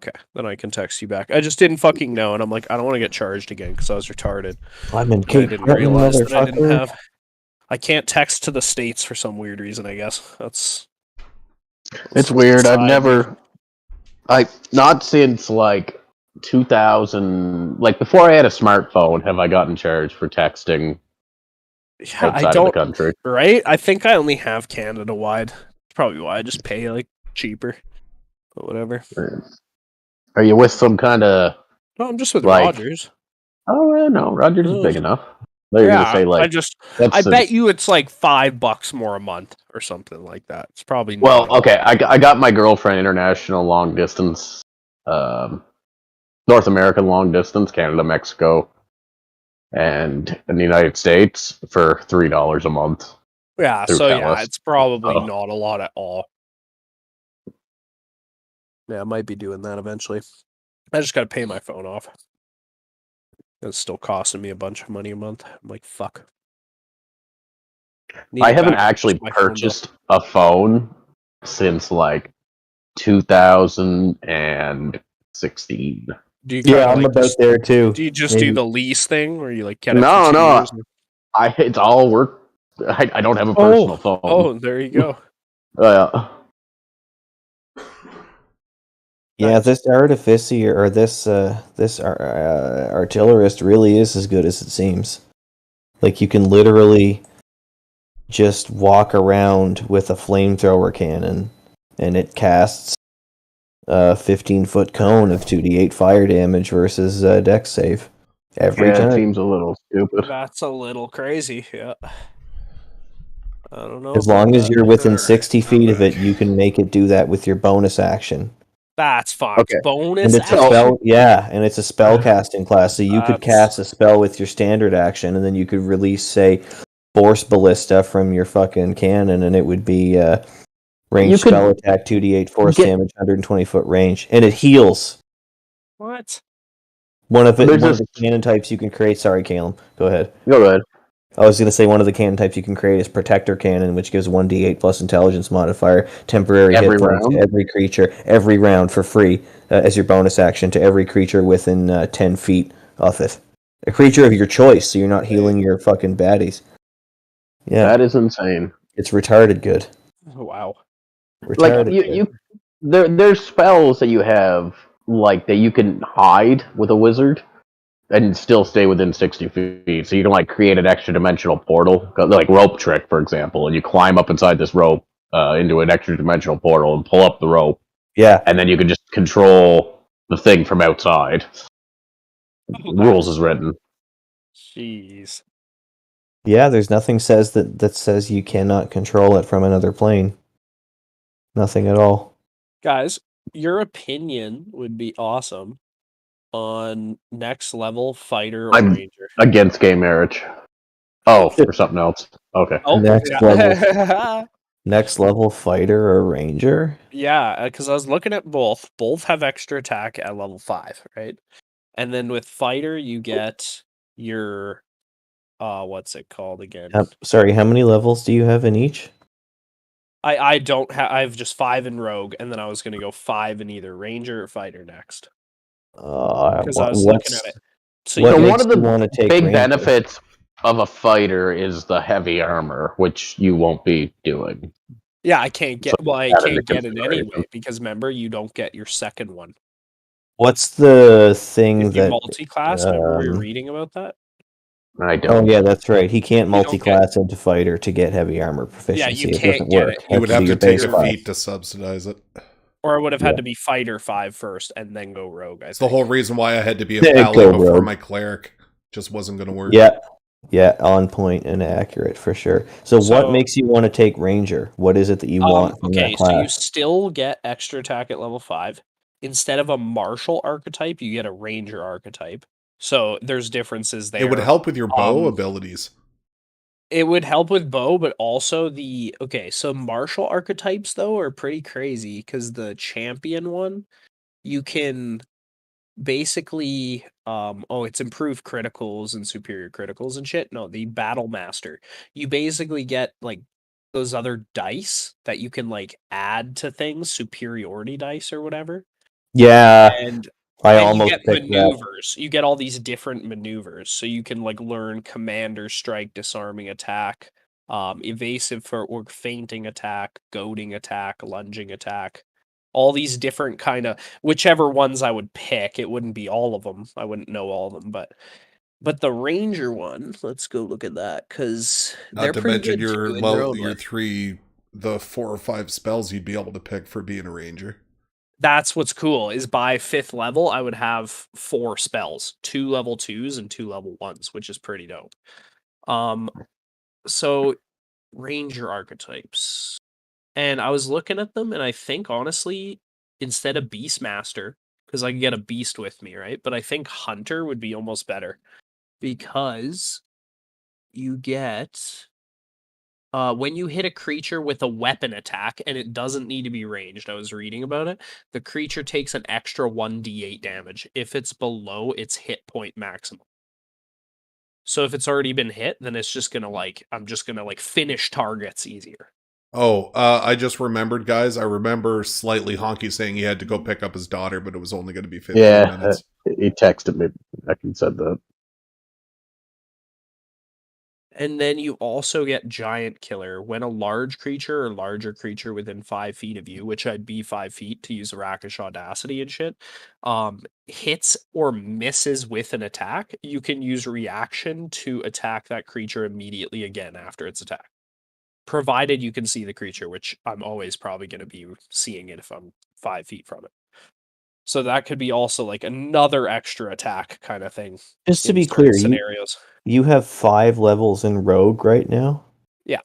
Okay, then I can text you back. I just didn't fucking know, and I'm like, I don't want to get charged again because I was retarded. I'm in And I Cape didn't Breton, realize that I didn't motherfucker. have. I can't text to the States for some weird reason, I guess. That's It's weird. I've side never... Not since, like, 2000... Like, before I had a smartphone, have I gotten charged for texting Yeah, I outside of don't. the country. Right? I think I only have Canada wide. That's probably why I just pay like cheaper. But whatever. Are you with some kind of... No, I'm just with Like- Rogers. Oh, yeah, no, Rogers is big enough. They're Yeah, going to say, like... I bet you it's like $5 more a month or something like that. It's probably Well, not. okay, I got my girlfriend international long distance, North American long distance, Canada, Mexico, and in the United States for $3 a month. Yeah, through so yeah, Telus. it's probably Oh. not a lot at all. Yeah, I might be doing that eventually. I just gotta pay my phone off. It's still costing me a bunch of money a month. I'm like, fuck. Need I it haven't back, actually just my phone bill. purchased a phone since like 2016. Do you Yeah, kinda, I'm like, about just, there too. do you just Maybe. do the lease thing where you like get it No, for 2 no. years? It's all work. I don't have a personal phone. Oh, there you go. Yeah, Nice. this artificer or this artillerist really is as good as it seems. Like you can literally just walk around with a flamethrower cannon, and it casts a 15-foot cone of 2d8 fire damage versus dex save every Yeah, it time. seems a little stupid. That's a little crazy, yeah. I don't know. As about long as that. you're within Alright, 60 I'm feet of back. it, you can make it do that with your bonus action. That's fine. Okay. Bonus And it's a action. spell, yeah, and it's a spell casting class, so you could That's- cast a spell with your standard action, and then you could release, say, Force Ballista from your fucking cannon, and it would be range You could spell attack, 2d8 force get- damage, 120-foot range, and it heals. What? One of There's the cannon types you can create. Sorry, Caleb, go ahead. Go ahead. I was going to say one of the cannon types you can create is Protector Cannon, which gives 1d8 plus intelligence modifier, temporary Every hit points to round? every creature, every round for free, as your bonus action to every creature within 10 feet of it. A creature of your choice, so you're not healing your fucking baddies. Yeah, That is insane. it's retarded good. Wow. Retarded Like good. there's spells that you have like that you can hide with a wizard and still stay within 60 feet. So you can like create an extra dimensional portal, like rope trick, for example, and you climb up inside this rope into an extra dimensional portal and pull up the rope, Yeah, and then you can just control the thing from outside. Rules is written. Jeez. yeah. There's nothing that says you cannot control it from another plane. Nothing at all. Guys, your opinion would be awesome on next level fighter or I'm- ranger. Against gay marriage. Oh, or something else. Okay. Oh, Next yeah. Next level fighter or ranger? Yeah, because I was looking at both. Both have extra attack at level 5, right? And then with fighter, you get your what's it called again? Sorry, how many levels do you have in each? I don't have. I have just 5 in rogue, and then I was gonna go 5 in either ranger or fighter next. Because I was looking at it. So What So makes one of the you want to take Big ranger? benefits of a fighter is the heavy armor, which you won't be doing. yeah, I can't get. So Well, I that into can't get it consideration. anyway because remember, you don't get your second one. What's the thing If you that? multi-class, remember we were reading about that. I Oh don't. yeah, that's right. He can't You don't multi-class into fighter to get heavy armor proficiency. you It can't doesn't get work. it. You would Has have be to your take base a class. feat to subsidize it. Or it would have had Yeah. to be fighter 5 first and then go rogue. I It's the think. whole reason why I had to be a Yeah, paladin go before rogue. my cleric. Just wasn't going to work. Yeah, on point and accurate for sure. So what So- makes you want to take ranger? What is it that you want from Okay, that so you class? still get extra attack at level 5. Instead of a martial archetype, you get a ranger archetype. So there's differences there. It would help with your bow Um, abilities. It would help with bow, but also so martial archetypes though are pretty crazy because the champion one, you can basically it's improved criticals and superior criticals and shit. No, the battle master. You basically get like those other dice that you can like add to things, superiority dice or whatever. Yeah, And I you almost get picked that. maneuvers. You get all these different maneuvers, so you can like learn commander strike, disarming attack, evasive or feinting attack, goading attack, lunging attack. All these different kind of whichever ones I would pick. It wouldn't be all of them. I wouldn't know all of them, but the ranger one, let's go look at that because they're Not to pretty mention good too in their own way. the 4 or 5 spells you'd be able to pick for being a ranger. That's what's cool is by 5th level, I would have 4 spells, 2 level 2s and 2 level 1s, which is pretty dope. So ranger archetypes. And I was looking at them and I think honestly, instead of Beastmaster, because I can get a beast with me, right? But I think Hunter would be almost better because you get when you hit a creature with a weapon attack, and it doesn't need to be ranged, I was reading about it, the creature takes an extra 1d8 damage if it's below its hit point maximum. So if it's already been hit, then it's just gonna I'm just gonna finish targets easier. Oh, I just remembered, guys. I remember slightly Honky saying he had to go pick up his daughter, but it was only going to be 15 minutes. He texted me back and said that. And then you also get Giant Killer when a large creature or larger creature within 5 feet of you, which I'd be 5 feet to use Rakish Audacity and shit, hits or misses with an attack, you can use reaction to attack that creature immediately again after its attack. Provided you can see the creature, which I'm always probably going to be seeing it if I'm 5 feet from it. So that could be also like another extra attack kind of thing. Just to be clear, scenarios. You have 5 levels in Rogue right now? Yeah.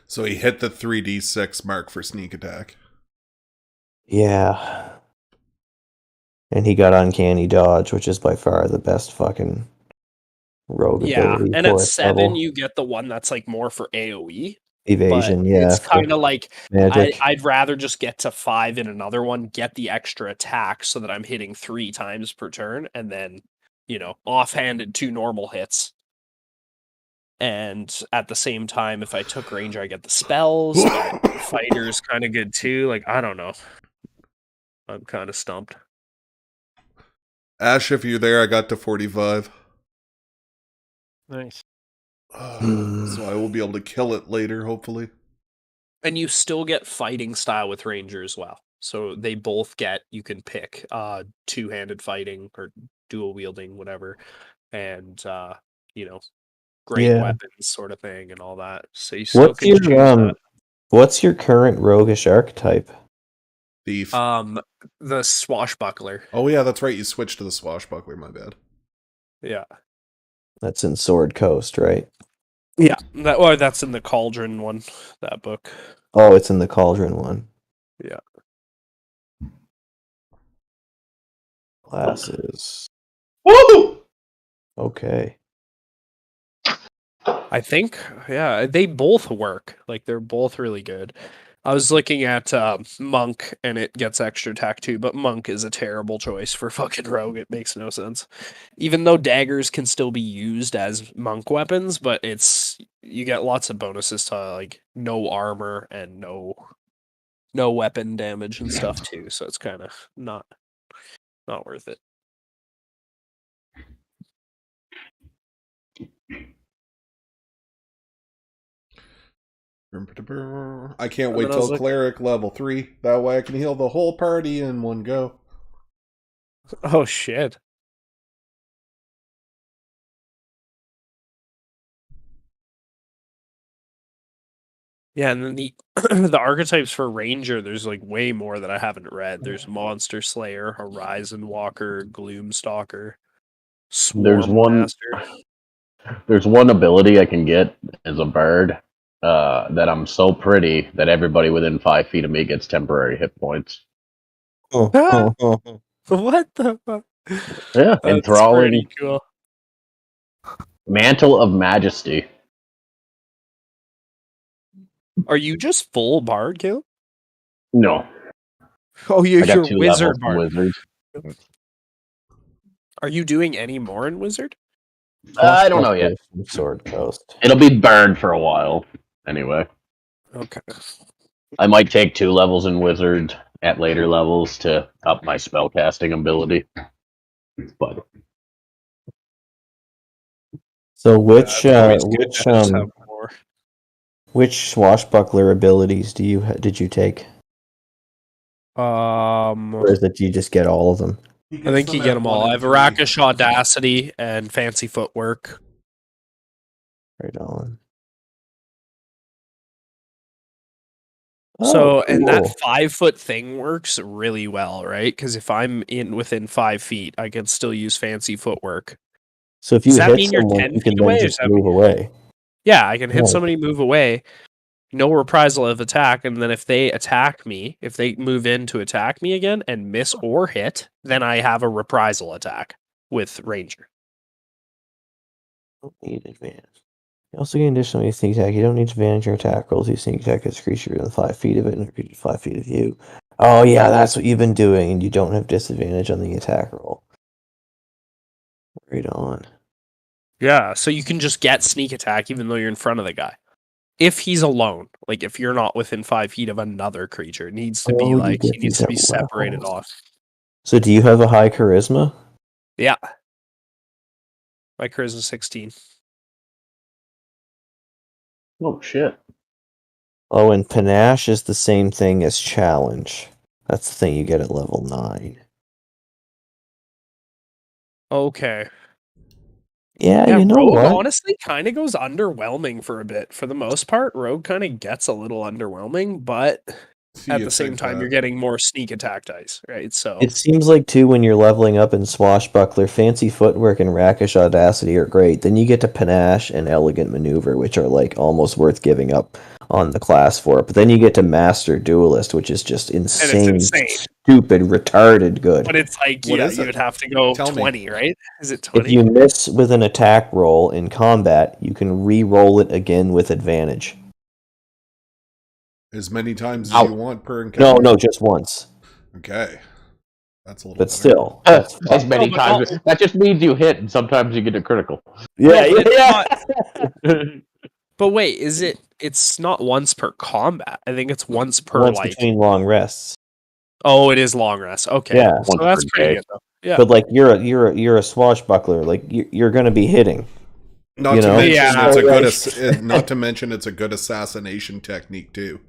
So he hit the 3d6 mark for sneak attack. Yeah. And he got Uncanny Dodge, which is by far the best fucking Rogue ability. And at 7, you get the one that's like more for AoE. Evasion, but yeah. It's kind of like, magic. I'd rather just get to 5 in another one, get the extra attack so that I'm hitting 3 times per turn, and then, offhanded 2 normal hits. And at the same time, if I took Ranger, I get the spells, but Fighter's kind of good too. Like, I don't know. I'm kind of stumped. Ash, if you're there, I got to 45. Nice. So I will be able to kill it later, hopefully. And you still get fighting style with Ranger as well. So they both you can pick 2-handed fighting or dual wielding, whatever. And, great weapons sort of thing and all that. So you still can choose that. What's your current roguish archetype? Thief. The Swashbuckler. Oh yeah, that's right. You switched to the Swashbuckler, my bad. Yeah. That's in Sword Coast, right? Yeah, that's in the Cauldron one, that book. Oh, it's in the Cauldron one. Yeah. Classes. Woo! Okay. I think, they both work. Like, they're both really good. I was looking at Monk, and it gets extra attack too, but Monk is a terrible choice for fucking Rogue. It makes no sense. Even though daggers can still be used as Monk weapons, but you get lots of bonuses to, like, no armor and no weapon damage and stuff too, so it's kind of not worth it. I can't wait till Cleric level 3. That way I can heal the whole party in one go. Oh, shit. Yeah, and then the the archetypes for Ranger, there's like way more that I haven't read. There's Monster Slayer, Horizon Walker, Gloomstalker, Swarm Master. There's one ability I can get as a bard that I'm so pretty that everybody within 5 feet of me gets temporary hit points. What the fuck? Yeah, enthralling. Cool. Mantle of Majesty. Are you just full bard, Caleb? No. Oh, you're two wizard levels bard. Wizard. Are you doing any more in wizard? I don't know yet. Sword Coast. It'll be burned for a while. Anyway. Okay. I might take 2 levels in wizard, at later levels to up my spellcasting ability. But So which Always good to just have more. which swashbuckler abilities did you take? Or is it you just get all of them? I think you get them all. I have Rakish Audacity and Fancy Footwork. Right on. So, Oh, and that cool. 5-foot thing works really well, right? Because if I'm within 5 feet, I can still use Fancy Footwork. So if you Does that hit mean you're someone, 10 you can feet then away, or just does that move away. Yeah, I can hit Right. somebody, move away, no reprisal of attack, and then if they attack me, if they move in to attack me again and miss or hit, then I have a reprisal attack with Ranger. Don't need advantage. You also gain additional sneak attack. You don't need advantage or attack rolls. You sneak attack as a creature within 5 feet of it and a creature 5 feet of you. Oh yeah, that's what you've been doing, and you don't have disadvantage on the attack roll. Right on. Yeah, so you can just get sneak attack even though you're in front of the guy. If he's alone, like if you're not within 5 feet of another creature, it needs to be Oh, you like get he needs these to be at separated levels. off. So do you have a high charisma? Yeah. My charisma 16. oh shit. Oh, and panache is the same thing as challenge. That's the thing you get at level 9. Okay. Yeah, Yeah, you know Rogue what? honestly kind of goes underwhelming for a bit. For the most part, Rogue kind of gets a little underwhelming, but at the same time, you're getting more sneak attack dice, right? So It seems like, too, when you're leveling up in Swashbuckler, Fancy Footwork and Rakish Audacity are great. Then you get to Panache and Elegant Maneuver, which are, like, almost worth giving up on the class for. But then you get to Master Duelist, which is just insane, stupid, retarded good. But it's like, What is you it? would have to go Tell me. 20, right? Is it If 20? you miss with an attack roll in combat, you can re-roll it again with advantage. As many times as Ow. you want per encounter. No, just once. Okay. That's a little But better. still. As many No, but times. That just means you hit, and sometimes you get a critical. Yeah, No, but yeah. But wait, it's not once per combat. I think it's once per Once like. between long rests. Oh, it is long rest. Okay. Yeah. So Once that's per pretty day. good though. Yeah. But like you're a swashbuckler, like you're going to be hitting. Not you to know? mention Yeah. it's a good Like- not to mention it's a good assassination technique too.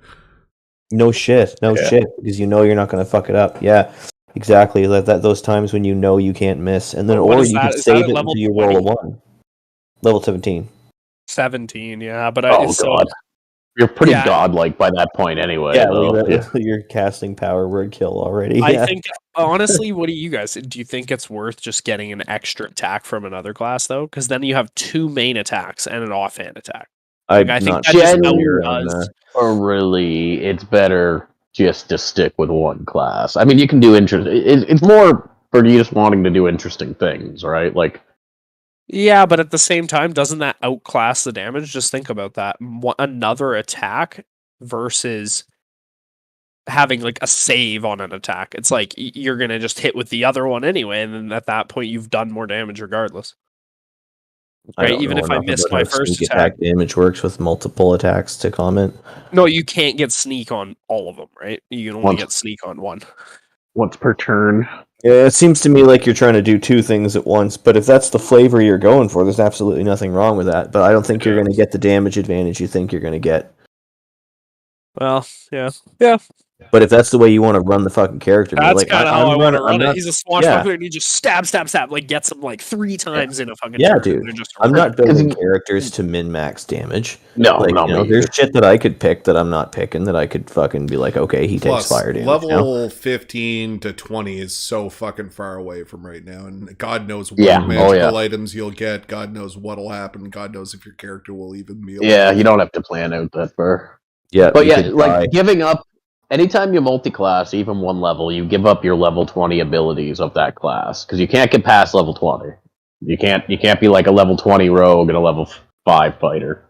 No shit, because you know you're not going to fuck it up. Yeah, exactly. That those times when you know you can't miss, and then But what or is you that? can Is that save at it level until you roll a 20? 1. Level 17. 17, yeah. But Oh god. You're pretty Yeah. godlike by that point anyway. Yeah, though. you're casting power word kill already. I Yeah. think honestly, what do you guys do? You think it's worth just getting an extra attack from another class though? Because then you have 2 main attacks and an offhand attack. I think that just outdoes. Or really, it's better just to stick with one class. I mean, you can do it's more for you just wanting to do interesting things, right? Like, Yeah, but at the same time, doesn't that outclass the damage? Just think about that. Another attack versus having like a save on an attack. It's like you're going to just hit with the other one anyway, and then at that point you've done more damage regardless. Right? Even if I miss my first attack. Damage works with multiple attacks to comment. No, you can't get sneak on all of them, right? You can only get sneak on one. once per turn. Yeah, it seems to me like you're trying to do 2 things at once, but if that's the flavor you're going for, there's absolutely nothing wrong with that. But I don't think you're going to get the damage advantage you think you're going to get. Well, yeah. Yeah. But if that's the way you want to run the fucking character, That's like, kind of how I want to run it. Not, He's a swashbuckler and he just stab, like gets him like 3 times in a fucking yeah, turn. dude. I'm not building characters to min-max damage. There's shit that I could pick that I'm not picking that I could fucking be like, okay, he takes fire damage. Level 15 to 20 is so fucking far away from right now, and God knows what magical items you'll get. God knows what'll happen. God knows if your character will even be able to. You don't have to plan out that far. Yeah, but giving up. Anytime you multi-class, even one level, you give up your level 20 abilities of that class because you can't get past level 20. You can't be like a level 20 rogue and a level 5 fighter.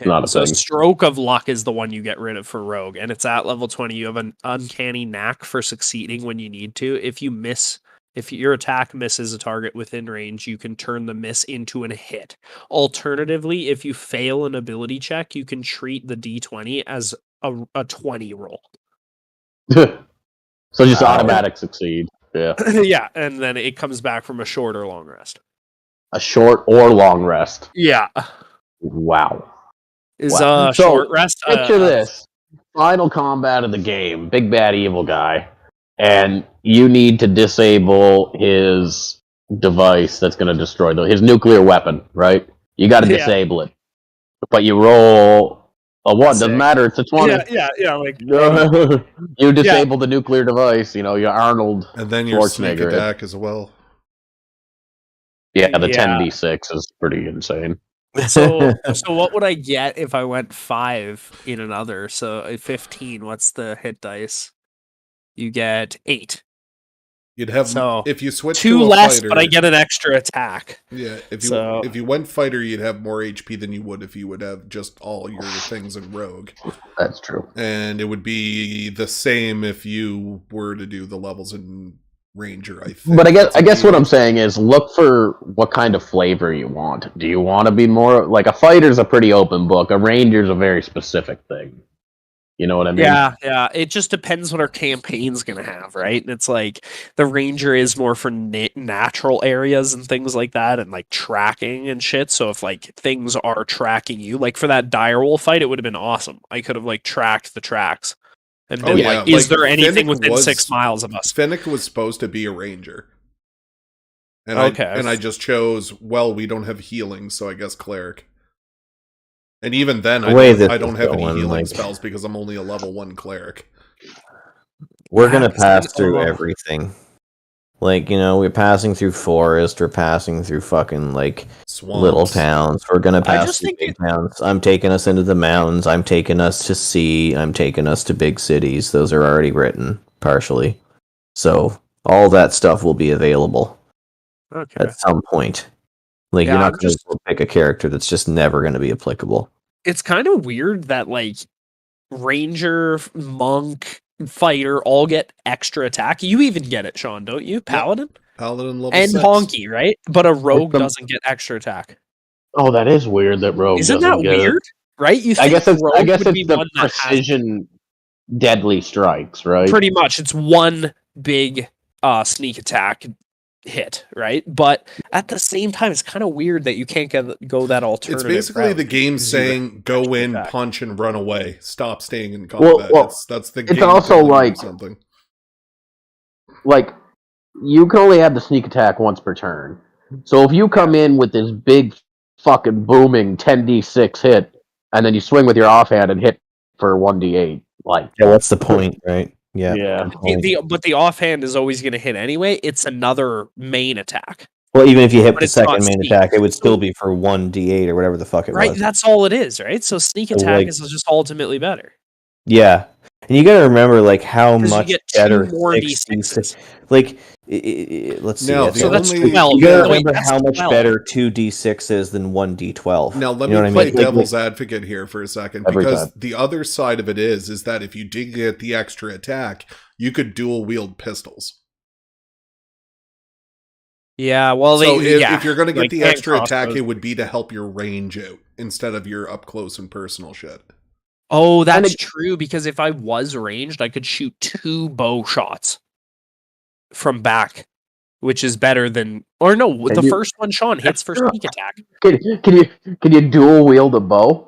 Not a thing. Stroke of Luck is the one you get rid of for rogue, and it's at level 20. You have an uncanny knack for succeeding when you need to. If your attack misses a target within range, you can turn the miss into a hit. Alternatively, if you fail an ability check, you can treat the D20 as a 20 roll. So just automatic succeed. Yeah. Yeah, and then it comes back from a short or long rest. A short or long rest. Yeah. Wow. Is short rest? Picture this. Final combat of the game. Big bad evil guy. And you need to disable his device that's going to destroy his nuclear weapon, right? You got to disable it. But you roll a 1. Doesn't matter. It's a 20. Yeah. Like you disable the nuclear device. You're Arnold. And then your sneak attack as well. Yeah, the 10d6 is pretty insane. So what would I get if I went 5 in another? So 15. What's the hit dice? You get 8. You'd have if you switch 2 to a less, fighter, but I get an extra attack. Yeah, if you went fighter, you'd have more HP than you would if you would have just all your things in rogue. That's true. And it would be the same if you were to do the levels in ranger, I think. But I guess what I'm saying is look for what kind of flavor you want. Do you want to be more like a fighter's a pretty open book, a ranger's a very specific thing. You know what I mean? Yeah. It just depends what our campaign's going to have, right? And it's like the ranger is more for natural areas and things like that, and like tracking and shit. So if like things are tracking you, like for that direwolf fight, it would have been awesome. I could have like tracked the tracks and been like, is there anything within 6 miles of us? Fennec was supposed to be a ranger. And I just chose, we don't have healing, so I guess cleric. And even then, I don't have any healing spells because I'm only a level 1 cleric. We're going to pass through everything. Like, we're passing through forest, we're passing through fucking, like, swamps, little towns. We're going to pass through big towns. I'm taking us into the mountains. I'm taking us to sea. I'm taking us to big cities. Those are already written, partially. So, all that stuff will be available at some point. Like, you're not going to pick a character that's just never going to be applicable. It's kind of weird that, like, ranger, monk, fighter all get extra attack. You even get it, Sean, don't you? Paladin? Yep. Paladin level and 6. Honky, right? But a rogue doesn't get extra attack. Oh, that is weird that rogue Isn't that weird? Right? You think I guess it's the precision deadly strikes, right? Pretty much. It's one big sneak attack hit, right? But at the same time, it's kind of weird that you can't go that alternative. It's basically the game saying go in, punch, and run away. Stop staying in combat. That's the game. It's also like something. Like you can only have the sneak attack once per turn. So if you come in with this big fucking booming 10d6 hit, and then you swing with your offhand and hit for 1d8, like what's the point, right? Yeah. But the offhand is always going to hit anyway. It's another main attack. Well, even if you hit the second main attack, it would still be for 1d8 or whatever the fuck it was. Right, that's all it is, right? So sneak attack is just ultimately better. Yeah. And you got to remember, like, how much better more d6s. Like, let's see. No, so that's 12. You got to remember how much better 2d6 is than 1d12. Now, let me play devil's advocate here for a second, because the other side of it is that if you did get the extra attack, you could dual wield pistols. Yeah, well, so if you're going to get the extra attack, it would be to help your range out instead of your up close and personal shit. Oh, that's true, because if I was ranged, I could shoot 2 bow shots from back, which is better than... Or no, the first one, Sean, hits for sneak attack. Can you dual wield a bow?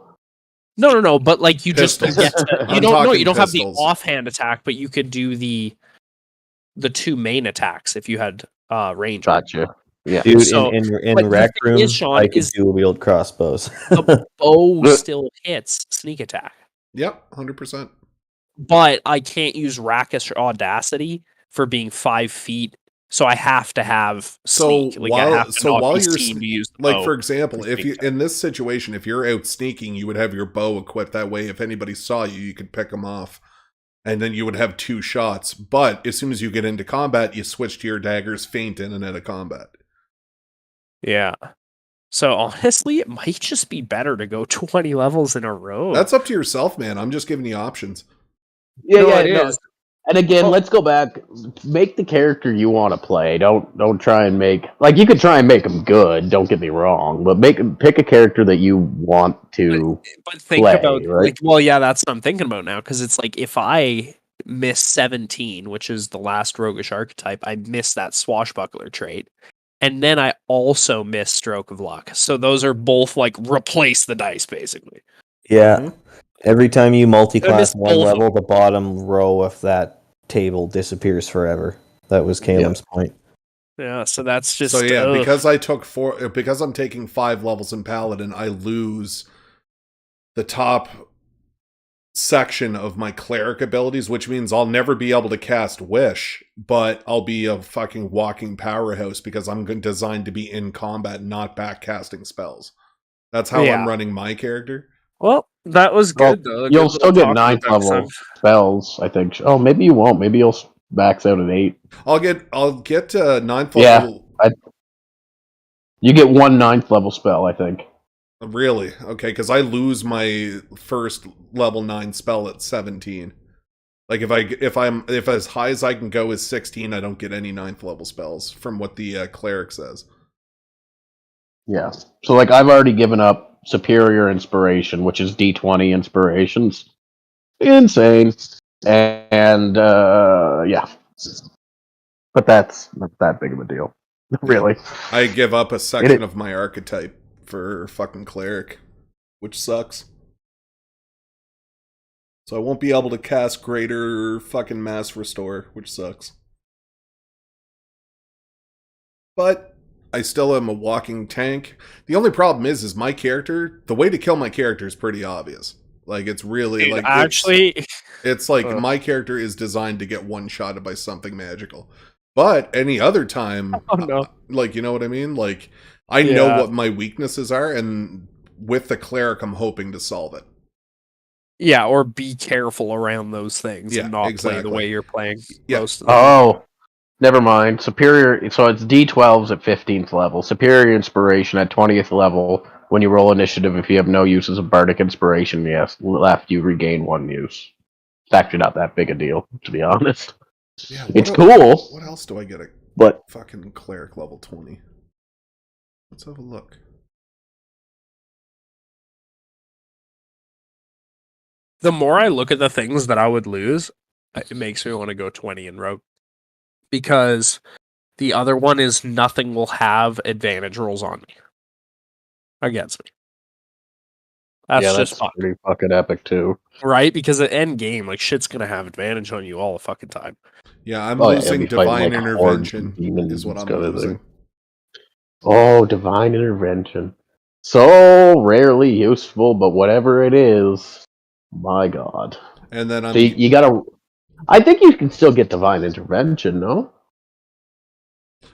No, but like you pistols. Just get to, you don't have the offhand attack, but you could do the 2 main attacks if you had range. Gotcha. Yeah, dude, so, in Rec Room, I can dual wield crossbows. The bow still hits sneak attack. Yep, 100%. But I can't use Rakish Audacity for being 5 feet, so I have to have sneak. While you're like, for example, if you in this situation, if you're out sneaking, you would have your bow equipped. That way, if anybody saw you, you could pick them off, and then you would have 2 shots. But as soon as you get into combat, you switch to your daggers, feint in and out of combat. Yeah. So honestly, it might just be better to go 20 levels in a row. That's up to yourself, man. I'm just giving you options. Yeah, it is. And again, let's go back. Make the character you want to play. Don't try and make you could try and make them good. Don't get me wrong, but pick a character that you want to. But think play, about right? that's what I'm thinking about now, because it's like if I miss 17, which is the last roguish archetype. I miss that swashbuckler trait. And then I also miss Stroke of Luck. So those are both like replace the dice, basically. Yeah. Mhm. Every time you multi-class one both of level, the bottom row of that table disappears forever. That was Caleb's point. Yeah, so that's just... So yeah, because I'm taking 5 levels in Paladin, I lose the top section of my cleric abilities, which means I'll never be able to cast Wish, but I'll be a fucking walking powerhouse because I'm designed to be in combat, not back casting spells. That's how I'm running my character. Well, that was good, though. You'll still get 9th level spells, I think. Oh, maybe you won't. Maybe you'll max out at 8. I'll get 9th level. Yeah, you get 1 9th level spell, I think. Really? Okay, because I lose my first level 9 spell at 17. Like if as high as I can go is 16, I don't get any 9th level spells from what the cleric says. Yeah. So like I've already given up Superior Inspiration, which is D20 inspirations. Insane. And yeah. But that's not that big of a deal. Really. I give up a section of my archetype for fucking cleric, which sucks. So I won't be able to cast greater fucking mass restore, which sucks. But I still am a walking tank. The only problem is my character, the way to kill my character is pretty obvious. Like it's really like actually it's like my character is designed to get one-shotted by something magical. But any other time, like, you know what I mean? Like, I know what my weaknesses are, and with the cleric, I'm hoping to solve it. Yeah, or be careful around those things and not play the way you're playing most of the time. Never mind. Superior, so it's D12s at 15th level. Superior Inspiration at 20th level. When you roll initiative, if you have no uses of Bardic Inspiration, left, you regain 1 use. It's actually not that big a deal, to be honest. Yeah, it's cool. What else do I get at fucking cleric level 20? Let's have a look. The more I look at the things that I would lose, it makes me want to go 20 in rogue. Because the other one is nothing will have advantage rolls on me. Against me. That's pretty fucking epic too. Right? Because at end game, like shit's gonna have advantage on you all the fucking time. Yeah, I'm losing Divine Intervention is what I'm losing. Oh, Divine Intervention. So rarely useful, but whatever it is, my god. And then you gotta... I think you can still get Divine Intervention, no?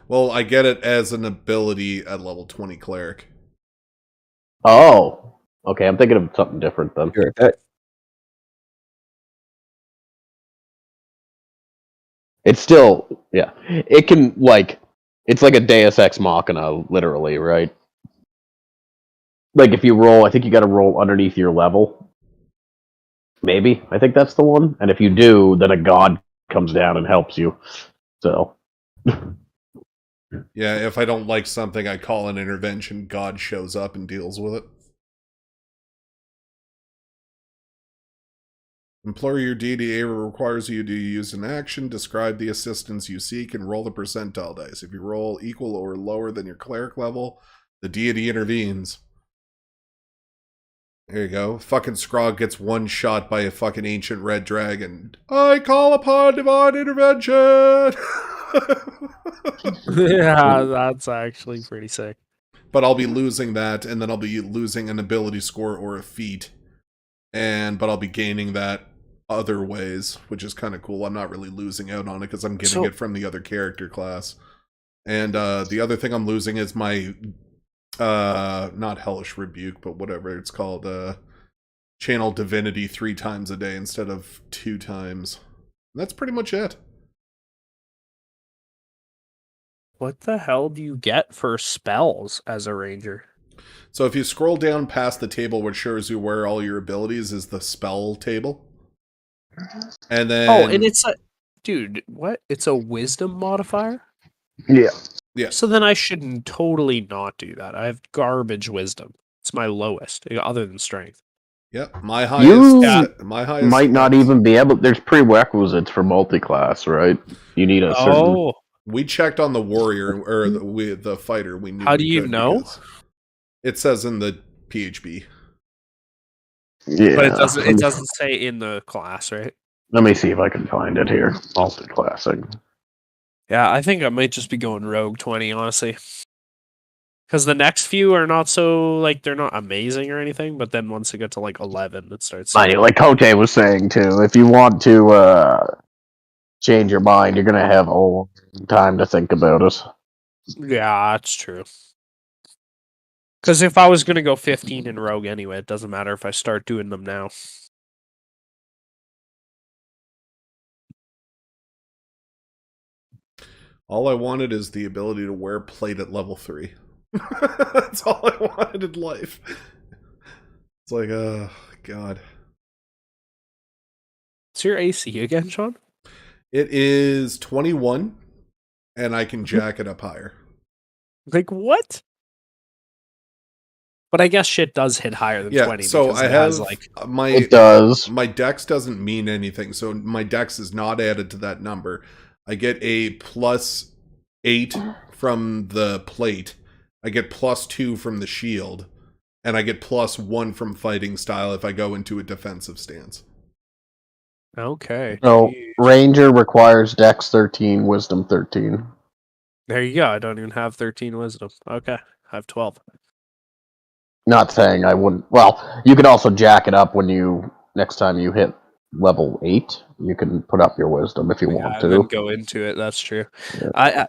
Well, I get it as an ability at level 20 Cleric. Oh. Okay, I'm thinking of something different then. Sure. It's still... Yeah. It can, like... It's like a Deus Ex Machina, literally, right? Like, if you roll... I think you gotta roll underneath your level. Maybe. I think that's the one. And if you do, then a god comes down and helps you. So... Yeah, if I don't like something, I call an intervention, God shows up and deals with it. Implore your deity requires you to use an action, describe the assistance you seek, and roll the percentile dice. If you roll equal or lower than your cleric level, the deity intervenes. There you go. Fucking Scrog gets one shot by a fucking ancient red dragon. I call upon divine intervention! Yeah, that's actually pretty sick. But I'll be losing that, and then I'll be losing an ability score or a feat. But I'll be gaining that other ways, which is kind of cool. I'm not really losing out on it because I'm getting it from the other character class. And the other thing I'm losing is my not Hellish Rebuke, but whatever it's called, Channel Divinity 3 times a day instead of 2 times. And that's pretty much it. What the hell do you get for spells as a ranger? So if you scroll down past the table which shows you where all your abilities is the spell table. And then... Oh, and it's a... Dude, what? It's a wisdom modifier? Yeah. Yeah. So then I should totally not do that. I have garbage wisdom. It's my lowest, other than strength. Yep, my highest might not even be able. There's prerequisites for multi-class, right? You need a certain. We checked on the warrior or the fighter. We knew. How do you know? It says in the PHB. Yeah, but it doesn't say in the class, right? Let me see if I can find it here. Multi-classing. Yeah, I think I might just be going Rogue 20, honestly. Because the next few are not so, like, they're not amazing or anything, but then once you get to, like, 11, it starts... Like Cote was saying, too, if you want to change your mind, you're going to have a long time to think about it. Yeah, that's true. Because if I was going to go 15 in Rogue anyway, it doesn't matter if I start doing them now. All I wanted is the ability to wear plate at level 3. That's all I wanted in life. It's like, oh, God. What's your AC again, Sean? It is 21, and I can jack it up higher. Like, what? But I guess shit does hit higher than 20. So I have it does. My dex doesn't mean anything, so my dex is not added to that number. I get a +8 from the plate. I get +2 from the shield, and I get +1 from fighting style if I go into a defensive stance. Okay. So Ranger requires Dex 13, Wisdom 13. There you go. I don't even have 13 Wisdom. Okay, I have 12. Not saying I wouldn't. Well, you could also jack it up when next time you hit level 8. You can put up your Wisdom if you want to. And go into it. That's true. Yeah.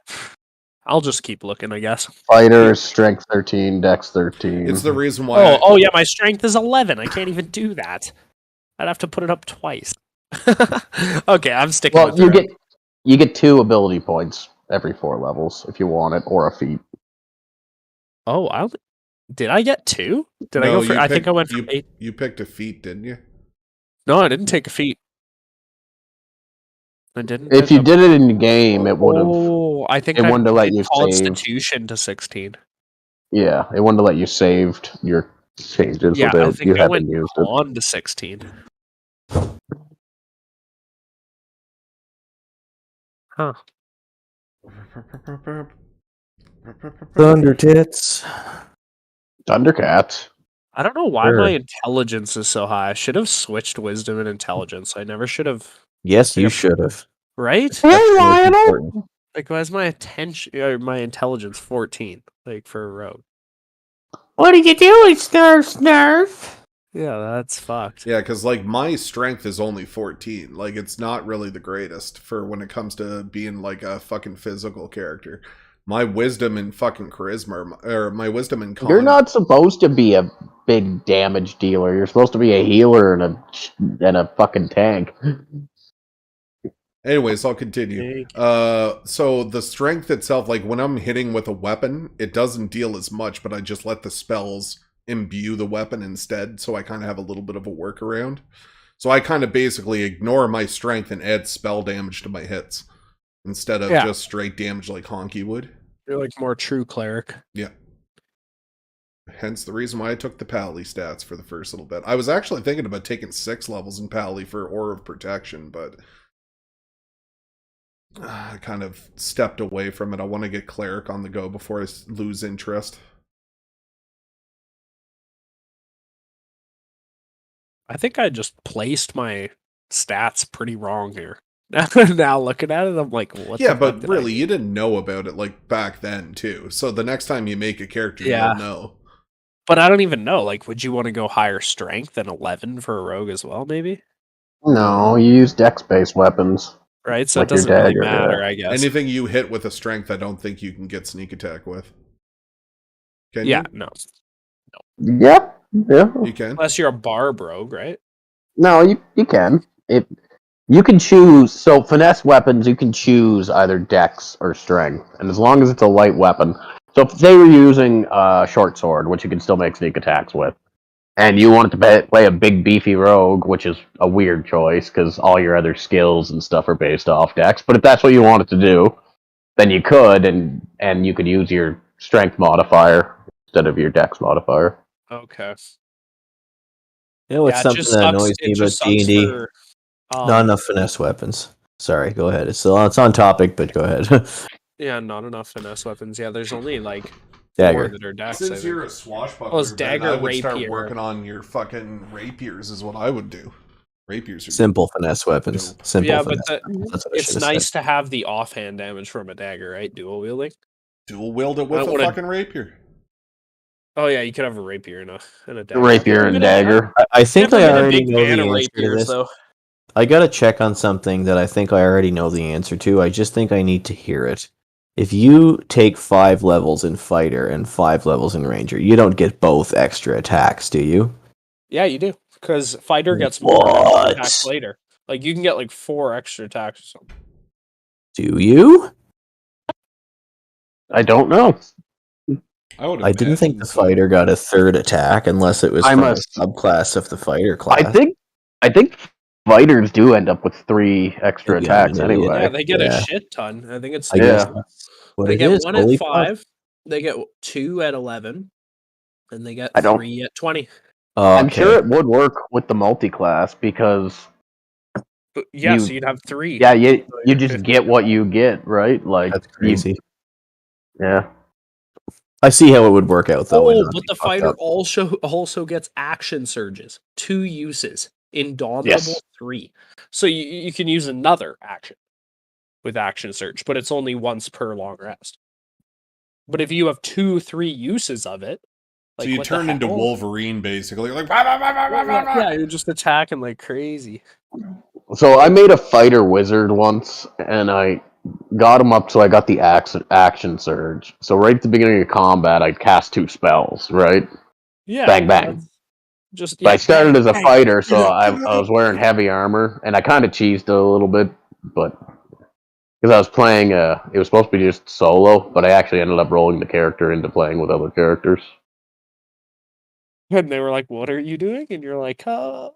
I'll just keep looking, I guess. Fighter, Strength 13, Dex 13. It's the reason why. Oh, yeah, my Strength is 11. I can't even do that. I'd have to put it up twice. Okay, I'm sticking with it. You get 2 ability points every 4 levels if you want it, or a feat. Oh, did I get 2? Did I go for? I think I went for 8. You picked a feat, didn't you? No, I didn't take a feat. I didn't. If you did it in the game, it would have. Oh, I think it wouldn't have let you Constitution to 16. Yeah, it wouldn't have let you saved your changes. Yeah, I think I went used on to 16. Huh. Thunder tits. Thundercats. I don't know why my intelligence is so high. I should have switched wisdom and intelligence. I never should have. Yes, you should have. Right? Hey, Lionel! Like, why is my intelligence 14? Like, for a rogue? What are you doing, Snurf? Yeah, that's fucked. Yeah, because, like, my strength is only 14. Like, it's not really the greatest for when it comes to being, like, a fucking physical character. My wisdom and fucking charisma, or my wisdom and con... You're not supposed to be a big damage dealer. You're supposed to be a healer and a fucking tank. Anyways, I'll continue. So the strength itself, like, when I'm hitting with a weapon, it doesn't deal as much, but I just let the spells imbue the weapon instead, so I kind of have a little bit of a workaround. So I kind of basically ignore my strength and add spell damage to my hits instead of just straight damage like Honky would. You're like more true cleric. Yeah. Hence the reason why I took the Pally stats for the first little bit. I was actually thinking about taking 6 levels in Pally for Aura of Protection, but I kind of stepped away from it. I want to get Cleric on the go before I lose interest. I think I just placed my stats pretty wrong here. Now looking at it, I'm like, what? Yeah, but really, you didn't know about it like back then too. So the next time you make a character, you'll know. But I don't even know. Like, would you want to go higher strength than 11 for a rogue as well? Maybe. No, you use dex-based weapons. Right, so like it doesn't really matter, I guess. Anything you hit with a strength, I don't think you can get sneak attack with. Can you? No. Yep. Yeah. You can. Unless you're a barb rogue, right? No, you can. You can choose. So finesse weapons, you can choose either dex or strength, and as long as it's a light weapon. So if they were using a short sword, which you can still make sneak attacks with, and you wanted to play a big beefy rogue, which is a weird choice because all your other skills and stuff are based off dex. But if that's what you wanted to do, then you could, and you could use your strength modifier instead of your dex modifier. Okay. You know, it's something that annoys me about D&D. Not enough finesse weapons. Sorry, go ahead. It's on topic, but go ahead. Yeah, not enough finesse weapons. Yeah, there's only like Dagger. 4 that are dex. Since you're a swashbuckler, well, it's Dagger, I would rapier. start working on your fucking rapiers. Is what I would do. Rapiers are simple finesse weapons. Dope. Simple. Yeah, finesse but it's nice said. to have the offhand damage from a dagger, right? Dual wielding. Dual wield it with a fucking rapier. Oh yeah, you could have a rapier and a dagger. Rapier and dagger. I think I already know the answer to this. Though. I gotta check on something that I think I already know the answer to. I just think I need to hear it. If you take 5 levels in fighter and 5 levels in ranger, you don't get both extra attacks, do you? Yeah, you do. Because fighter gets more attacks later. Like you can get like 4 extra attacks or something. Do you? I don't know. I didn't think the fighter got a 3rd attack unless it was from a subclass of the fighter class. I think fighters do end up with 3 extra attacks anyway. Yeah, they get a shit ton. I think it's they get 1 at 5, they get 2 at 11, and they get 3 at 20. I'm sure it would work with the multi-class because so you'd have 3. Yeah, you just get what you get, right? Like that's crazy. Yeah. I see how it would work out though. Oh, but the fighter also gets action surges, 2 uses. Indomitable 3. So you can use another action with action surge, but it's only once per long rest. But if you have 2-3 uses of it, like, so you turn into Wolverine basically, like yeah, you're just attacking like crazy. So I made a fighter wizard once, and I got him up so I got the action surge. So right at the beginning of combat, I'd cast 2 spells, right? Yeah, bang bang. But I started as a fighter, so I was wearing heavy armor, and I kind of cheesed it a little bit, but because I was playing, it was supposed to be just solo, but I actually ended up rolling the character into playing with other characters. And they were like, "What are you doing?" And you're like, I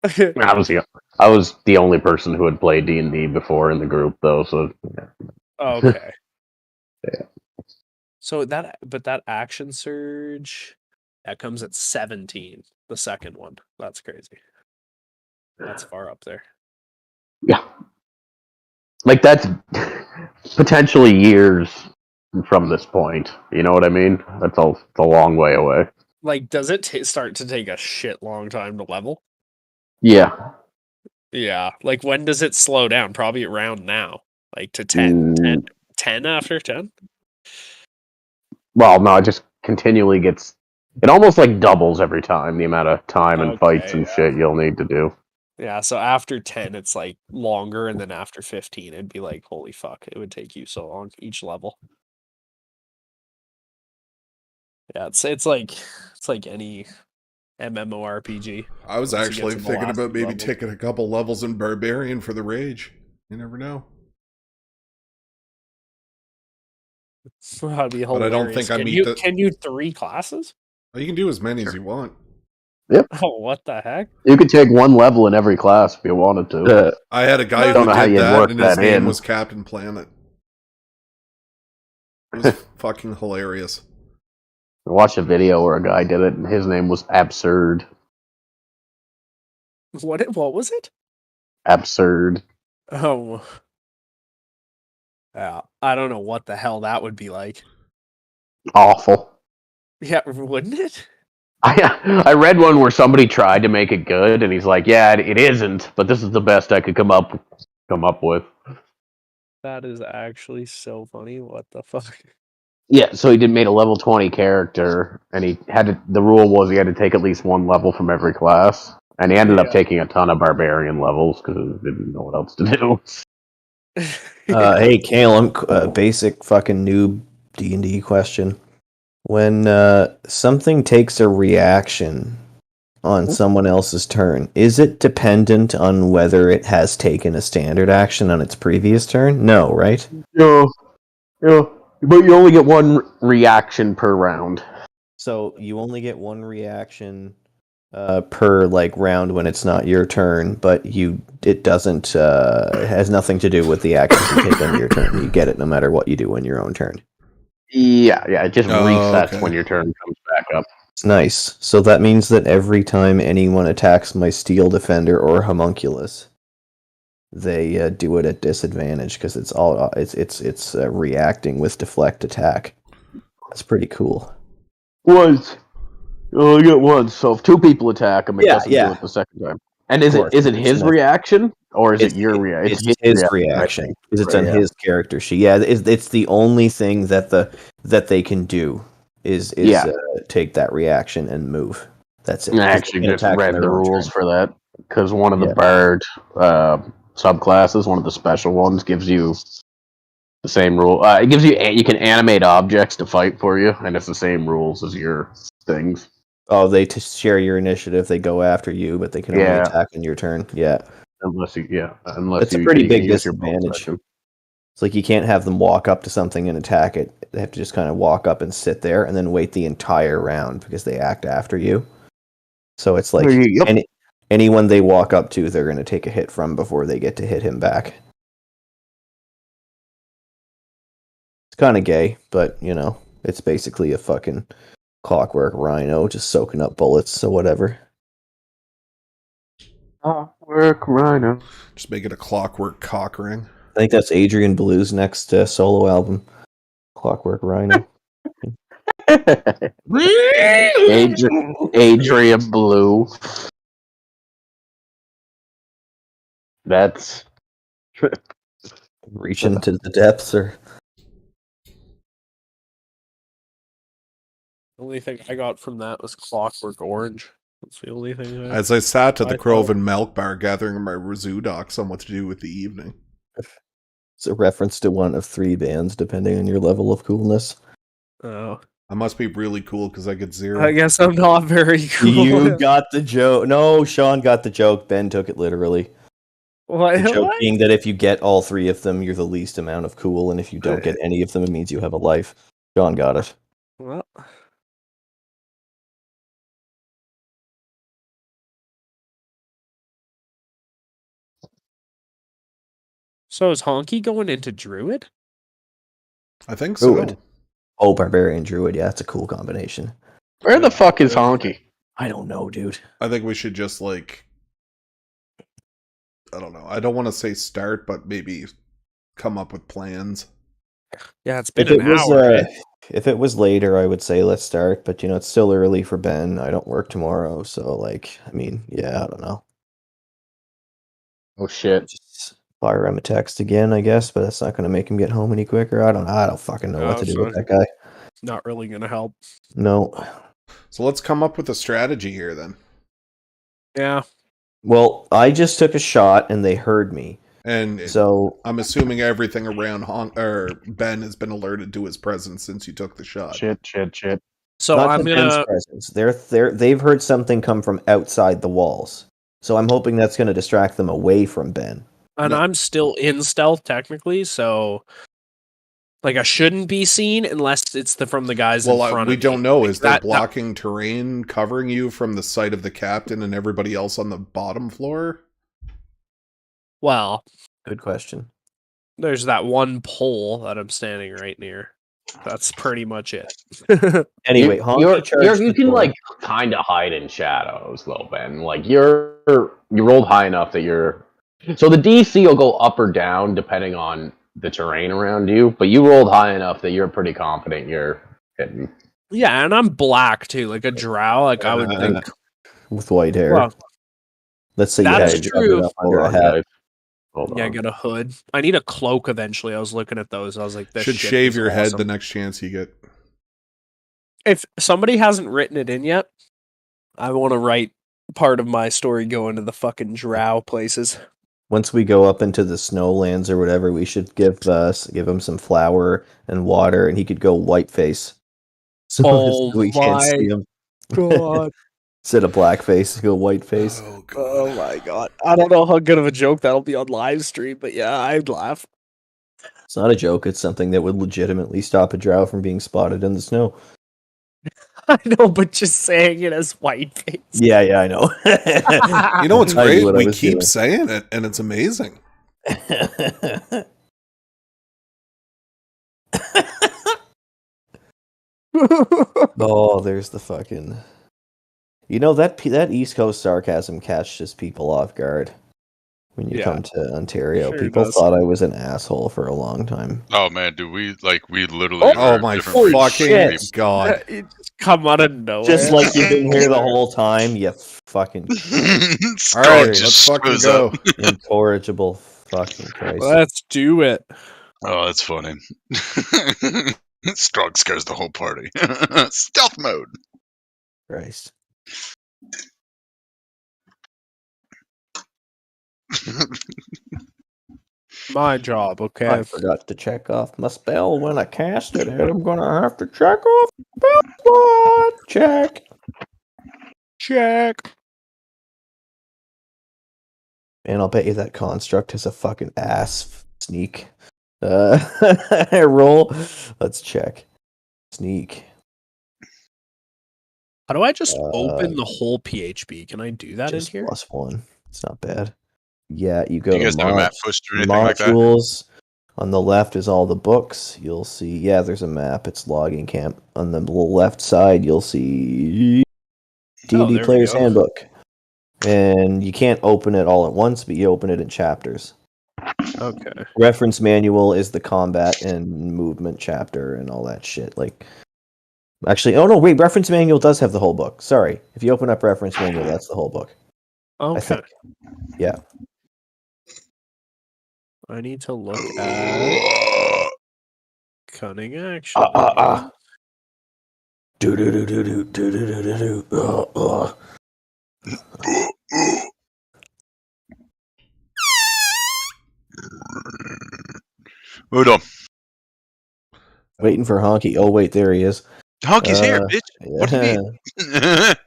was the only person who had played D&D before in the group, though. So okay, yeah. So that action surge that comes at 17. The second one. That's crazy. That's far up there. Yeah. Like, that's potentially years from this point. You know what I mean? That's a long way away. Like, does it start to take a shit long time to level? Yeah. Yeah. Like, when does it slow down? Probably around now. Like, to 10 after 10? Well, no, it just continually gets... It almost like doubles every time, the amount of time and fights and shit you'll need to do. Yeah, so after 10, it's like longer, and then after 15, it'd be like, holy fuck, it would take you so long each level. Yeah, it's like any MMORPG. I was actually thinking about maybe taking a couple levels in Barbarian for the Rage. You never know. That'd be hilarious. But I don't think Can you 3 classes? You can do as many as you want. Yep. Oh, what the heck? You could take 1 level in every class if you wanted to. I had a guy who did that, and his name was Captain Planet. It was fucking hilarious. I watched a video where a guy did it, and his name was Absurd. What was it? Absurd. Oh. Yeah, I don't know what the hell that would be like. Awful. Yeah, wouldn't it? I read one where somebody tried to make it good, and he's like, "Yeah, it isn't, but this is the best I could come up with." That is actually so funny. What the fuck? Yeah, so he made a level 20 character, and the rule was he had to take at least 1 level from every class, and he ended up taking a ton of barbarian levels because he didn't know what else to do. Hey, Kale, I'm basic fucking noob D&D question. When something takes a reaction on someone else's turn, is it dependent on whether it has taken a standard action on its previous turn? No, right? No. But you only get 1 reaction per round. So you only get 1 reaction per round when it's not your turn, but it doesn't it has nothing to do with the actions you take on your turn. You get it no matter what you do on your own turn. Yeah, it just resets when your turn comes back up. It's nice. So that means that every time anyone attacks my Steel Defender or Homunculus, they do it at disadvantage because it's reacting with deflect attack. That's pretty cool. Once. You only get once, so if two people attack him, it doesn't do it the second time. And is it his reaction or is it your reaction? It's his reaction because it's on his character sheet. Yeah, it's the only thing that they can do is take that reaction and move. That's it. I actually just read the rules for that because one of the Bard subclasses, one of the special ones, gives you the same rule. It gives you can animate objects to fight for you, and it's the same rules as your things. Oh, they share your initiative. They go after you, but they can only attack on your turn. Yeah, unless it's a pretty big disadvantage. It's like you can't have them walk up to something and attack it. They have to just kind of walk up and sit there, and then wait the entire round because they act after you. So it's like anyone they walk up to, they're going to take a hit from before they get to hit him back. It's kind of gay, but it's basically a fucking Clockwork Rhino just soaking up bullets, so whatever. Clockwork Rhino. Just make it a Clockwork Cock Ring. I think that's Adrian Blue's next solo album. Clockwork Rhino. Adrian Blue. That's reaching to the depths, or the only thing I got from that was Clockwork Orange. That's the only thing. As I sat at the Croven Milk Bar gathering my Razoo on what to do with the evening. It's a reference to one of 3 bands, depending on your level of coolness. Oh. I must be really cool because I get 0. I guess I'm not very cool. You got the joke. No, Sean got the joke. Ben took it literally. What? The joke being that if you get all 3 of them, you're the least amount of cool, and if you don't get any of them, it means you have a life. Sean got it. Well. So is Honky going into Druid? I think so. Druid. Oh, Barbarian Druid. Yeah, that's a cool combination. Where the fuck is Honky? I don't know, dude. I think we should just I don't know. I don't want to say start, but maybe come up with plans. Yeah, it's been an hour. If it was later, I would say let's start, but it's still early for Ben. I don't work tomorrow, so I don't know. Oh shit. Just fire him a text again, I guess, but that's not going to make him get home any quicker. I don't fucking know what to do with that guy. Not really going to help. No. So let's come up with a strategy here then. Yeah. Well, I just took a shot and they heard me. And so I'm assuming everything around Ben has been alerted to his presence since you took the shot. Shit. So I'm gonna. They've heard something come from outside the walls. So I'm hoping that's going to distract them away from Ben. And I'm still in stealth technically, so I shouldn't be seen unless it's from the guys in front of me. We don't know. Is there blocking terrain covering you from the sight of the captain and everybody else on the bottom floor? Well, good question. There's that one pole that I'm standing right near. That's pretty much it. Anyway, you can kind of hide in shadows, though, Ben. You rolled high enough that you're. So the DC will go up or down depending on the terrain around you, but you rolled high enough that you're pretty confident you're hidden. Yeah, and I'm black too, like a drow. I would think with white hair. Well, let's say that's true. Under a hat. I got a hood. I need a cloak eventually. I was looking at those. I was like, this should shave your head the next chance you get. If somebody hasn't written it in yet, I want to write part of my story going to the fucking drow places. Once we go up into the snowlands or whatever, we should give him some flour and water, and he could go whiteface. So we can't see him. God. Instead of blackface, go whiteface. Oh my god. I don't know how good of a joke that'll be on live stream, but yeah, I'd laugh. It's not a joke, it's something that would legitimately stop a drow from being spotted in the snow. I know, but just saying it as whiteface. Yeah, I know. You know what's great? We keep saying it, and it's amazing. Oh, there's the fucking. You know that East Coast sarcasm catches people off guard when you come to Ontario. Sure People does. thought I was an asshole for a long time. Oh man, dude, we literally. Oh were my different fucking people. god! It just come out of nowhere. Just like you've been here the whole time, you fucking All right, let's fucking go. incorrigible fucking Christ. Let's do it. Oh, that's funny. Strong scares the whole party. Stealth mode. Christ. My job, okay. I forgot to check off my spell when I cast it, and I'm gonna have to check off the spell slot. Check. And I'll bet you that construct has a fucking ass sneak. Roll. Let's check. Sneak. How do I just open the whole PHB? Can I do that in here? +1. It's not bad. Yeah, you go Do you guys to have a map pushed or anything like that? modules. On the left is all the books. You'll see, yeah, there's a map. It's logging camp. On the left side, you'll see D&D there we Player's go. Handbook. And you can't open it all at once, but you open it in chapters. Okay. Reference manual is the combat and movement chapter and all that shit. Like, actually, oh no, wait, reference manual does have the whole book. Sorry. If you open up reference manual, that's the whole book. Okay. I think. Yeah. I need to look at cunning action. Do do do do do do do do do. Hold on. Waiting for Honky. Oh wait, there he is. Honky's here, bitch. What do you Yeah. need?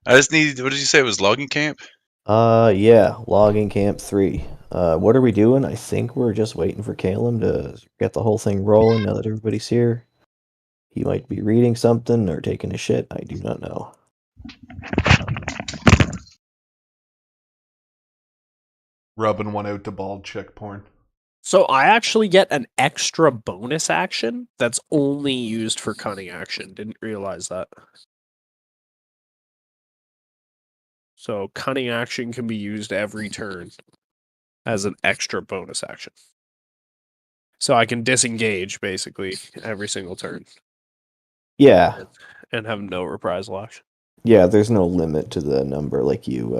I just need. What did you say? It was logging camp? Yeah, logging camp 3. What are we doing? I think we're just waiting for Caleb to get the whole thing rolling now that everybody's here. He might be reading something or taking a shit. I do not know. Rubbing one out to bald chick porn. So I actually get an extra bonus action that's only used for cunning action. Didn't realize that. So cunning action can be used every turn as an extra bonus action. So I can disengage basically every single turn Yeah. and have no reprisal action. Yeah, there's no limit to the number like you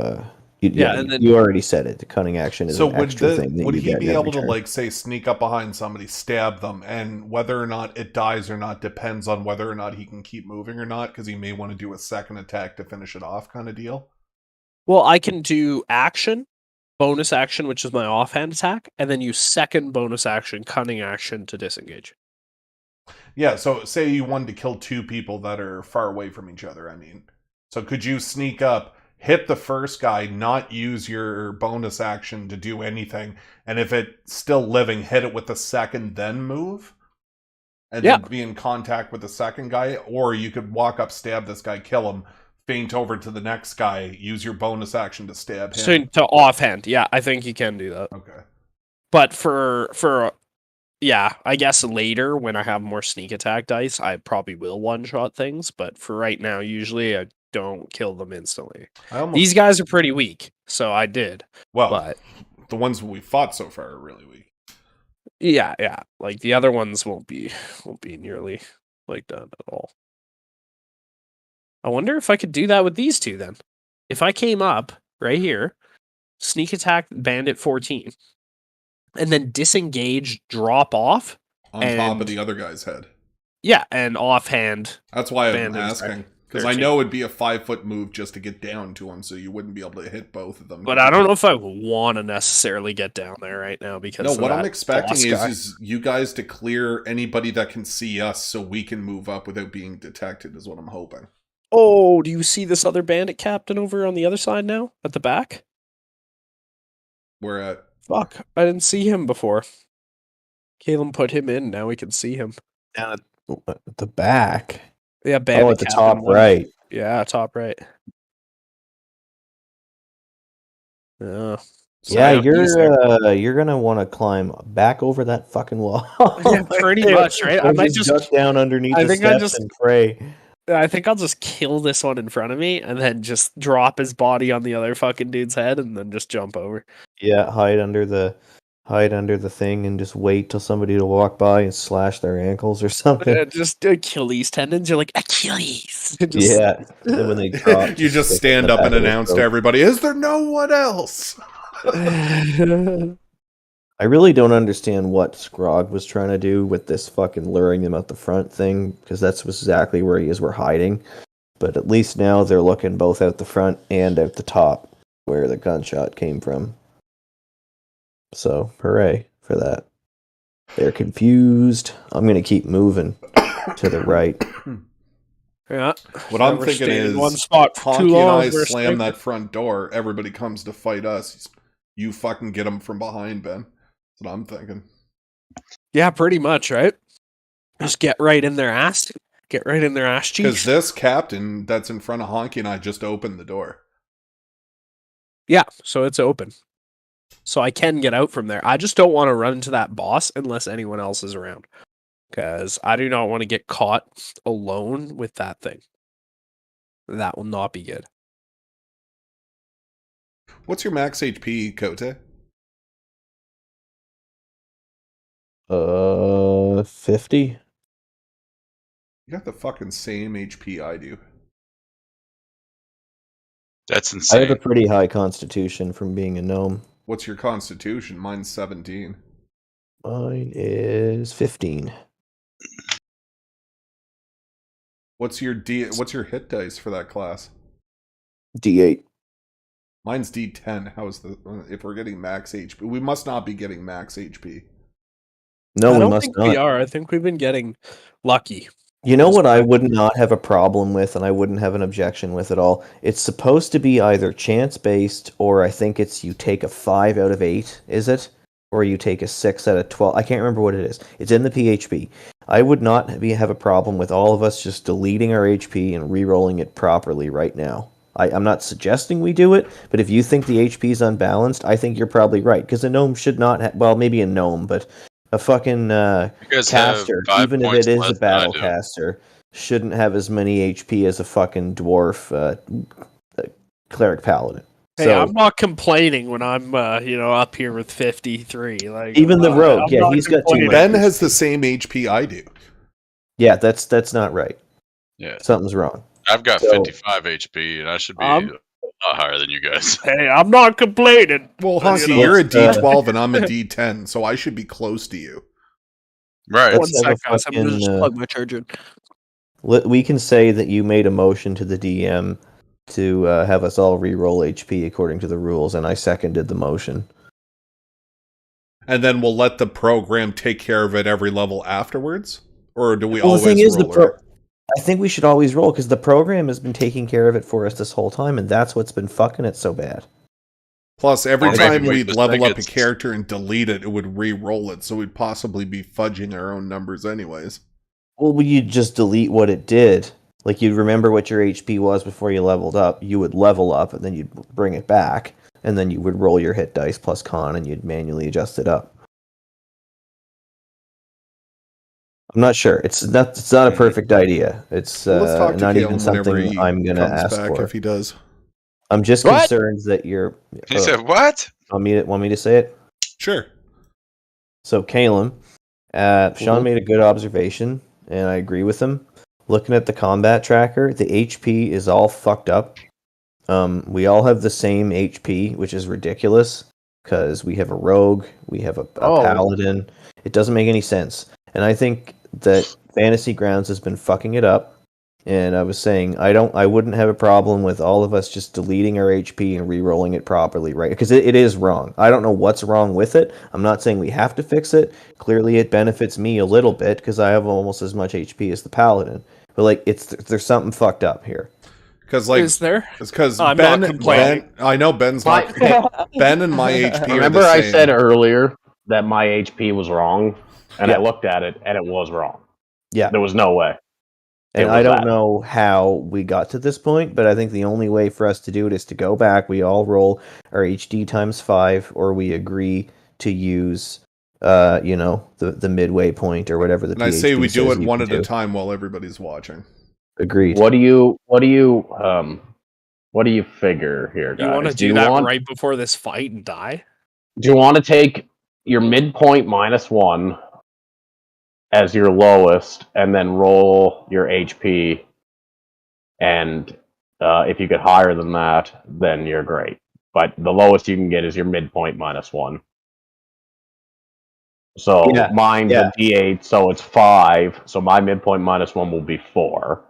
and then you already said it. The cunning action is So an extra thing that would you he get be every able to turn. like say sneak up behind somebody, stab them, and whether or not it dies or not depends on whether or not he can keep moving or not, because he may want to do a second attack to finish it off, kind of deal. Well, I can do action, bonus action, which is my offhand attack, and then use second bonus action, cunning action to disengage. Yeah, so say you wanted to kill 2 people that are far away from each other, I mean. So could you sneak up, hit the first guy, not use your bonus action to do anything, and if it's still living, hit it with the second, then move? And then be in contact with the second guy? Or you could walk up, stab this guy, kill him, feint over to the next guy, use your bonus action to stab him. So to offhand, yeah, I think you can do that. Okay. But for yeah, I guess later when I have more sneak attack dice, I probably will one-shot things, but for right now, usually I don't kill them instantly. These guys are pretty weak, so I did. Well, but the ones we fought so far are really weak. Yeah. Like the other ones won't be nearly like that at all. I wonder if I could do that with these two then. If I came up right here, sneak attack Bandit 14, and then disengage, drop off on top of the other guy's head. Yeah, and offhand. That's why I'm asking. Because I know it'd be a 5-foot move just to get down to him, so you wouldn't be able to hit both of them. But I don't know if I want to necessarily get down there right now because no. What I'm expecting is you guys to clear anybody that can see us, so we can move up without being detected. Is what I'm hoping. Oh, do you see this other bandit captain over on the other side now at the back? Where at? Fuck, I didn't see him before. Caleb put him in. Now we can see him down at the back. Yeah, bandit at the top right. Yeah, top right. Yeah. So yeah, you're gonna want to climb back over that fucking wall. Yeah, pretty much, right? I might just duck down underneath the steps and pray. I think I'll just kill this one in front of me and then just drop his body on the other fucking dude's head and then just jump over. Yeah, hide under the thing and just wait till somebody to walk by and slash their ankles or something. Just Achilles tendons. You're like, Achilles. Yeah. And when they drop, you just stand up and announce to everybody, is there no one else? I really don't understand what Scrog was trying to do with this fucking luring them out the front thing, because that's exactly where he is. We're hiding. But at least now they're looking both out the front and out the top, where the gunshot came from. So, hooray for that. They're confused. I'm going to keep moving to the right. Yeah. What I'm thinking is, one spot Honky and I slam that front door, everybody comes to fight us. You fucking get them from behind, Ben. That's what I'm thinking. Yeah, pretty much, right? Just get right in their ass. Get right in their ass cheeks. Because this captain that's in front of Honky and I just opened the door. Yeah, so it's open. So I can get out from there. I just don't want to run into that boss unless anyone else is around. Because I do not want to get caught alone with that thing. That will not be good. What's your max HP, Kote? 50. You got the fucking same HP I do. That's insane. I have a pretty high constitution from being a gnome. What's your constitution? Mine's 17. Mine is 15. What's your hit dice for that class? D8. Mine's D10. If we're getting max HP? We must not be getting max HP. No, I we don't must think not. we are. I think we've been getting lucky. You know what I would not have a problem with, and I wouldn't have an objection with at all? It's supposed to be either chance-based, or I think it's you take a 5 out of 8, is it? Or you take a 6 out of 12. I can't remember what it is. It's in the PHP. I would not have a problem with all of us just deleting our HP and re-rolling it properly right now. I'm not suggesting we do it, but if you think the HP is unbalanced, I think you're probably right, because a gnome should not have... Well, maybe a gnome, but... A fucking caster, even if it is a battle caster, shouldn't have as many HP as a fucking dwarf cleric paladin. Hey, I'm not complaining when I'm up here with 53. Like even the rogue, he's got too much. Ben has the same HP I do. Yeah, that's not right. Yeah, something's wrong. I've got 55 HP, and I should be a lot higher than you guys. Hey, I'm not complaining. Well, Honky, you're a D12 and I'm a D10, so I should be close to you. Right. One second, guys. I'm going to just plug my charger. We can say that you made a motion to the DM to have us all re-roll HP according to the rules, and I seconded the motion. And then we'll let the program take care of it every level afterwards? Or do we always roll it? I think we should always roll, because the program has been taking care of it for us this whole time, and that's what's been fucking it so bad. Plus, every time we'd level up a character and delete it, it would re-roll it, so we'd possibly be fudging our own numbers anyways. Well, you'd just delete what it did. Like, you'd remember what your HP was before you leveled up, you would level up, and then you'd bring it back, and then you would roll your hit dice plus con, and you'd manually adjust it up. I'm not sure. It's not a perfect idea. It's not even something I'm going to ask for. If he does. I'm just concerned that you're... He said, what? Want me to say it? Sure. So, Calum, Sean made a good observation, and I agree with him. Looking at the combat tracker, the HP is all fucked up. We all have the same HP, which is ridiculous, because we have a rogue, we have a paladin. It doesn't make any sense. And I think that Fantasy Grounds has been fucking it up. And I was saying, I wouldn't have a problem with all of us just deleting our HP and re-rolling it properly, right? Because it is wrong. I don't know what's wrong with it. I'm not saying we have to fix it. Clearly, it benefits me a little bit because I have almost as much HP as the Paladin. But there's something fucked up here. Because is there? It's because Ben. I know Ben's not. Ben and my HP. Remember, I said earlier that my HP was wrong, and I looked at it, and it was wrong. Yeah, there was no way. And I don't know how we got to this point, but I think the only way for us to do it is to go back. We all roll our HD times 5, or we agree to use, the midway point or whatever the. And I say we do it one at a time while everybody's watching. Agreed. What do you figure here, guys? You want to do that right before this fight and die? Do you want to take your midpoint -1 as your lowest, and then roll your HP? And if you get higher than that, then you're great. But the lowest you can get is your midpoint -1. So mine's a D8, so it's 5. So my midpoint -1 will be 4.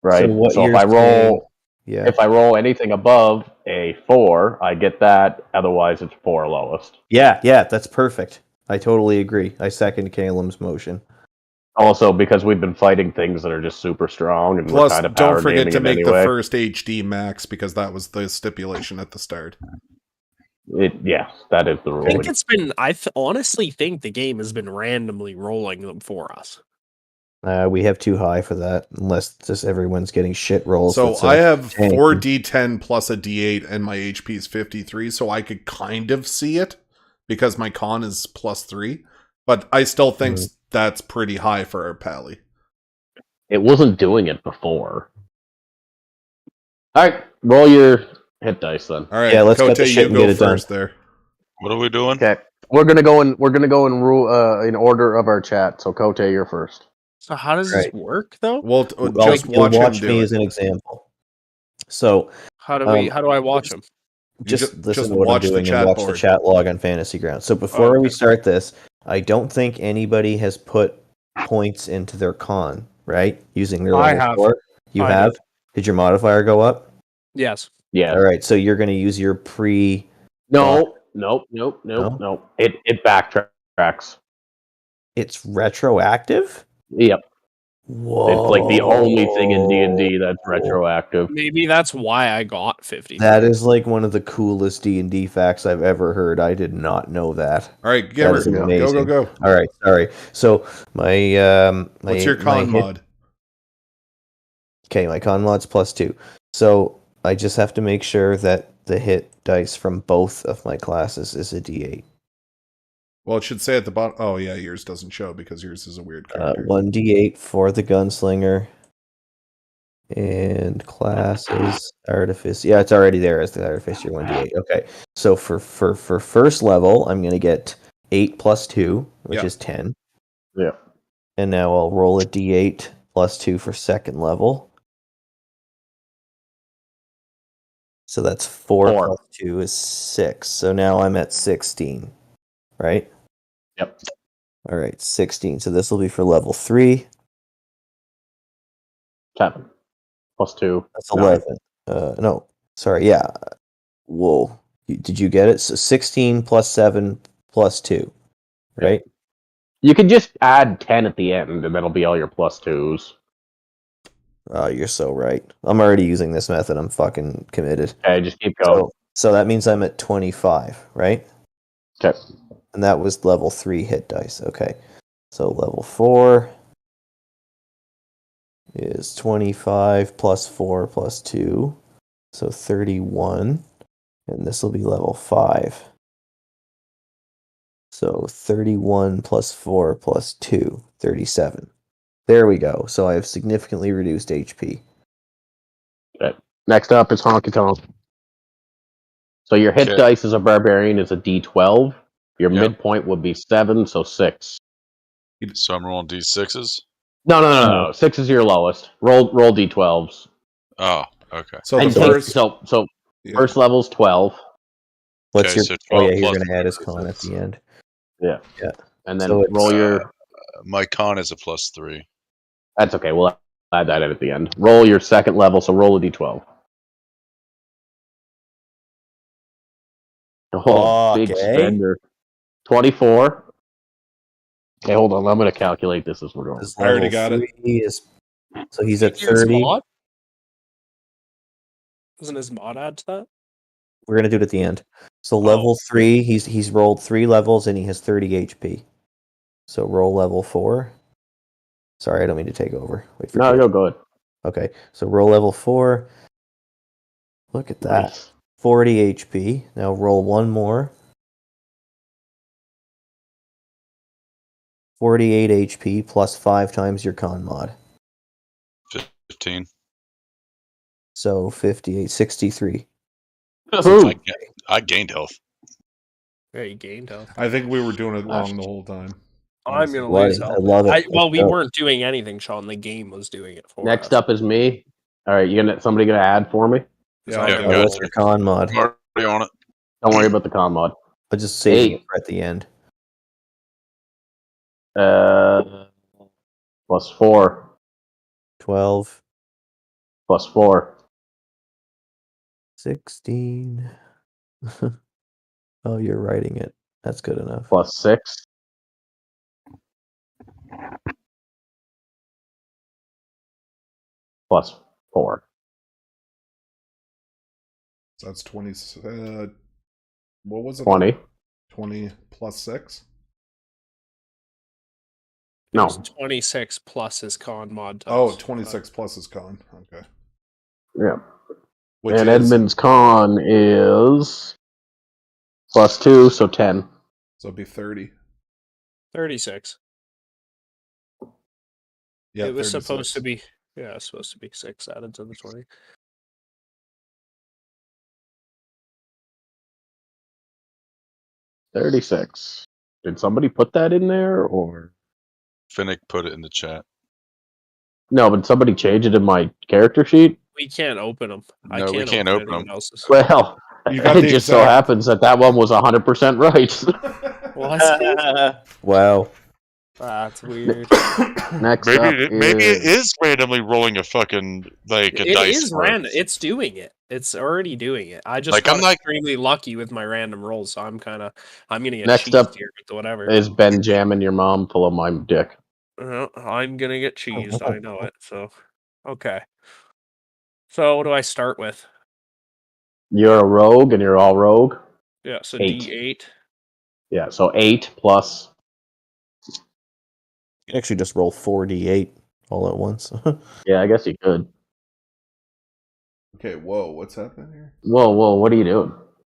Right. So if I roll, if I roll anything above a 4, I get that. Otherwise, it's 4 lowest. Yeah, that's perfect. I totally agree. I second Caleb's motion. Also, because we've been fighting things that are just super strong, and plus, we're kind of don't forget to make the first HD max, because that was the stipulation at the start. That is the rule. I think it's been. I honestly think the game has been randomly rolling them for us. We have too high for that, unless just everyone's getting shit rolls. So I have 4 D10 plus a D8, and my HP is 53, so I could kind of see it, because my con is +3. But I still think that's pretty high for our Pally. It wasn't doing it before. Alright, roll your hit dice then. Alright, let's Kote, you go first there. What are we doing? Okay. We're gonna go in in order of our chat, so Kote, you're first. So how does this work, though? Well, just watch me as an example. So how do I watch him? Just listen to what I'm doing and watch the chat log on Fantasy Ground. So before we start this, I don't think anybody has put points into their con, right? Using their level 4. You have? Did your modifier go up? Yes. Yeah. All right, so you're going to use your pre... Nope. It backtracks. It's retroactive? Yep. Whoa. It's like the only thing in D&D that's retroactive. Maybe that's why I got 50. That is like one of the coolest D&D facts I've ever heard. I did not know that. All right, Gimmer, go. All right, sorry. So my what's your con mod? Okay, my con mod's +2. So I just have to make sure that the hit dice from both of my classes is a D8. Well, it should say at the bottom. Oh, yeah, yours doesn't show because yours is a weird character. 1d8 for the gunslinger. And classes, artifice. Yeah, it's already there as the artificer, 1d8. Okay, so for first level, I'm going to get 8 plus 2, which is 10. Yeah. And now I'll roll a d8 plus 2 for second level. So that's 4 plus 2 is 6. So now I'm at 16, right? Yep. All right, 16. So this will be for level 3. 7 plus 2. That's 11. No, sorry. Yeah. Whoa. Did you get it? So 16 plus 7 plus 2, right? You can just add 10 at the end, and that'll be all your plus 2s. Oh, you're so right. I'm already using this method. I'm fucking committed. Okay, just keep going. So that means I'm at 25, right? Okay. And that was level 3 hit dice. Okay. So level 4 is 25 plus 4 plus 2. So 31. And this will be level 5. So 31 plus 4 plus 2, 37. There we go. So I have significantly reduced HP. Okay. Next up is Honky Tonk. So your hit dice as a barbarian is a D12. Your midpoint would be 7, so 6. So I'm rolling D6s? No. 6 is your lowest. Roll D12s. Oh, okay. So the first... First level's 12. What's your... So you're going to add his con at the end. Yeah. And then roll your... my con is a +3. That's okay. We'll add that in at the end. Roll your second level, so roll a D12. Oh, big spender. 24. Okay, hold on. I'm going to calculate this as we're going. I already got it. So he's at 30. Doesn't his mod add to that? We're going to do it at the end. So level 3, he's rolled 3 levels and he has 30 HP. So roll level 4. Sorry, I don't mean to take over. Wait for No, go ahead. Okay, so roll level 4. Look at that. Nice. 40 HP. Now roll one more. 48 HP plus 5 times your con mod. 15. So 58, 63. I gained health. Yeah, you gained health. I think we were doing it wrong the whole time. I'm going to lose health. I love it. Well, we weren't doing anything, Sean. The game was doing it for us. Next up is me. All right, somebody gonna add for me? Yeah, what's your con mod? I'm already on it. Don't worry about the con mod. I'll just save it at the end. Plus 4. 12. Plus 4. 16. Oh, you're writing it. That's good enough. Plus 6. Plus 4. So that's 20. What was it? 20. 20 plus 6? No. 26 plus his con mod. Oh, 26 plus his con. Okay. Yeah. And Edmund's con is plus 2, so 10. So it'd be 30. 36. Yeah, it was 36. supposed to be. Yeah, it's supposed to be 6 added to the 20. $36. Did somebody put that in there, or Finnick put it in the chat. no? But somebody changed it in my character sheet. We can't open them. No, we can't open them. Else's. Well, it just so happens that one was 100% right. Wow. That's weird. Next maybe it is randomly rolling a fucking a dice. It is random. It's doing it. It's already doing it. I just got extremely lucky with my random rolls, so I'm gonna get next up here with whatever. Is Ben jamming your mom full of my dick? I'm gonna get cheesed. I know it. So okay. So what do I start with? You're a rogue, and you're all rogue. Yeah. So 8. D8. Yeah. So 8 plus. You can actually just roll 4d8 all at once. Yeah, I guess you could. Okay, whoa, what's happening here? Whoa, what are you doing?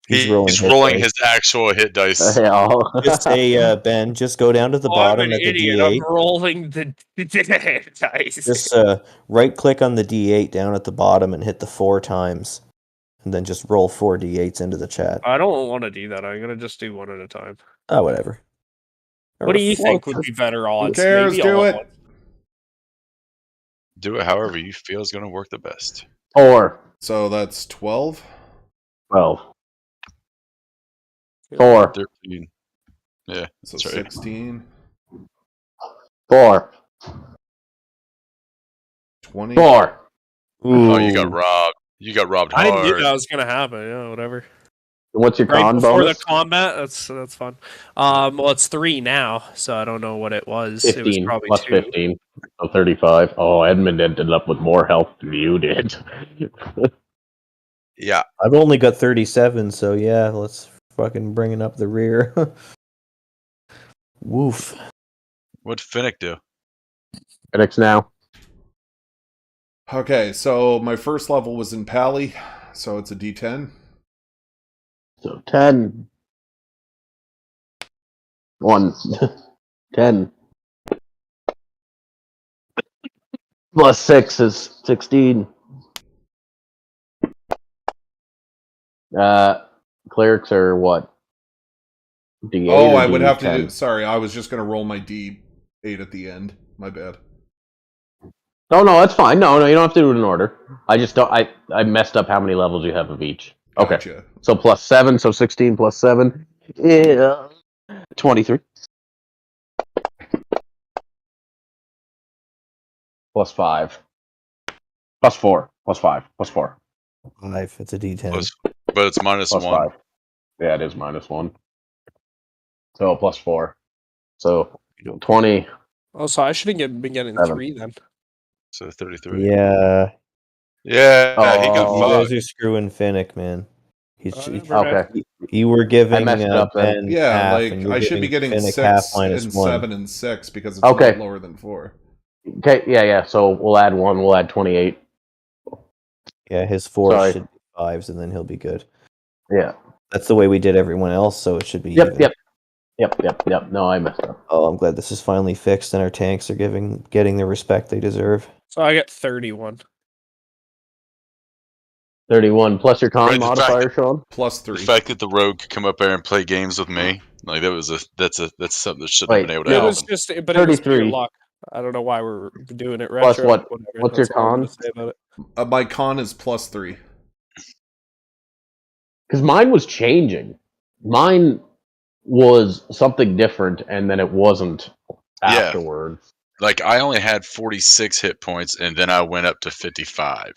He's rolling his actual hit dice. Just say, Ben, just go down to the bottom I'm an at the idiot. D8. I'm rolling the dice. Just right-click on the D8 down at the bottom and hit the 4 times. And then just roll 4 D8s into the chat. I don't want to do that. I'm going to just do one at a time. Oh, whatever. What do you think would be better odds? Who cares? Maybe Do it. Do it however you feel is going to work the best. 4. So that's 12? 12. 4. 13. Yeah. So that's right. 16. 4. 20. 4. Oh, you got robbed. You got robbed hard. I didn't think that was going to happen. Yeah, whatever. What's your con before bonus? The combat? That's fun. Well, it's 3 now, so I don't know what it was. 15 it was probably plus 2. 15. So 35. Oh, Edmund ended up with more health than you did. Yeah. I've only got 37, so yeah, let's fucking bring it up the rear. Woof. What'd Finnick do? Finnick's now. Okay, so my first level was in Pally, so it's a D10. So 10. 1. 10. Plus 6 is 16. Clerics are what? D8 Oh, or I would D10? have to do... Sorry, I was just going to roll my D8 at the end. My bad. No, that's fine. No, you don't have to do it in order. I just don't... I messed up how many levels you have of each. Okay. Gotcha. So plus 7, so 16 plus 7. Yeah. 23. Plus 5. Plus 4. Plus 5. Plus 4. 5. It's a D10. But it's minus Plus 1. 5. Yeah, it is minus 1. So plus 4. So 20. Oh, so I should have been getting 3 then. So 33. Yeah. Yeah, he You got guys fucked. are screwing Finnick, man. Okay. You were giving I messed it up then. Ben Yeah, half, like, and you're I should be giving getting Finnick 6 half and minus 1. 7 and 6 because it's Okay. lower than 4. Okay, yeah. So we'll add 1. We'll add 28. Yeah, his 4 Sorry. should be 5s, and then he'll be good. Yeah. That's the way we did everyone else, so it should be Yep. even. Yep. No, I messed up. Oh, I'm glad this is finally fixed, and our tanks are getting the respect they deserve. So I got 31. 31 plus your con Right, the modifier, Sean. Plus The 3. fact that the rogue could come up there and play games with me, like that's something that shouldn't have been able to It happen. was just, but it was pure 33. luck. I don't know why we're doing it Plus retro. what? Whatever. What's your That's all I'm con? gonna say about it. My con is plus 3. Because mine was changing. Mine was something different, and then it wasn't afterwards. Like I only had 46 hit points, and then I went up to 55.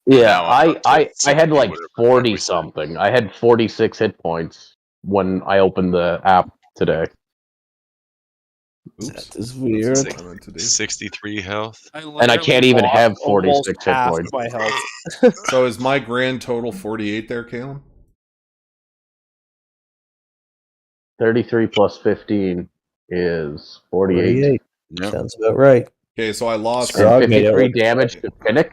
Yeah, Now I'm up to I had 60, like whatever, 40 we said. something. I had 46 hit points when I opened the app today. Oops. That is weird. That's what I meant to do. 63 health. And I can't even have 46 hit half points. my health. So is my grand total 48 there, Caleb? 33 plus 15 is 48. Yep. Sounds about right. Okay, so I lost. And Scrog made it 53 look damage to Pinnock?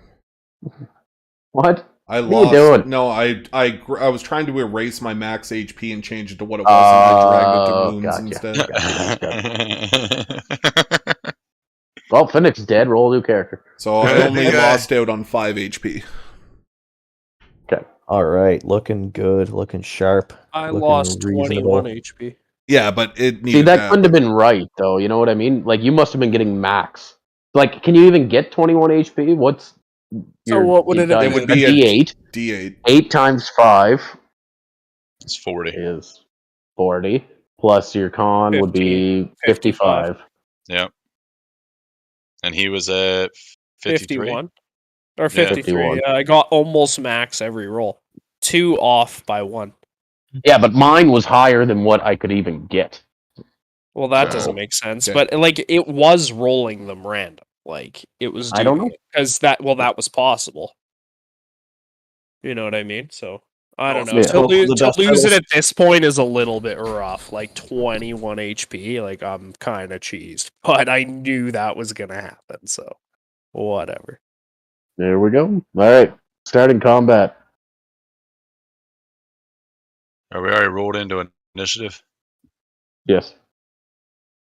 What? I What are you lost. doing? No, I was trying to erase my max HP and change it to what it was, and I dragged it to wounds instead. Well, Finnick's dead. Roll a new character. So I only lost out on 5 HP. Okay. All right, looking good, looking sharp. I looking lost reasonable. 21 HP. Yeah, but it needed See, that couldn't have been right, though. You know what I mean? Like, you must have been getting max. Like, can you even get 21 HP? What's So what would it have It been? would be a D8? D8. 8 times 5 It's 40. is 40. Plus your con would be 55. Yep. And he was at 53. 51 or 53. 51. I got almost max every roll. 2 off by 1. Yeah, but mine was higher than what I could even get. Well, that Oh. doesn't make sense. Okay. But like, it was rolling them random. Like it was. I don't know. Because that was possible. You know what I mean? So I don't know. Yeah. To lose best it at this point is a little bit rough. Like 21 HP. Like I'm kind of cheesed, but I knew that was gonna happen. So whatever. There we go. All right. Starting combat. Are we already rolled into an initiative? Yes.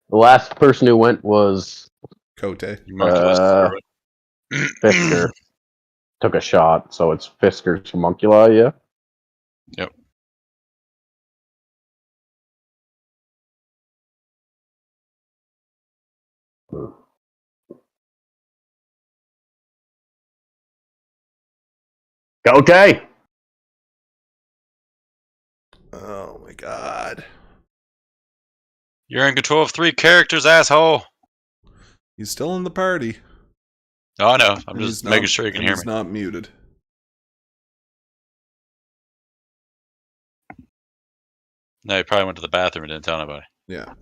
The last person who went was Cote. You marked the list for it. Fisker. Took a shot, so it's Fisker's homunculi, yeah? Yep. Cote! Oh my god. You're in control of 3 characters, asshole. He's still in the party. Oh, I know. I'm And just he's making not- sure you can and hear he's me. not muted. No, he probably went to the bathroom and didn't tell anybody. Yeah.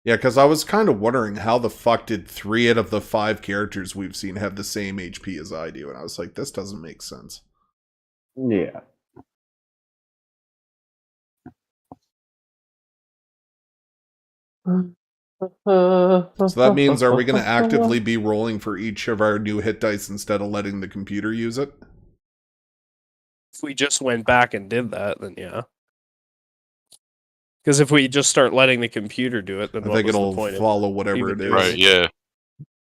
Yeah, because I was kind of wondering how the fuck did 3 out of the 5 characters we've seen have the same HP as I do, and I was like, this doesn't make sense. Yeah. So that means, are we going to actively be rolling for each of our new hit dice instead of letting the computer use it? If we just went back and did that, then yeah. Because if we just start letting the computer do it, then I what think was it'll the point of follow whatever even it is. doing Right, yeah.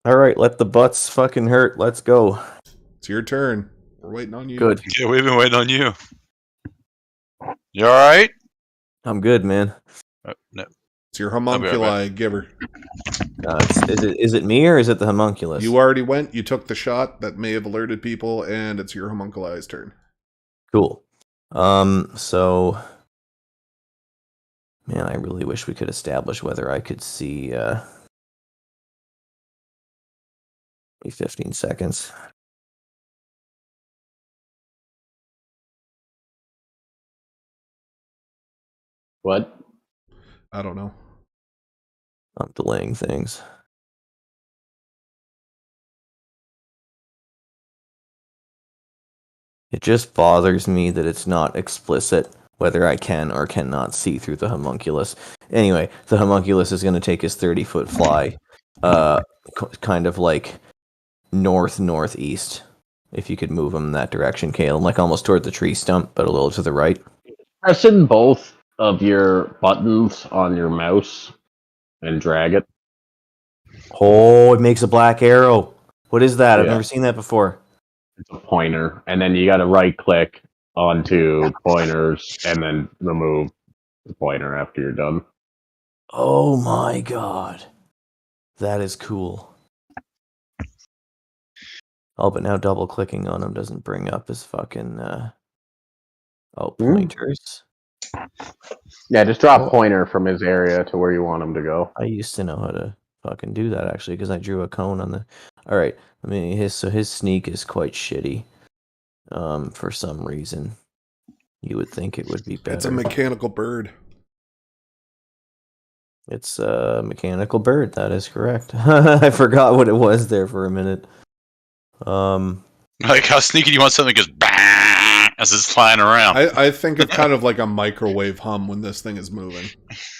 All right, let the butts fucking hurt. Let's go. It's your turn. We're waiting on you. Good. Yeah, we've been waiting on you. You alright? I'm good, man. No. It's your I'll be right homunculi giver. Is it me or is it the homunculus? You already went. You took the shot that may have alerted people, and it's your homunculi's turn. Cool. So, man, I really wish we could establish whether I could see. 15 seconds. What? I don't know. I'm delaying things. It just bothers me that it's not explicit whether I can or cannot see through the homunculus. Anyway, the homunculus is going to take his 30-foot fly, kind of like northeast. If you could move him in that direction, Caleb, like almost toward the tree stump, but a little to the right. Pressing both of your buttons on your mouse and drag it. Oh, it makes a black arrow. What is that? I've never seen that before. It's a pointer, and then you got to right-click onto pointers, and then remove the pointer after you're done. Oh my god. That is cool. Oh, but now double-clicking on him doesn't bring up his fucking... pointers. Yeah, just drop pointer from his area to where you want him to go. I used to know how to fucking do that, actually, because I drew a cone on the... Alright, I mean, his sneak is quite shitty. For some reason. You would think it would be better. It's a mechanical bird. It's a mechanical bird, that is correct. I forgot what it was there for a minute. Like, how sneaky do you want something that goes bang as it's flying around? I think it's kind of like a microwave hum when this thing is moving.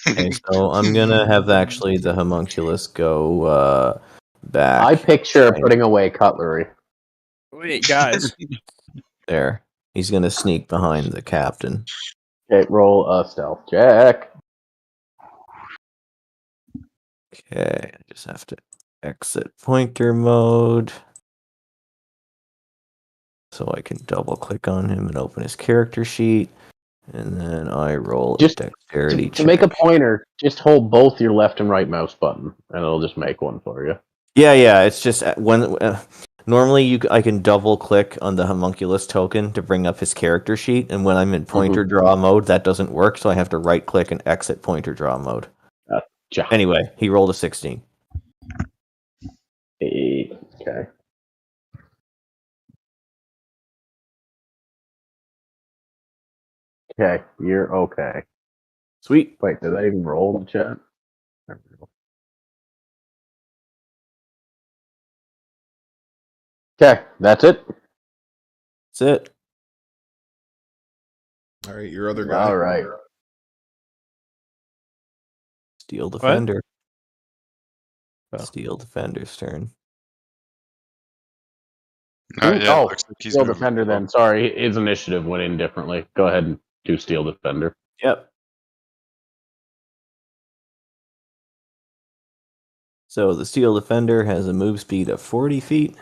Okay, so I'm gonna have actually the homunculus go back. I picture putting away cutlery. Wait, guys. There. He's gonna sneak behind the captain. Okay, roll a stealth check. Okay, I just have to exit pointer mode. So I can double click on him and open his character sheet. And then I roll a dexterity check. To make a pointer, just hold both your left and right mouse button, and it'll just make one for you. Yeah, it's just when... normally I can double click on the homunculus token to bring up his character sheet, and when I'm in pointer draw mode, that doesn't work, so I have to right click and exit pointer draw mode. Anyway, he rolled a 16. Okay. Okay, you're okay. Sweet. Wait, did I even roll in the chat? Okay, that's it. That's it. All right, your other guy. All right. Steel Defender. Steel Defender's turn. Looks like he's Steel Defender then. Sorry, his initiative went in differently. Go ahead and do Steel Defender. Yep. So the Steel Defender has a move speed of 40 feet.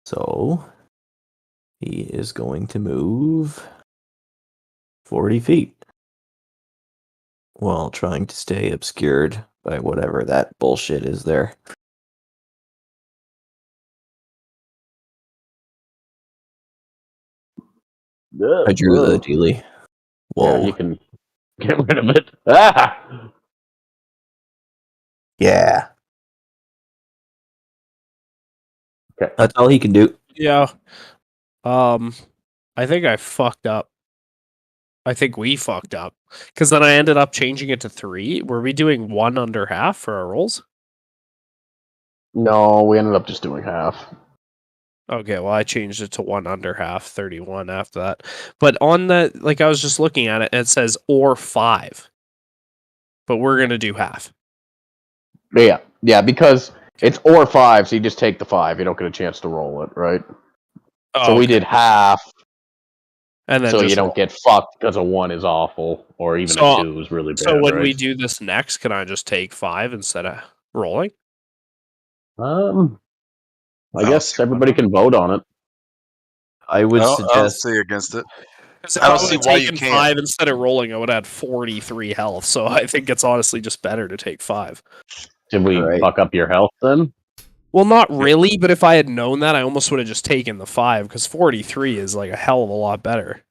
So he is going to move 40 feet while trying to stay obscured by whatever that bullshit is there. I drew the dealie. Whoa. Yeah, you can get rid of it. Ah! Yeah. Okay. That's all he can do. Yeah. I think I fucked up. I think we fucked up. Because then I ended up changing it to 3. Were we doing 1 under half for our rolls? No, we ended up just doing half. Okay, well, I changed it to 1 under half, 31 after that. But on the, like, I was just looking at it, and it says or 5. But we're going to do half. Yeah, because it's or 5, so you just take the 5. You don't get a chance to roll it, right? Oh, so we did half, and then so you don't get fucked because a 1 is awful, or even a 2 is really bad. So when right? we do this next, can I just take 5 instead of rolling? I guess everybody can vote on it. I would I'll suggest... say against it. I don't see why you can't. 5 instead of rolling, I would add 43 health, so I think it's honestly just better to take 5. Did we fuck up your health then? Well, not really, but if I had known that, I almost would have just taken the 5, because 43 is like a hell of a lot better.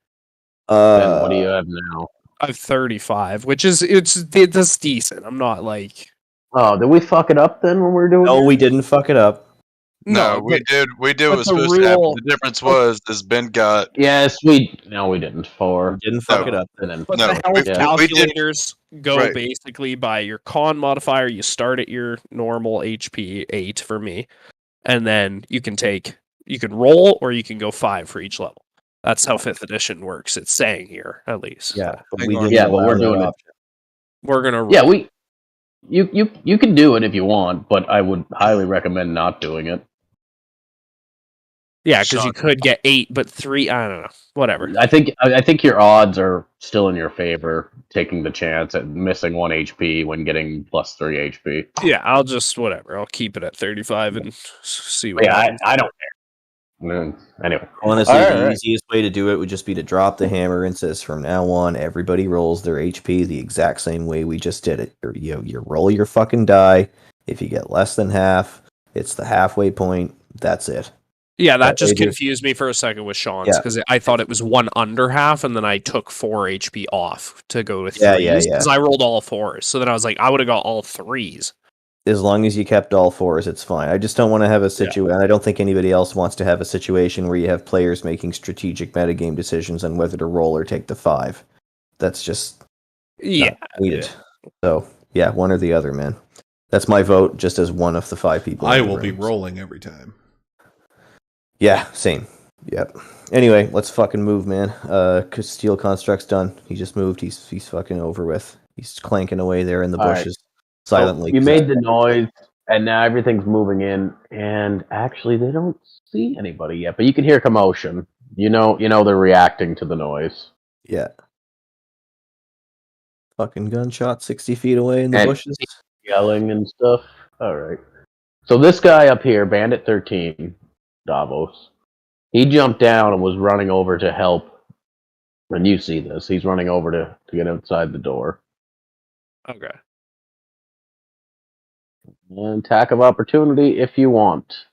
Then what do you have now? I have 35, which is that's decent. I'm not like... Oh, did we fuck it up then when we were doing No, we didn't fuck it up. No, we did what was supposed to happen. The difference was Ben got... Yes, we didn't. 4. We didn't fuck it up. Then. But the health calculators go basically by your con modifier. You start at your normal HP 8 for me, and then you can roll or you can go 5 for each level. That's how 5th edition works. It's saying here, at least. Yeah, but Hang we on. didn't Yeah, but allow we're that doing it. option. We're gonna. Yeah, you can do it if you want, but I would highly recommend not doing it. Yeah, because you Sean. could get 8, but 3. I don't know. Whatever. I think your odds are still in your favor, taking the chance at missing 1 HP when getting plus 3 HP. Yeah, I'll just whatever. I'll keep it at 35 and see what Yeah, happens. I don't care. Anyway, Honestly, All the right. easiest way to do it would just be to drop the hammer and says from now on, everybody rolls their HP the exact same way we just did it. You roll your fucking die. If you get less than half, it's the halfway point. That's it. Yeah, that That just way they- confused me for a second with Sean's Yeah. because I thought it was 1 under half, and then I took 4 HP off to go with 3s. Yeah. Because I rolled all 4s. So then I was like, I would have got all 3s. As long as you kept all 4s, it's fine. I just don't want to have a situation, and I don't think anybody else wants to have a situation where you have players making strategic metagame decisions on whether to roll or take the 5. That's just Yeah. not needed. So, yeah, one or the other, man. That's my vote, just as one of the 5 people. I in the will be room. rolling every time. Yeah, same. Yep. Anyway, let's fucking move, man. Steel Construct's done. He just moved. He's fucking over with. He's clanking away there in the All right. bushes silently. So you made the noise, and now everything's moving in. And actually, they don't see anybody yet, but you can hear commotion. You know they're reacting to the noise. Yeah. Fucking gunshot 60 feet away in the And- bushes. Yelling and stuff. All right. So this guy up here, Bandit 13, Davos, he jumped down and was running over to help. And you see this. He's running over to get outside the door. Okay. And attack of opportunity if you want.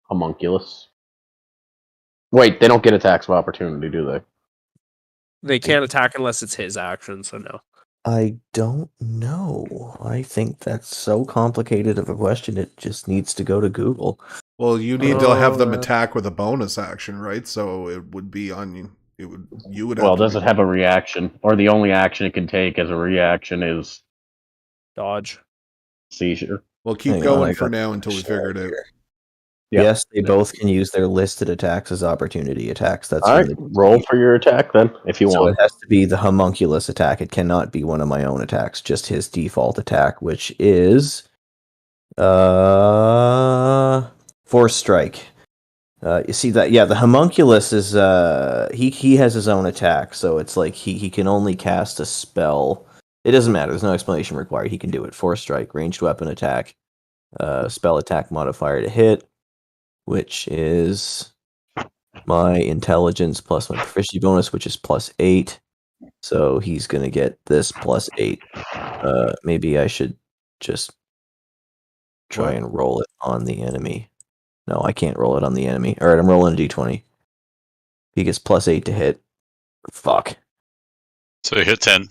Homunculus. Wait, they don't get attacks of opportunity, do they? They can't attack unless it's his action, so no. I don't know. I think that's so complicated of a question, it just needs to go to Google. Well, you need to have them Oh, attack with a bonus action, right? So it would be on you. You would. Well, have to does it have a reaction? Or the only action it can take as a reaction is Dodge. seizure? Well, keep Hang on, going I for got now until we shot figure it out. here. Yeah. Yes, they both can use their listed attacks as opportunity attacks. That's All in right, the- roll for your attack then, if you So want. it has to be the homunculus attack. It cannot be one of my own attacks, just his default attack, which is Force Strike. You see that? Yeah, the homunculus is he has his own attack, so it's like he can only cast a spell. It doesn't matter. There's no explanation required. He can do it. Force Strike, ranged weapon attack, spell attack modifier to hit, which is my intelligence plus my proficiency bonus, which is +8. So he's gonna get this +8. Maybe I should just try What? and roll it on the enemy. No, I can't roll it on the enemy. All right, I'm rolling a d20. He gets +8 to hit. Fuck. So you hit 10.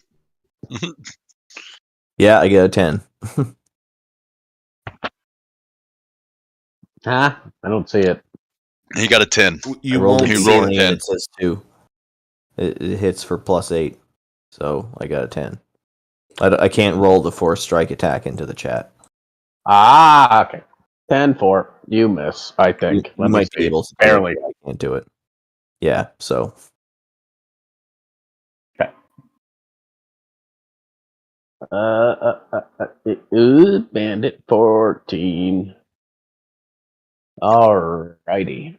Yeah, I get a 10. Huh? I don't see it. He got a 10. You I rolled a won't He see rolled d20 a it. 10. and it says 2. It hits for +8. So I got a 10. I can't roll the Force Strike attack into the chat. Ah, okay. 10-4. You miss, I think. You Let me might be see. able to. do it, Barely. but I can't do it. Yeah, so. Okay. Bandit 14. Alrighty.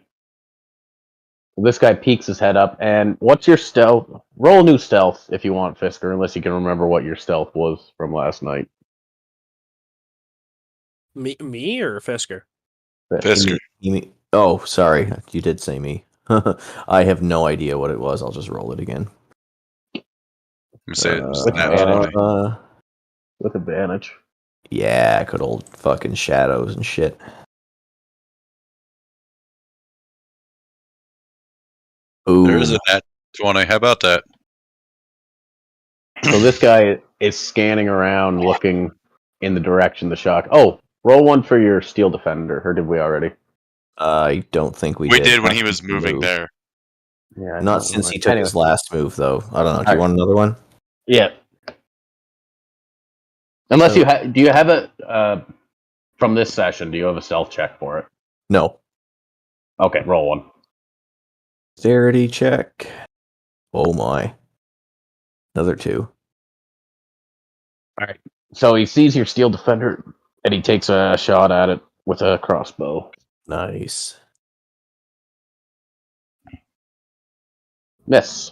This guy peeks his head up, and what's your stealth? Roll a new stealth if you want, Fisker, unless you can remember what your stealth was from last night. Me or Fisker? Fisker. Oh, sorry. You did say me. I have no idea what it was. I'll just roll it again. You say it was With naturally. With advantage. Yeah, good old fucking shadows and shit. Ooh. There is a nat 20. How about that? So this guy is scanning around, looking in the direction the shock. Oh, roll one for your steel defender, or did we already? I don't think we We did. did when Not he was since he moving moved. there. Yeah, Not since he took Anyway. his last move, though. I don't know. Do you Alright. want another one? Yeah. Unless you do you have a from this session? Do you have a stealth check for it? No. Okay, roll one. Dexterity check. Oh my. Another 2. Alright. So he sees your steel defender, and he takes a shot at it with a crossbow. Nice. Miss.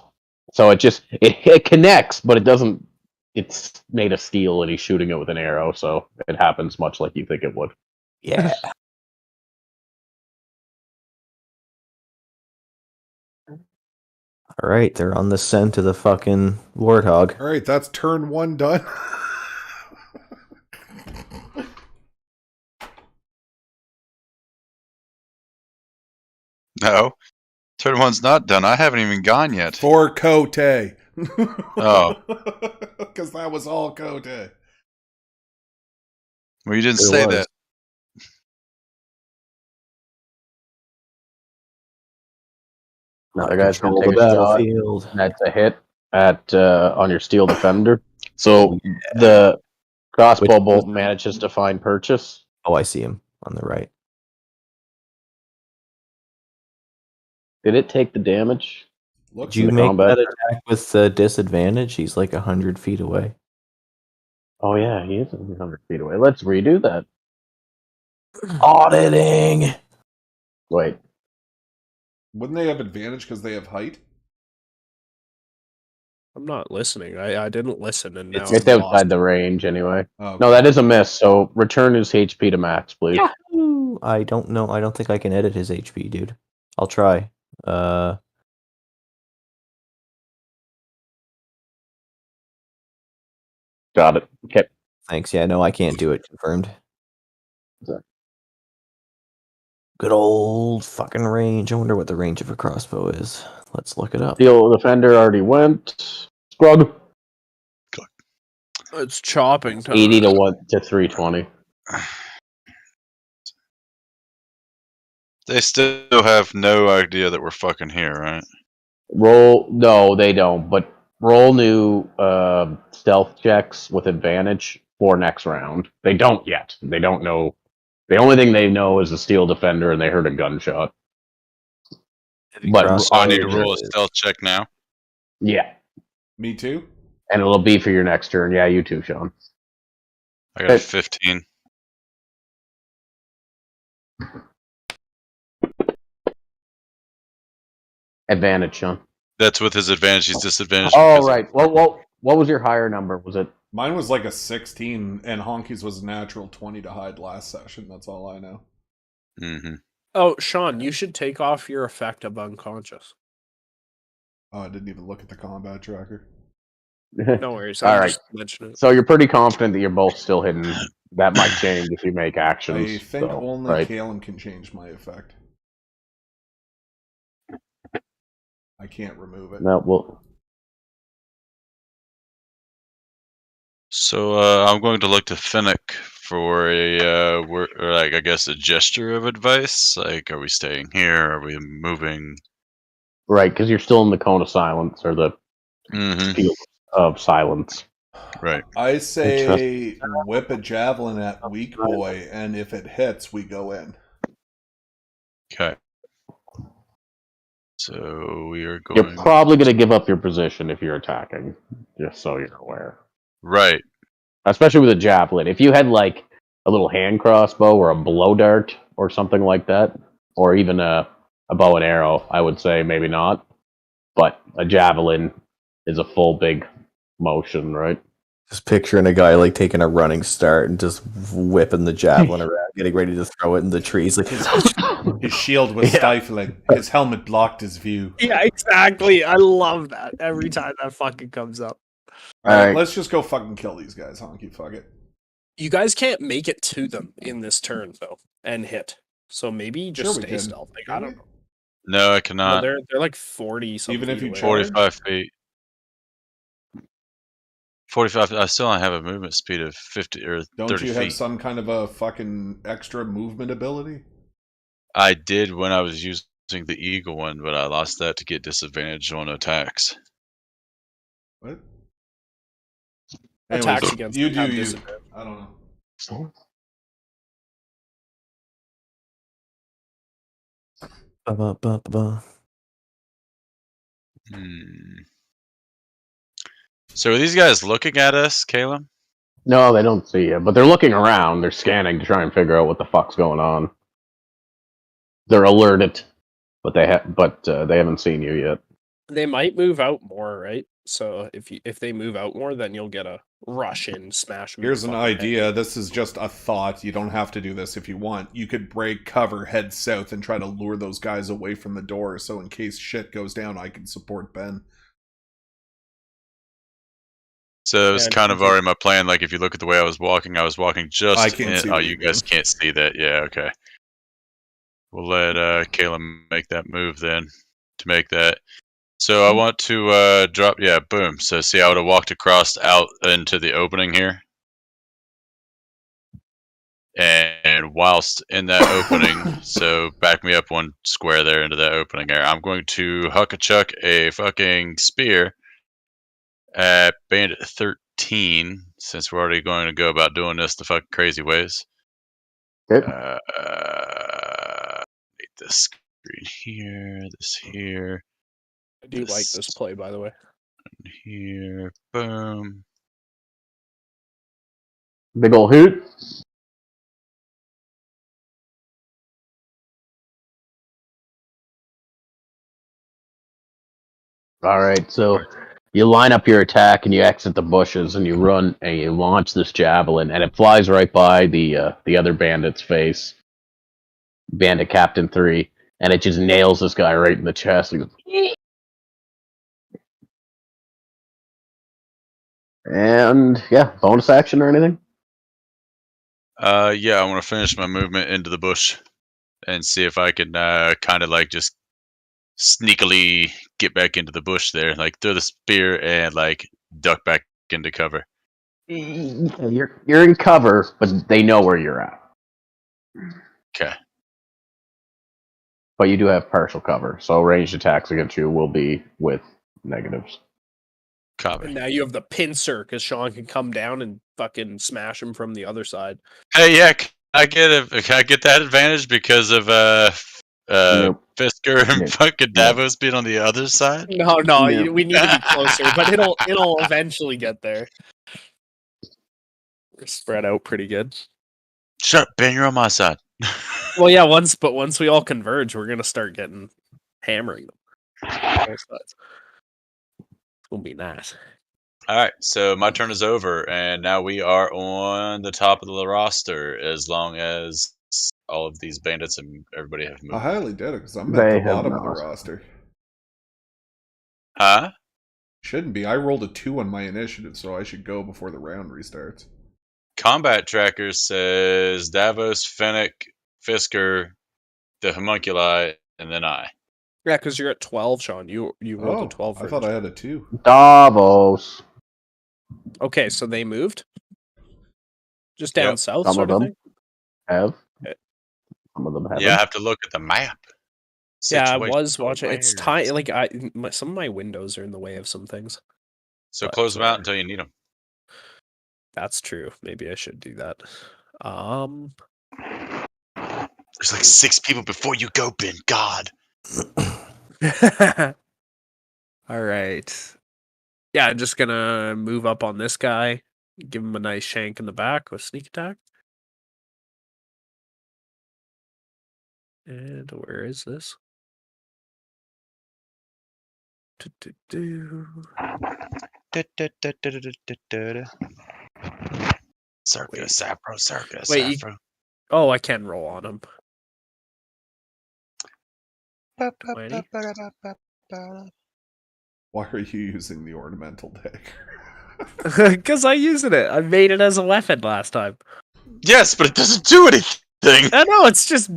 So it connects, but it doesn't. It's made of steel, and he's shooting it with an arrow, so it happens much like you think it would. Yeah. Alright, they're on the scent of the fucking warthog. Alright, that's turn 1 done. No. Turn 1's not done. I haven't even gone yet. For Kote. Oh. Because that was all Kote. Well, you didn't say that. Now the guy's going to Control take the a shot. battlefield. That's a hit at on your steel defender. So the crossbow bolt manages to find purchase. Oh, I see him on the right. Did it take the damage? Did you make that attack with the disadvantage? He's like 100 feet away. Oh yeah, he is 100 feet away. Let's redo that. Auditing! Wait. Wouldn't they have advantage because they have height? I'm not listening. I didn't listen, and now It's I'm outside lost. the range anyway. Oh, okay. No, that is a miss. So return his HP to max, please. Yahoo! I don't know. I don't think I can edit his HP, dude. I'll try. Got it. Okay. Thanks. Yeah, no, I can't do it. Confirmed. Good old fucking range. I wonder what the range of a crossbow is. Let's look it up. Steel defender already went. Scrub. It's chopping time. 80 to 320. They still have no idea that we're fucking here, right? No, they don't. But roll new stealth checks with advantage for next round. They don't yet. They don't know. The only thing they know is the steel defender, and they heard a gunshot. But So I need to roll a stealth check now. Yeah. Me too. And it'll be for your next turn. Yeah, you too, Sean. I got a 15. Advantage, Sean. That's with his advantage. He's disadvantaged. Oh, right. Well, what was your higher number? Was it? Mine was like a 16, and Honky's was a natural 20 to hide last session. That's all I know. Mm-hmm. Oh, Sean, you should take off your effect of unconscious. Oh, I didn't even look at the combat tracker. No worries. All right. Just mention it. So you're pretty confident that you're both still hidden. That might change if you make actions. I think only right. Kalen can change my effect. I can't remove it. No, well. So I'm going to look to Finnick for I guess a gesture of advice. Like, are we staying here? Are we moving? Right, because you're still in the cone of silence, or the field of silence. Right. I say whip a javelin at weak boy, and if it hits, we go in. Okay. So we are going... You're probably going to give up your position if you're attacking, just so you're aware. Right. Especially with a javelin. If you had, like, a little hand crossbow or a blow dart or something like that, or even a bow and arrow, I would say maybe not. But a javelin is a full big motion, right? Just picturing a guy like taking a running start and just whipping the javelin around, getting ready to throw it in the trees. Like his shield was stifling. His helmet blocked his view. Yeah, exactly. I love that every time that fucking comes up. All right, let's just go fucking kill these guys, Honky. Fuck it. You guys can't make it to them in this turn though, and hit. So maybe just stay stealth. Like, I don't know. No, I cannot. Well, they're like 40 something. Even if you 45 feet. 45. I still don't have a movement speed of 50 or 30 feet. Don't you have some kind of a fucking extra movement ability? I did when I was using the eagle one, but I lost that to get disadvantage on attacks. What? Attacks Anyways, against you them do have you. disadvantage. I don't know. So are these guys looking at us, Caleb? No, they don't see you, but they're looking around. They're scanning to try and figure out what the fuck's going on. They're alerted, but they haven't seen you yet. They might move out more, right? So if they move out more, then you'll get a rush in, smash. Here's an idea. This is just a thought. You don't have to do this if you want. You could break cover, head south, and try to lure those guys away from the door. So in case shit goes down, I can support Ben. So it was kind of already my plan. Like if you look at the way I was walking just. I can't see. Oh, you guys can't see that. Yeah, okay. We'll let Caleb make that move then to make that. So I want to drop, yeah, boom. So see, I would have walked across out into the opening here. And whilst in that opening, so back me up one square there into that opening area, I'm going to huck-a-chuck a fucking spear at Bandit 13, since we're already going to go about doing this the fucking crazy ways. Okay. This screen here, this here. I do like this play, by the way. Here, boom. Big ol' hoot. Alright, so you line up your attack and you exit the bushes and you run and you launch this javelin and it flies right by the other bandit's face. Bandit Captain 3. And it just nails this guy right in the chest. He goes, and yeah, bonus action or anything? Yeah, I want to finish my movement into the bush and see if I can kind of like just sneakily get back into the bush there, like throw the spear and like duck back into cover. You're in cover, but they know where you're at. Okay. But you do have partial cover, so ranged attacks against you will be with negatives. Copy. And now you have the pincer, because Sean can come down and fucking smash him from the other side. Hey, yeah, can I get that advantage because of Nope. Fisker and fucking Davos being on the other side? No, nope. We need to be closer, but it'll eventually get there. We're spread out pretty good. Shut up, Ben, you're on my side. Well, yeah, once we all converge, we're gonna start hammering them. Both sides. It's gonna be nice. Alright, so my turn is over, and now we are on the top of the roster, as long as all of these bandits and everybody have moved. I highly doubt it, because I'm at the bottom of the roster. Huh? Shouldn't be. I rolled a 2 on my initiative, so I should go before the round restarts. Combat Tracker says Davos, Fennec, Fisker, the Homunculi, and then I. Yeah, because you're at 12, Sean. You rolled a 12 first. I thought I had a 2. Davos. Okay, so they moved? Just down south, Some sort of of them thing? have. Some of them have. Yeah, I have to look at the map. Yeah, I was watching. It's tiny. Like some of my windows are in the way of some things. So close them out until you need them. That's true. Maybe I should do that. There's like 6 people before you go, Ben. God. All right. Yeah, I'm just gonna move up on this guy, give him a nice shank in the back with sneak attack. And where is this? Circus, Afro, Circus, Wait, Afro. Oh, I can roll on him. 20. Why are you using the ornamental dagger? Because I used it. I made it as a weapon last time. Yes, but it doesn't do anything. I know, it's just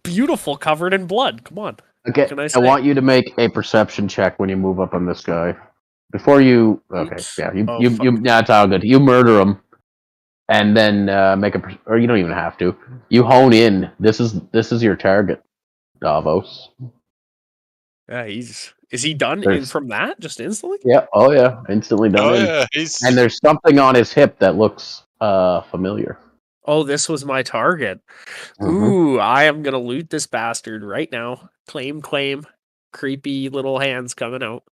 beautiful, covered in blood. Come on. Okay, I want you to make a perception check when you move up on this guy. Before you... Okay, Oops. yeah, Oh, yeah, it's all good. You murder him, and then make a... Or you don't even have to. You hone in. This is your target, Davos. Yeah, Is he done from that? Just instantly? Yeah, oh yeah, instantly done. Oh yeah, And there's something on his hip that looks familiar. Oh, this was my target. Ooh, I am gonna loot this bastard right now. Claim. Creepy little hands coming out.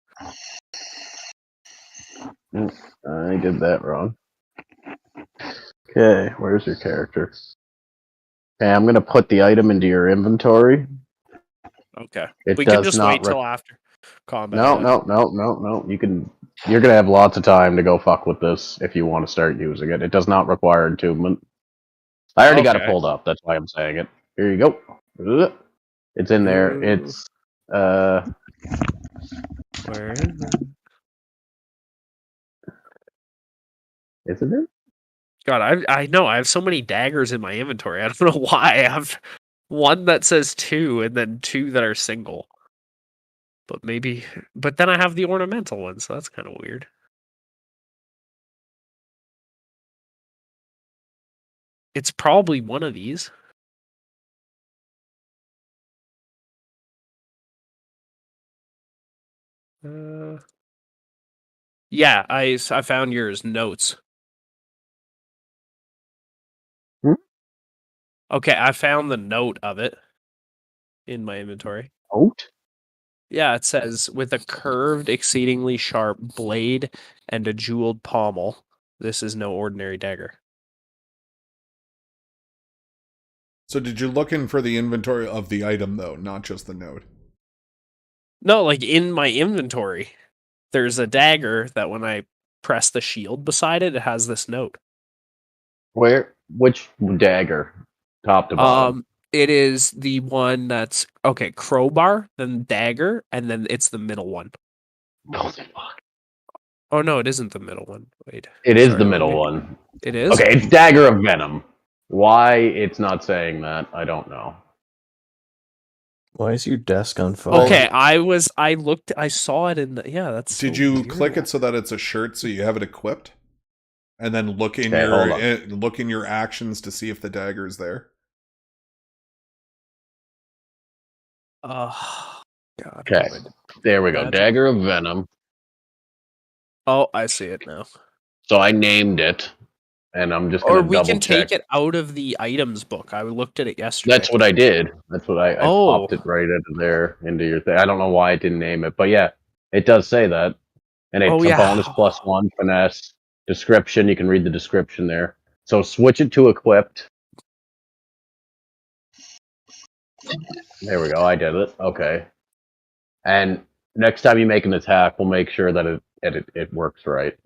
I did that wrong. Okay, where's your character? Okay, I'm gonna put the item into your inventory. Okay. It We does can just not wait till after combat. No. You're gonna have lots of time to go fuck with this if you want to start using it. It does not require attunement. I already got it pulled up. That's why I'm saying it. Here you go. It's in there. It's Where is it? Is it there? God, I know I have so many daggers in my inventory. I don't know why. I have one that says 2 and then 2 that are single. But then I have the ornamental one, so that's kind of weird. It's probably one of these. Yeah, I found yours. Notes. Okay, I found the note of it in my inventory. Note? Yeah, it says, with a curved, exceedingly sharp blade and a jeweled pommel, this is no ordinary dagger. So did you look in for the inventory of the item, though, not just the note? No, like in my inventory, there's a dagger that when I press the shield beside it, it has this note. Where? Which dagger? Top to bottom? It is the one that's, okay, crowbar, then dagger, and then it's the middle one. Oh, no, it isn't the middle one. Wait. It is the middle one. It is? Okay, it's Dagger of Venom. Why it's not saying that, I don't know. Why is your desk on fire? Okay, I saw it in the, yeah, that's Did so you weird. click it so that it's a shirt so you have it equiped? And then look in your actions to see if the dagger is there? God. Okay, there we go. Dagger of Venom. Oh, I see it now. So I named it, and I'm just going to double check. Or we can take it out of the items book. I looked at it yesterday. That's what I did. That's what I popped it right into there, into your thing. I don't know why I didn't name it, but yeah, it does say that. And it's a bonus +1 finesse. Description, you can read the description there. So switch it to equipped. There we go, I did it. Okay. And next time you make an attack, we'll make sure that it works right.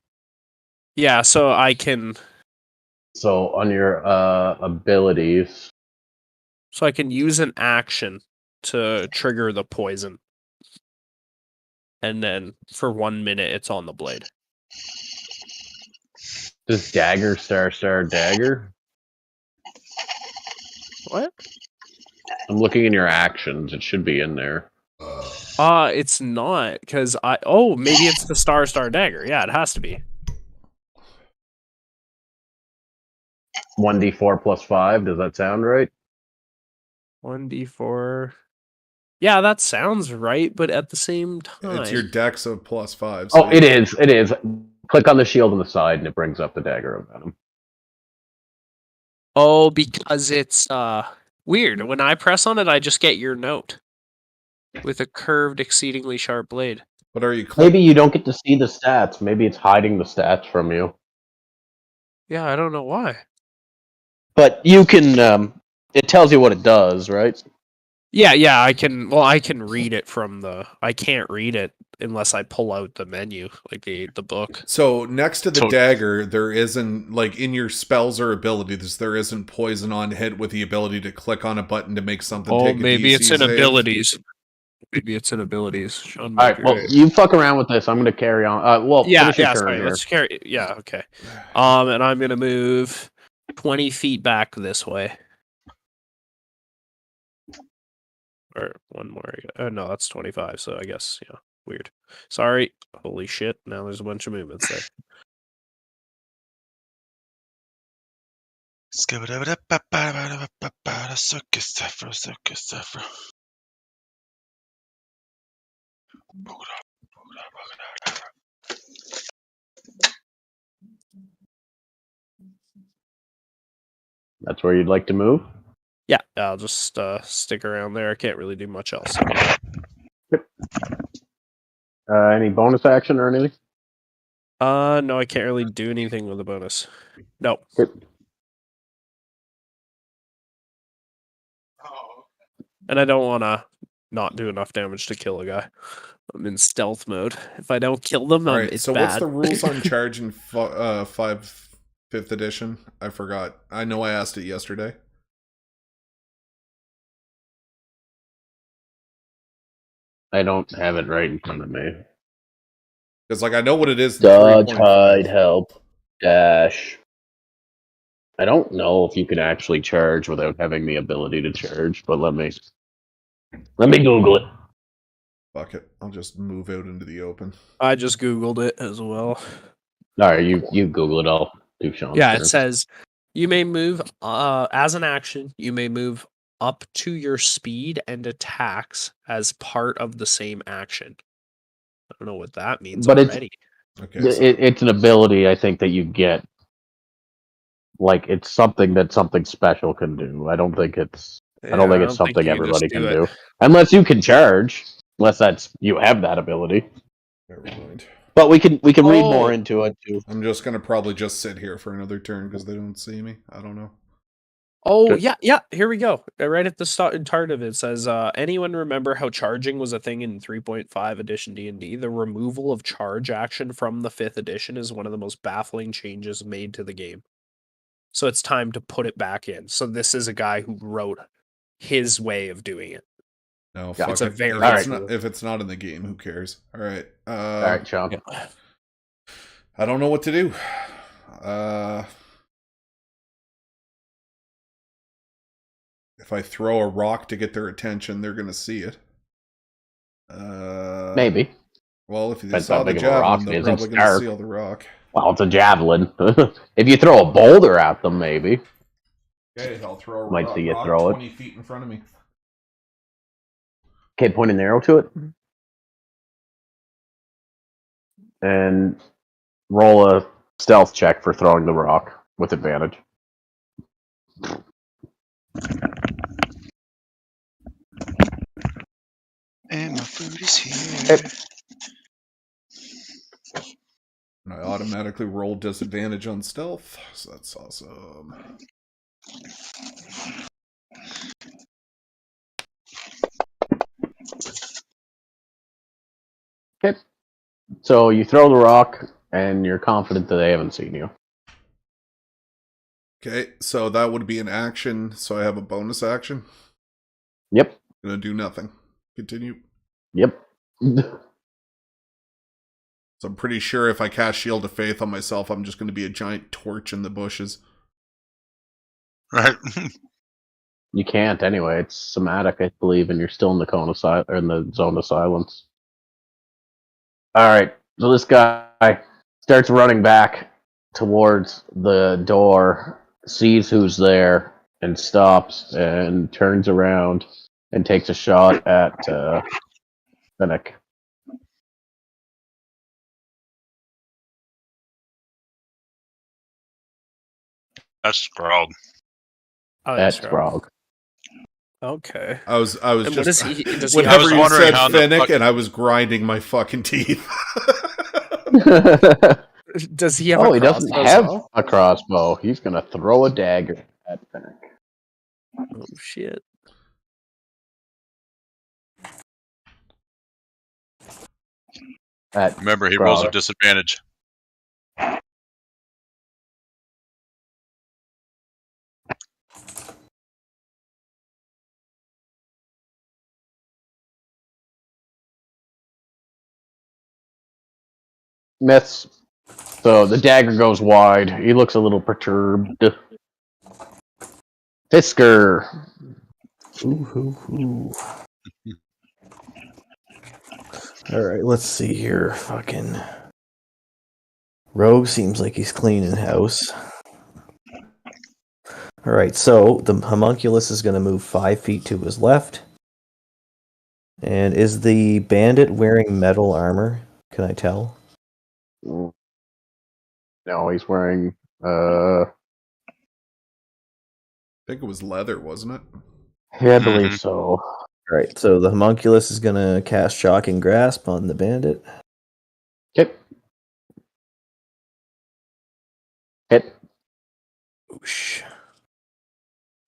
Yeah, so I can... So on your abilities... So I can use an action to trigger the poison. And then for 1 minute, it's on the blade. Does dagger star dagger? What? I'm looking in your actions. It should be in there. It's not, because maybe it's the star dagger. Yeah, it has to be. 1d4 +5, does that sound right? 1d4. Yeah, that sounds right, but at the same time... It's your dex of +5. So it is. Click on the shield on the side, and it brings up the Dagger of Venom. Oh, because it's weird. When I press on it, I just get your note. With a curved, exceedingly sharp blade. What are you Maybe you don't get to see the stats. Maybe it's hiding the stats from you. Yeah, I don't know why. But you can... it tells you what it does, right? Yeah, I can read it from the... I can't read it unless I pull out the menu, like the book. So next to the dagger, there isn't, like in your spells or abilities, there isn't poison on hit with the ability to click on a button to make something take a maybe DC it's in save. Abilities. Maybe it's in abilities. Sean, alright, well, you fuck around with this. I'm going to carry on. Finish your turn sorry, here. let's carry... Yeah, okay. And I'm going to move 20 feet back this way. Or one more. No, that's 25, so I guess, yeah. Weird. Sorry. Holy shit, now there's a bunch of movements there. That's where you'd like to move? Yeah, I'll just stick around there. I can't really do much else. Any bonus action or anything? No, I can't really do anything with a bonus. No. And I don't want to not do enough damage to kill a guy. I'm in stealth mode. If I don't kill them, All right, it's so bad. what's the rules on charge in 5th edition? I forgot. I know I asked it yesterday. I don't have it right in front of me. Because, like, I know what it is. Dodge, hide, help, dash. I don't know if you can actually charge without having the ability to charge, but let me Google it. Fuck it. I'll just move out into the open. I just Googled it as well. Alright, you Google it. I'll do Sean's turn. It says you may move as an action, you may move up to your speed and attacks as part of the same action. I don't know what that means But already. It's an ability, I think, that you get. Like, it's something that something special can do. I don't think it's something everybody can do. Unless you can charge. Unless you have that ability. Never mind. But we can read more into it too. I'm just gonna probably just sit here for another turn because they don't see me. I don't know. Oh, yeah. Here we go. Right at the start of it says, anyone remember how charging was a thing in 3.5 edition D&D? The removal of charge action from the 5th edition is one of the most baffling changes made to the game. So it's time to put it back in. So this is a guy who wrote his way of doing it. No, fuck it's it. a very If it's not in the game, who cares? All right. All right, Sean. Yeah. I don't know what to do. If I throw a rock to get their attention, they're going to see it. Maybe. Well, if they saw the javelin, they're probably going to steal the rock. Well, it's a javelin. If you throw a boulder at them, maybe. Okay, I'll throw a Might rock, see you throw 20 feet in front of me. Okay, point an arrow to it. And roll a stealth check for throwing the rock with advantage. And my food is here. And I automatically roll disadvantage on stealth, so that's awesome. Okay. So you throw the rock, and you're confident that they haven't seen you. Okay, so that would be an action, so I have a bonus action? Yep. Gonna do nothing. Continue. Yep. So I'm pretty sure if I cast Shield of Faith on myself, I'm just going to be a giant torch in the bushes. Right. You can't anyway. It's somatic, I believe, and you're still in the in the zone of silence. All right. So this guy starts running back towards the door, sees who's there, and stops and turns around and takes a shot at Finnick. That's Grog. Oh, That's Grog. Okay. I was And just does he whenever you said how Finnick, and I was grinding my fucking teeth. Does he have a crossbow? He doesn't have a crossbow. He's gonna throw a dagger at Finnick. Oh shit. Remember, he rolls with disadvantage. Miss. So the dagger goes wide. He looks a little perturbed. Fisker. Ooh. Alright, let's see here. Fucking Rogue seems like he's cleaning house. Alright, so the homunculus is going to move 5 feet to his left. And is the bandit wearing metal armor? Can I tell? No, he's wearing I think it was leather, wasn't it? Yeah, I believe so. All right, so the homunculus is going to cast Shocking Grasp on the bandit. Hit. Oosh.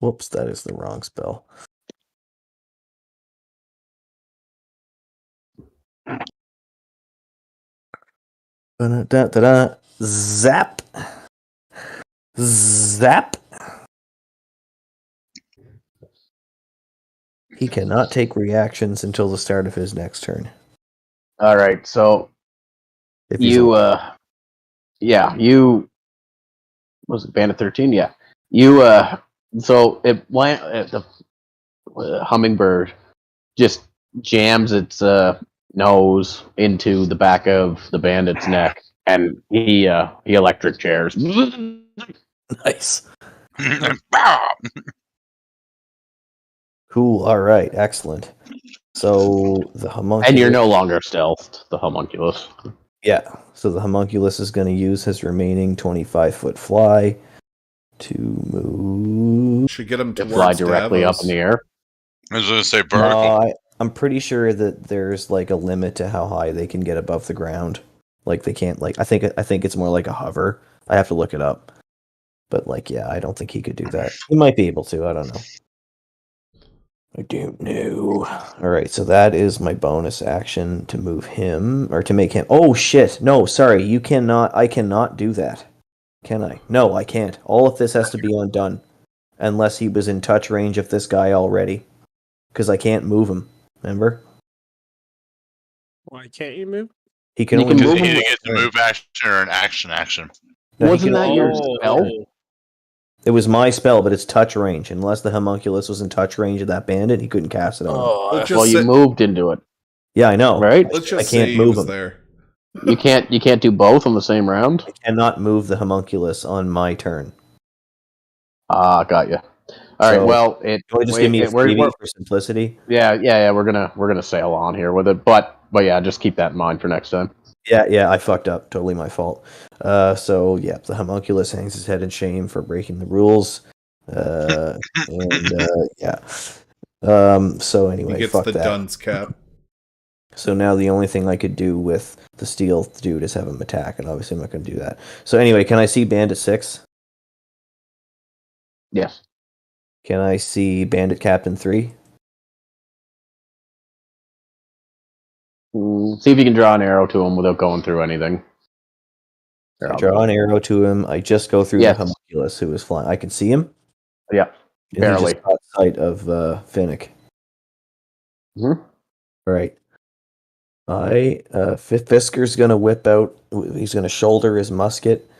Whoops, that is the wrong spell. Da-da-da-da. Zap. Zap. He cannot take reactions until the start of his next turn. All right, so If he's you, alive. you was it Bandit 13? Yeah, you, so the hummingbird just jams its nose into the back of the bandit's neck, and he electric chairs. Nice. Cool. All right. Excellent. So the homunculus. And you're no longer stealthed, the homunculus. Yeah. So the homunculus is going to use his remaining 25-foot fly to move. Should get him to fly directly up in the air. I was going to say vertical. No, I'm pretty sure that there's like a limit to how high they can get above the ground. Like they can't I think it's more like a hover. I have to look it up. But like, yeah, I don't think he could do that. He might be able to. I don't know. I don't know. All right, so that is my bonus action to move him or to make him. Oh shit! No, sorry, you cannot. I cannot do that. Can I? No, I can't. All of this has to be undone, unless he was in touch range of this guy already, because I can't move him. Remember? Why can't you move? He can only Because move he him. either gets a move action or an action. No, Wasn't that your spell? It was my spell, but it's touch range. Unless the homunculus was in touch range of that bandit, he couldn't cast it on him. Well, you moved into it. Yeah, I know. Right? Let's I just can't say he move was him. there. You can't do both on the same round? I cannot move the homunculus on my turn. Got you. All right. Well, just give me a freebie for simplicity. Yeah. We're gonna sail on here with it, but yeah, just keep that in mind for next time. Yeah, I fucked up. Totally my fault. So yeah, the homunculus hangs his head in shame for breaking the rules. So anyway, He gets fuck the that. dunce cap. So now the only thing I could do with the steel dude is have him attack, and obviously I'm not going to do that. So anyway, can I see Bandit 6? Yes. Can I see Bandit Captain 3? See if you can draw an arrow to him without going through anything. I draw an arrow to him. I just go through the homunculus who is flying. I can see him. Yeah, barely. He just got sight of Finnick. Mm-hmm. All right. Fisker's going to whip out. He's going to shoulder his musket,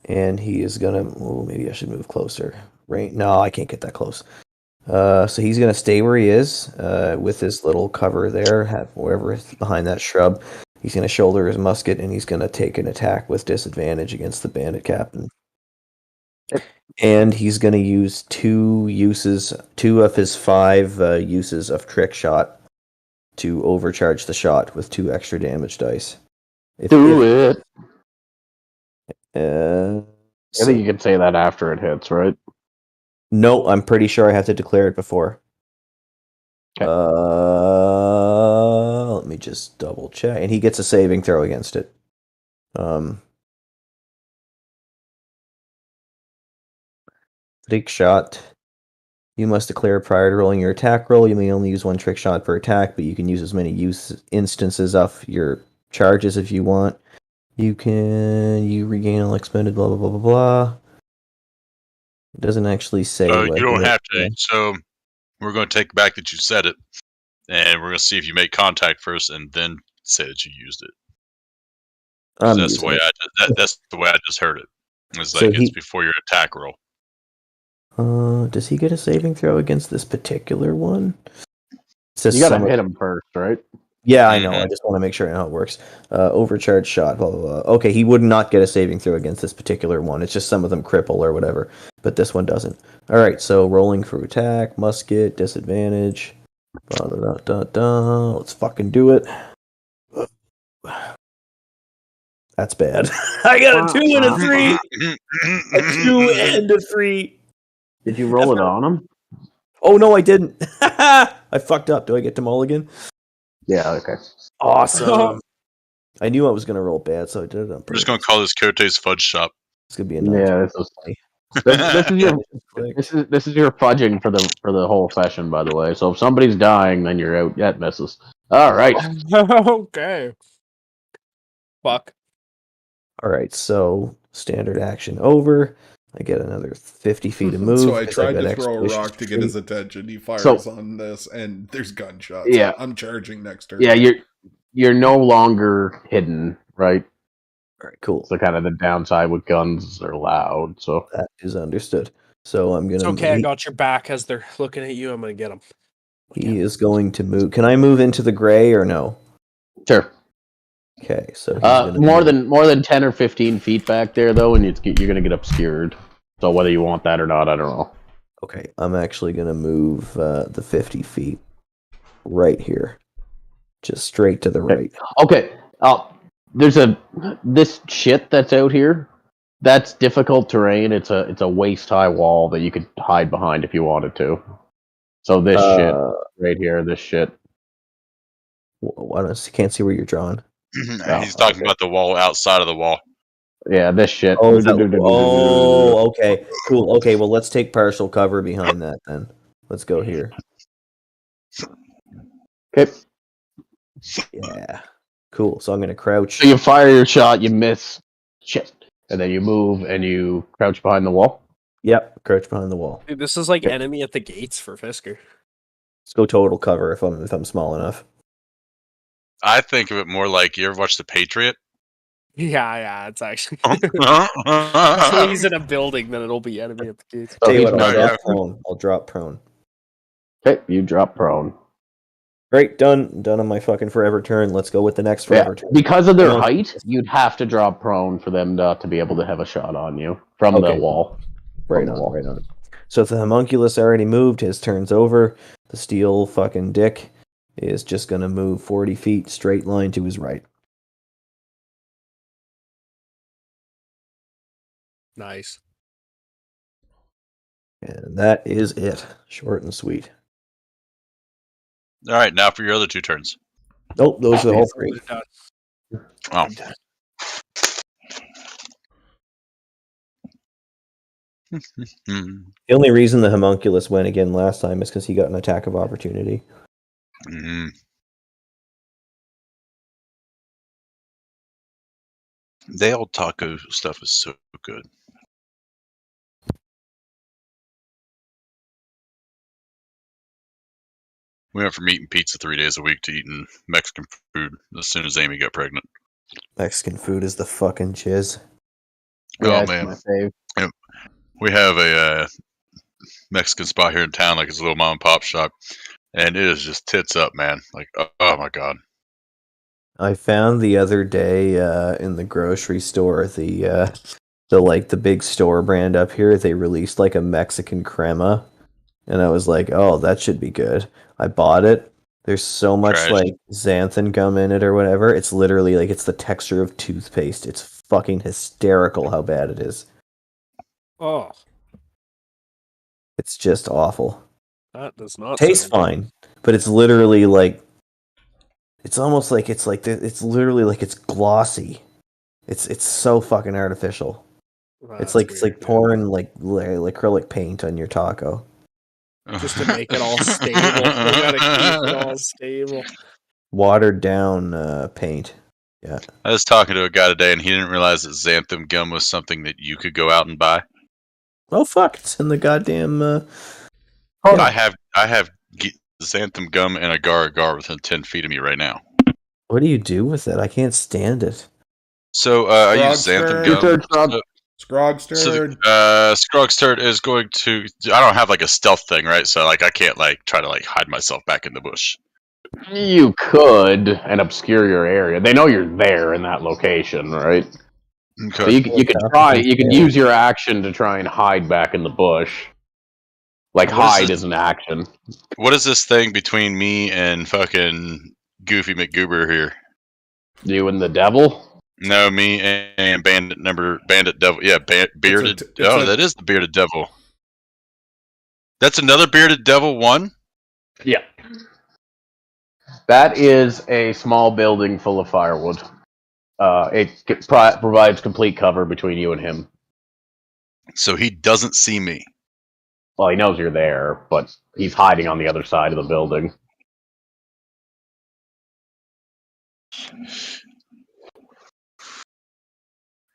and he is going to. Oh, maybe I should move closer. Right? No, I can't get that close. So he's going to stay where he is with his little cover there, wherever is behind that shrub. He's going to shoulder his musket, and he's going to take an attack with disadvantage against the Bandit Captain. Yep. And he's going to use two of his 5 uses of Trick Shot to overcharge the shot with 2 extra damage dice. Do it. I think you can say that after it hits, right? No, I'm pretty sure I have to declare it before. Okay. Let me just double check. And he gets a saving throw against it. Trick shot. You must declare prior to rolling your attack roll. You may only use 1 trick shot per attack, but you can use as many instances of your charges if you want. You regain all expended, blah, blah, blah, blah, blah. It doesn't actually say. You don't have to. So we're going to take back that you said it, and we're going to see if you make contact first, and then say that you used it. That's the way that's the way I just heard it. It's like it's before your attack roll. Does he get a saving throw against this particular one? You got to hit him first, right? Yeah, I know. I just want to make sure I know how it works. Overcharge shot, blah, blah, blah. Okay, he would not get a saving throw against this particular one. It's just some of them cripple or whatever. But this one doesn't. Alright, so rolling for attack, musket, disadvantage. Let's fucking do it. That's bad. I got a 2 and a 3! A 2 and a 3! Did you roll it on him? Oh no, I didn't. I fucked up. Do I get to mulligan? Yeah. Okay. Awesome. I knew I was gonna roll bad, so I did it on purpose. We're just gonna call this Kote's Fudge Shop. It's gonna be a Yeah, this is your fudging for the whole session, by the way. So if somebody's dying, then you're out. That misses. All right. Okay. Fuck. All right, so standard action over. I get another 50 feet of move. So I tried to throw a rock to get his attention. He fires on this, and there's gunshots. Yeah, I'm charging next turn. Yeah, you're no longer hidden, right? All right, cool. So kind of the downside with guns, they're loud. So that is understood. So I'm gonna. It's okay. I got your back as they're looking at you. I'm gonna get him. He is going to move. Can I move into the gray or no? Sure. Okay, so more than 10 or 15 feet back there, though, and you're gonna get obscured. So whether you want that or not, I don't know. Okay, I'm actually gonna move the 50 feet right here, just straight to the right. Okay. There's this shit that's out here. That's difficult terrain. It's a waist high wall that you could hide behind if you wanted to. So this shit right here, this shit. I can't see where you're drawing. He's talking about the wall outside of the wall. Yeah, this shit. Oh, okay. Cool. Okay, well, let's take partial cover behind that then. Let's go here. Okay. Yeah. Cool. So I'm going to crouch. So you fire your shot, you miss. Shit. And then you move and you crouch behind the wall? Yep, crouch behind the wall. Dude, this is like enemy at the gates for Fisker. Let's go total cover if I'm small enough. I think of it more like, you ever watch The Patriot? Yeah, it's actually. Actually, he's in a building, then it'll be enemy at the gates. Tell you what, I'll drop prone. Okay, you drop prone. Great, done on my fucking forever turn. Let's go with the next forever turn. Because of their height, you'd have to drop prone for them to be able to have a shot on you from the wall. Right on. So if the homunculus already moved, his turn's over. The steel fucking dick is just going to move 40 feet straight line to his right. Nice. And that is it. Short and sweet. All right, now for your other two turns. Nope, those are all three. Oh. The only reason the homunculus went again last time is because he got an attack of opportunity. Mm-hmm. The old taco stuff is so good. We went from eating pizza 3 days a week to eating Mexican food as soon as Amy got pregnant. Mexican food is the fucking jizz. Yeah, oh man, we have a Mexican spot here in town, like it's a little mom and pop shop, and it is just tits up, man. Like, oh my god. I found the other day in the grocery store the big store brand up here. They released like a Mexican crema, and I was like, oh, that should be good. I bought it. There's so much like xanthan gum in it or whatever. It's literally like it's the texture of toothpaste. It's fucking hysterical how bad it is. Oh. It's just awful. That does not taste fine, but it's literally like it's almost like it's literally like it's glossy. It's so fucking artificial. Wow, it's like pouring like acrylic paint on your taco. Just to make it all stable. We gotta keep it all stable. Watered down paint. Yeah. I was talking to a guy today, and he didn't realize that xanthan gum was something that you could go out and buy. Oh fuck! It's in the goddamn. I have xanthan gum and agar within 10 feet of me right now. What do you do with it? I can't stand it. So I use xanthan gum. Scrogsterd. So Scrogsterd is going to. I don't have like a stealth thing, right? So like I can't like try to like hide myself back in the bush. You could and obscure your area. They know you're there in that location, right? Okay. So you can try. You can use your action to try and hide back in the bush. Like hide is an action. What is this thing between me and fucking Goofy McGoober here? You and the devil? No, me and Bandit Devil. Yeah, bearded. That is the bearded devil. That's another bearded devil one? Yeah. That is a small building full of firewood. It provides complete cover between you and him. So he doesn't see me. Well, he knows you're there, but he's hiding on the other side of the building.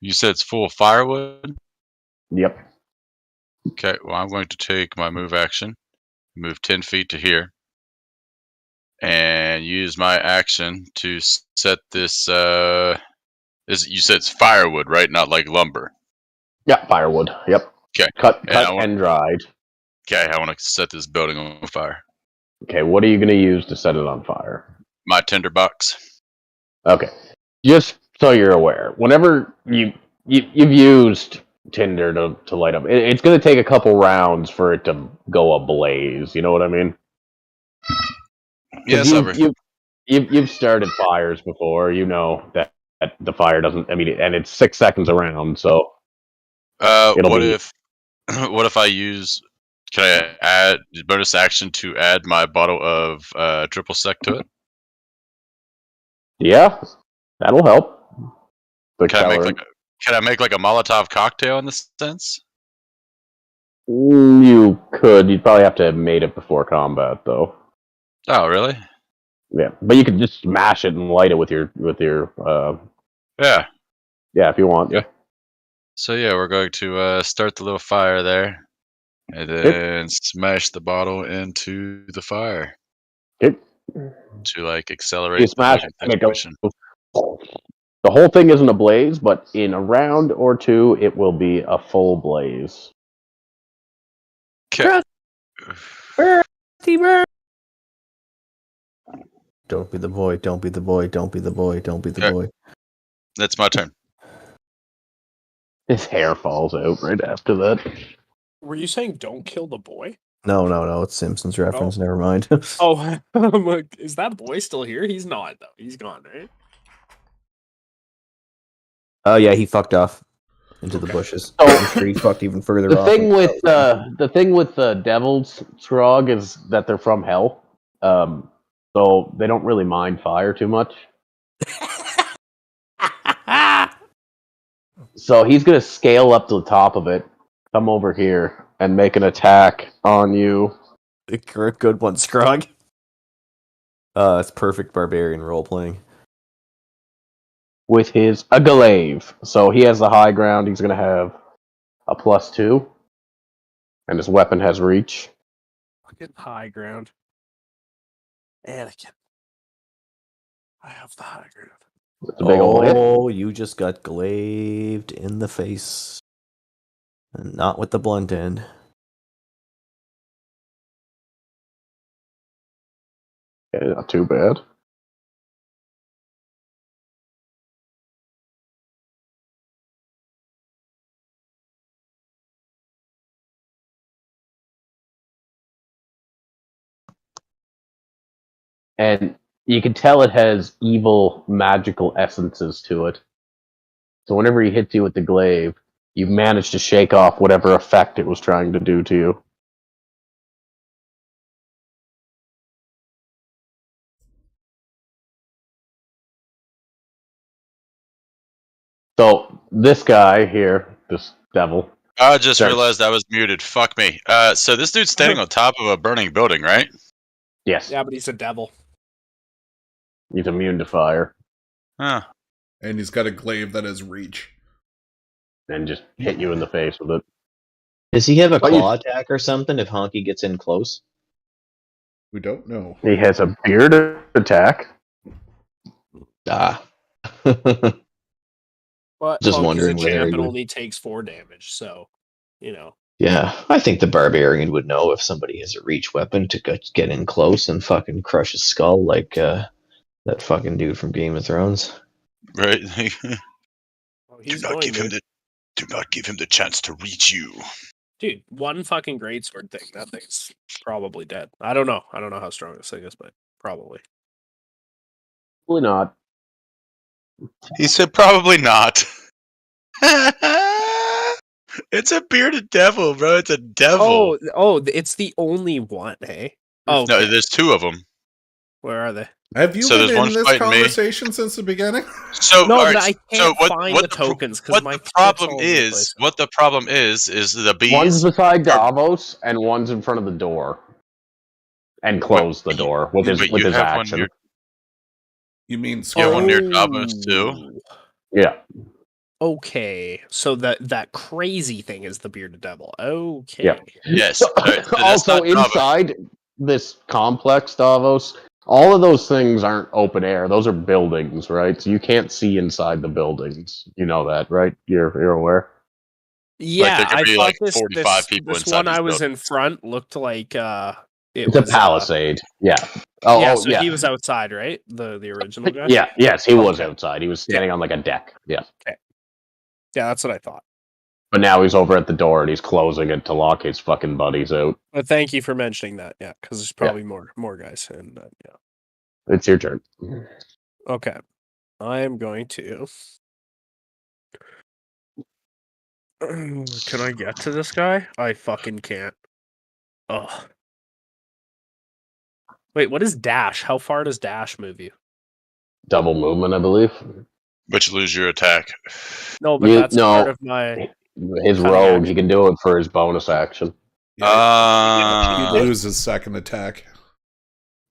You said it's full of firewood? Yep. Okay, well, I'm going to take my move action, move 10 feet to here, and use my action to set this. You said it's firewood, right? Not like lumber. Yeah, firewood. Yep. Okay. Cut and dried. Okay, I want to set this building on fire. Okay, what are you going to use to set it on fire? My tinderbox. Okay. Just so you're aware, whenever you've used tinder to light up, it's going to take a couple rounds for it to go ablaze. You know what I mean? Yes, you've started fires before. You know that the fire doesn't. I mean, and it's 6 seconds around. So, what if I use? Can I add bonus action to add my bottle of triple sec to it? Yeah, that'll help. Can I make like a Molotov cocktail in this sense? You could. You'd probably have to have made it before combat, though. Oh, really? Yeah, but you could just smash it and light it with your yeah, if you want. Yeah. So yeah, we're going to start the little fire there, and then smash the bottle into the fire. Yep. To like accelerate. You smash it and it goes. The whole thing isn't a blaze, but in a round or two, it will be a full blaze. Okay. Don't be the boy, don't be the boy, don't be the boy, don't be the boy. That's my turn. His hair falls out right after that. Were you saying don't kill the boy? No, it's Simpsons reference, never mind. Oh, I'm like, is that boy still here? He's not, though. He's gone, right? Oh, yeah, he fucked off into the bushes. Oh, I'm sure he fucked even further the off. Thing with, the thing with the Devil's Strog is that they're from hell. So they don't really mind fire too much. So he's going to scale up to the top of it, come over here, and make an attack on you. Good one, Scrog. It's perfect barbarian role-playing. With his glaive. So he has the high ground. He's going to have a +2. And his weapon has reach. Fucking high ground. Anakin. I have the high ground. It's a big old hit. Oh, you just got glaved in the face. And not with the blunt end. Yeah, not too bad. And you can tell it has evil magical essences to it. So whenever he hits you with the glaive, you've managed to shake off whatever effect it was trying to do to you. So this guy here, this devil. I just realized I was muted. Fuck me. So this dude's standing on top of a burning building, right? Yes. Yeah, but he's a devil. He's immune to fire. Huh. And he's got a glaive that has reach. And just hit you in the face with it. Does he have a claw attack or something if Honky gets in close? We don't know. He has a beard attack. Ah. But just wondering whether champ and only takes 4 damage, so you know. Yeah, I think the barbarian would know if somebody has a reach weapon to get in close and fucking crush his skull like that fucking dude from Game of Thrones. Right. Do not give him the chance to reach you. Dude, one fucking greatsword thing. That thing's probably dead. I don't know. I don't know how strong this thing is, but probably. Probably not. He said probably not. It's a bearded devil, bro. It's a devil. Oh, it's the only one, hey? Oh, No, there's two of them. Where are they? Have you been in this conversation since the beginning? So no, but I can't find the tokens because my problem is the bees. One's beside Davos and one's in front of the door, and close the door with his action. You mean you have one near Davos too? Yeah. Okay, so that crazy thing is the bearded devil. Okay. Yeah. Yes. So, also inside this complex, Davos, all of those things aren't open air. Those are buildings, right? So you can't see inside the buildings. You know that, right? You're aware? Yeah, like there could be thought like 45 people this inside one I was building. in front looked like it's a palisade. Yeah. So he was outside, right? The original guy? Yeah, yes, he was outside. He was standing on like a deck. Yeah. Okay. Yeah, that's what I thought. But now he's over at the door and he's closing it to lock his fucking buddies out. But thank you for mentioning that. Yeah, because there's probably more guys, and yeah. It's your turn. Okay, I am going to. Can I get to this guy? I fucking can't. Oh. Wait, what is dash? How far does dash move you? Double movement, I believe. But you lose your attack. No, but that's part of my. His rogue, he can do it for his bonus action. Yeah, he loses second attack.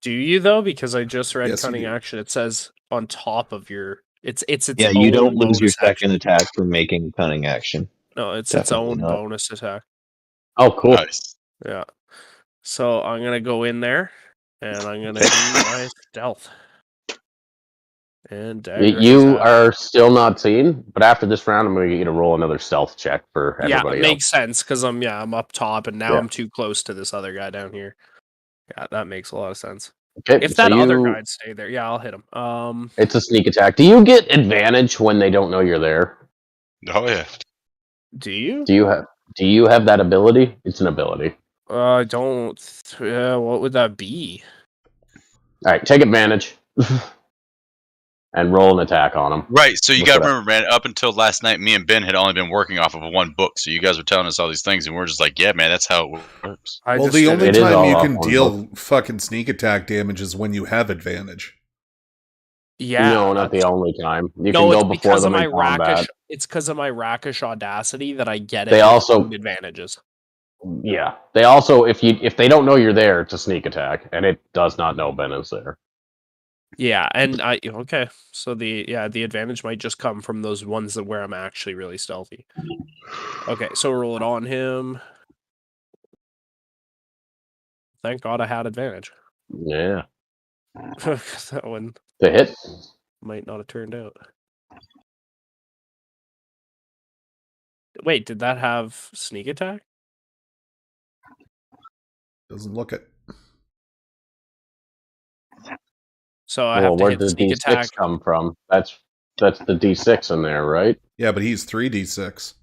Do you though? Because I just read cunning action. It says on top of your. It's yeah. You don't lose your second attack for making cunning action. No, it's definitely its own bonus attack. Oh, cool. Nice. Yeah. So I'm gonna go in there, and I'm gonna do my stealth. And you are still not seen, but after this round, I'm going to get you to roll another stealth check for everybody else. Yeah, it makes sense because I'm up top, and now I'm too close to this other guy down here. Yeah, that makes a lot of sense. Okay, if that other guy'd stay there, yeah, I'll hit him. It's a sneak attack. Do you get advantage when they don't know you're there? Oh yeah. Do you? Do you have that ability? It's an ability. I don't. What would that be? All right, take advantage. And roll an attack on him. Right, so you got to remember, man, up until last night, me and Ben had only been working off of one book, so you guys were telling us all these things, and we're just like, yeah, man, that's how it works. Well, the only time you can deal fucking sneak attack damage is when you have advantage. Yeah. No, not the only time. You can go before them in combat. It's because of my rakish audacity that I get they also advantages. Yeah. They also, if they don't know you're there, it's a sneak attack, and it does not know Ben is there. Yeah, and so the advantage might just come from those ones where I'm actually really stealthy. Okay, so roll it on him. Thank God I had advantage. Yeah. That one the hit might not have turned out. Wait, did that have sneak attack? Doesn't look it. So I have to hit where sneak did the attack. D6 come from? That's the D6 in there, right? Yeah, but he's 3d6.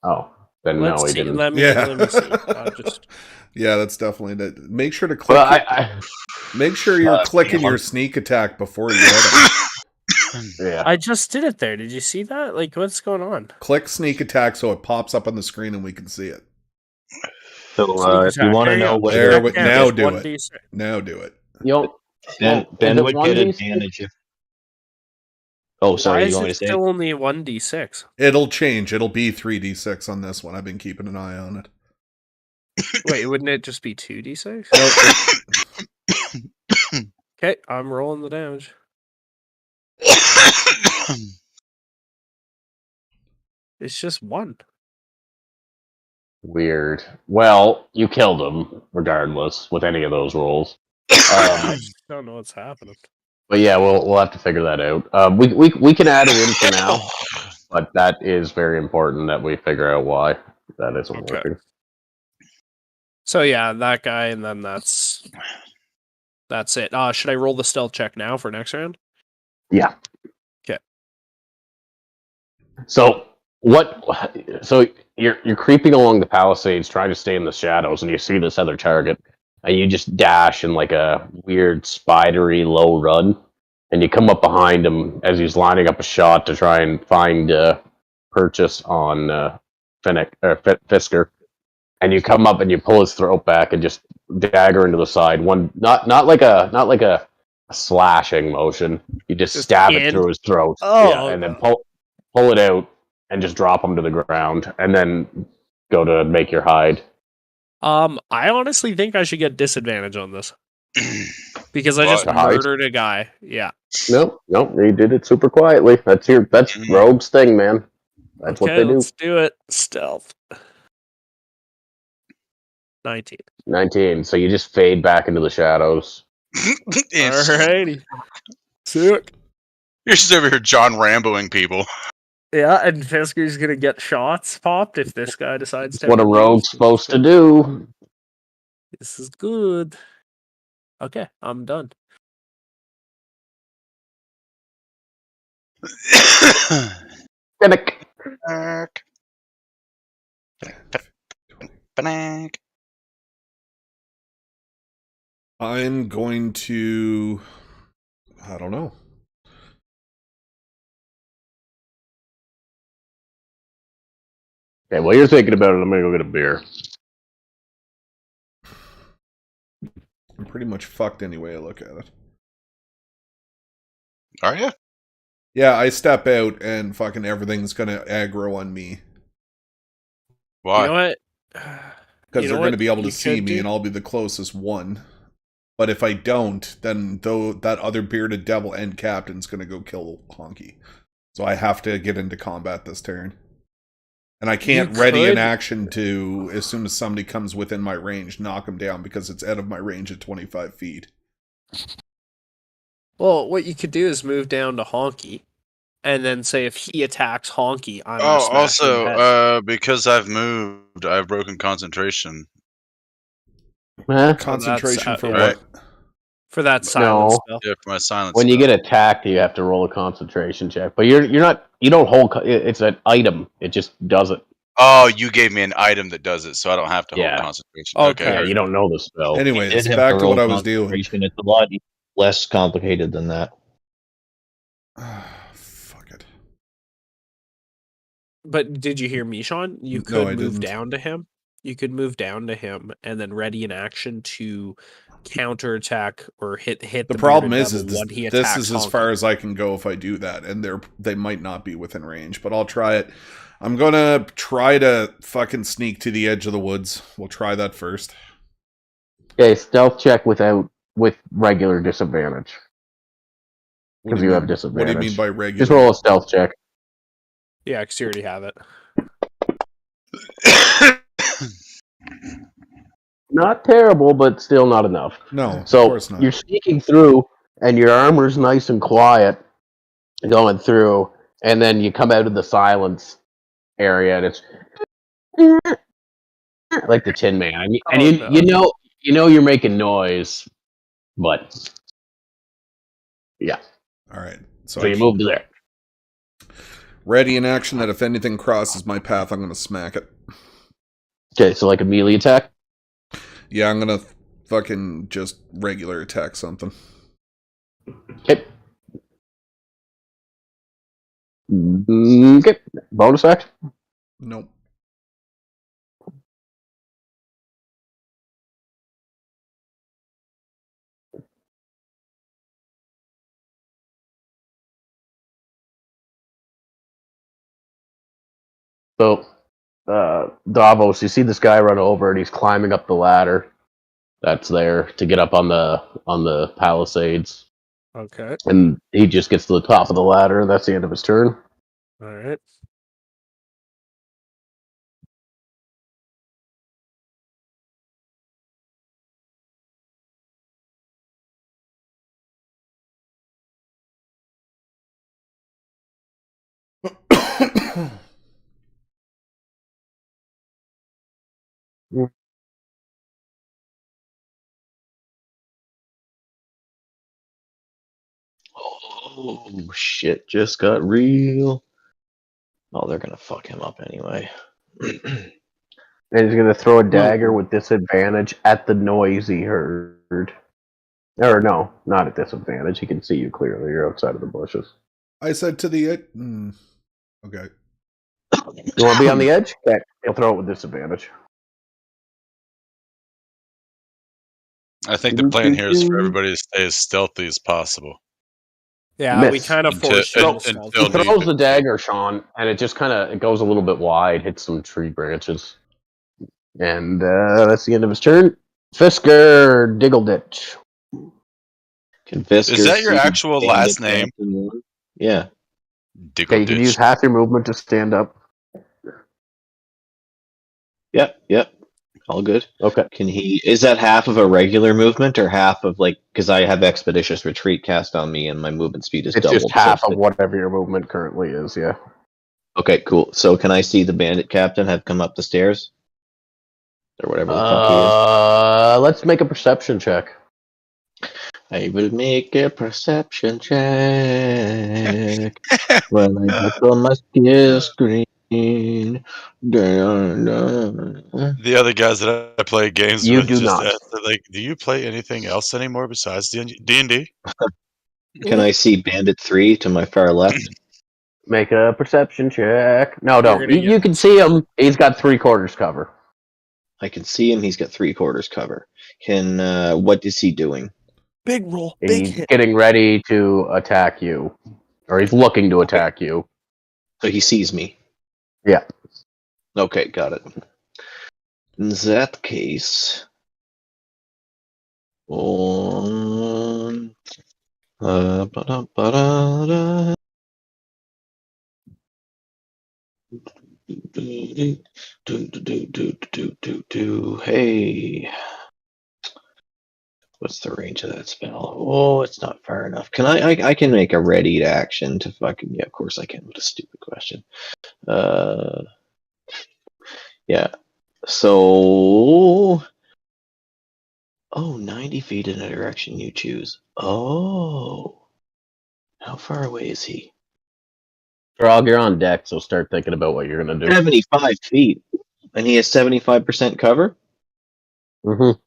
Oh, then he didn't. Let me see. Yeah, that's definitely it. Make sure to click. Well, make sure you're clicking your sneak attack before you hit him. Yeah, I just did it there. Did you see that? Like, what's going on? Click sneak attack so it pops up on the screen and we can see it. So if you want to know what now do it. Now do it. Ben would get advantage if. Oh, sorry. You want me to say? Still only 1d6. It'll change. It'll be 3d6 on this one. I've been keeping an eye on it. Wait, wouldn't it just be 2d6? Okay, I'm rolling the damage. It's just 1. Weird. Well, you killed him, regardless, with any of those rolls. I just don't know what's happening. But yeah, we'll have to figure that out. We can add it in for now, but that is very important that we figure out why that isn't working. So yeah, that guy, and then that's it. Should I roll the stealth check now for next round? Yeah. Okay. So you're creeping along the palisades, trying to stay in the shadows, and you see this other target, and you just dash in like a weird spidery low run, and you come up behind him as he's lining up a shot to try and find purchase on Fisker, and you come up and you pull his throat back and just dagger into the side. One, not like a slashing motion. You just stab it through his throat, and then pull it out and just drop him to the ground, and then go to make your hide. I honestly think I should get disadvantage on this because I just murdered a guy. Yeah. Nope. He did it super quietly. That's Rogue's thing, man. That's what they do. Let's do it. Stealth. 19. So you just fade back into the shadows. Alrighty. Sick. You're just over here John Ramboing people. Yeah, and Fisker's gonna get shots popped if this guy decides to. What a rogue's supposed to do. This is good. Okay, I'm done. I'm going to... I don't know. Okay, while you're thinking about it, I'm gonna go get a beer. I'm pretty much fucked anyway I look at it. Are you? Yeah, I step out and fucking everything's gonna aggro on me. Why? You know what? Because they're going to be able to see me and I'll be the closest one. But if I don't, then that other bearded devil and captain's going to go kill Honky. So I have to get into combat this turn. And I can't ready an action to, as soon as somebody comes within my range, knock them down because it's out of my range at 25 feet. Well, what you could do is move down to Honky. And then say if he attacks Honky, I'm also, because I've moved, I've broken concentration. Concentration for what? For that silence spell. Yeah, for my silence When you get attacked, you have to roll a concentration check. But you don't hold, it's an item. It just does it. Oh, you gave me an item that does it, so I don't have to hold concentration. Okay. Yeah, you don't know the spell. Anyways, back to what I was doing. It's a lot less complicated than that. But did you hear me, Sean? You could move down to him. You could move down to him and then ready an action to counterattack or hit. The problem is this is as far as I can go if I do that, and they might not be within range, but I'll try it. I'm gonna try to fucking sneak to the edge of the woods. We'll try that first. Okay, stealth check with regular disadvantage. Because you have disadvantage. What do you mean by regular? Just roll a stealth check. Yeah, because you already have it. Not terrible, but still not enough. No, so of course not. You're sneaking through, and your armor's nice and quiet going through, and then you come out of the silence area, and it's like the Tin Man. You know you're making noise, but yeah. All right. So you move to there. Ready in action that if anything crosses my path, I'm going to smack it. Okay, so like a melee attack? Yeah, I'm going to fucking just regular attack something. Okay. Okay. Bonus action? Nope. So, Davos, you see this guy run over and he's climbing up the ladder that's there to get up on the palisades. Okay. And he just gets to the top of the ladder, and that's the end of his turn. All right. Oh, shit just got real. Oh, they're gonna fuck him up anyway. And he's gonna throw a dagger with disadvantage at the noise he heard. Or no, not at disadvantage. He can see you clearly. You're outside of the bushes. I said to the... Okay. You want to be on the edge? Okay. He'll throw it with disadvantage. I think the plan here is for everybody to stay as stealthy as possible. Yeah, we kind of force you to stealth. He throws the dagger, Sean, and it just it goes a little bit wide, hits some tree branches. And that's the end of his turn. Fisker Diggleditch. Is that your actual last name? Yeah. Okay, you can use half your movement to stand up. Yep. All good. Okay. Is that half of a regular movement or half of because I have Expeditious Retreat cast on me and my movement speed is doubled? It's just half of whatever your movement currently is, yeah. Okay, cool. So can I see the Bandit Captain have come up the stairs? Or whatever the fuck he is? Let's make a perception check. I will make a perception check when I look on my skill screen. The other guys that I play games with do not. Do you play anything else anymore besides D&D? Can I see Bandit 3 to my far left? Make a perception check. No, don't. You can see him. He's got 3/4 cover. I can see him. He's got 3/4 cover. What is he doing? Big roll. He's getting ready to attack you. Or he's looking to attack you. So he sees me. Yeah. Okay, got it. In that case, hey, what's the range of that spell? Oh, it's not far enough. Can I can make a ready to action to fucking, yeah, of course I can. What a stupid question. Yeah. So 90 feet in a direction you choose. Oh. How far away is he? Grog, you're on deck, so start thinking about what you're gonna do. 75 feet. And he has 75% cover? Mm-hmm.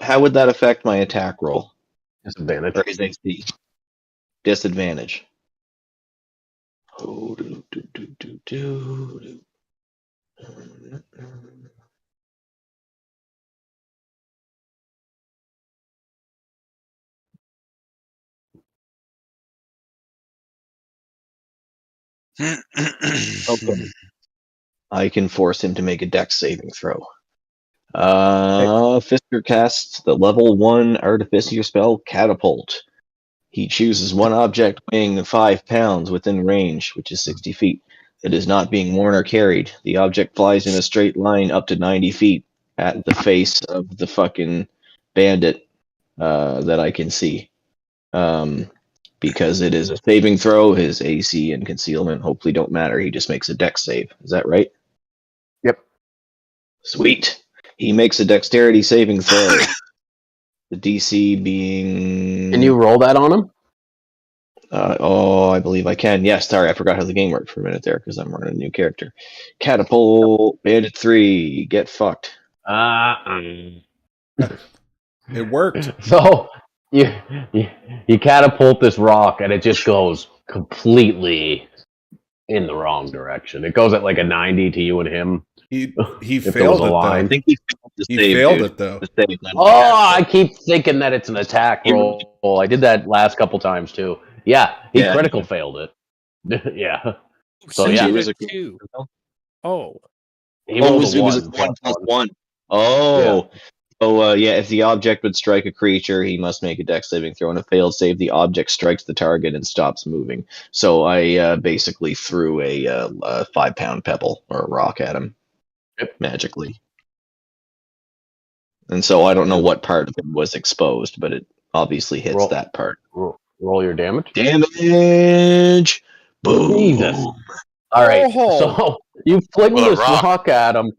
How would that affect my attack roll? Disadvantage. Or his AC? Disadvantage. Oh, Okay. I can force him to make a dex saving throw. Fisker casts the level 1 artificial spell Catapult. He chooses one object weighing 5 pounds within range, which is 60 feet. It is not being worn or carried. The object flies in a straight line up to 90 feet at the face of the fucking bandit that I can see. Because it is a saving throw, his AC and concealment hopefully don't matter. He just makes a dex save. Is that right? Yep. Sweet. He makes a dexterity saving throw. The DC being... Can you roll that on him? I believe I can. Yes, sorry, I forgot how the game worked for a minute there because I'm running a new character. Catapult, Bandit 3, get fucked. It worked. So... You catapult this rock and it just goes completely in the wrong direction. It goes at like a 90 to you and him. He failed it though. I think he failed it though. I keep thinking that it's an attack roll. I did that last couple times too. Yeah, he critical failed it. Yeah. So yeah, it was a 2. Oh. He rolled it was a 1+1. Oh. Yeah. So, if the object would strike a creature, he must make a dex saving throw. On a failed save, the object strikes the target and stops moving. So I basically threw a 5-pound pebble or a rock at him magically. And so I don't know what part of it was exposed, but it obviously hits that part. Roll your damage. Damage! Boom! Jesus. All right, so you fling this rock at him.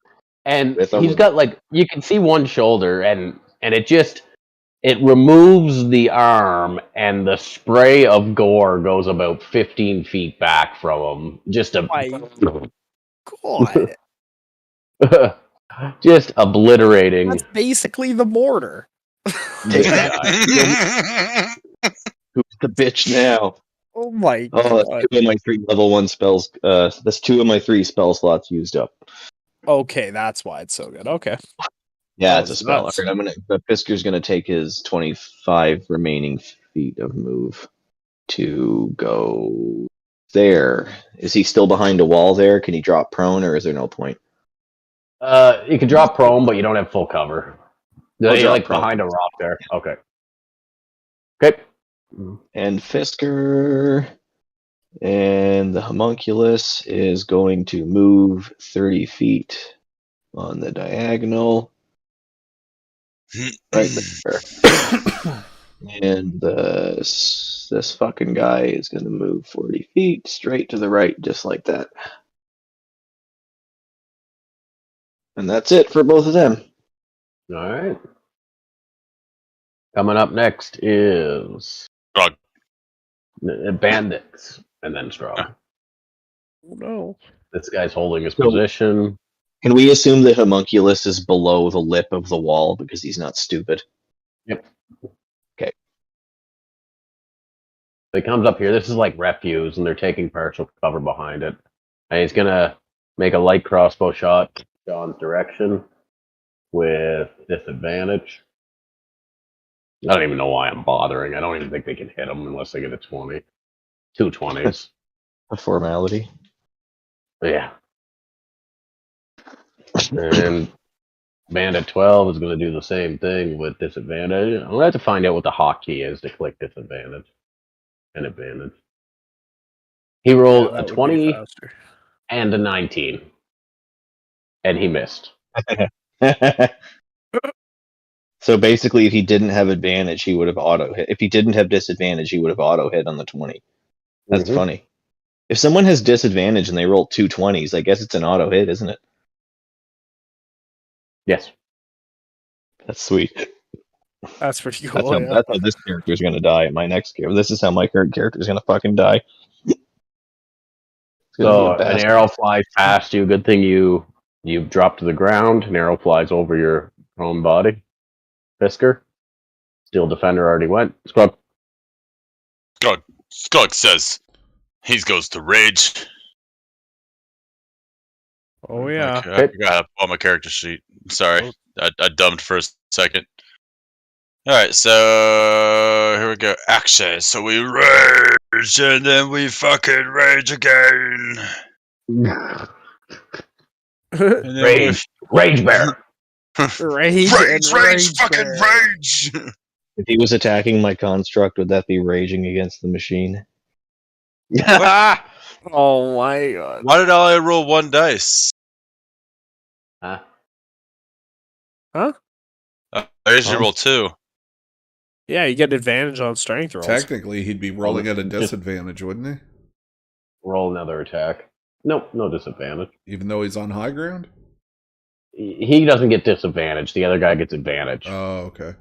And he's got you can see one shoulder and it removes the arm and the spray of gore goes about 15 feet back from him. Just God. Just obliterating. That's basically the mortar. Who's the bitch now? Oh my Oh, god. that's 2 of my 3 level 1 spells. That's 2 of my 3 spell slots used up. Okay, that's why it's so good. Okay. Yeah, That it's a was spell. nuts. Alright, Fisker's gonna take his 25 remaining feet of move to go there. Is he still behind a wall there? Can he drop prone, or is there no point? You can drop prone, but you don't have full cover. I'll You're drop like prone. behind a rock there. Okay. Okay. And Fisker and the homunculus is going to move 30 feet on the diagonal. Right there. And this fucking guy is going to move 40 feet straight to the right, just like that. And that's it for both of them. All right. Coming up next is Strog. Bandits, and then Strog. Oh no. This guy's holding his position. Can we assume that homunculus is below the lip of the wall because he's not stupid? Yep. Okay. He comes up here. This is like refuse, and they're taking partial cover behind it. And he's gonna make a light crossbow shot John's direction with disadvantage. I don't even know why I'm bothering. I don't even think they can hit him unless they get a 20. 2 20s. A formality. Yeah. And Bandit 12 is going to do the same thing with disadvantage. I'm going to have to find out what the hotkey is to click disadvantage and advantage. He rolled a 20 and a 19. And he missed. So basically, if he didn't have advantage, he would have auto hit. If he didn't have disadvantage, he would have auto hit on the 20. That's funny. If someone has disadvantage and they roll 2 20s, I guess it's an auto hit, isn't it? Yes. That's sweet. That's pretty cool. That's how this character is going to die. My next character. This is how my current character is going to fucking die. So an arrow flies past you. Good thing you drop to the ground. An arrow flies over your own body. Fisker. Steel Defender already went. Scrub. Skug says he goes to rage. Oh yeah. Okay, I forgot on my character sheet. Sorry, I dumped for a second. All right, so here we go. Action. So we rage and then we fucking rage again. Rage bear. Rage, fucking rage. If he was attacking my construct, would that be raging against the machine? Oh my god. Why did I roll 1 dice? Huh? Huh? I usually roll 2. Yeah, you get advantage on strength rolls. Technically, he'd be rolling at a disadvantage, wouldn't he? Roll another attack. Nope, no disadvantage. Even though he's on high ground? He doesn't get disadvantage. The other guy gets advantage. Oh, okay.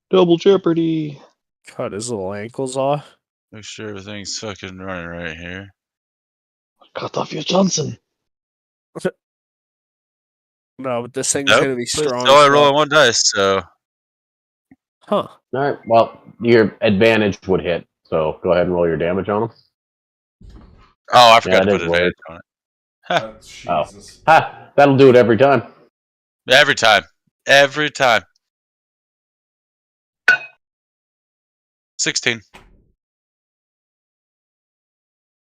Double jeopardy. Cut his little ankles off. Make sure everything's fucking running right here. Cut off your Johnson. No, but this thing's Nope, gonna be strong. So I roll 1 dice, so. Huh. Alright, well, your advantage would hit. So go ahead and roll your damage on him. Oh, I forgot to put advantage on it. Jesus. Ha! That'll do it every time. Every time. Every time. 16.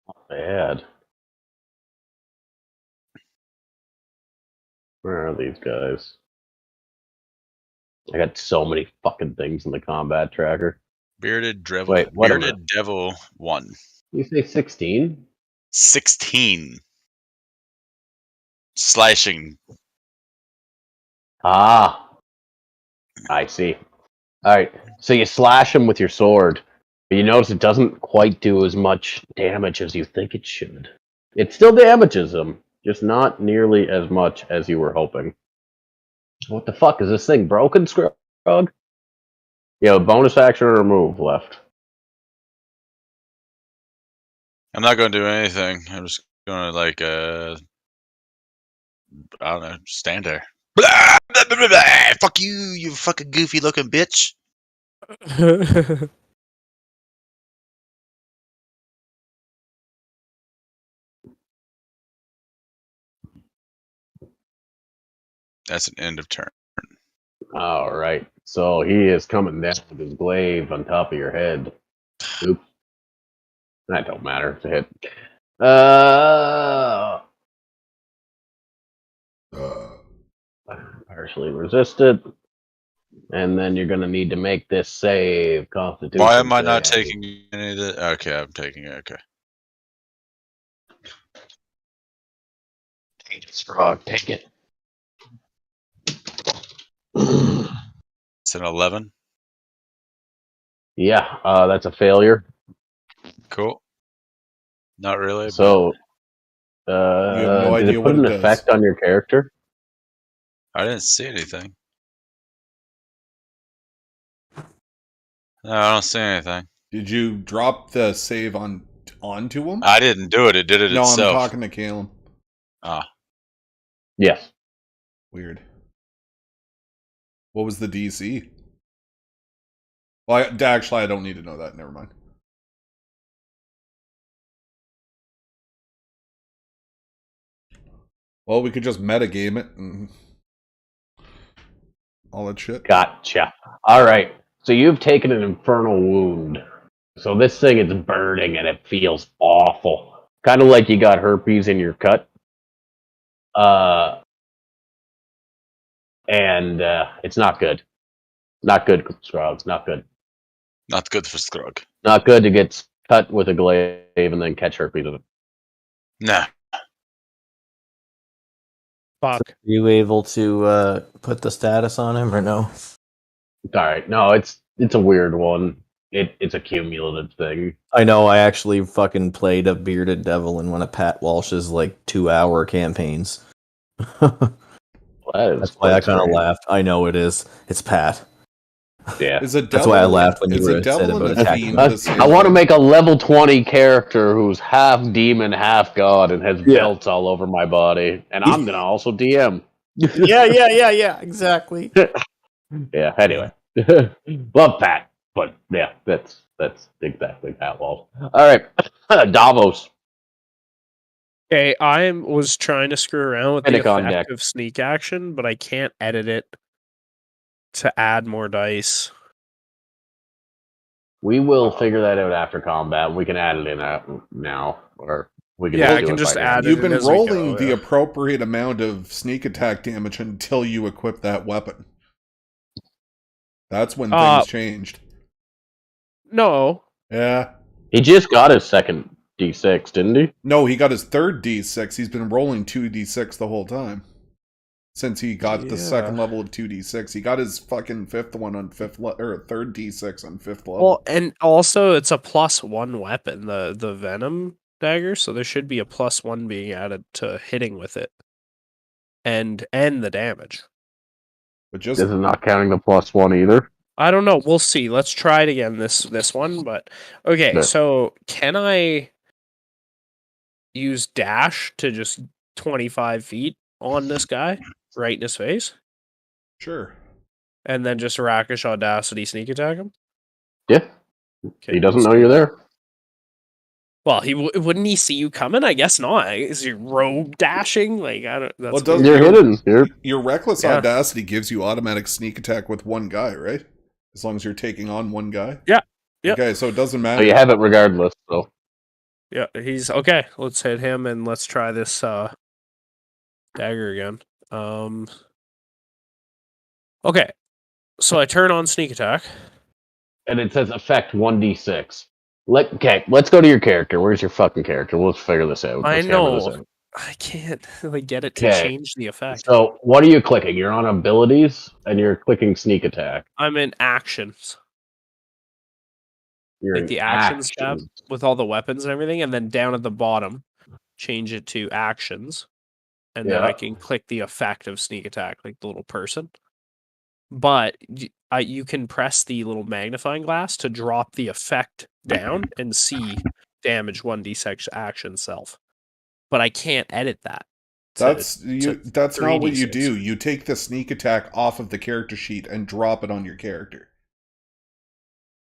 Not bad. Where are these guys? I got so many fucking things in the combat tracker. Bearded Devil. Wait, what Bearded Devil 1. You say 16? 16. Slashing. Ah. I see. Alright, so you slash him with your sword, but you notice it doesn't quite do as much damage as you think it should. It still damages him, just not nearly as much as you were hoping. What the fuck? Is this thing broken, Scrug? You have a bonus action or a move left. I'm not going to do anything. I'm just going to, like, I don't know, stand there. Blah, blah, blah, blah, blah. Fuck you, you fucking goofy looking bitch. That's an end of turn. All right. So he is coming down with his glaive on top of your head. Oops. That don't matter. It's a hit. Partially resisted. And then you're going to need to make this save. Constitution. Why am I not save. taking any of the... Okay, I'm taking it. Okay. Take it, Frog. Take it. It's an 11. Yeah, that's a failure. Cool. Not really. So, you have no did idea it put what an it effect on your character? I didn't see anything. No, I don't see anything. Did you drop the save onto him? I didn't do it. It did it itself. No, I'm talking to Caleb. Ah. Yes. Weird. What was the DC? Well, actually, I don't need to know that. Never mind. Well, we could just metagame it and all that shit. Gotcha. All right. So you've taken an infernal wound. So this thing is burning and it feels awful. Kind of like you got herpes in your cut. And it's not good. Not good, Scroggs. Not good. Not good for Scrog. Not good to get cut with a glaive and then catch herpes in it. Nah. Fuck. Are you able to put the status on him or no? All right. No, it's a weird one. It's a cumulative thing. I know. I actually fucking played a bearded devil in one of Pat Walsh's 2-hour campaigns. That's why I kind of laughed. I know it is. It's Pat. Yeah. That's why I laughed when you were said about attacking. I want to make a level 20 character who's half demon, half god, and has belts all over my body, and I'm gonna also DM. Yeah. Exactly. Yeah. Anyway, love Pat, but yeah, that's exactly Pat Walsh. All right, Davos. Okay, I was trying to screw around with the Pentagon effect deck. of sneak action, but I can't edit it to add more dice. We will figure that out after combat. We can add it in now, or we can. I can just add it. You've been rolling the appropriate amount of sneak attack damage until you equip that weapon. That's when things changed. No. Yeah. He just got his second D6, didn't he? No, he got his third D6. He's been rolling 2D6 the whole time. Since he got the second level of 2D6. He got his fucking fifth one on third D6 on 5th level. Well, and also it's a +1 weapon, the Venom dagger, so there should be a +1 being added to hitting with it. And the damage. But just this is not counting the +1 either. I don't know. We'll see. Let's try it again this one, but okay, No. So can I use dash to just 25 feet on this guy? Right in his face? Sure. And then just Rakish Audacity sneak attack him? Yeah. Okay, He doesn't know you're there. Well, wouldn't he see you coming? I guess not. Is he rogue dashing? I don't. That's You're hidden. Your reckless audacity gives you automatic sneak attack with one guy, right? As long as you're taking on one guy. Yeah. Yep. Okay, so it doesn't matter. So you have it regardless. So. Yeah, he's okay. Let's hit him and let's try this dagger again. Okay, so I turn on sneak attack, and it says effect 1d6. Let's go to your character. Where's your fucking character? We'll figure this out. I know. I can't get it to change the effect. So what are you clicking? You're on abilities, and you're clicking sneak attack. I'm in actions. You're the actions tab with all the weapons and everything, and then down at the bottom, change it to actions. And then I can click the effect of sneak attack, like the little person. But you can press the little magnifying glass to drop the effect down and see damage 1d6 action self. But I can't edit that. That's not what you do. You take the sneak attack off of the character sheet and drop it on your character.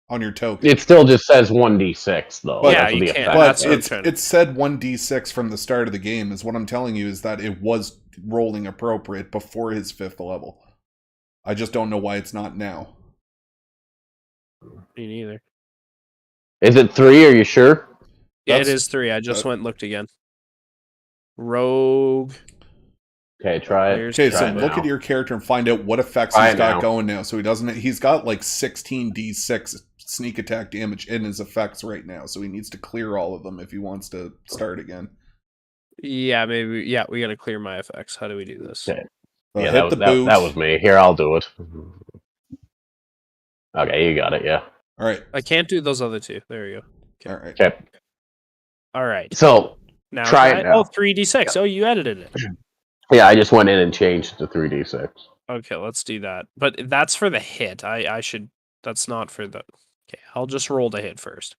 On your token. It still just says 1d6 though. But, you can't. But it said 1d6 from the start of the game. Is what I'm telling you is that it was rolling appropriate before his 5th level. I just don't know why it's not now. Me neither. Is it 3? Are you sure? Yeah, it is 3. I just went and looked again. Rogue. Okay, try it. Okay, so look at your character and find out what effects he's got going now. So he's got like 16 D6 sneak attack damage in his effects right now. So he needs to clear all of them if he wants to start again. Yeah, maybe. Yeah, we got to clear my effects. How do we do this? Okay. Yeah, that was me. Here, I'll do it. Okay, you got it, yeah. All right. I can't do those other 2. There you go. All right. Okay. All right. So, now try it now. Oh, 3d6. Oh, you edited it. Yeah, I just went in and changed to 3d6. Okay, let's do that. But that's for the hit. I should... That's not for the... Okay, I'll just roll the hit first.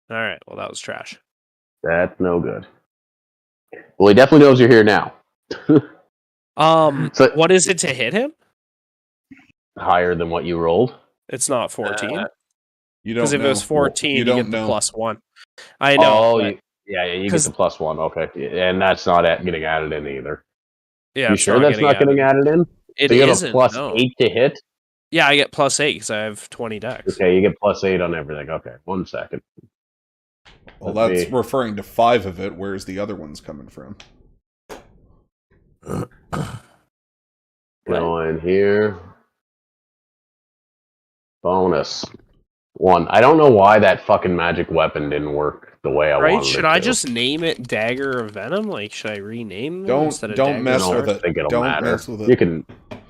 All right, well, that was trash. That's no good. Well, he definitely knows you're here now. So, what is it to hit him? Higher than what you rolled. It's not 14. You don't know. Because if it was 14, you get the +1. I know. Oh, you get the +1. Okay, and that's not getting added in either. Yeah, you sure that's not getting added in? It so you isn't. You have a +8 to hit. Yeah, I get +8 because I have 20 dex. Okay, you get +8 on everything. Okay, 1 second. Well, that's referring to 5 of it. Where's the other ones coming from? Go in here. Bonus 1. I don't know why that fucking magic weapon didn't work the way I wanted it to. Should I just name it Dagger of Venom? Like, should I rename it? Don't mess with it. I think it'll don't matter. Mess with it. You can.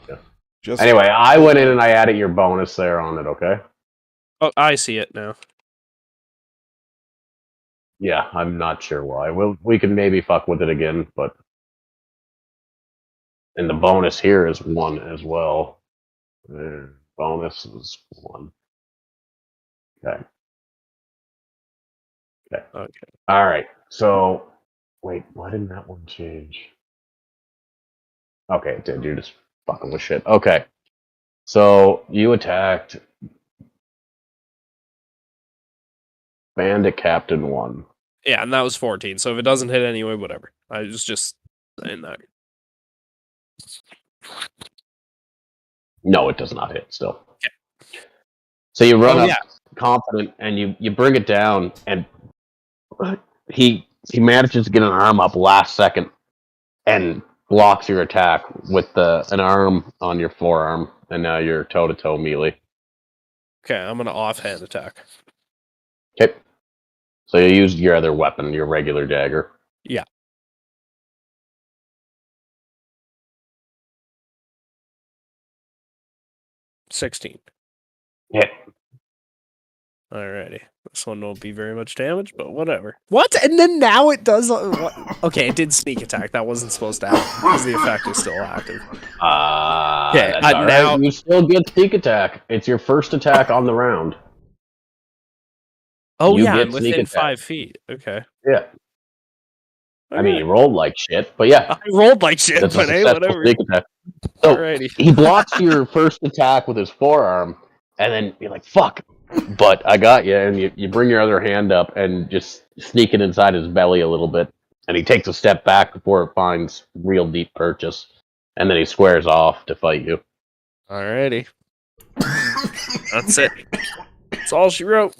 Yeah. Anyway, I went in and I added your bonus there on it. Okay. Oh, I see it now. Yeah, I'm not sure why. We can maybe fuck with it again, but and the bonus here is 1 as well. Bonus is 1. Okay. All right. So, wait, why didn't that one change? Okay, it did. You're just fucking with shit. Okay. So, you attacked Bandit Captain 1. Yeah, and that was 14. So if it doesn't hit anyway, whatever. I was just saying that. No, it does not hit still. Okay. So you run up confident and you bring it down, and he manages to get an arm up last second and blocks your attack with an arm on your forearm, and now you're toe-to-toe melee. Okay, I'm gonna offhand attack. Okay. So you used your other weapon, your regular dagger. Yeah. $16. Hit. Alrighty. This one won't be very much damage, but whatever. What? And then now it does... Okay, it did sneak attack. That wasn't supposed to happen because the effect is still active. Okay, now you still get sneak attack. It's your first attack on the round. Oh, I'm within 5 feet. Okay. Yeah. I mean, you rolled like shit, but yeah. I rolled like shit, but hey, whatever. So, alrighty. He blocks your first attack with his forearm, and then you're like, fuck. But I got you, and you bring your other hand up and just sneak it inside his belly a little bit, and he takes a step back before it finds real deep purchase, and then he squares off to fight you. Alrighty. That's it. That's all she wrote.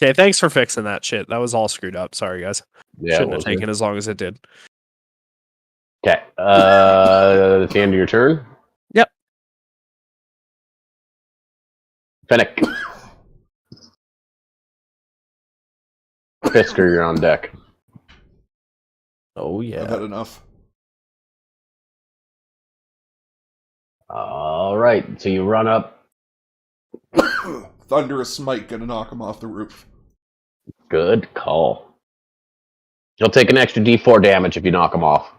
Okay, thanks for fixing that shit. That was all screwed up. Sorry, guys. Yeah, shouldn't have taken as long as it did. Okay. That's the end of your turn? Yep. Fennec. Fisker, you're on deck. Oh, yeah. I've had enough. Alright, so you run up. Thunderous Smite, gonna knock him off the roof. Good call. You'll take an extra D4 damage if you knock him off.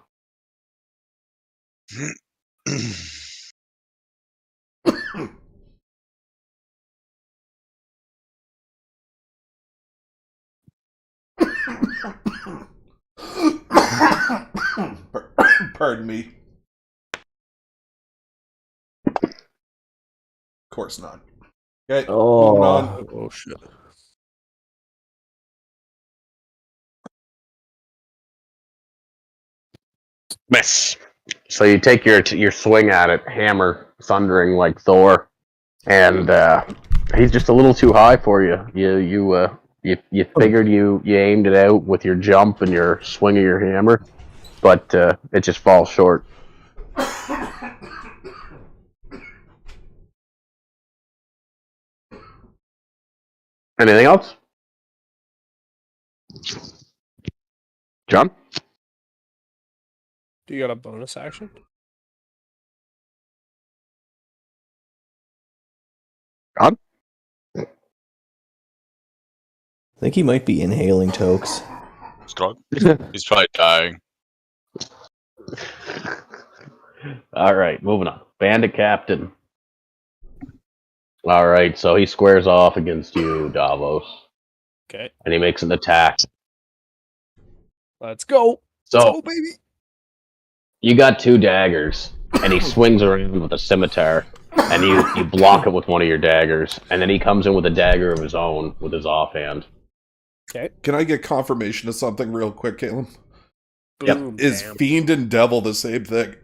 Pardon me. Of course not. Okay, moving on. Oh, shit. Miss. So you take your swing at it, hammer thundering like Thor, and he's just a little too high for you. You figured you aimed it out with your jump and your swing of your hammer, but it just falls short. Anything else? John? Do you got a bonus action? John? I think he might be inhaling tokes. He's probably dying. All right, moving on. Bandit Captain. All right, so he squares off against you, Davos. Okay. And he makes an attack. Let's go. So, Let's go, baby. You got 2 daggers, and he swings around with a scimitar, and you block it with one of your daggers, and then he comes in with a dagger of his own with his offhand. Okay. Can I get confirmation of something real quick, Caleb? Boom, Is damn. fiend and devil the same thing?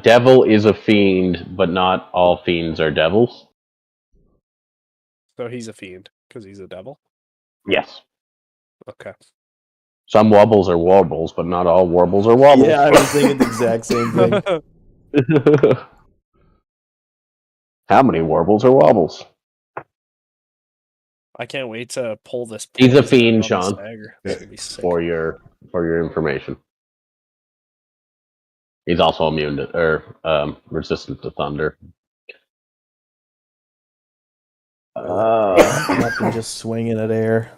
Devil is a fiend, but not all fiends are devils. So he's a fiend because he's a devil? Yes. Okay. Some wobbles are warbles, but not all warbles are wobbles. Yeah, I was thinking the exact same thing. How many warbles are wobbles? I can't wait to pull this. He's a poison fiend, on this Sean. dagger. It's gonna be sick. For your information. He's also immune to, or resistant to thunder. Nothing, just swinging at air.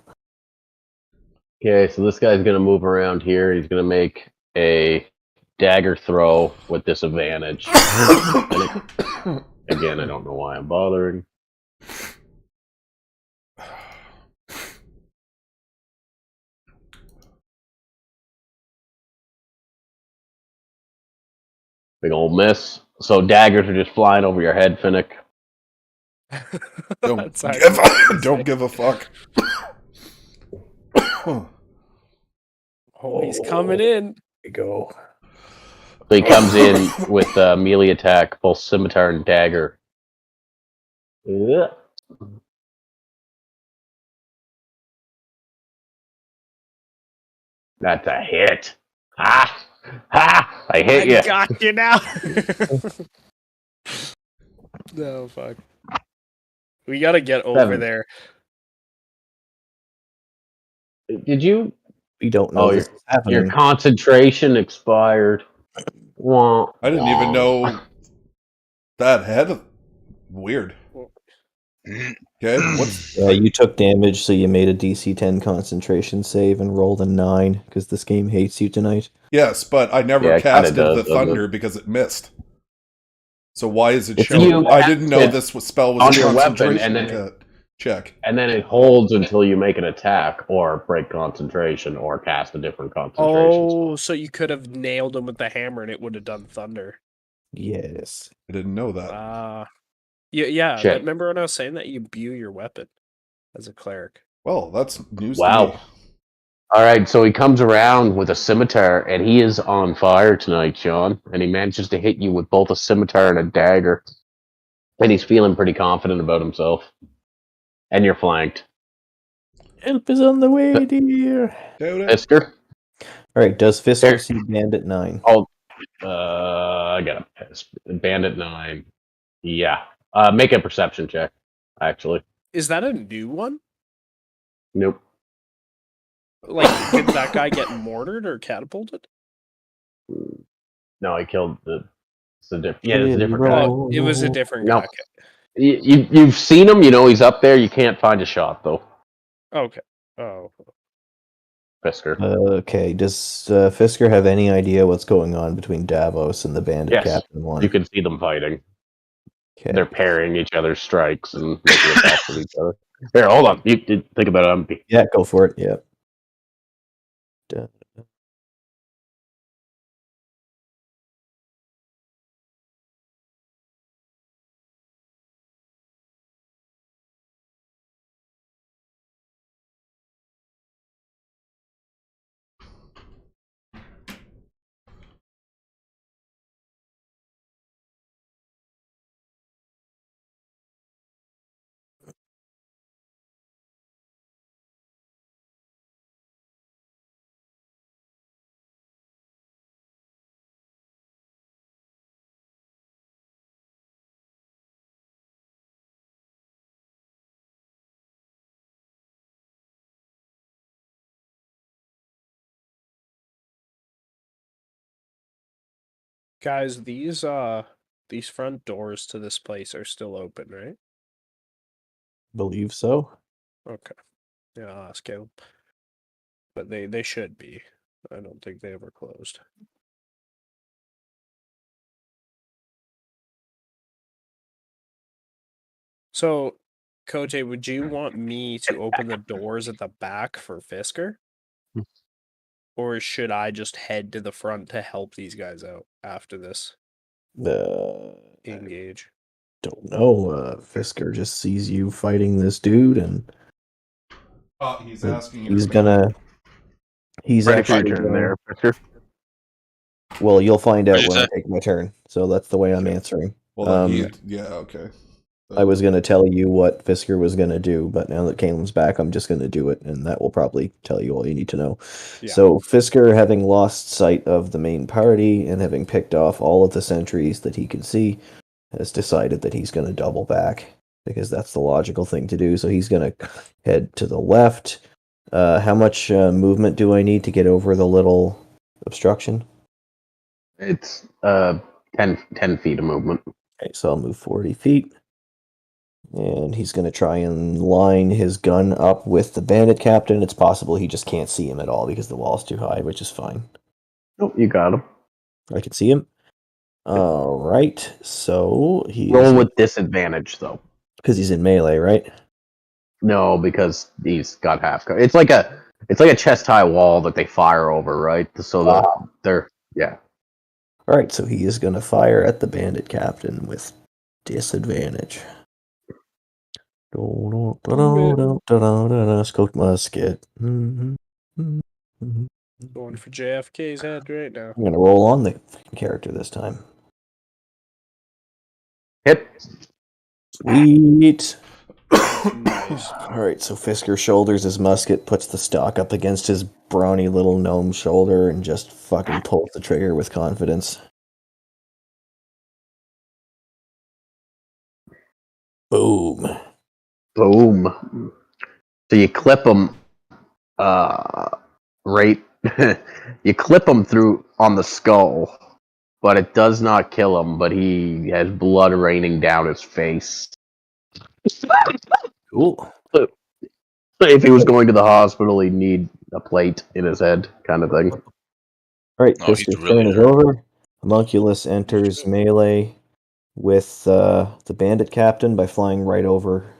Okay, so this guy's gonna move around here. He's gonna make a dagger throw with disadvantage. Again, I don't know why I'm bothering. Big old miss. So daggers are just flying over your head, Finnick. Don't give a fuck. Oh, he's coming in. Here we go. So he comes in with melee attack, both scimitar and dagger. Yeah. That's a hit. Ha! Ha! I hit you. I got you now. No, fuck. We gotta get over 7. there. Did you? We don't know this is happening. Your concentration expired. Wah, I didn't even know that had weird. Okay, what's you took damage, so you made a DC 10 concentration save and rolled a 9 because this game hates you tonight. Yes, but I never Yeah, it casted kinda the does, thunder because it missed. So why is it If showing? you I didn't know this spell was on a your weapon, concentration and then check. And then it holds until you make an attack or break concentration or cast a different concentration Oh, spell. so you could have nailed him with the hammer and it would have done thunder. Yes. I didn't know that. Yeah. Shit. Remember when I was saying that you imbue your weapon as a cleric? Well, that's news to Wow. me. All right, so he comes around with a scimitar, and he is on fire tonight, Sean. And he manages to hit you with both a scimitar and a dagger. And he's feeling pretty confident about himself. And you're flanked. Help is on the way, dear. Fisker? Alright, does Fisker There. see Bandit 9? Oh, I got a Bandit 9. Yeah. Make a perception check, actually. Is that a new one? Nope. Like, did that guy get mortared or catapulted? No, he killed it's a different guy. Oh, it was a different No. guy. You've seen him, you know he's up there. You can't find a shot, though. Okay. Oh. Fisker. Okay, does Fisker have any idea what's going on between Davos and the Bandit Captain one? You can see them fighting. Okay. They're parrying each other's strikes and making attacks with each other. Here, hold on. You think about it. Yeah, go for it. Yeah. Guys, these front doors to this place are still open, right? Believe so. Okay. Yeah, I'll ask him. But they should be. I don't think they ever closed. So, Kote, would you want me to open the doors at the back for Fisker? Or should I just head to the front to help these guys out after this engage? Don't know. Fisker just sees you fighting this dude, and he's asking. He's gonna. He's Ready actually for your turn there, Fisker. Well, you'll find out What'd you when I say? take my turn. So that's the way I'm answering. Well, yeah, okay. I was going to tell you what Fisker was going to do, but now that Caelim's back, I'm just going to do it, and that will probably tell you all you need to know. Yeah. So Fisker, having lost sight of the main party and having picked off all of the sentries that he can see, has decided that he's going to double back, because that's the logical thing to do. So he's going to head to the left. How much movement do I need to get over the little obstruction? It's 10 feet of movement. Okay, so I'll move 40 feet. And he's going to try and line his gun up with the Bandit Captain. It's possible he just can't see him at all because the wall's too high, which is fine. Nope, you got him. I can see him. All right, so he roll with disadvantage though, because he's in melee, right? No, because he's got half cover. It's like a chest high wall that they fire over, right? So they're yeah. All right, so he is going to fire at the Bandit Captain with disadvantage. Scoped musket. Going for JFK's head right now. I'm going to roll on the character this time. Hit. Sweet. Nice. Alright, so Fisker shoulders his musket, puts the stock up against his brawny little gnome shoulder, and just fucking pulls the trigger with confidence. Boom. Boom. So you clip him, right? You clip him through on the skull, but it does not kill him. But he has blood raining down his face. Cool. So if he was going to the hospital, he'd need a plate in his head, kind of thing. Alright, Oh, he's Fisker's really turn is hurt. over. Homunculus enters melee with the Bandit Captain by flying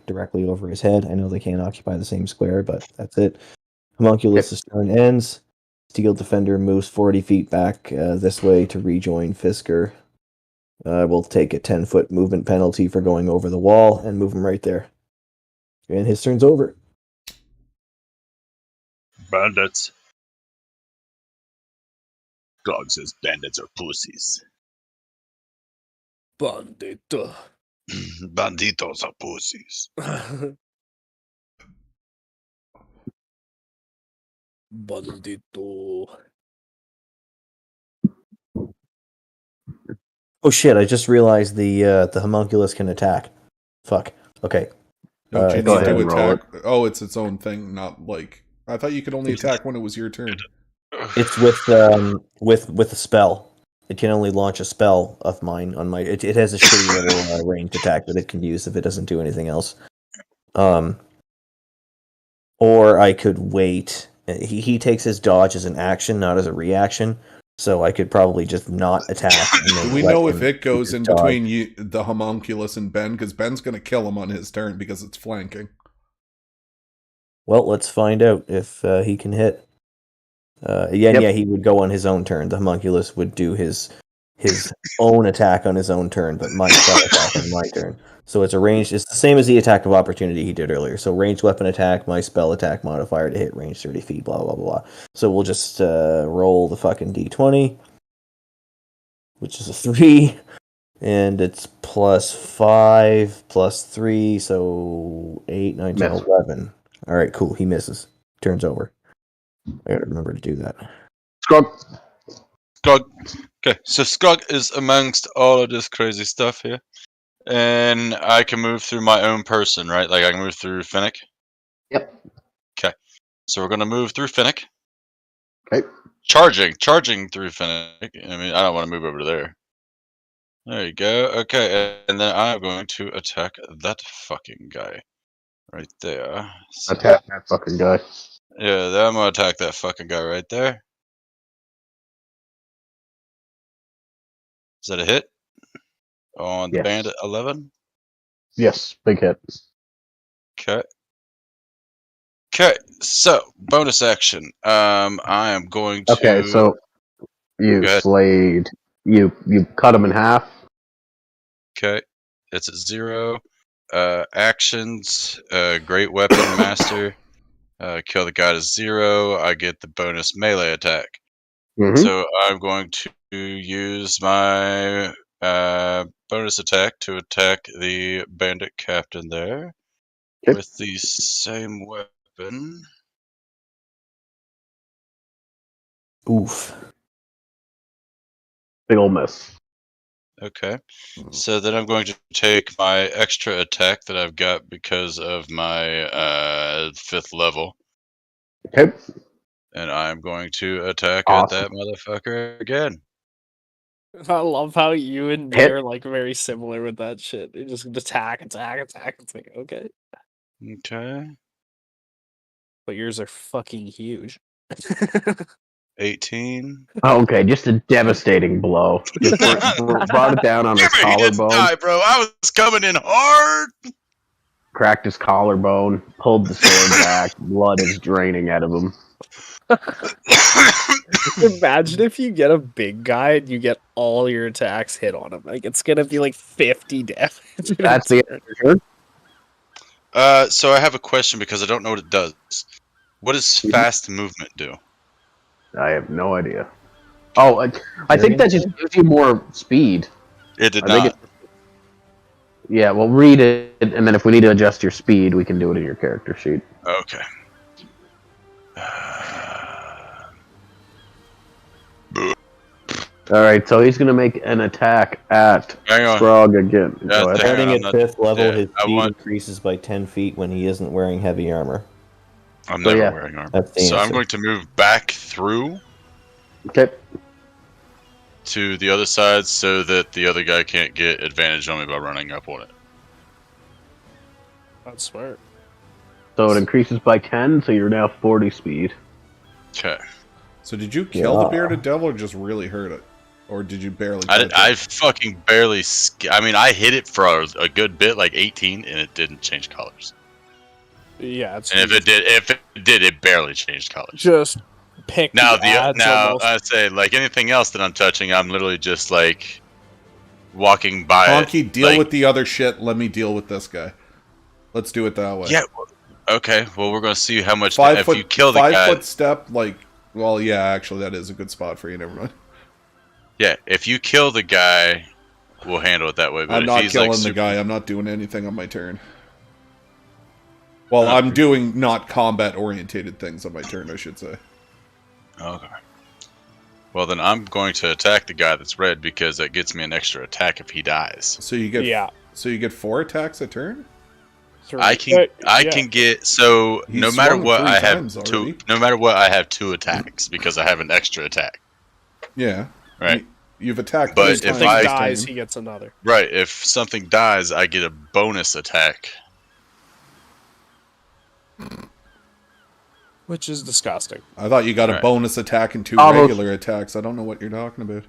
directly over his head. I know they can't occupy the same square, but that's it. Homunculus' turn ends. Steel Defender moves 40 feet back this way to rejoin Fisker. We'll take a 10-foot movement penalty for going over the wall and move him right there. And his turn's over. Bandits. God says bandits are pussies. Bandito. Banditos are pussies. Bandito. Oh shit, I just realized the homunculus can attack. Fuck. Okay. Don't you go need ahead to and roll attack? Oh, it's its own thing, not like... I thought you could only attack when it was your turn. It's with a spell. It can only launch a spell of mine on my... It has a shitty little ranged attack that it can use if it doesn't do anything else. Or I could wait. He takes his dodge as an action, not as a reaction. So I could probably just not attack. Do we know if it goes in between the homunculus and Ben? Because Ben's going to kill him on his turn because it's flanking. Well, let's find out if he can hit. Yeah, he would go on his own turn. The homunculus would do his own attack on his own turn, but my spell attack on my turn. So it's a ranged. It's the same as the attack of opportunity he did earlier. So ranged weapon attack, my spell attack modifier to hit range 30 feet. Blah blah blah. So we'll just roll the fucking d20, which is a 3, and it's +5 +3, so 8, 9, 10, 11. All right, cool. He misses. Turns over. I gotta remember to do that. Scrug. Okay, so Scrug is amongst all of this crazy stuff here. And I can move through my own person, right? Like I can move through Finnick? Yep. Okay. So we're going to move through Finnick. Okay. Charging through Finnick. I mean, I don't want to move over there. There you go. Okay, and then I'm going to attack that fucking guy. Right there. So, Attack that fucking guy. yeah, then I'm going to attack that fucking guy right there. Is that a hit? On the Yes. Bandit 11? Yes, big hit. Okay. Okay, so bonus action. I am going to. Okay, so you slayed. You cut him in half. Okay, it's at 0. Actions. Great weapon master. Kill the guy to 0. I get the bonus melee attack. Mm-hmm. So I'm going to use my bonus attack to attack the Bandit Captain there with the same weapon. Oof. Big ol' miss. Okay. So then I'm going to take my extra attack that I've got because of my 5th level. Okay. And I'm going to attack Awesome. at that motherfucker again. I love how you and me are like very similar with that shit. You just attack. It's like, okay. Okay. But yours are fucking huge. 18. Okay, just a devastating blow. Just brought it down on his collarbone. Die, bro. I was coming in hard. Cracked his collarbone, pulled the sword back, blood is draining out of him. Imagine if you get a big guy and you get all your attacks hit on him. Like, it's gonna be like 50 damage. That's the turn. So I have a question because I don't know what it does. What does fast movement do? I have no idea. Oh, I think that just gives you more speed. It did not. Yeah, well, read it, and then if we need to adjust your speed, we can do it in your character sheet. Okay. Alright, so he's going to make an attack at Scrog again. Starting at 5th level, his speed increases by 10 feet when he isn't wearing heavy armor. I'm never wearing armor. So I'm going to move back through to the other side so that the other guy can't get advantage on me by running up on it. That's smart. So it increases by 10, so you're now 40 speed. Okay. So did you kill the bearded devil or just really hurt it? Or did you barely I fucking barely... I mean, I hit it for a good bit, like 18, and it didn't change colors. Yeah, it's and if it did, it barely changed colors. Just pick now I say, like anything else that I'm touching, I'm literally just like walking by. Honky, deal with the other shit. Let me deal with this guy. Let's do it that way. Yeah. Okay. Well, we're gonna see how much. If you kill the guy, 5 foot step. Like, well, yeah. Actually, that is a good spot for you. Never mind. Yeah. If you kill the guy, we'll handle it that way. But I'm not killing the guy. I'm not doing anything on my turn. Well, I'm doing not combat-orientated things on my turn, I should say. Okay. Well, then I'm going to attack the guy that's red because that gets me an extra attack if he dies. So you get So you get 4 attacks a turn. I can get no matter what I have no matter what I have 2 attacks because I have an extra attack. Yeah. Right. You've attacked. But if something dies, he gets another. Right. If something dies, I get a bonus attack. Which is disgusting. I thought you got a bonus attack and 2 regular attacks. I don't know what you're talking about.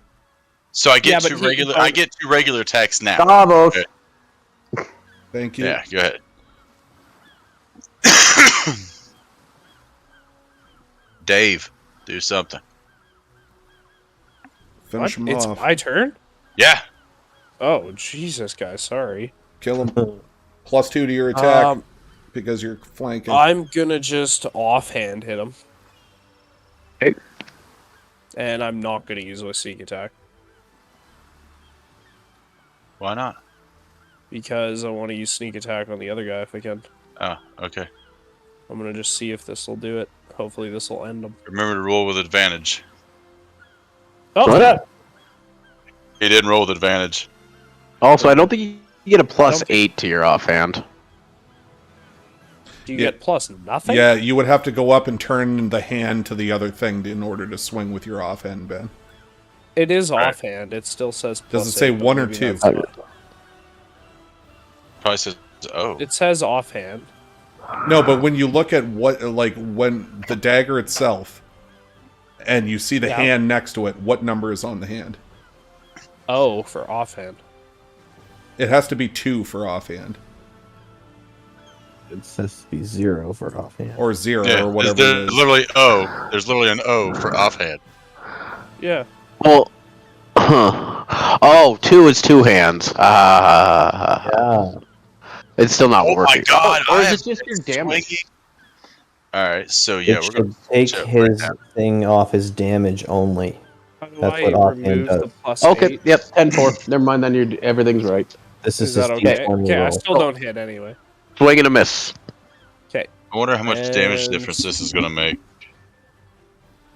So I get 2 regular. I get 2 regular attacks now. Okay. Thank you. Yeah, go ahead. Dave, do something. Finish him off. It's my turn? Yeah. Oh, Jesus, guys. Sorry. Kill him. +2 to your attack. Because you're flanking. I'm gonna just offhand hit him. Okay. And I'm not gonna use my sneak attack. Why not? Because I want to use sneak attack on the other guy if I can. Oh, okay. I'm gonna just see if this will do it. Hopefully this will end him. Remember to roll with advantage. Oh, He didn't roll with advantage. Also, I don't think you get a +8 to your offhand. Do you get plus nothing? Yeah, you would have to go up and turn the hand to the other thing in order to swing with your offhand, Ben. It is offhand. It still says. Does it say 8, 1 or 2? Probably says O. It says offhand. No, but when you look at when the dagger itself, and you see the hand next to it, what number is on the hand? O for offhand. It has to be 2 for offhand. It says to be 0 for offhand. Or 0 or whatever it There's is. literally O. There's literally an O for offhand. Yeah. Well, oh, 2 is 2 hands. Yeah. It's still not working. Oh my god! Or is it just your damage? Alright, so yeah, it we're going should take his thing off his damage only. How do That's I what offhand remove does. the plus Okay, 8? yep, 10-4. Never mind, then everything's right. This Is is that his okay? D20 Okay, I roll. still don't hit anyway. Swing and a miss. Okay. I wonder how much damage And- difference this is going to make.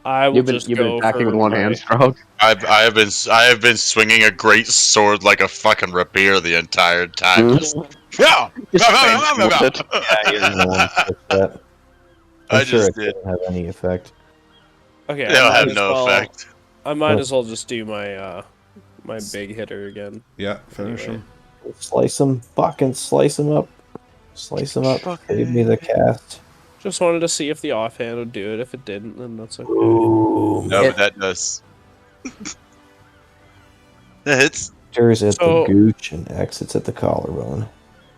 I will You've been just attacking go with for one my- hand, Strog. I have been swinging a great sword like a fucking rapier the entire time. Just, yeah, Just fancy with it. Yeah, he doesn't want to fix that. I'm I sure just it did. doesn't have any effect. Okay, It'll I might have as no well- effect. I might as well just do my my big hitter again. Yeah, finish Anyway. him. Slice him, fucking slice him up. Slice him up. Give me the cast. Just wanted to see if the offhand would do it. If it didn't, then that's okay. Ooh. No, but that does. That hits. Enters at So- the gooch and exits at the collarbone.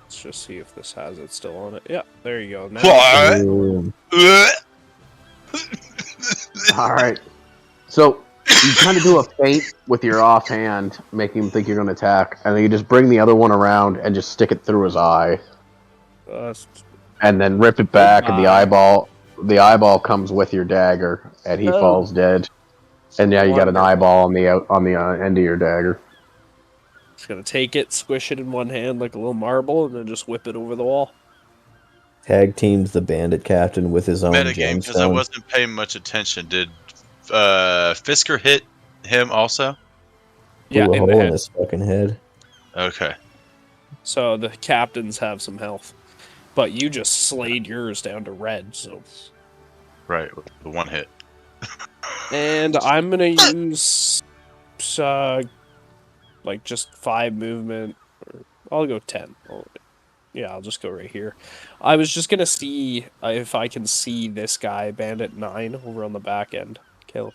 Let's just see if this has it still on it. Yeah, there you go. Now What? Boom. Alright. So, you kind of do a feint with your offhand, making him think you're going to attack, and then you just bring the other one around and just stick it through his eye. And then rip it back, and the eyeball comes with your dagger, and he falls dead. And now you got an eyeball on the end of your dagger. just gonna take it, squish it in one hand like a little marble, and then just whip it over the wall. Tag teams the Bandit Captain with his own Metagame, because I gemstone. wasn't paying much attention. Did Fisker hit him also? Yeah, Blew a in the hole in head. his fucking head. Okay. So the captains have some health, but you just slayed yours down to red. So, Right, the one hit. and I'm gonna use like just 5 movement. Or I'll go 10. I'll just go right here. I was just gonna see if I can see this guy, Bandit 9, over on the back end. Kill.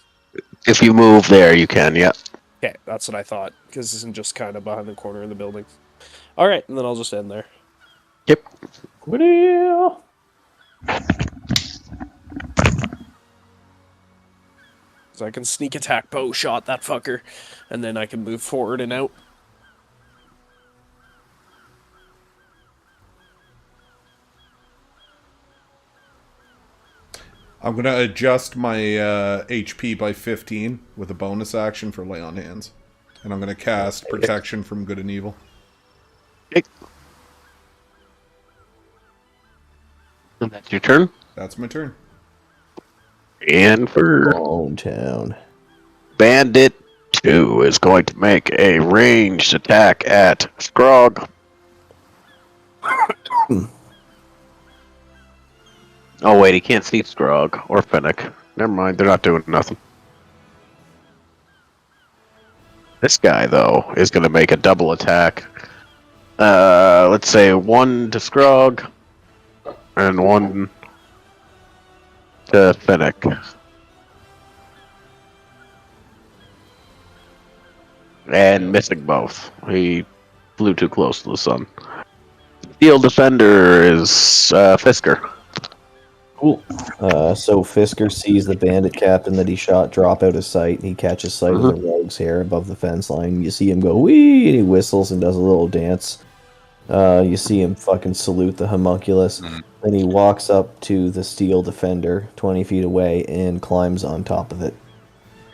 If you move there, you can, yeah. Okay, that's what I thought, because this isn't just kind of behind the corner of the building. All right, and then I'll just end there. Yep. Well, So I can sneak attack bow shot that fucker, and then I can move forward and out. I'm going to adjust my HP by 15 with a bonus action for Lay on Hands. And I'm going to cast Protection from Good and Evil. And that's your turn. That's my turn. And for Bone Town. Bandit 2 is going to make a ranged attack at Scrog. Oh wait, he can't see Scrog or Fennec. Never mind, they're not doing nothing. This guy, though, is going to make a double attack. Let's say 1 to Scrog and 1 to Fennec. And missing both. He flew too close to the sun. Field defender is Fisker. Cool. So Fisker sees the Bandit Captain that he shot drop out of sight. He catches sight of the rogue's hair above the fence line. You see him go wee, and he whistles and does a little dance. You see him fucking salute the homunculus. Then he walks up to the steel defender 20 feet away and climbs on top of it.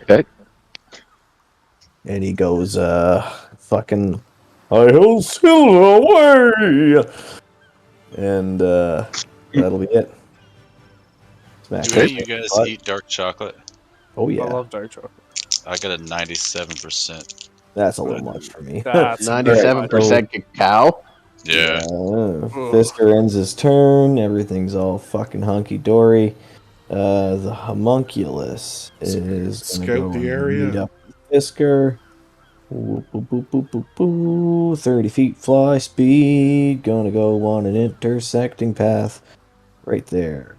Okay. And he goes, fucking, I will steal away! And, that'll be it. Smack Do any of it. you guys But- eat dark chocolate? Oh, I yeah. love dark chocolate. I got a 97%. That's a little much for me. That's 97% cacao. Yeah. Fisker ends his turn. Everything's all fucking hunky-dory. The homunculus is gonna Scout go the area. meet up with Fisker. Boop, boop, boop, boop, boop, boop. 30 feet fly speed. Gonna go on an intersecting path. Right there.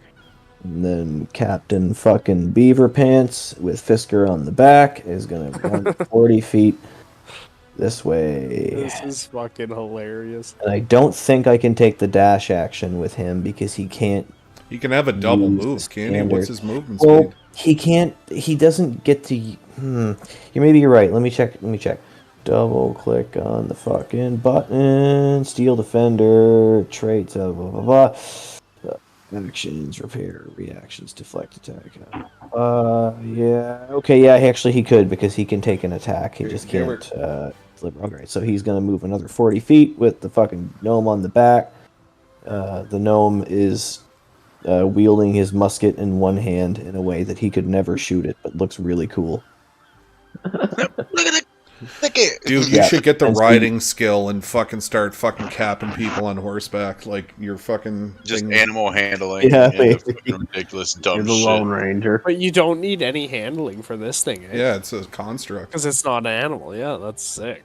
And then Captain fucking Beaver Pants with Fisker on the back is gonna run 40 feet this way. This is fucking hilarious. And I don't think I can take the dash action with him because he can't. He can have a double move, can't he? What's his movement well, speed? He can't. He doesn't get to. Maybe you're right. Let me check. Double click on the fucking button. Steel Defender. Traits. Blah blah blah. Actions, repair, reactions, deflect, attack. Yeah. Okay. Yeah. Actually, he could because he can take an attack. He just can't. Okay. So he's gonna move another 40 feet with the fucking gnome on the back. The gnome is wielding his musket in one hand in a way that he could never shoot it, but looks really cool. Look at it. Look at it. Dude, you should get the riding skill and fucking start fucking capping people on horseback like you're fucking just animal handling. Yeah, ridiculous dumb You're the shit. Lone Ranger. But you don't need any handling for this thing. Eh? Yeah, it's a construct. Because it's not an animal. Yeah, that's sick.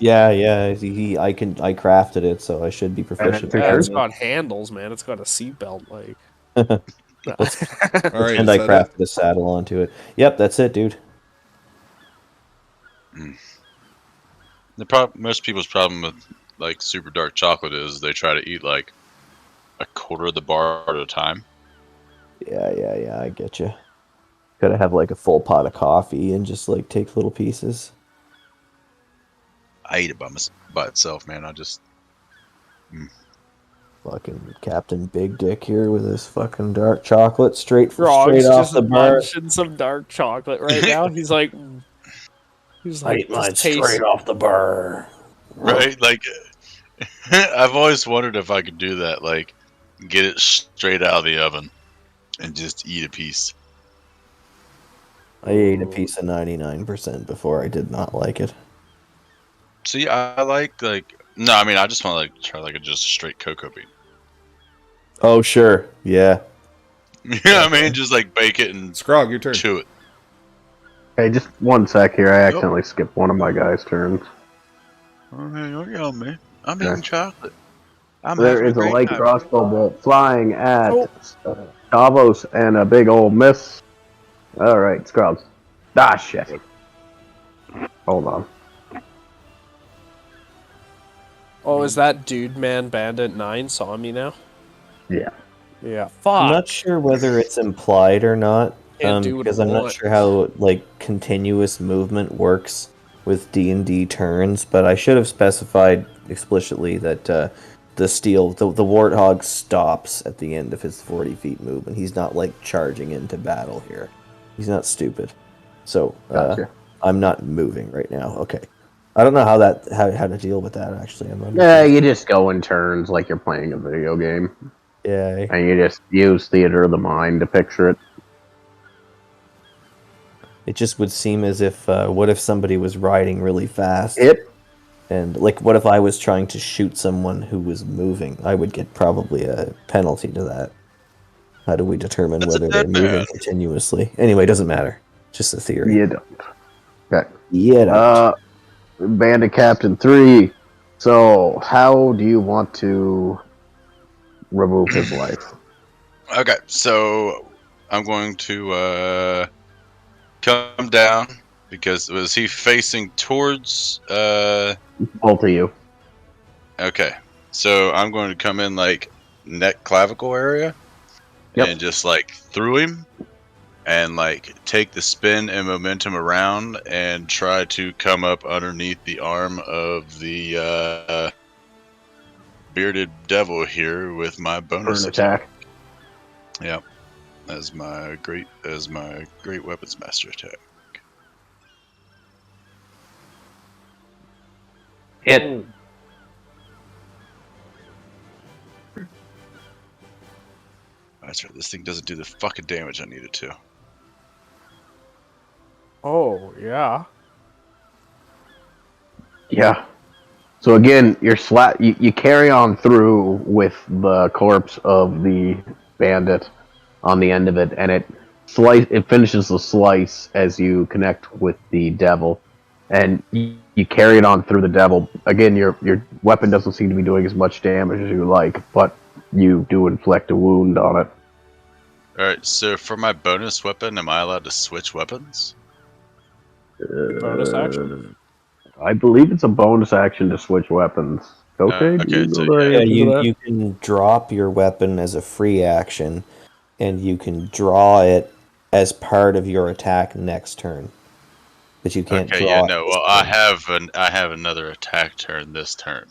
Yeah. I crafted it, so I should be proficient. Yeah, it's got handles, man. It's got a seatbelt, like. All right, and I crafted a saddle onto it. Yep, that's it, dude. Most people's problem with like super dark chocolate is they try to eat like a quarter of the bar at a time. Yeah, I get you. Gotta have like a full pot of coffee and just like take little pieces. I eat it by itself, man. I just Fucking Captain Big Dick here with his fucking dark chocolate straight Frog's off the bar. munching some dark chocolate right now. He's like, mine straight off the bar. right. Like I've always wondered if I could do that. Like get it straight out of the oven and just eat a piece. I ate a piece of 99% before. I did not like it. See, I like no. I mean, I just want to like try like just a straight cocoa bean. Oh sure, yeah. You know what I mean? Just like bake it and Scrog, your turn. chew it. Hey, just one sec here. I accidentally skipped one of my guys' turns. Okay, look at me. I'm eating chocolate. There is a light crossbow bolt flying at Davos and a big old miss. Alright, Scrubs. Ah, shit. Hold on. oh, is that dude, man? Bandit 9 saw me now. Yeah. Yeah. Fuck. I'm not sure whether it's implied or not, because I'm not sure how like continuous movement works with D&D turns. But I should have specified explicitly that the warthog stops at the end of his 40 feet movement. He's not like charging into battle here. He's not stupid. So Gotcha. I'm not moving right now. Okay. I don't know how to deal with that actually. Yeah, you just go in turns like you're playing a video game. Yeah. And you just use theater of the mind to picture it. It just would seem as if, what if somebody was riding really fast? And, like, what if I was trying to shoot someone who was moving? I would get probably a penalty to that. How do we determine whether they're moving continuously? Anyway, it doesn't matter. Just a theory. You don't. Okay. You don't. Bandit Captain 3. So, how do you want to remove his life? Okay, so I'm going to come down because was he facing towards Both of you. Okay, so I'm going to come in like neck clavicle area and just like through him and like take the spin and momentum around and try to come up underneath the arm of the bearded devil here with my bonus attack. Yep, as my great weapons master attack. Hit. That's right. This thing doesn't do the fucking damage I need it to. Oh, yeah. Yeah. So again, you carry on through with the corpse of the bandit on the end of it, and it finishes the slice as you connect with the devil. and you carry it on through the devil. Again, your weapon doesn't seem to be doing as much damage as you like, but you do inflict a wound on it. Alright, so for my bonus weapon, am I allowed to switch weapons? Bonus action? I believe it's a bonus action to switch weapons. Okay, you can drop your weapon as a free action, and you can draw it as part of your attack next turn. But you can't draw. Well, I have another attack turn this turn.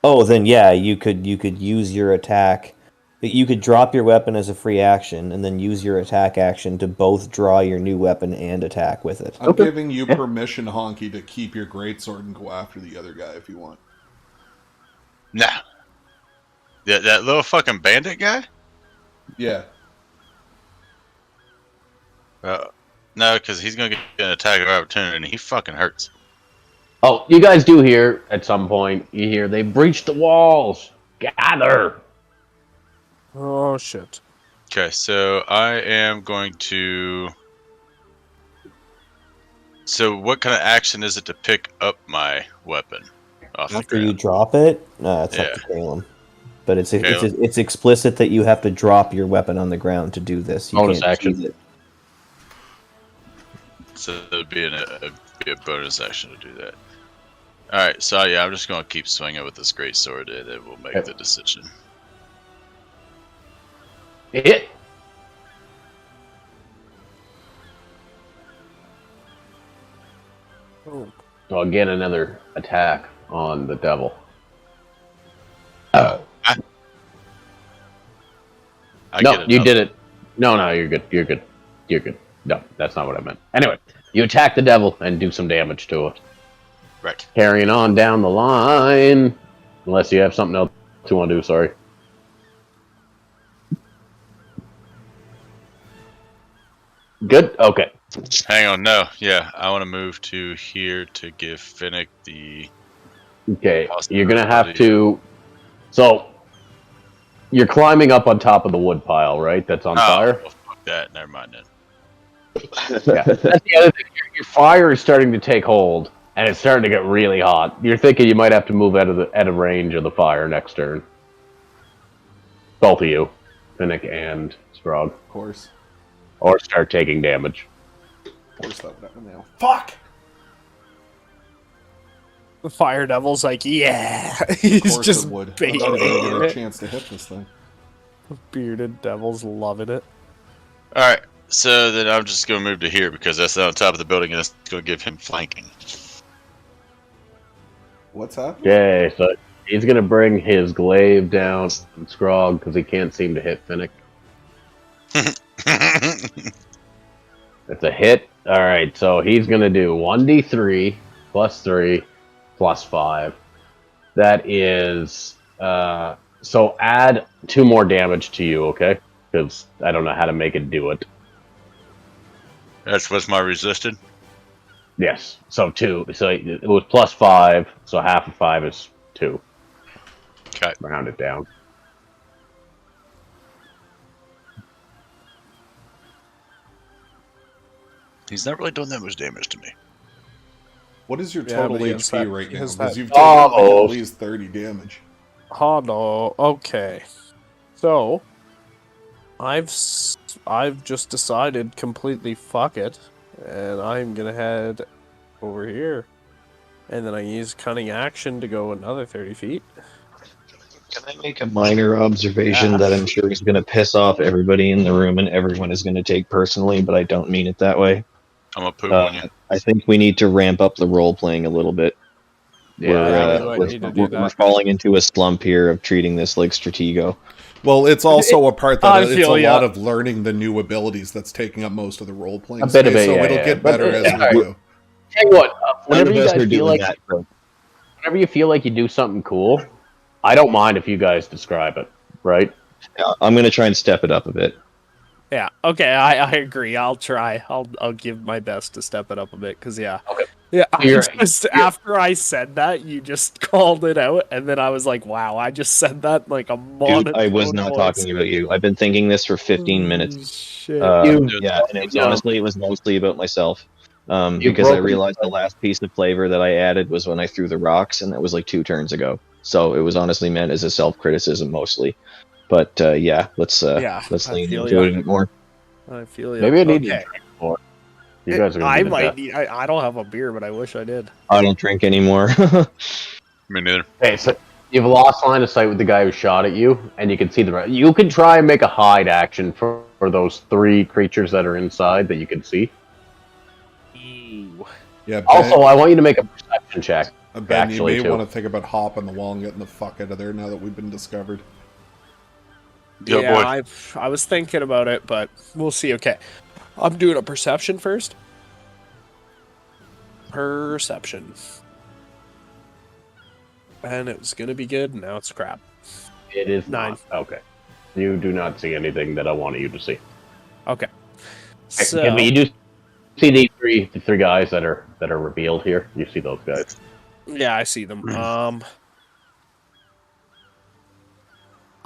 Oh, then yeah, you could use your attack. You could drop your weapon as a free action, and then use your attack action to both draw your new weapon and attack with it. I'm giving you permission, Honky, to keep your greatsword and go after the other guy if you want. Nah. That little fucking bandit guy? Yeah. No, because he's going to get an attack of opportunity, and he fucking hurts. Oh, you guys do hear, at some point, you hear, they breached the walls! Gather! Oh, shit. Okay, so I am going to... So what kind of action is it to pick up my weapon? After you drop it, it's up to Caleb. But it's explicit that you have to drop your weapon on the ground to do this. You bonus can't action. choose it. So it would be a bonus action to do that. Alright, so yeah, I'm just going to keep swinging with this great sword, and it will make the decision. Hit! Oh. So again, another attack on the devil. I No, you did it. No, you're good. You're good. No, that's not what I meant. Anyway, you attack the devil and do some damage to it. Right. Carrying on down the line. Unless you have something else you want to do, sorry. Good? Okay. Hang on, no. Yeah, I want to move to here to give Finnick the... Okay, you're going to have to... So, you're climbing up on top of the wood pile, right? That's on fire? Well, fuck that. Never mind then. Yeah. That's the other thing. Your fire is starting to take hold, and it's starting to get really hot. You're thinking you might have to move out of range of the fire next turn. Both of you, Finnick and Scrog. Of course. Or start taking damage. Of course that would happen now. Fuck! The Fire Devil's like, yeah. He's just baiting it. Get a chance to hit this thing. Bearded Devil's loving it. Alright, so then I'm just going to move to here because that's on top of the building and that's going to give him flanking. What's happening? Okay, so he's going to bring his glaive down on Scrog because he can't seem to hit Finnick. It's a hit. Alright, so he's going to do 1d3 plus 3 plus 5. That is... so add 2 more damage to you, okay? Because I don't know how to make it do it. That's what's my resisted? Yes, so 2. So it was plus 5, so half of 5 is 2. Okay. Round it down. He's not really done that much damage to me. What is your total HP right now? Because you've taken at least 30 damage. Oh no. Okay. So I've just decided completely fuck it, and I'm gonna head over here, and then I use cunning action to go another 30 feet. Can I make a minor observation that I'm sure is going to piss off everybody in the room and everyone is going to take personally, but I don't mean it that way? I'm going to poop on you. I think we need to ramp up the role-playing a little bit. Yeah, we're falling into a slump here of treating this like Stratego. Well, it's also a part that it's a lot of learning the new abilities that's taking up most of the role-playing space, so it'll get better as we go. Tell you what, whenever you guys feel like... Whenever you feel like you do something cool, I don't mind if you guys describe it, right? Yeah, I'm going to try and step it up a bit. Yeah, okay, I agree. I'll try. I'll give my best to step it up a bit, because, yeah. Okay. Yeah, after I said that, you just called it out, and then I was like, wow, I just said that like a monotone Dude, I was not talking about you. I've been thinking this for 15 minutes. Shit. Yeah, and it was mostly about myself. Because I realized the last piece of flavor that I added was when I threw the rocks, and that was like 2 turns ago. So it was honestly meant as a self-criticism mostly. But let's lean into it more. I feel you. Maybe I need to drink more. You guys are gonna be the best. I don't have a beer, but I wish I did. I don't drink anymore. Me neither. Okay, so you've lost line of sight with the guy who shot at you, and you can see the. You can try and make a hide action for those 3 creatures that are inside that you can see. Yeah. Ben, also, I want you to make a perception check. Ben, you may want to think about hopping the wall and getting the fuck out of there now that we've been discovered. Yeah, I was thinking about it, but we'll see. Okay, I'm doing a perception first. Perception. And it was gonna be good, and now it's crap. It is 9. not. Okay. You do not see anything that I wanted you to see. Okay. So yeah, but you do see the three guys that are revealed here. You see those guys. Yeah, I see them.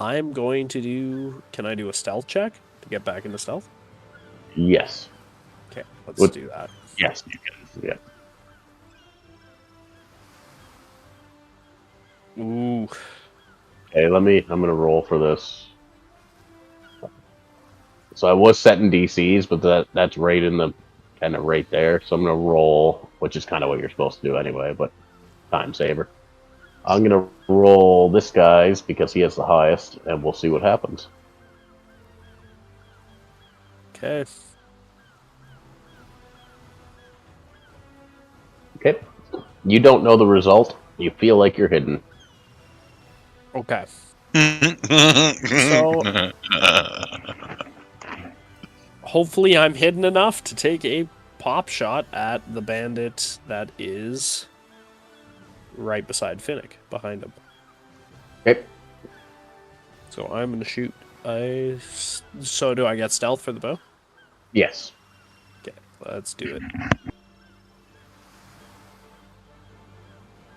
I'm going to do... Can I do a stealth check to get back into stealth? Yes. Okay, let's do that. Yes, you can. Yeah. Ooh. Okay, I'm gonna roll for this. So I was setting DCs, but that's right in the kind of right there. So I'm gonna roll, which is kind of what you're supposed to do anyway, but time saver. I'm gonna roll this guy's because he has the highest, and we'll see what happens. Okay. Okay. You don't know the result. You feel like you're hidden. Okay. So hopefully I'm hidden enough to take a pop shot at the bandit that is right beside Finnick, behind him. Okay. So I'm gonna shoot. So do I get stealth for the bow? Yes. Okay, let's do it.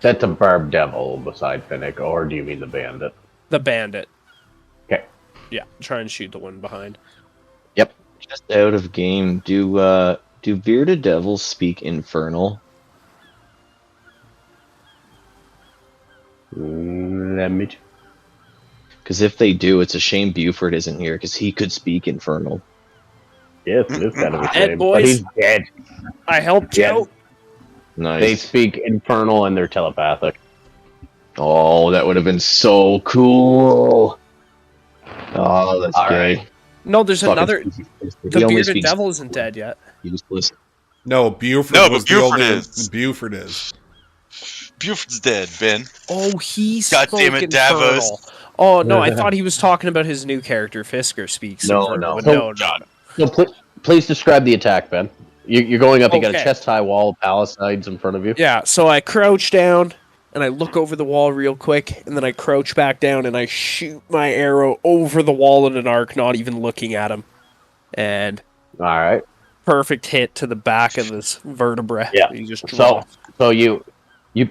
That's a barb devil beside Finnick, or do you mean the bandit? The bandit. Okay. Yeah, try and shoot the one behind. Yep. Just out of game, do bearded devils speak infernal? Let me. Because if they do, it's a shame Buford isn't here, because he could speak infernal. Yes, it's kind of a Dead shame. boys. But he's dead. I helped you out. Nice. They speak infernal and they're telepathic. Oh, that would have been so cool. Oh, that's great. Right. No, there's Fucking another. He The only bearded speaks devil isn't dead yet. useless. No, Buford No, was but Buford the only is. Buford is. Buford's dead, Ben. Oh, he's God damn it, Davos. infernal. Oh no, I thought he was talking about his new character. Fisker speaks. No, infernal, no. but no. So please describe the attack, Ben. You're going up, you got a Okay. chest-high wall of palisades in front of you. Yeah, so I crouch down and I look over the wall real quick, and then I crouch back down and I shoot my arrow over the wall in an arc, not even looking at him. And Alright. perfect hit to the back of this vertebra. Yeah. You just So you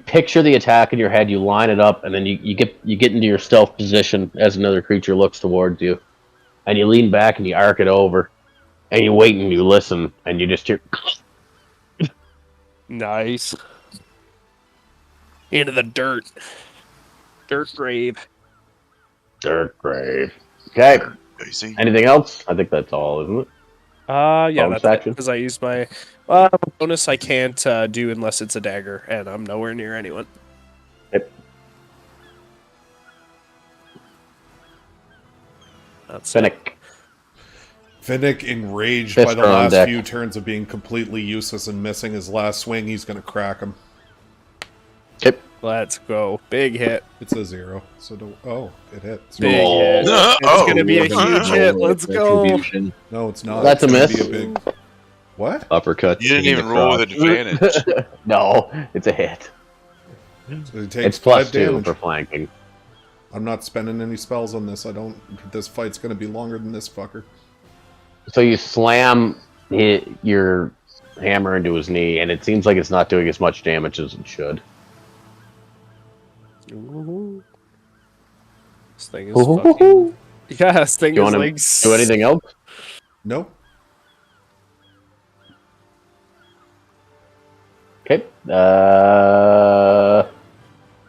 picture the attack in your head, you line it up, and then you get into your stealth position as another creature looks towards you. And you lean back and you arc it over. And you wait and you listen, and you just hear... Nice. Into the dirt. Dirt grave. Dirt grave. Okay. Crazy. Anything else? I think that's all, isn't it? Yeah, Bonus that's action? because I used my bonus. I can't do unless it's a dagger, and I'm nowhere near anyone. Yep. That's Finnick. Finnick, enraged Fist by the on last deck. few turns of being completely useless and missing his last swing, he's going to crack him. Yep. Let's go. Big hit. It's a 0, so don't... Oh, it hits. Big Oh. hit. Oh. It's gonna be a huge hit. Let's go. Retribution. No, it's not. That's It's a gonna miss. Be a big... What? Uppercut. You didn't in even the roll with crotch. advantage. No, it's a hit. So he takes It's plus 5 2 damage. for flanking. I'm not spending any spells on this. This fight's going to be longer than this fucker. So you slam your hammer into his knee, and it seems like it's not doing as much damage as it should. Ooh. This thing is fucking... Yeah, this thing Do you is want like... to do anything else? Nope. Okay.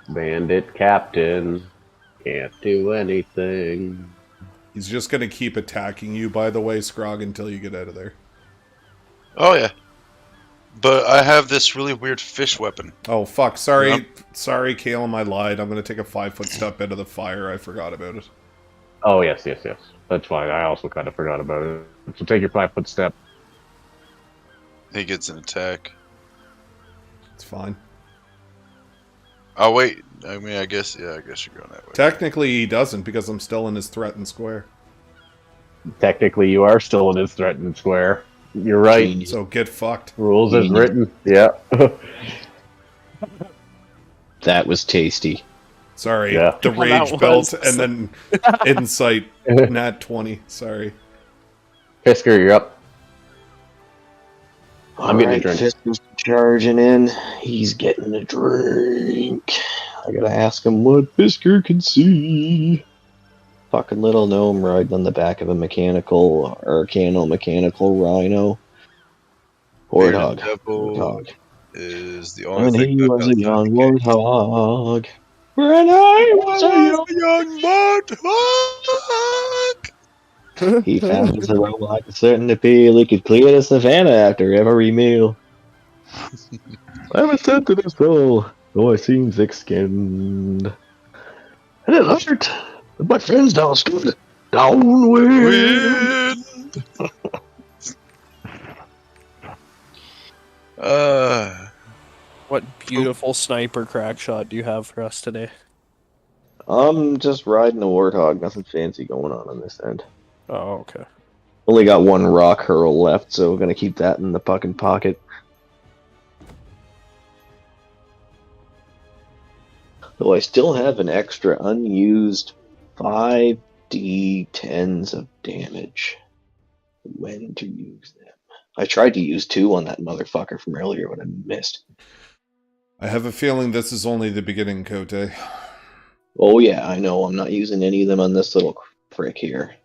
Bandit Captain can't do anything. He's just gonna keep attacking you, by the way, Scrog, until you get out of there. Oh yeah. But I have this really weird fish weapon. Oh fuck! Sorry, sorry, Caleb, I lied. I'm gonna take a 5-foot step into the fire. I forgot about it. Oh yes. That's fine. I also kind of forgot about it. So take your 5-foot step. He gets an attack. It's fine. Oh wait, I mean, I guess you're going that way. Technically, he doesn't because I'm still in his threatened square. Technically, you are still in his threatened square. You're right. So get fucked. Rules as written. Yeah. That was tasty. Sorry, Yeah. the rage belt and then insight, nat 20. Sorry. Fisker, you're up. I'm getting a Alright, drink. Fisker's charging in. He's getting a drink. I gotta ask him what Fisker can see. Fucking little gnome riding on the back of a mechanical rhino. Warthog. Warthog is the only When thing he good was about a young that game. warthog. When I was a young warthog. He found his aroma like a certain appeal. He could clear the savannah after every meal. I'm a sensitive soul, though I seem thick-skinned. And it hurt, but my friends don't stood downwind. What beautiful sniper crack shot do you have for us today? I'm just riding a warthog. Nothing fancy going on this end. Oh, okay. Only got one rock hurl left, so we're gonna keep that in the fucking pocket. Though I still have an extra unused 5d10s of damage. When to use them? I tried to use 2 on that motherfucker from earlier, but I missed. I have a feeling this is only the beginning, Kote. Oh yeah, I know. I'm not using any of them on this little prick here.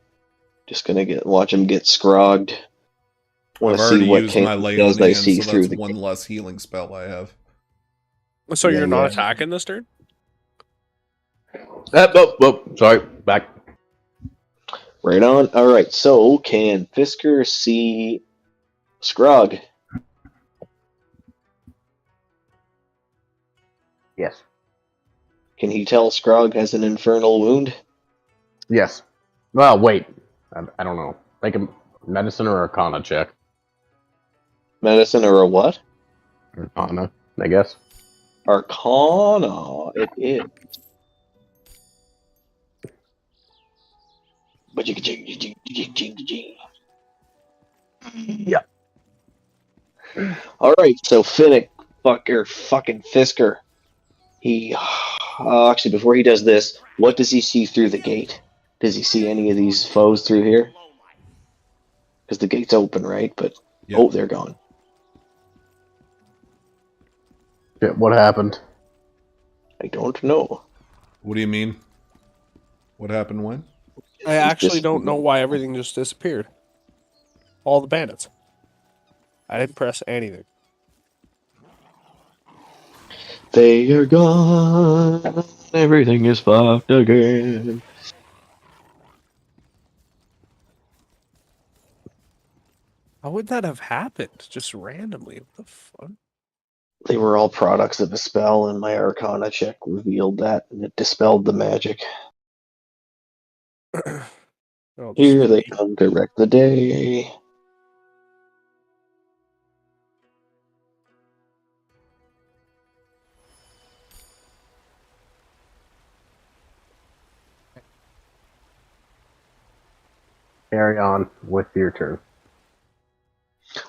Just gonna watch him get scrogged. I've already used my lay on hand, so that's one less healing spell I have. So you're not attacking this turn? Sorry, back. Right on. Alright, so can Fisker see Scrog? Yes. Can he tell Scrog has an infernal wound? Yes. Well, wait. I don't know. Make a medicine or arcana check. Medicine or a what? Arcana, I guess. Arcana, it is. Yeah. Alright, so fucking Fisker. He actually, before he does this, what does he see through the gate? Does he see any of these foes through here? Because the gate's open, right? But Yep. Oh, they're gone. Yeah, what happened? I don't know. What do you mean? What happened when? I actually don't know why everything just disappeared. All the bandits. I didn't press anything. They are gone. Everything is fucked again. How would that have happened? Just randomly? What the fuck? They were all products of a spell, and my Arcana check revealed that, and it dispelled the magic. Oh, Here they come to wreck the day. Carry on with your turn.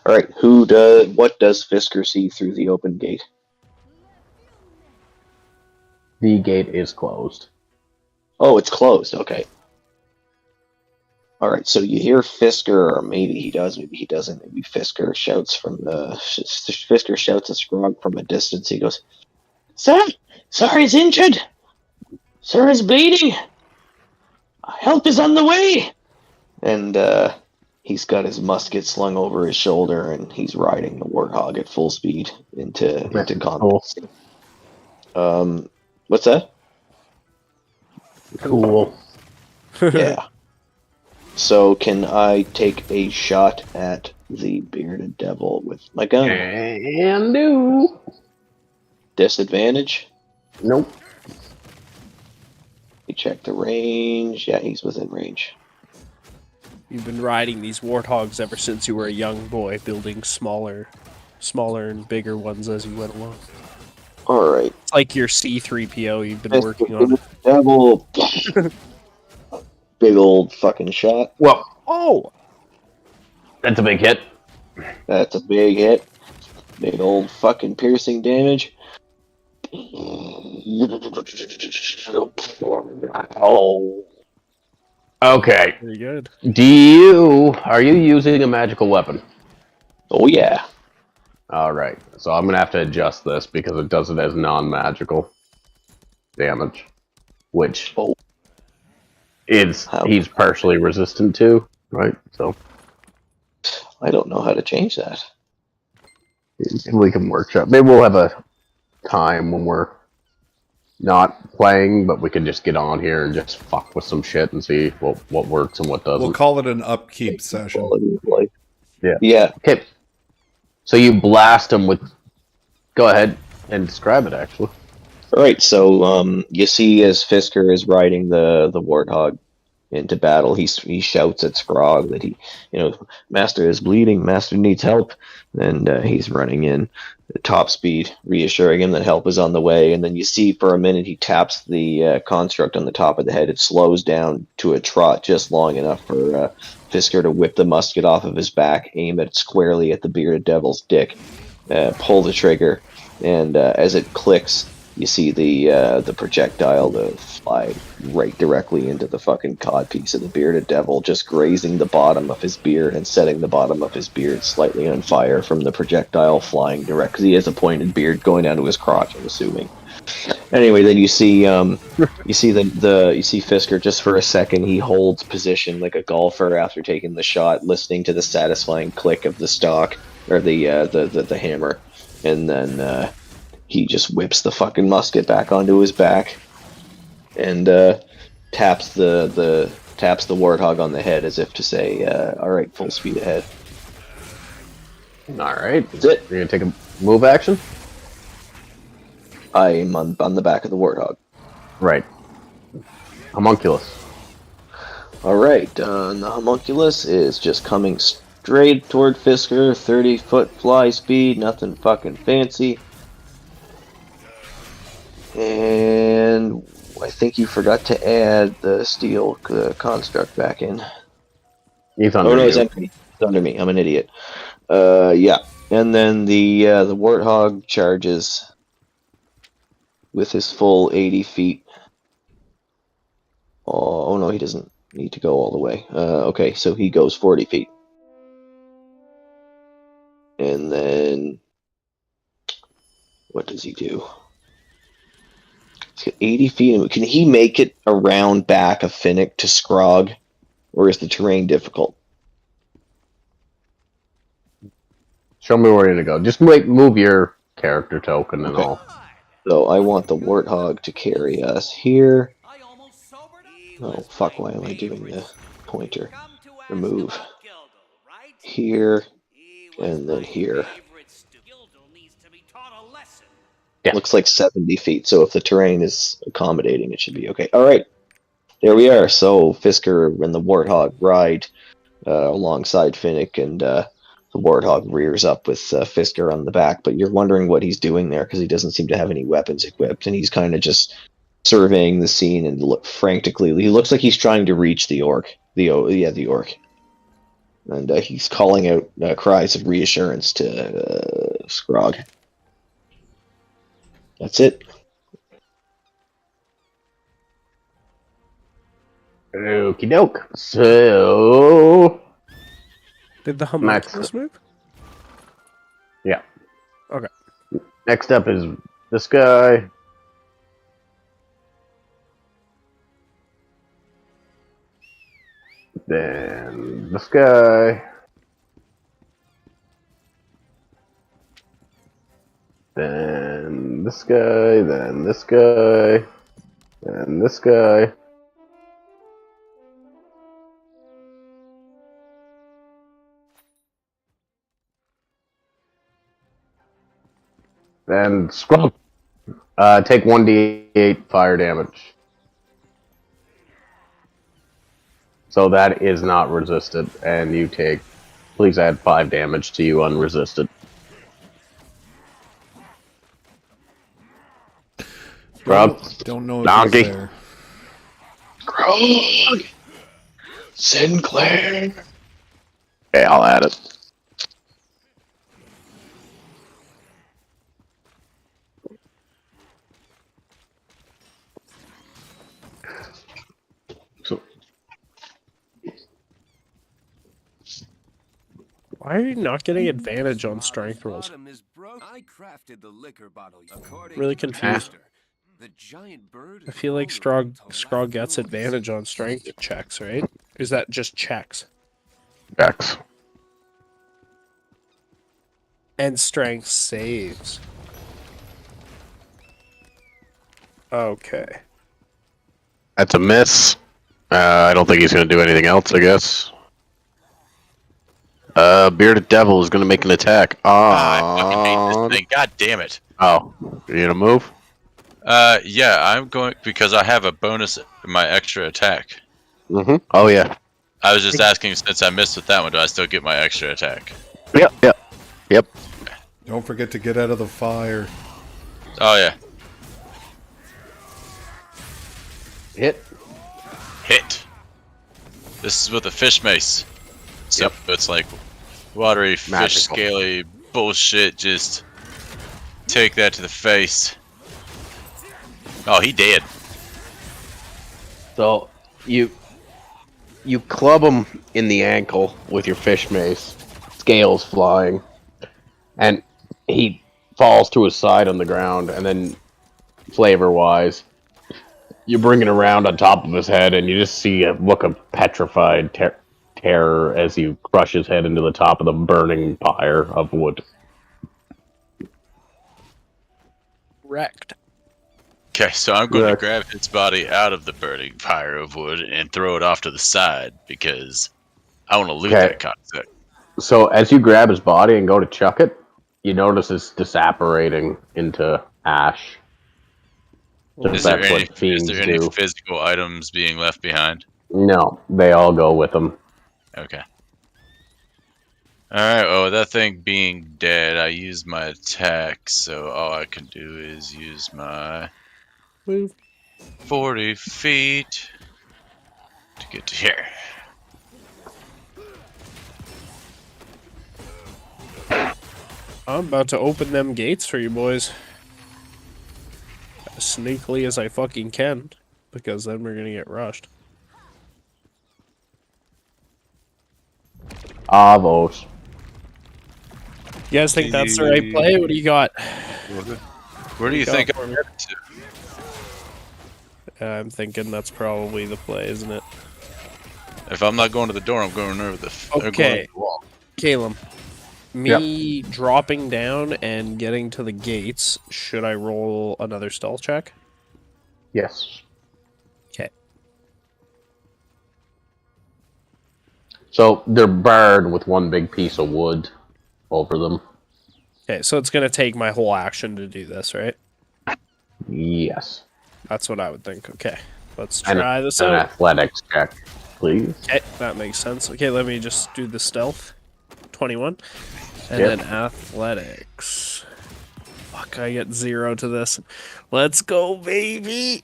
All right, what does Fisker see through the open gate? The gate is closed. Oh, it's closed. Okay. All right, so you hear Fisker, or maybe he does, maybe he doesn't. Maybe Fisker shouts at Scrog from a distance. He goes, "Sir, is injured. Sir is bleeding. Help is on the way." And He's got his musket slung over his shoulder, and he's riding the warthog at full speed into combat. What's that? Cool. Yeah. So can I take a shot at the bearded devil with my gun? Can do. Disadvantage? Nope. You check the range. Yeah, he's within range. You've been riding these warthogs ever since you were a young boy, building smaller and bigger ones as you went along. All right. It's like your C-3PO you've been working on. Devil. Big old fucking shot. Well, oh, that's a big hit. That's a big hit. Big old fucking piercing damage. Oh. Okay. very good. Are you using a magical weapon? Oh yeah. Alright, so I'm gonna have to adjust this because it does it as non-magical damage. Which he's partially resistant to, right? So I don't know how to change that. we can workshop. Maybe we'll have a time when we're not playing, but we can just get on here and just fuck with some shit and see what works and what doesn't. We'll call it an upkeep session. Yeah. Yeah. Okay. So you blast him with... Go ahead and describe it, actually. Alright, so you see as Fisker is riding the warthog into battle, he shouts at Scrog that Master is bleeding, Master needs help, and he's running in at top speed, reassuring him that help is on the way, and then you see for a minute he taps the construct on the top of the head. It slows down to a trot just long enough for Fisker to whip the musket off of his back, aim it squarely at the bearded devil's dick, pull the trigger, and as it clicks, you see the projectile to fly right directly into the fucking codpiece of the bearded devil, just grazing the bottom of his beard and setting the bottom of his beard slightly on fire from the projectile flying direct, because he has a pointed beard going down to his crotch, I'm assuming. Anyway, then you see Fisker just for a second. He holds position like a golfer after taking the shot, listening to the satisfying click of the stock or the hammer, and then he just whips the fucking musket back onto his back and taps the warthog on the head as if to say, "All right, full speed ahead." All right, that's it. You're gonna take a move action. I'm on the back of the warthog. Right. Homunculus. All right, the homunculus is just coming straight toward Fisker, 30-foot fly speed, nothing fucking fancy. And I think you forgot to add the steel construct back in. He's under it's empty. It's under me. I'm an idiot. Yeah. And then the warthog charges with his full 80 feet. Oh no, he doesn't need to go all the way. Okay, so he goes 40 feet. And then what does he do? 80 feet. Can he make it around back of Finnick to Scrog, or is the terrain difficult? Show me where you're gonna go. Just move your character token and all. So I want the warthog to carry us here. Oh fuck! Why am I doing the pointer? Remove here and then here. Yeah. Looks like 70 feet, so if the terrain is accommodating, it should be okay. Alright, there we are. So Fisker and the warthog ride alongside Finnick, and the warthog rears up with Fisker on the back, but you're wondering what he's doing there, because he doesn't seem to have any weapons equipped, and he's kind of just surveying the scene and frantically. He looks like he's trying to reach the orc. The orc. And he's calling out cries of reassurance to Scrog. That's it. Okie doke. So... Did the homunculus move? Yeah. Okay. Next up is this guy. Then this guy. Then this guy. Then this guy. Then this guy. Then scrub. Take 1d8 fire damage. So that is not resisted, and you take. Please add 5 damage to you unresisted. Scrub. Don't know if Donkey. he's there. Grog! Sinclair! Okay, I'll add it. Why are you not getting advantage on strength rolls? Really confused. I feel like Scrog gets advantage on strength checks, right? Or is that just checks? X. And strength saves. Okay. That's a miss. I don't think he's going to do anything else, I guess. Bearded Devil is going to make an attack. I fucking hate this thing. God damn it. Oh, you going to move? Yeah, I'm going because I have a bonus in my extra attack. Mm-hmm. Oh, yeah. I was just asking since I missed with that one, do I still get my extra attack? Yep. Don't forget to get out of the fire. Oh, yeah. Hit. This is with a fish mace. So it's like watery, fish, scaly bullshit. Just take that to the face. Oh, he dead. So, you club him in the ankle with your fish mace. Scales flying. And he falls to his side on the ground, and then, flavor-wise, you bring it around on top of his head, and you just see a look of petrified terror as you crush his head into the top of the burning pyre of wood. Wrecked. Okay, so I'm going to grab his body out of the burning pyre of wood and throw it off to the side because I want to loot that concept. So as you grab his body and go to chuck it, you notice it's disapparating into ash. Is there any physical items being left behind? No, they all go with them. Okay. Alright, well, with that thing being dead, I used my attack, so all I can do is use my move 40 feet to get to here. I'm about to open them gates for you boys. As sneakily as I fucking can, because then we're gonna get rushed. Avos. You guys think that's the right play? What do you got? Where do you think I'm headed to? I'm thinking that's probably the play, isn't it? If I'm not going to the door, I'm going over the okay. Caleb, me dropping down and getting to the gates, should I roll another stealth check? Yes. Okay. So they're barred with one big piece of wood over them. Okay, so it's going to take my whole action to do this, right? Yes. That's what I would think. Okay, let's try this out. An athletics check, please. Okay, that makes sense. Okay, let me just do the stealth. 21. And then athletics. Fuck, I get 0 to this. Let's go, baby!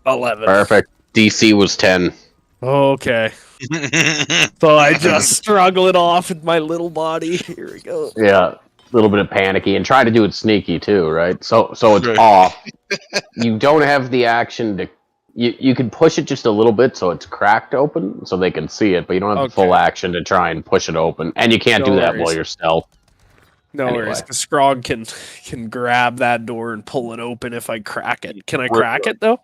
11. Perfect. DC was 10. Okay. So I just struggle it off with my little body. Here we go. Yeah, a little bit of panicky, and try to do it sneaky too, right? So it's off. You don't have the action to. You can push it just a little bit so it's cracked open, so they can see it, but you don't have the full action to try and push it open, and you can't do that while you're stealth. No worries. The Scrog can grab that door and pull it open if I crack it. Can I crack it though?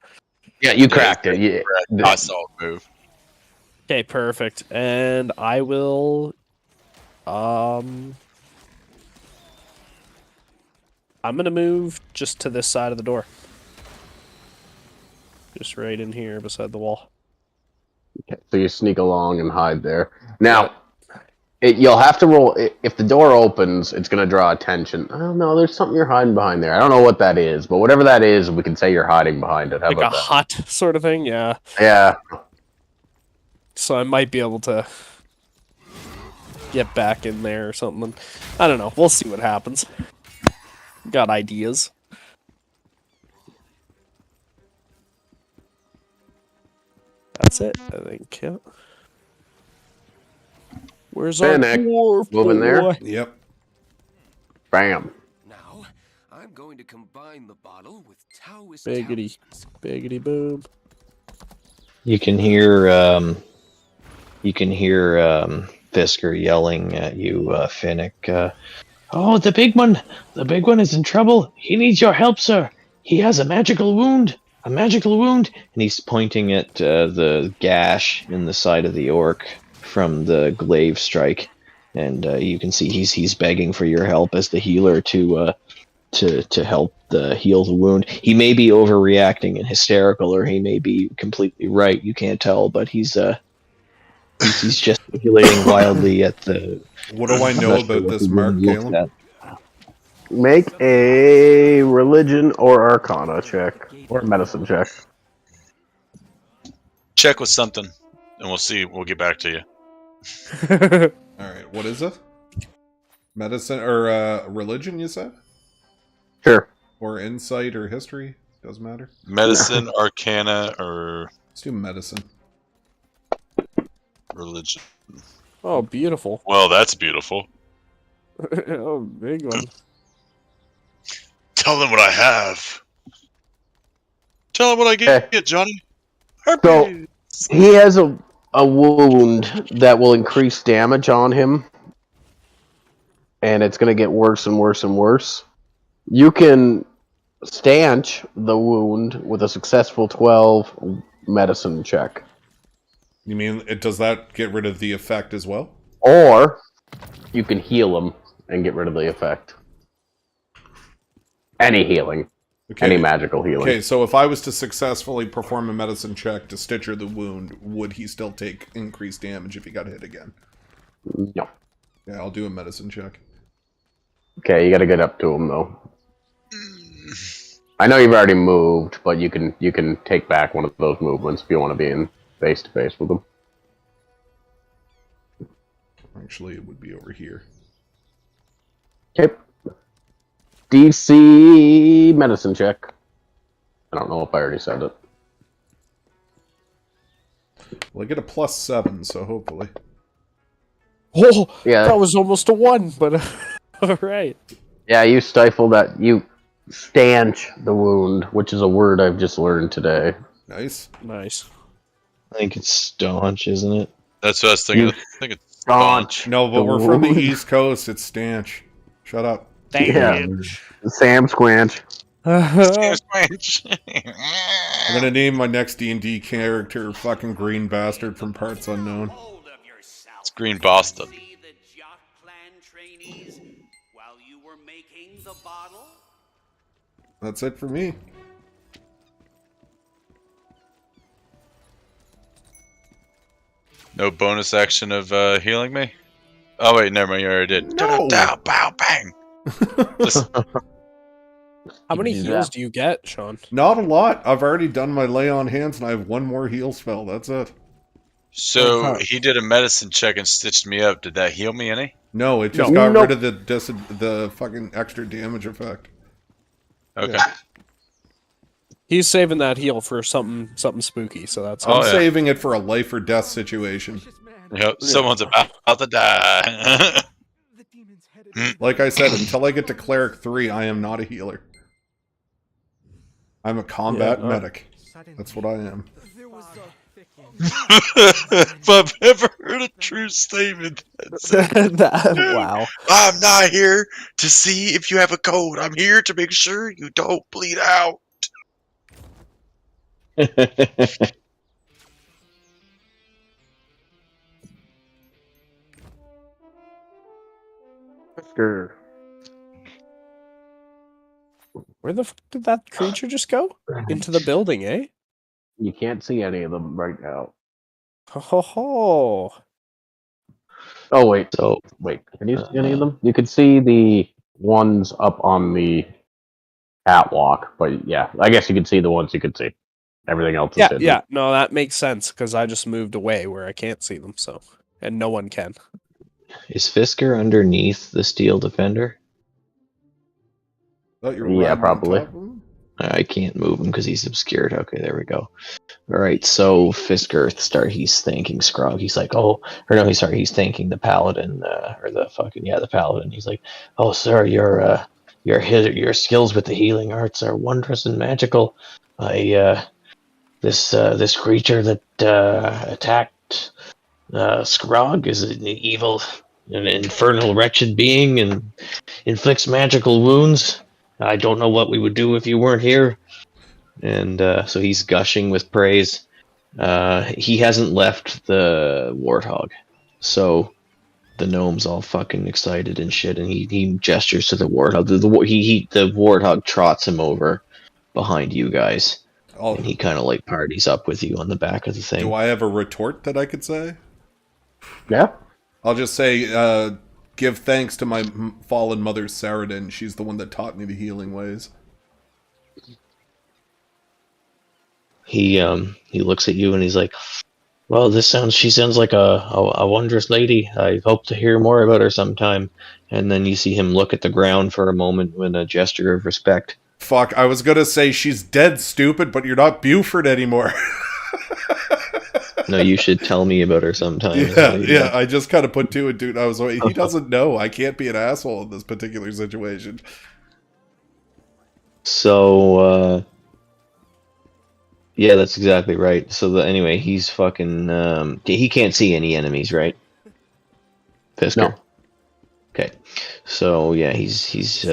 Yeah, you cracked it. I saw it move. Okay, perfect. And I will I'm gonna move just to this side of the door. Just right in here beside the wall. Okay, so you sneak along and hide there. Now, you'll have to roll. If the door opens, it's going to draw attention. Oh, no, there's something you're hiding behind there. I don't know what that is, but whatever that is, we can say you're hiding behind it. How like about a that? hut sort of thing, yeah. Yeah. So I might be able to get back in there or something. I don't know. We'll see what happens. Got ideas. That's it, I think. Yeah. Where's our dwarf? Moving there? Yep. Bam. Now, I'm going to combine the bottle with Taoist Biggity. Biggity boom. You can hear Fisker yelling at you, Finnick. Oh, the big one! The big one is in trouble! He needs your help, sir! He has a magical wound! A magical wound! And he's pointing at the gash in the side of the orc from the glaive strike. And you can see he's begging for your help as the healer to help heal the wound. He may be overreacting and hysterical, or he may be completely right. You can't tell, but he's gesticulating wildly at the... What do I know about this mark, Caleb? Make a religion or arcana check. Or medicine check. Check with something, and we'll see. We'll get back to you. Alright, what is it? Medicine or religion, you said? Sure. Or insight or history? Doesn't matter. Medicine, arcana, or... Let's do medicine. Religion. Oh, beautiful. Well, that's beautiful. Oh, big one. Tell them what I have. Tell them what I get, Johnny. So, he has a wound that will increase damage on him. And it's going to get worse and worse and worse. You can stanch the wound with a successful 12 medicine check. You mean, does that get rid of the effect as well? Or, you can heal him and get rid of the effect. Any healing. Okay. Any magical healing. Okay, so if I was to successfully perform a medicine check to Stitcher the wound, would he still take increased damage if he got hit again? No. Yeah, I'll do a medicine check. Okay, you gotta get up to him, though. I know you've already moved, but you can take back one of those movements if you want to be in face-to-face with him. Actually, it would be over here. Okay. DC medicine check. I don't know if I already said it. Well, I get a +7, so hopefully. Oh, yeah. That was almost a 1, but alright. Yeah, you stifle that. You stanch the wound, which is a word I've just learned today. Nice. Nice. I think it's staunch, isn't it? That's what I was thinking. I think it's staunch. No, but we're from the East Coast. It's stanch. Shut up. Yeah. Sam Squanch. Sam Squanch. I'm gonna name my next D&D character fucking Green Bastard from Parts Unknown. It's Green Boston. That's it for me. No bonus action of healing me? Oh wait, never mind, you already did. No. Dow, pow, bang! How many heals do you get, Sean? Not a lot. I've already done my lay on hands and I have one more heal spell. That's it. So he did a medicine check and stitched me up. Did that heal me any? No, it just got rid of the fucking extra damage effect. Okay. Yeah. He's saving that heal for something spooky, so that's I'm saving it for a life or death situation. Yep, someone's about to die. Like I said, until I get to Cleric 3, I am not a healer. I'm a combat medic. That's what I am. If I've ever heard a true statement, wow. I'm not here to see if you have a cold. I'm here to make sure you don't bleed out. Fisker. Where the fuck did that creature just go? Into the building, eh? You can't see any of them right now. Ho ho ho. Oh wait, So can you see any of them? You can see the ones up on the catwalk, but yeah, I guess you can see the ones you can see. Everything else is hidden. Yeah, no, that makes sense because I just moved away where I can't see them, so and no one can. is Fisker underneath the steel defender? Oh, you're Yeah, riding probably. on top of him? I can't move him because he's obscured. Okay, there we go. All right, so Fisker he's thanking Scrog. He's like, he's thanking the Paladin, the Paladin. He's like, oh, sir, your skills with the healing arts are wondrous and magical. This creature that attacked Scrog is an evil, an infernal, wretched being and inflicts magical wounds. I don't know what we would do if you weren't here. And so he's gushing with praise. He hasn't left the warthog, so the gnome's all fucking excited and shit. And he gestures to the warthog. The warthog trots him over behind you guys, and he kind of like parties up with you on the back of the thing. Do I have a retort that I could say? Yeah. I'll just say, give thanks to my fallen mother, Saradin. She's the one that taught me the healing ways. He looks at you and he's like, well, she sounds like a wondrous lady. I hope to hear more about her sometime. And then you see him look at the ground for a moment with a gesture of respect. Fuck, I was gonna say she's dead, stupid, but you're not Buford anymore. No, you should tell me about her sometime. Yeah, I just kind of put two and two, and I was like, he doesn't know. I can't be an asshole in this particular situation. So, yeah, that's exactly right. So, anyway, he's fucking, he can't see any enemies, right? Fisker? No. Okay. So, yeah, he's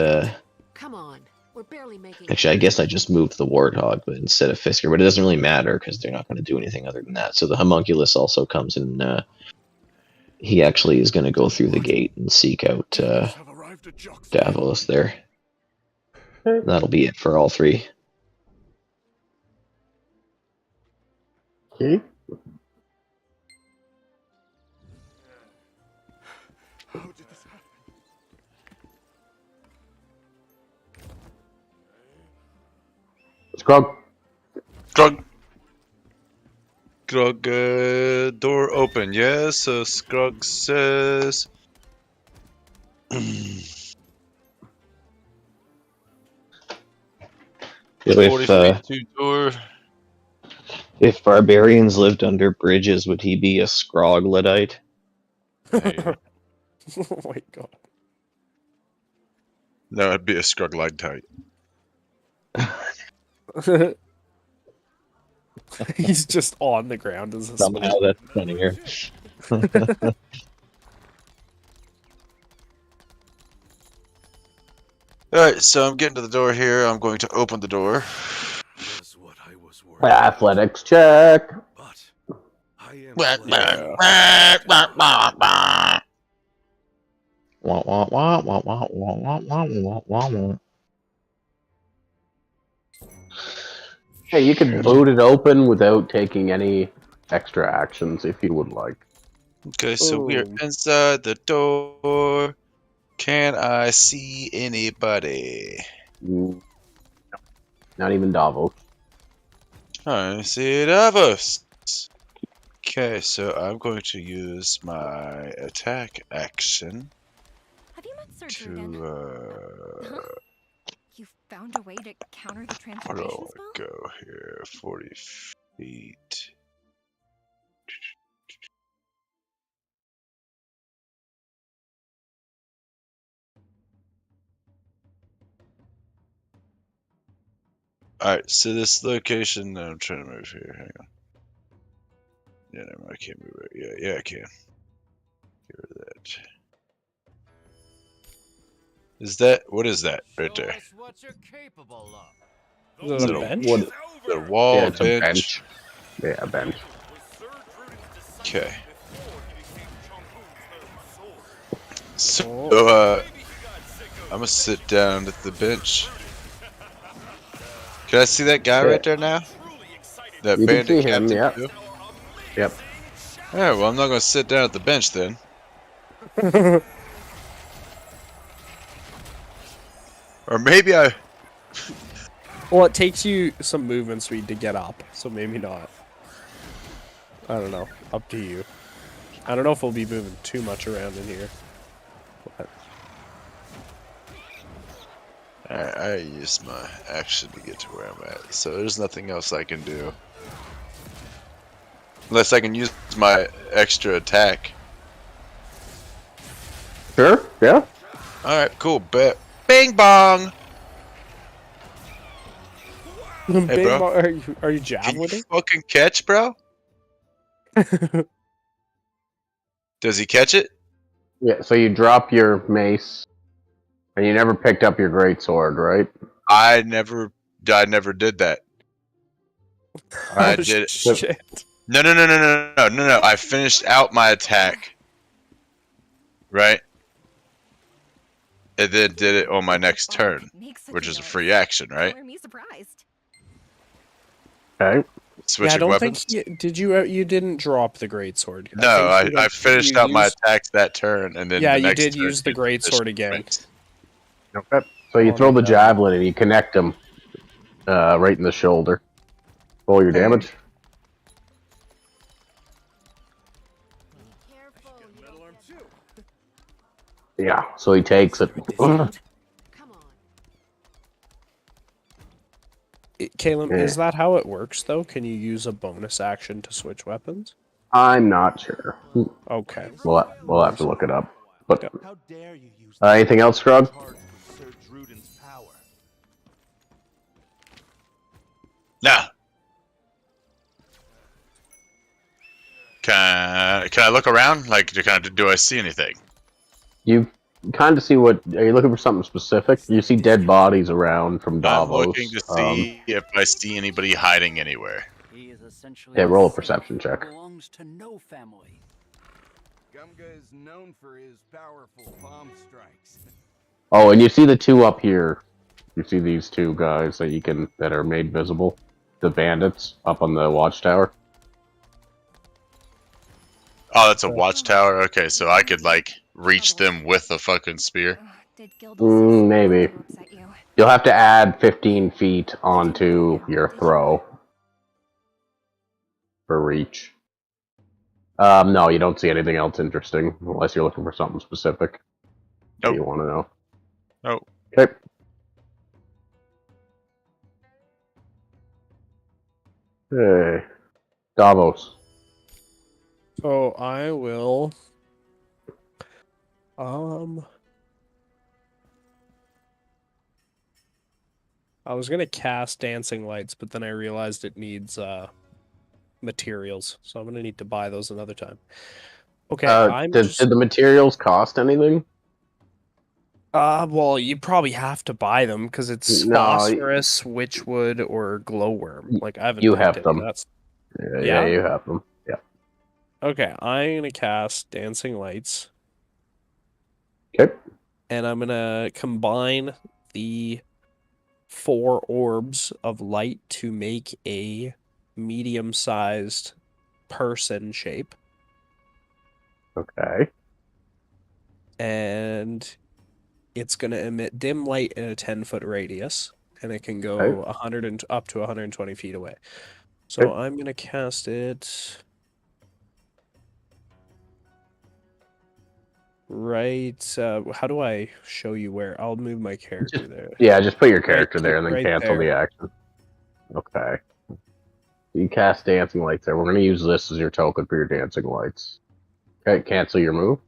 Come on. We're barely making actually, I guess I just moved the warthog, but instead of Fisker, but it doesn't really matter because they're not going to do anything other than that. So the homunculus also comes in. He actually is going to go through the gate and seek out Davos there. That'll be it for all three. Okay. Scrog. Scrog, door open. Yes, so Scrog says... If barbarians lived under bridges, would he be a Scroglodyte? Hey. Oh my god. No, it'd be a Scroglite. He's just on the ground as a Somehow that's funnier. Alright, so I'm getting to the door here. I'm going to open the door. Athletics check. Hey, you can boot it open without taking any extra actions if you would like. Okay, so we are inside the door. Can I see anybody? Not even Davos. I see Davos. Okay, so I'm going to use my attack action Have you met Sir Druden? You found a way to counter the where transformation do I spell? go here? 40 feet. Alright, so this location, I'm trying to move here, hang on. Yeah, never mind, I can't move it. Yeah, I can. Get rid of that. Is that, what is that right there? What you're capable of. Is it a bench? What? Is it a wall? Yeah, a it's a bench? bench. Yeah, a bench. Okay. So, I'm gonna sit down at the bench. Can I see that guy right there now? That You can Bandit see him, Captain? yeah. Too? Yep. Alright, well, I'm not gonna sit down at the bench then. Or maybe I. Well, it takes you some movement speed to get up, so maybe not. I don't know. Up to you. I don't know if we'll be moving too much around in here. But... I used my action to get to where I'm at, so there's nothing else I can do. Unless I can use my extra attack. Sure, yeah. Alright, cool, bet. Bing bong! Hey, bro. Are you Can you javelin? fucking catch, bro? Does he catch it? Yeah, so you drop your mace, and you never picked up your greatsword, right? I never did that. I did it. Shit. No. I finished out my attack. Right? And then did it on my next turn, which is a free action, right? Okay. Switching I don't weapons. think you didn't drop the greatsword. No, I finished out my attacks that turn, and then yeah, the you next did turn use the greatsword again. Okay. So you throw the javelin and you connect him right in the shoulder. Roll your damage. Yeah, so he takes it. Caleb, Yeah. is that how it works, though? Can you use a bonus action to switch weapons? I'm not sure. Okay. We'll have to look it up. But anything else, Scrub? No. Can I look around? Like, do I see anything? You kind of see what... Are you looking for something specific? You see dead bodies around from Davos. I'm looking to see if I see anybody hiding anywhere. Yeah, roll a perception check. Belongs to no family. Gumga is known for his powerful bomb strikes. Oh, and you see the two up here. You see these two guys that are made visible. The bandits up on the watchtower. Oh, that's a watchtower? Okay, so I could, like, reach them with a fucking spear? Maybe. You'll have to add 15 feet onto your throw. For reach. No, you don't see anything else interesting, unless you're looking for something specific. Nope. You want to know. Nope. Okay. Hey. Davos. So I will... I was gonna cast Dancing Lights, but then I realized it needs, materials, so I'm gonna need to buy those another time. Okay, did the materials cost anything? Well, you probably have to buy them because it's phosphorus, witchwood, or glowworm. Like I haven't. You have them. Yeah, you have them. Yeah. Okay, I'm gonna cast Dancing Lights. Okay. And I'm gonna combine the 4 orbs of light to make a medium-sized person shape. Okay. And it's going to emit dim light in a 10-foot radius, and it can go up to 120 feet away. So I'm going to cast it right... how do I show you where? I'll move my character there. Yeah, just put your character there and then right cancel the action. Okay. You cast Dancing Lights there. We're going to use this as your token for your Dancing Lights. Okay, cancel your move.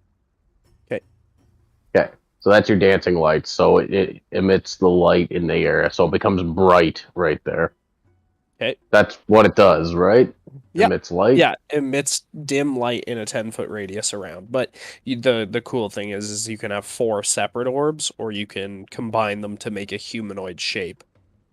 Okay. Okay, so that's your Dancing Lights. So it emits the light in the area, so it becomes bright right there. Okay. That's what it does, right? Yeah. Emits light? Yeah, emits dim light in a 10-foot radius around. But the cool thing is you can have 4 separate orbs, or you can combine them to make a humanoid shape.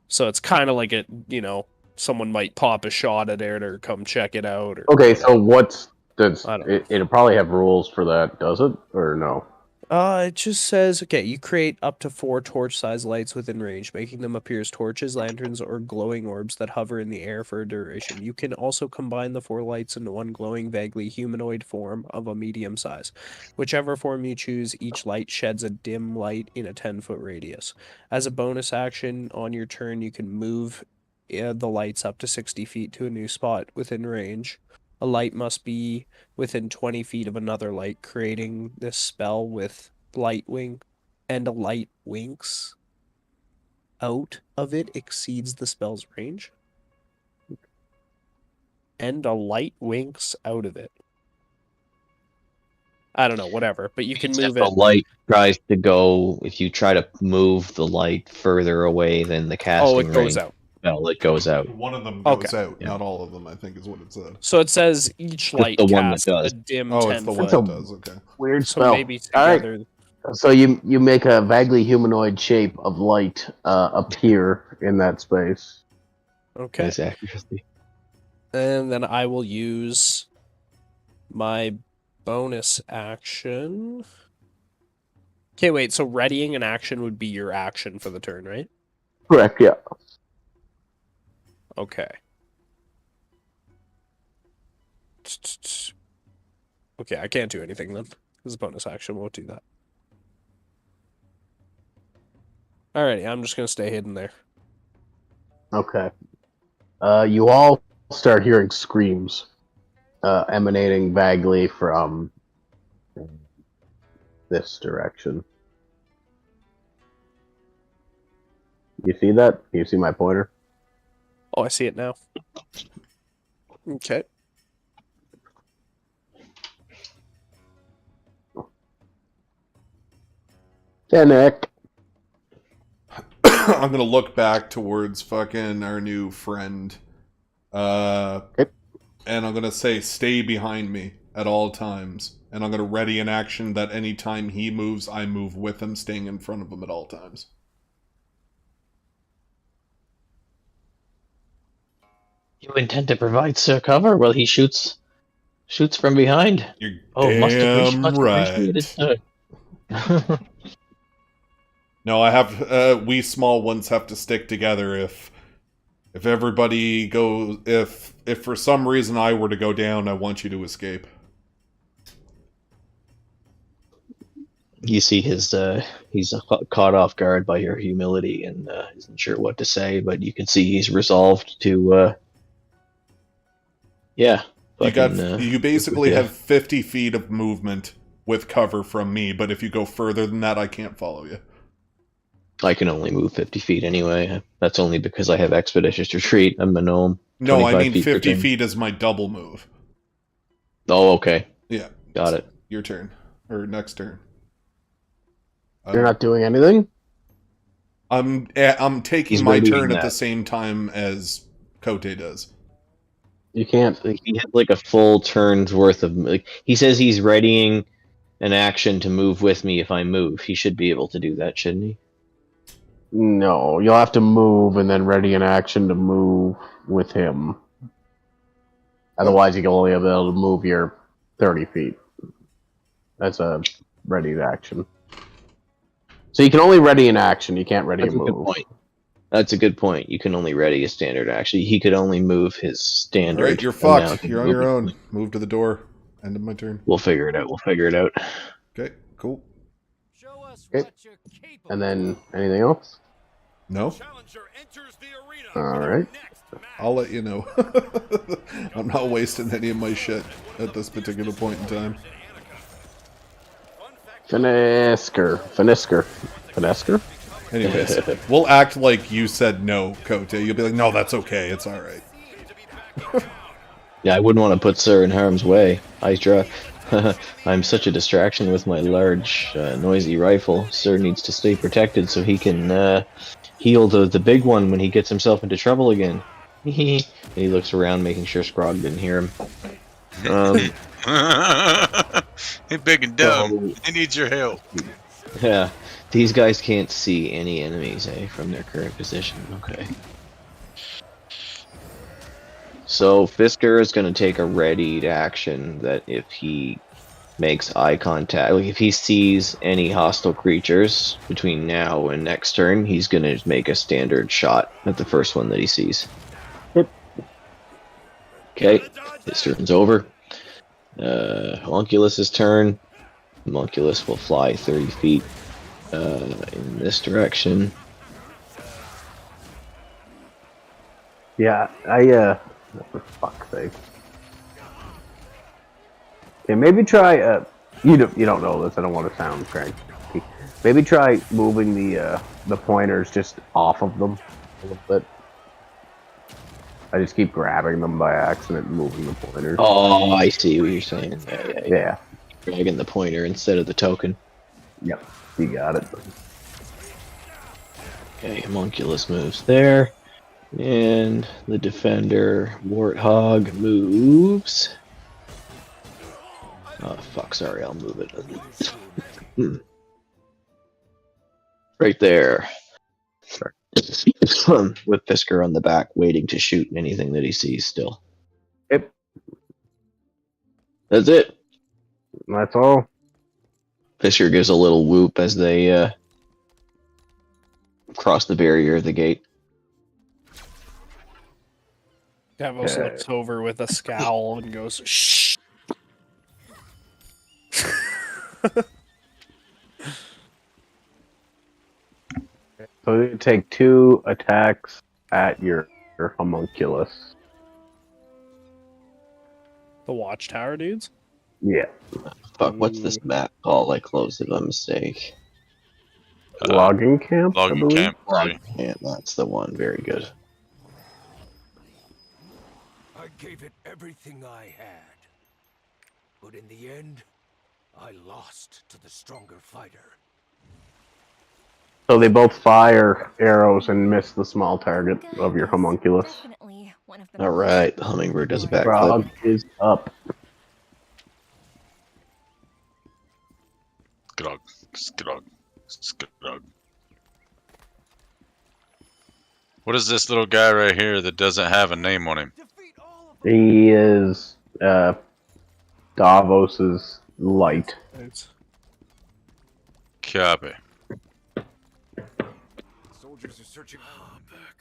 So it's kind of like it, you know, someone might pop a shot at it or come check it out. Or okay, so what's it? It'll probably have rules for that, does it, or no? It just says, okay, you create up to 4 torch-sized lights within range, making them appear as torches, lanterns, or glowing orbs that hover in the air for a duration. You can also combine the 4 lights into one glowing, vaguely humanoid form of a medium size. Whichever form you choose, each light sheds a dim light in a 10-foot radius. As a bonus action, on your turn, you can move the lights up to 60 feet to a new spot within range. A light must be within 20 feet of another light, creating this spell with light wing, and a light winks out of it exceeds the spell's range. And a light winks out of it. I don't know, whatever, but you can move it. The light tries to go, if you try to move the light further away than the casting it goes range, out. No, it goes out. One of them goes out, Yeah. not all of them, I think is what it said. So it says each light the one that casts does. a dim 10 it's the one foot. that does, okay. Weird So spell. maybe All right. together. So you make a vaguely humanoid shape of light appear in that space. Okay. Nice accuracy. And then I will use my bonus action. Okay, wait, so readying an action would be your action for the turn, right? Correct, yeah. Okay. Okay, I can't do anything then. This bonus action won't do that. Alrighty, I'm just gonna stay hidden there. Okay. You all start hearing screams emanating vaguely from this direction. You see that? Can you see my pointer? Oh, I see it now. Okay. Nick. I'm gonna look back towards fucking our new friend. Okay. And I'm gonna say, stay behind me at all times. And I'm gonna ready an action that anytime he moves, I move with him, staying in front of him at all times. You intend to provide Sir cover while he shoots from behind? You're must appreciate it. No, I have. We small ones have to stick together. If everybody goes, if for some reason I were to go down, I want you to escape. You see he's caught off guard by your humility and isn't sure what to say, but you can see he's resolved to. You basically have 50 feet of movement with cover from me, but if you go further than that, I can't follow you. I can only move 50 feet anyway. That's only because I have expeditious retreat. I'm a gnome. No, I mean 50 feet is my double move. Oh, okay. Yeah. Got it. Your turn. Or next turn. You're not doing anything? I'm taking my turn at the same time as Kote does. You can't. He has like a full turn's worth of. Like, he says he's readying an action to move with me if I move. He should be able to do that, shouldn't he? No, you'll have to move and then ready an action to move with him. Otherwise, you'll only be able to move your 30 feet. That's a ready action. So you can only ready an action, you can't ready a move. Good point. That's a good point. You can only ready a standard action. He could only move his standard. Alright, you're fucked. You're on your own. Move to the door. End of my turn. We'll figure it out. Okay, cool. Okay. And then, anything else? No. Alright. I'll let you know. I'm not wasting any of my shit at this particular point in time. Finesker. Anyways, we'll act like you said no, Kote. You'll be like, no, that's okay. It's alright. Yeah, I wouldn't want to put Sir in harm's way. I'm such a distraction with my large, noisy rifle. Sir needs to stay protected so he can heal the big one when he gets himself into trouble again. He looks around, making sure Scrog didn't hear him. Hey, big and dumb. He needs your help. Yeah. These guys can't see any enemies, from their current position. Okay. So Fisker is going to take a readied action that if he makes eye contact, like if he sees any hostile creatures between now and next turn, he's going to make a standard shot at the first one that he sees. Yep. Okay, his turn's over. Homunculus's turn. Homunculus will fly 30 feet in this direction. Yeah, for fuck's sake. Okay, maybe try. You don't know this. I don't want to sound cranky. Maybe try moving the pointers just off of them a little bit. I just keep grabbing them by accident and moving the pointers. Oh, I see what you're saying. Yeah. Dragging the pointer instead of the token. Yep, you got it. Okay, Homunculus moves there. And the defender, Warthog, moves. Oh, fuck, sorry, I'll move it. Right there. With Fisker on the back, waiting to shoot anything that he sees still. Yep. That's it. That's all. Fisker gives a little whoop as they cross the barrier of the gate. Davos looks over with a scowl and goes, shh. So you take 2 attacks at your homunculus. The watchtower dudes? Yeah. Fuck, what's this map called? I closed it by mistake. Logging camp? Logging camp. Yeah, that's the one. Very good. I gave it everything I had. But in the end, I lost to the stronger fighter. So they both fire arrows and miss the small target of your homunculus. Alright, the hummingbird does a backflip. Frog is up. Skrog, skrog, skrog. What is this little guy right here that doesn't have a name on him? He is Davos's light. Copy. Soldiers are searching. Oh, back.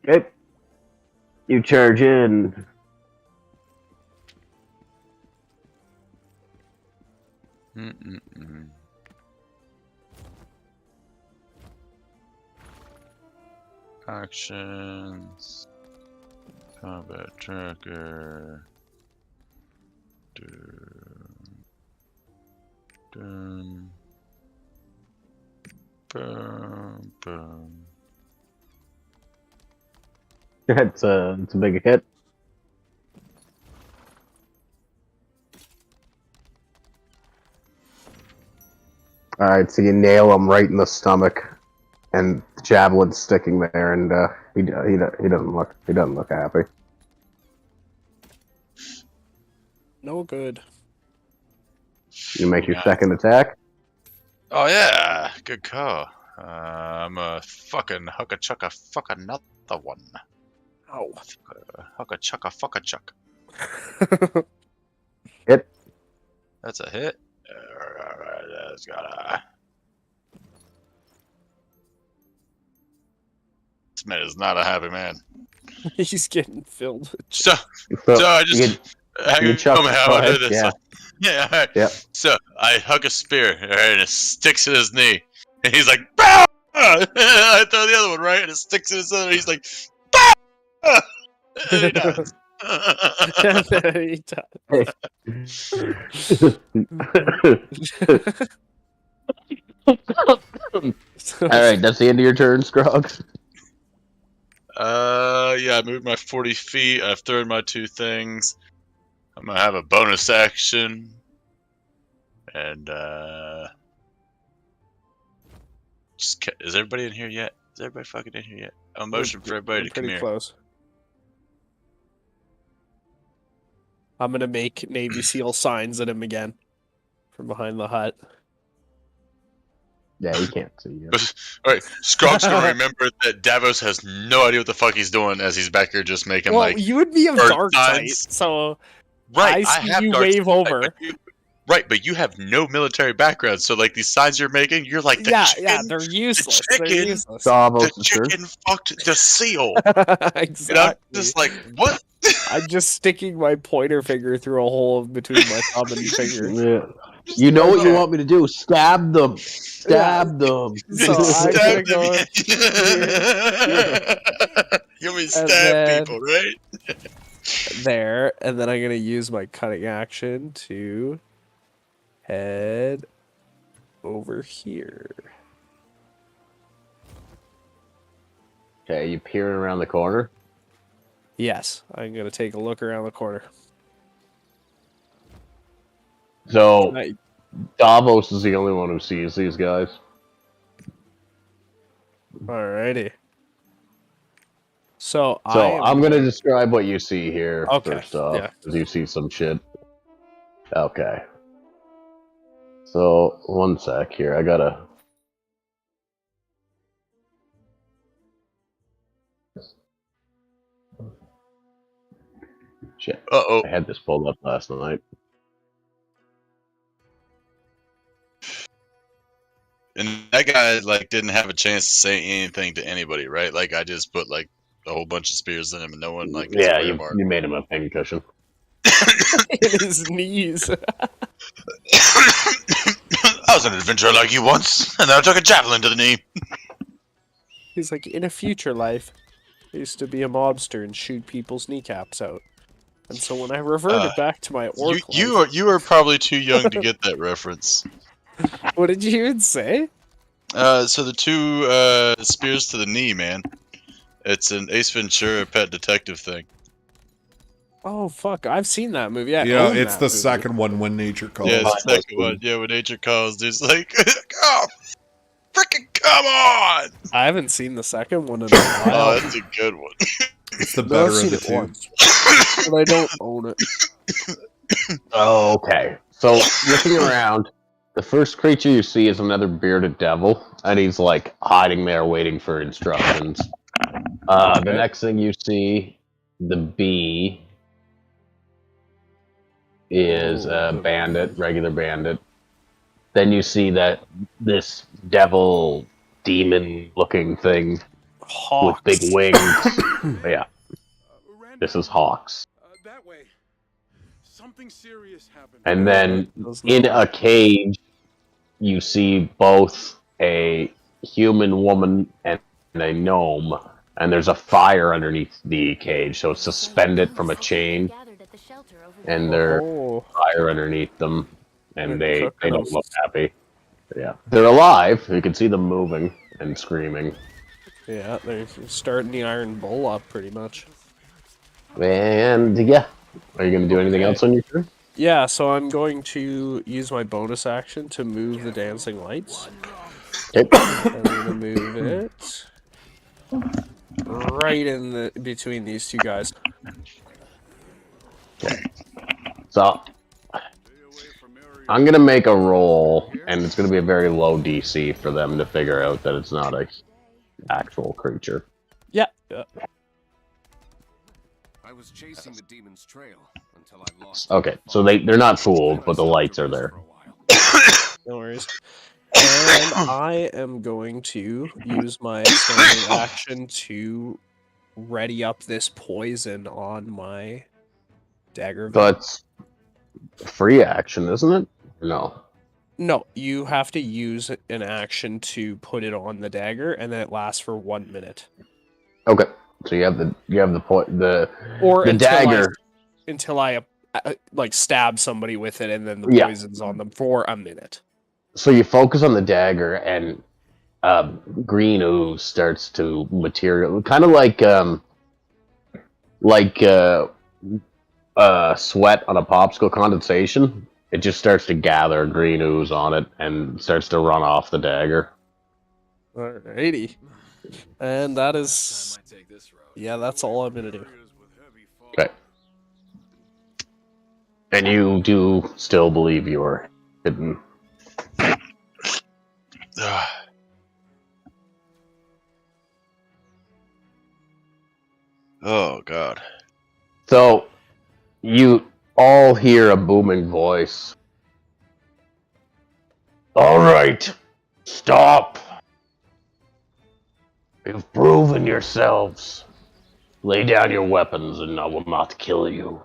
Okay. You charge in. Actions. Combat tracker. Dun. Boom, boom. It's a big hit. Alright, so you nail him right in the stomach, and the javelin's sticking there, and he doesn't look happy. No good. You make your second attack. Oh yeah, good call. I'm a fucking hucka chucka fuck another one. Oh. Hucka chucka fucka chuck. Hit. That's a hit. That's gotta. This man is not a happy man. He's getting filled with So I just hang on, tell me how I do this. Yeah. Yeah, all right. Yep. So I hug a spear, all right, and it sticks in his knee, and he's like, "Bah!" I throw the other one right, and it sticks in his other. He's like, "Bah!" And he dies. He died. Alright, that's the end of your turn, Scrog. Yeah, I moved my 40 feet. I've thrown my 2 things. I'm gonna have a bonus action. And, is everybody in here yet? Is everybody fucking in here yet? I'm motioning for everybody to come here. Close. I'm gonna make Navy SEAL signs at him again from behind the hut. Yeah, he can't see you. Alright, Skrunk's gonna remember that Davos has no idea what the fuck he's doing as he's back here just making Well, you would be of dark sight, signs. so Right, I see have you dark wave sight, over. Right, but you have no military background, so like these signs you're making, you're like the chicken, they're useless. The chicken, They're useless. Davos the is true. chicken fucked the seal. Exactly. And I'm just like, what? I'm just sticking my pointer finger through a hole between my thumb and finger. Yeah. You know what you want me to do? Stab them. Stab them. So I'm gonna go here. You mean stab people, right? There, and then I'm gonna use my cutting action to head over here. Okay, you peering around the corner? Yes, I'm gonna take a look around the corner. So, Davos is the only one who sees these guys. Alrighty. So I'm gonna describe what you see here first off, yeah. because you see some shit. Okay. So, one sec here, I gotta... Shit. Uh-oh. I had this pulled up last night. And that guy like didn't have a chance to say anything to anybody, right? Like I just put like a whole bunch of spears in him, and no one like. Yeah, you made him a pincushion. In his knees. I was an adventurer like you once, and then I took a javelin to the knee. He's like, in a future life, I used to be a mobster and shoot people's kneecaps out. And so when I reverted back to my orc life... You are probably too young to get that reference. What did you even say? So the two spears to the knee, man. It's an Ace Ventura Pet Detective thing. Oh, fuck. I've seen that movie. Yeah, it's the second one, When Nature Calls. Yeah, it's the second one. Yeah, When Nature Calls. There's like, oh, freaking come on! I haven't seen the second one in a while. Oh, that's a good one. It's the better of the two. Once, but I don't own it. Oh, okay. So, looking around, the first creature you see is another bearded devil, and he's like hiding there waiting for instructions. The next thing you see, the bee, is a bandit, regular bandit. Then you see that this devil, demon-looking thing Hawks. with big wings. Yeah, this is Hawks. That way. Something serious happened. And then in a cage, you see both a human woman and a gnome, and there's a fire underneath the cage, so it's suspended from a chain, and there's fire underneath them, and they don't look happy. Yeah, they're alive. You can see them moving and screaming. Yeah, they're starting the Iron Bull up pretty much. And yeah, are you going to do anything else on your turn? Yeah, so I'm going to use my bonus action to move the dancing lights. Okay. I'm going to move it right in the between these two guys. Okay. So I'm going to make a roll, and it's going to be a very low DC for them to figure out that it's not a actual creature. Yeah. I was chasing the demon's trail until I lost. Okay, so they're not fooled, but the lights are there. No worries. And I am going to use my standing action to ready up this poison on my Dagger of Venom. That's free action, isn't it? No. No, you have to use an action to put it on the dagger, and then it lasts for 1 minute. Okay, so you have the dagger until I like stab somebody with it, and then the poison's on them for a minute. So you focus on the dagger, and green ooze starts to material, kind of like sweat on a popsicle condensation. It just starts to gather green ooze on it and starts to run off the dagger. Alrighty. And that is... Yeah, that's all I'm going to do. Okay. And you do still believe you are hidden. Oh, God. So, you all hear a booming voice. All right, stop. You've proven yourselves. Lay down your weapons and I will not kill you.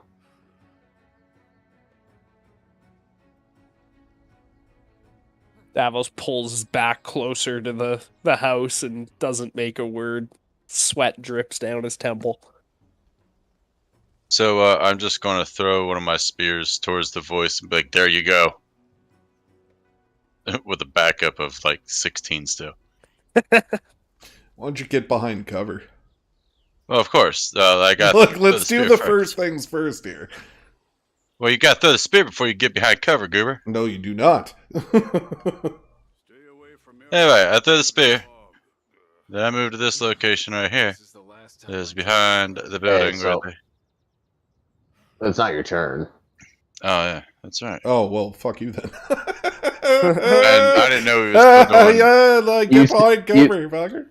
Davos pulls back closer to the house and doesn't make a word. Sweat drips down his temple. So I'm just going to throw one of my spears towards the voice and be like, there you go. With a backup of like 16 still. Why don't you get behind cover? Well, of course. I got. Look, let's do the first things first here. Well, you got to throw the spear before you get behind cover, Goober. No, you do not. Anyway, I throw the spear. Then I move to this location right here. It's behind the building. so right there. it's not your turn. Oh, yeah. That's right. Oh, well, fuck you then. And I didn't know he was still going. Yeah, like, get behind cover, fucker.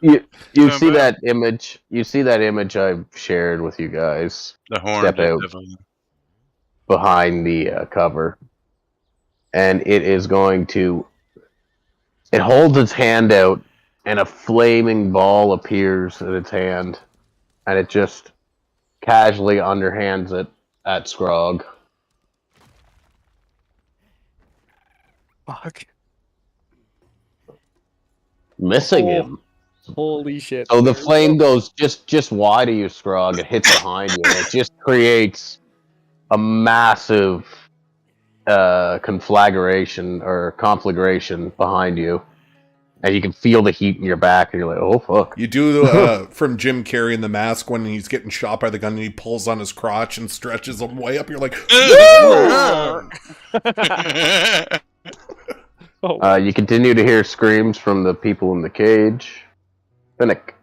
You see that image? You see that image I've shared with you guys? The horn. Step out behind the cover, and it is going to. It holds its hand out, and a flaming ball appears in its hand, and it just casually underhands it at Scrog. Fuck. Missing him. Holy shit. So the flame goes just wide of you, Scrog. It hits behind you, and it just creates a massive conflagration behind you. And you can feel the heat in your back, and you're like, oh, fuck. You do from Jim Carrey in The Mask when he's getting shot by the gun and he pulls on his crotch and stretches him way up. You're like, you continue to hear screams from the people in the cage. Finnick.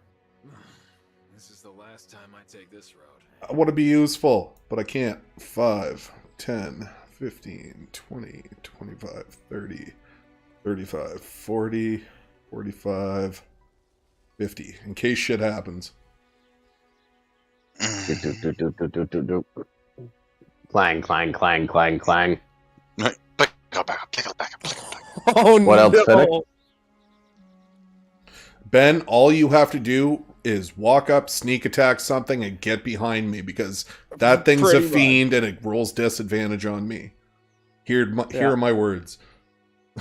This is the last time I take this road. I want to be useful, but I can't. 5, 10, 15, 20, 25, 30, 35, 40, 45, 50. In case shit happens. Clang, clang, clang, clang, clang. Back up. Oh, what else, Finnick? Ben, all you have to do is walk up, sneak attack something, and get behind me, because that thing's a fiend and it rolls disadvantage on me. Here are my words.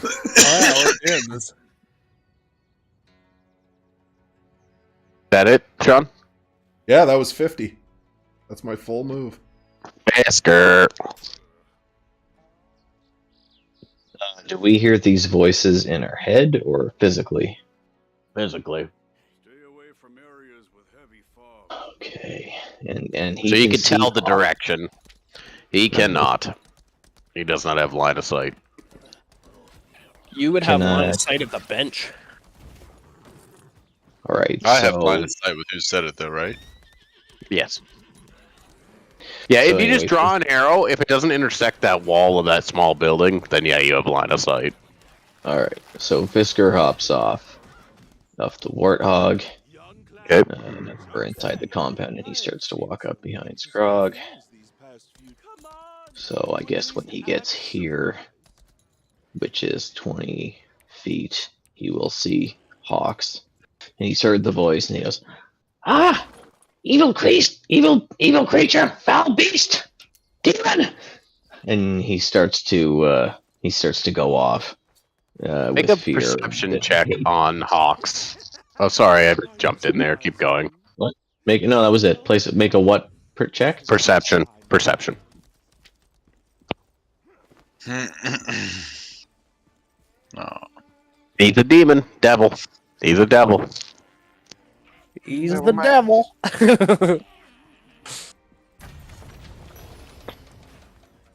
Is that it, Sean? Yeah, that was 50. That's my full move. Basker. Do we hear these voices in our head or physically? Physically. Stay away from areas with heavy fog. Okay, and he so you can see tell the Hawk. direction. He cannot. He does not have line of sight. You would have line of sight at the bench. All right. I have line of sight with who said it, though, right? Yes. Yeah, if So you just anyway, draw an arrow, if it doesn't intersect that wall of that small building, then yeah, you have line of sight. All right. So Fisker hops off the warthog. Okay. We're inside the compound, and he starts to walk up behind Scrog. So I guess when he gets here, which is 20 feet, he will see Hawks. And he's heard the voice, and he goes, "Ah, evil creature, foul beast, demon!" And he starts to go off. Make with a fear perception check on Hawks. Oh, sorry, I jumped in there. Keep going. What? That was it. Make a what check? Perception. Oh. He's a demon. Devil. He's a devil. He's the devil.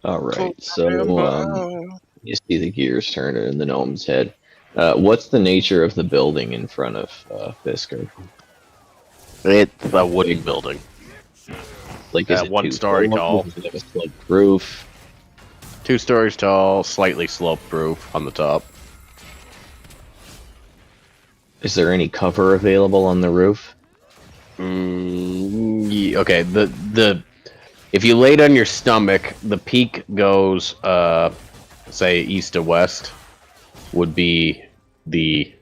All right, so you see the gears turning in the gnome's head. What's the nature of the building in front of Fisker? It's a wooden building. Like is it 1 story tall. Does it have a sloped roof? 2 stories tall, slightly slope-proof on the top. Is there any cover available on the roof? Okay, the if you laid on your stomach, the peak goes, say, east to west, would be the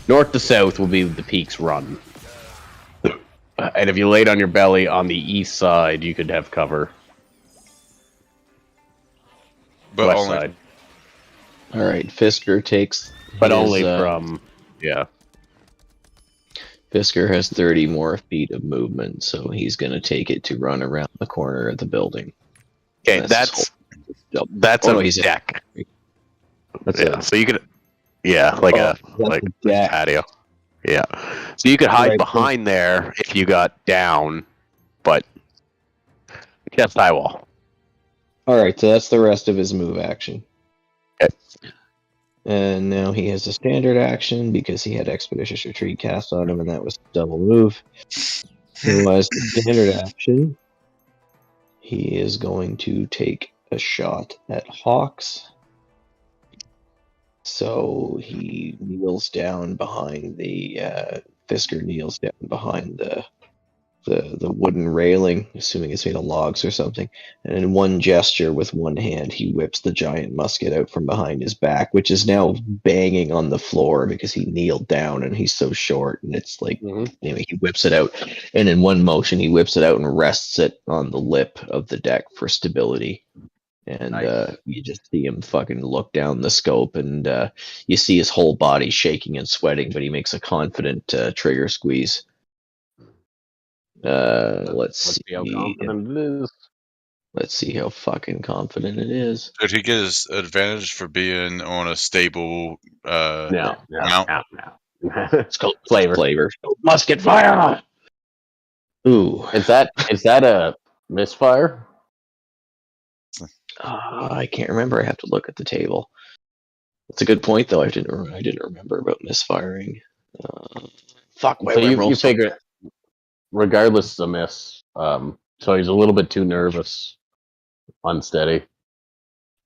north to south will be the peak's run. And if you laid on your belly on the east side, you could have cover. But West only side. All right, Fisker takes. But his, only from, yeah. Fisker has 30 more feet of movement, so he's going to take it to run around the corner of the building. Okay, that's a deck. Yeah, so you could, like a patio. Yeah, so you could hide behind there if you got down, but just high wall. All right, so that's the rest of his move action. Okay. And now he has a standard action because he had Expeditious Retreat cast on him, and that was double move. So as the standard action, he is going to take a shot at Hawks. So he kneels down behind the Fisker kneels down behind the wooden railing, assuming it's made of logs or something. And in one gesture with one hand, he whips the giant musket out from behind his back, which is now banging on the floor because he kneeled down and he's so short. And it's like, anyway, he whips it out. And in one motion, he whips it out and rests it on the lip of the deck for stability. And you just see him fucking look down the scope, and you see his whole body shaking and sweating, but he makes a confident trigger squeeze. Let's see how confident it is. Let's see how fucking confident it is. Did he get his advantage for being on a stable No. It's called flavor. Musket fire! Ooh. Is that a misfire? I can't remember. I have to look at the table. That's a good point, though. I didn't remember about misfiring. Fuck. So you figure, regardless, it's a miss. So he's a little bit too nervous, unsteady.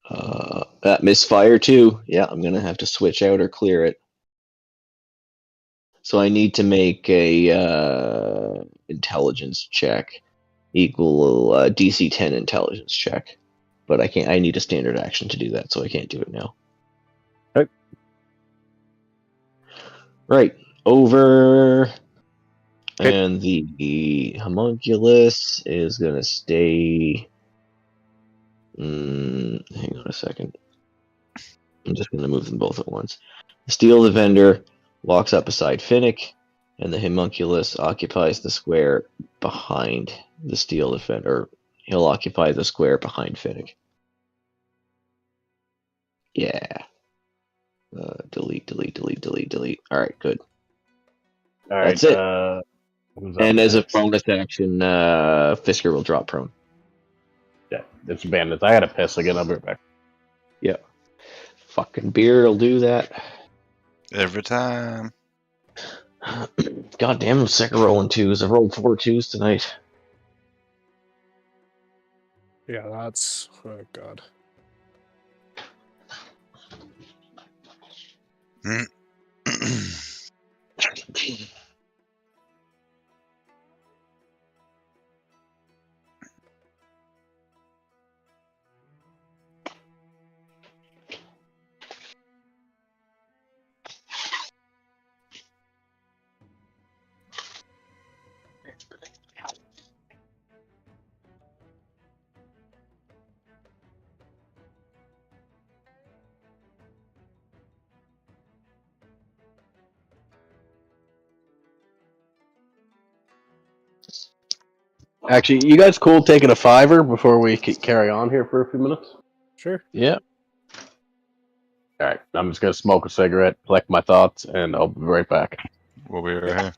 That misfire too. Yeah, I'm gonna have to switch out or clear it. So I need to make a intelligence check equal DC 10 intelligence check. But I can't. I need a standard action to do that, so I can't do it now. Okay. Right. Over. Okay. And the homunculus is going to stay... hang on a second. I'm just going to move them both at once. The Steel Defender walks up beside Finnick, and the homunculus occupies the square behind the Steel Defender. He'll occupy the square behind Finnick. Yeah. Delete. Alright, good. Alright, that's it. And as a bonus action, Fisker will drop prone. Yeah, it's bandits. I gotta piss again. I'll be right back. Yeah. Fucking beer will do that. Every time. God damn, I'm sick of rolling 2s. I've rolled 4 2s tonight. Yeah, that's... Oh, God. Actually, you guys cool taking a $5 before we carry on here for a few minutes? Sure. Yeah. Alright, I'm just gonna smoke a cigarette, collect my thoughts, and I'll be right back. We'll be right here.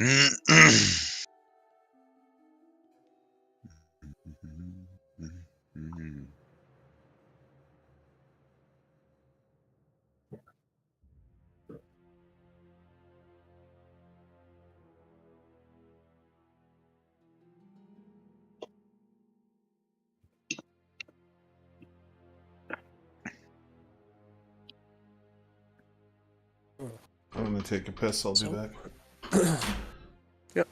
I'm gonna take a piss. I'll be back. Yep.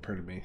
Pardon me.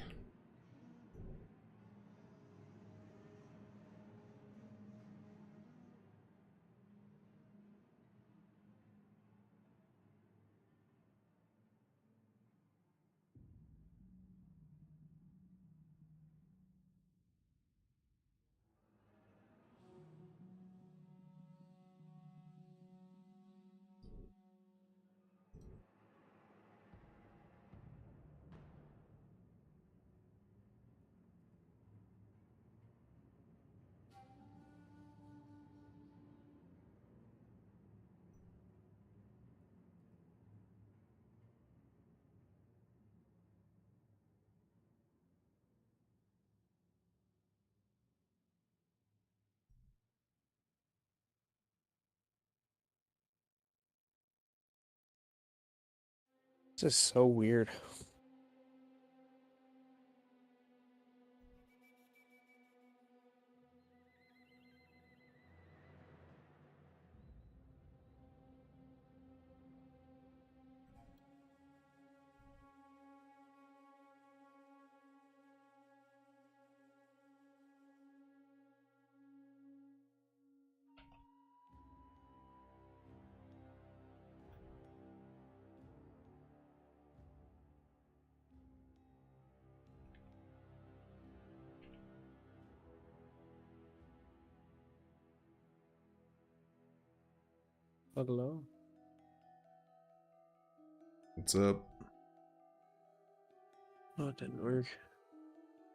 This is so weird. Hello. What's up? Oh, it didn't work.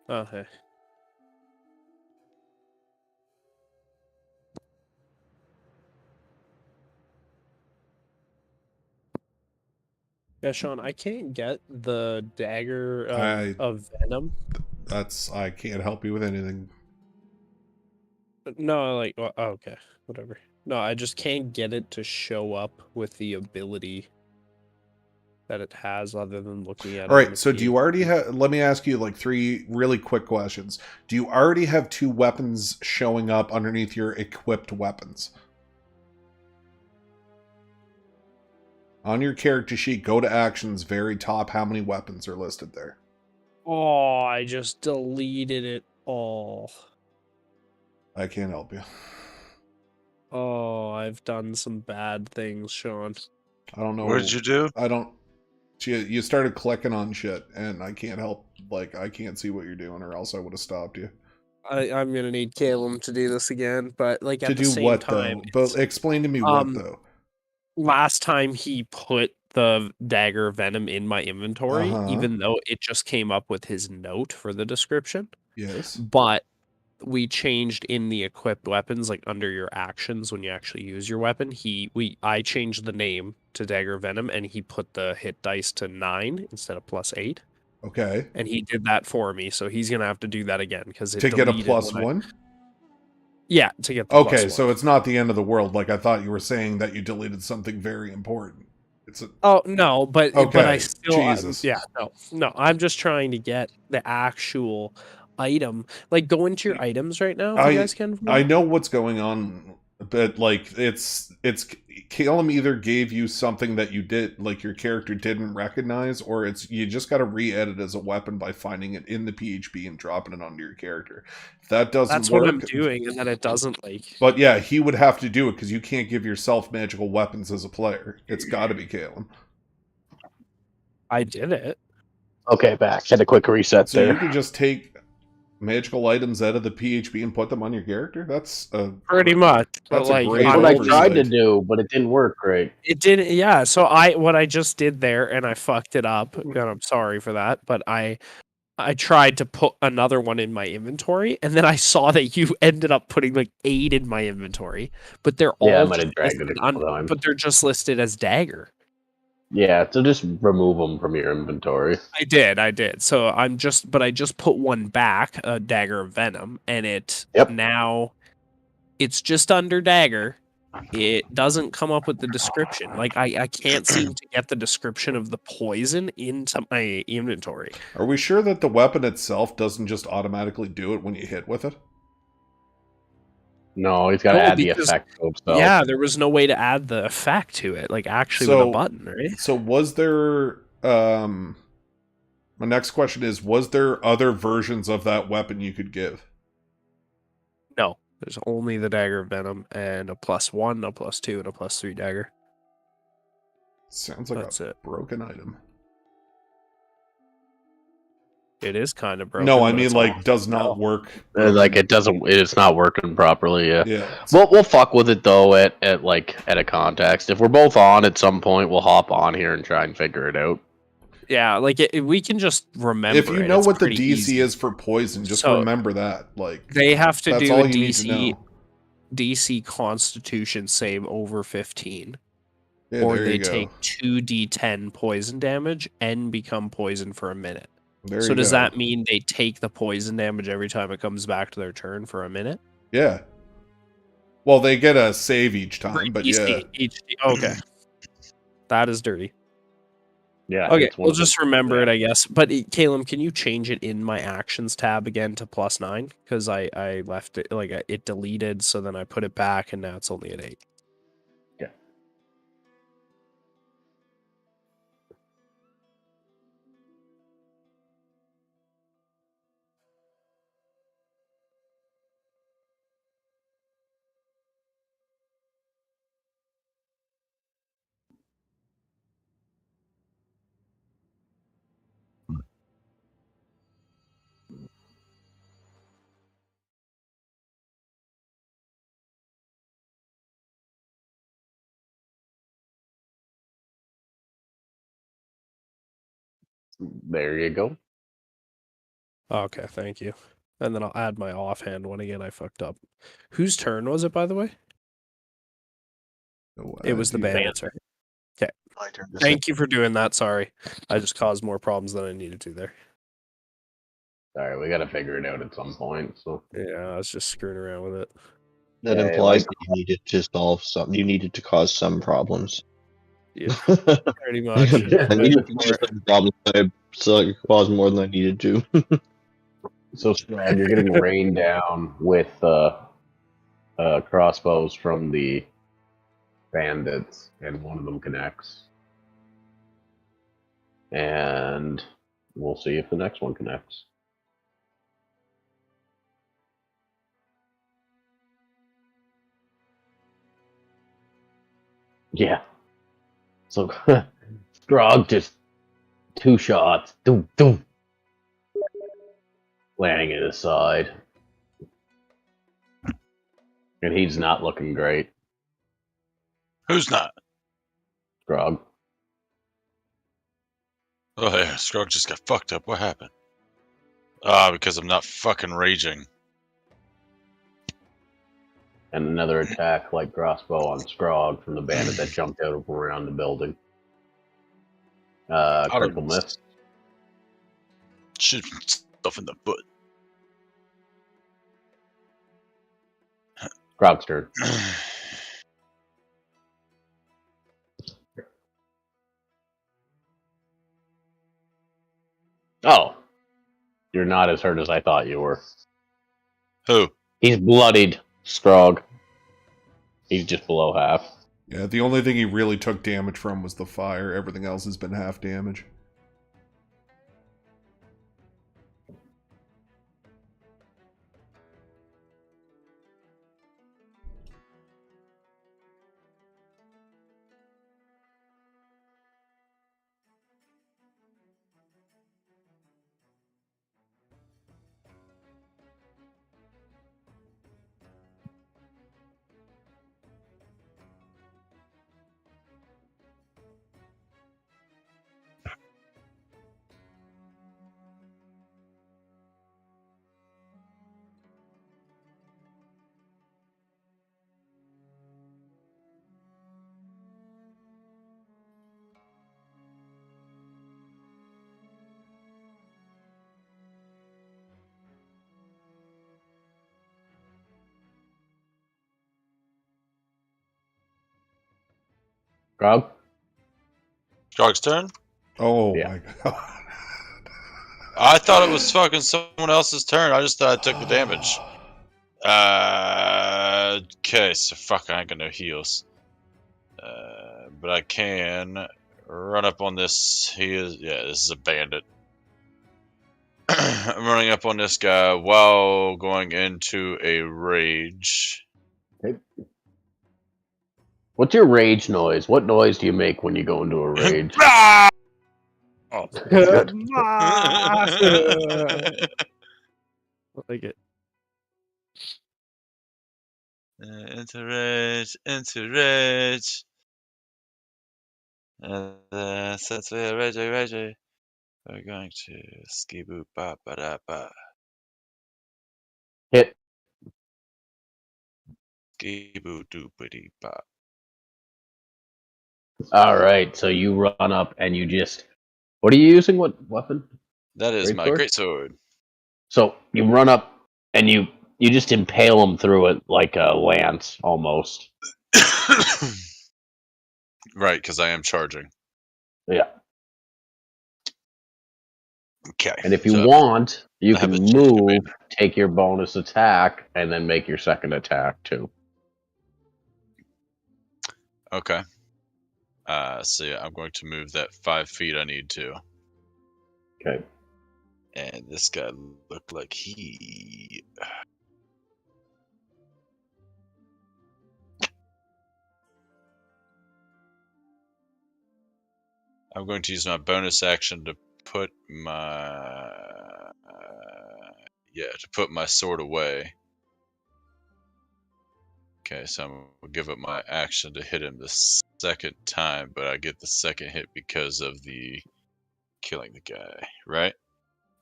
Oh, hey. Yeah, Sean, I can't get the Dagger of Venom. I can't help you with anything. No, like, oh, okay, whatever. No, I just can't get it to show up with the ability that it has other than looking at it. All right, so do you already have, let me ask you like 3 really quick questions. Do you already have 2 weapons showing up underneath your equipped weapons? On your character sheet, go to actions, very top, how many weapons are listed there? Oh, I just deleted it all. I can't help you. Oh, I've done some bad things, Sean. I don't know. What did you do? I don't... You started clicking on shit, and I can't help, like, I can't see what you're doing, or else I would have stopped you. I'm gonna need Caleb to do this again, but like at to the do same what, time, though? But explain to me what, though. Last time he put the Dagger of Venom in my inventory, even though it just came up with his note for the description. Yes. But we changed in the equipped weapons, like under your actions when you actually use your weapon. I changed the name to Dagger of Venom, and he put the hit dice to 9 instead of +8. Okay. And he did that for me, so he's gonna have to do that again because to get a +1. Yeah, to get the Okay, +1. so it's not the end of the world. Like I thought you were saying that you deleted something very important. It's a Oh no, but I still Jesus. no. I'm just trying to get the actual item. Like, go into your items right now, if you guys can. I know what's going on, but like it's Calum either gave you something that you did, like your character didn't recognize, or it's you just got to re-edit as a weapon by finding it in the PHB and dropping it onto your character. If that doesn't That's work, what I'm doing, and then it doesn't like. But yeah, he would have to do it because you can't give yourself magical weapons as a player. It's got to be Calum. I did it. Okay, back. Had a quick reset So there. you can just take magical items out of the PHB and put them on your character? That's pretty much. That's like, a great what oversight. I tried to do, but it didn't work great. It didn't. Yeah. So what I just did there, and I fucked it up, and I'm sorry for that. But I tried to put another one in my inventory, and then I saw that you ended up putting like 8 in my inventory, but they're all I might have dragged it a couple times. But they're just listed as dagger. Yeah, so just remove them from your inventory. I did. So I just put one back, a Dagger of Venom, and now it's just under dagger. It doesn't come up with the description. Like I can't seem to get the description of the poison into my inventory. Are we sure that the weapon itself doesn't just automatically do it when you hit with it? No, he's got to add the effect to himself. Yeah, there was no way to add the effect to it, like actually with a button, right? So was there my next question is, was there other versions of that weapon you could give? No. There's only the Dagger of Venom and a +1, a +2, and a +3 dagger. Sounds like a broken item. It is kind of broken. No, I mean like does not work. Like it's not working properly. Yeah. We'll fuck with it though at a context. If we're both on at some point, we'll hop on here and try and figure it out. Yeah, like we can just remember. If you know what the DC easy. is for poison, just remember that. Like they have to do all a DC Constitution save over 15, yeah, or they take 2d10 poison damage and become poison for a minute. So does that mean they take the poison damage every time it comes back to their turn for a minute? Yeah. Well, they get a save each time, but yeah. Okay. That is dirty. Yeah. Okay, we'll just remember it, I guess. But Caleb, can you change it in my actions tab again to +9? Because I left it, like, it deleted, so then I put it back, and now it's only at 8. Yeah. There you go. Okay, thank you. And then I'll add my offhand one again. I fucked up. Whose turn was it, by the way? It was the bandits, right? Okay. Thank you for doing that. Sorry. I just caused more problems than I needed to there. Alright, we gotta figure it out at some point. So yeah, I was just screwing around with it. That implies that you needed to solve some. You needed to cause some problems. Yeah, pretty much. I needed to cause some problems. I caused more than I needed to. So Strad, you're getting rained down with crossbows from the bandits, and one of them connects. And we'll see if the next one connects. Yeah. So Grog just 2 shots. Doom, doom. Landing at his side. And he's not looking great. Who's not? Grog. Oh yeah, Scrog just got fucked up. What happened? Ah, because I'm not fucking raging. And another attack like crossbow on Scrog from the bandit that jumped out of around the building. Critical miss. Shoot stuff in the butt. Grog's turn. Oh. You're not as hurt as I thought you were. Who? He's bloodied, Scrog. He's just below half. Yeah, the only thing he really took damage from was the fire. Everything else has been half damage. Grog? Grog's turn? Oh Yeah. my god. I thought it was fucking someone else's turn. I just thought I took the damage. Okay, so fuck, I ain't got no heals. But I can run up on this. This is a bandit. I'm running up on this guy while going into a rage. Okay. What's your rage noise? What noise do you make when you go into a rage? Oh, good. I like it. Into rage, into rage. And since we are rage, we're going to ski boop ba ba da ba. Hit. Ski boop doopity ba. Alright, so you run up and you just... What are you using? What weapon? That is my Greatsword? greatsword. So you run up and you just impale him through it like a lance, almost. Right, because I am charging. Yeah. Okay. And if you so want, you I have can a charge move, command. take your bonus attack, and then make your second attack, too. Okay. So yeah, I'm going to move that 5 feet I need to. Okay. And this guy looked like he... I'm going to use my bonus action to put my... to put my sword away. Okay, so I'm going to give up my action to hit him the second time, but I get the second hit because of the killing the guy, right?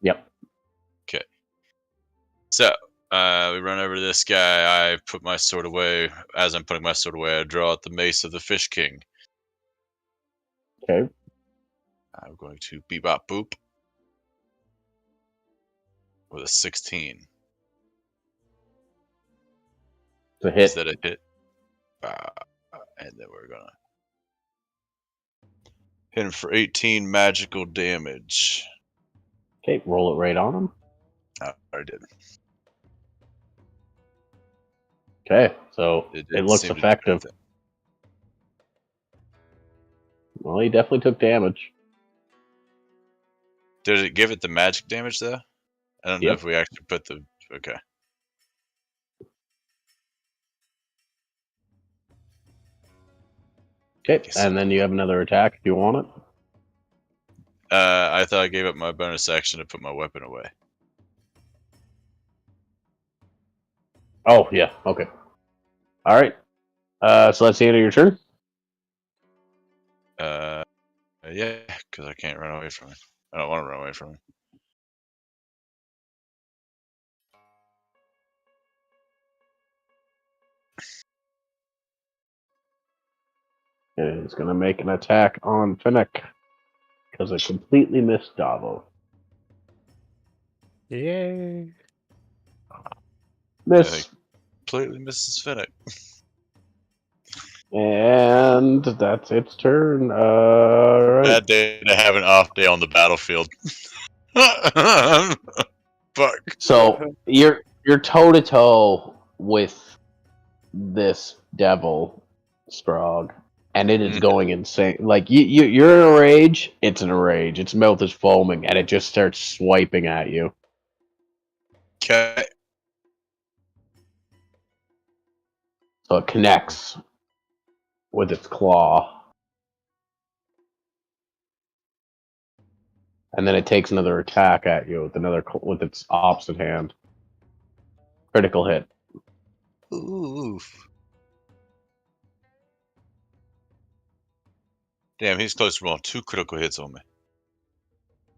Yep. Okay. So, we run over to this guy. I put my sword away. As I'm putting my sword away, I draw out the mace of the Fish King. Okay. I'm going to bebop boop with a 16. It's a hit. Is that a hit? And then we're gonna hit him for 18 magical damage. Okay, roll it right on him. I did. Okay, so it looks seem to do effective. anything. Well, he definitely took damage. Did it give it the magic damage though? I don't know Yep. if we actually put the... Okay. Okay, and then you have another attack if you want it. I thought I gave up my bonus action to put my weapon away. Oh, yeah, okay. Alright. So that's the end of your turn? Yeah, because I can't run away from it. I don't want to run away from it. And he's going to make an attack on Finnick. Because I completely missed Davo. Yay. Miss. completely misses Finnick. And that's its turn. Right. Bad day to have an off day on the battlefield. Fuck. So you're toe to toe with this devil, Scrog, and it is going insane. Like you're in a rage. It's in a rage. Its mouth is foaming, and it just starts swiping at you. Okay. So it connects with its claw. And then it takes another attack at you with its opposite hand. Critical hit. Oof. Damn, he's close to rolling 2 critical hits on me.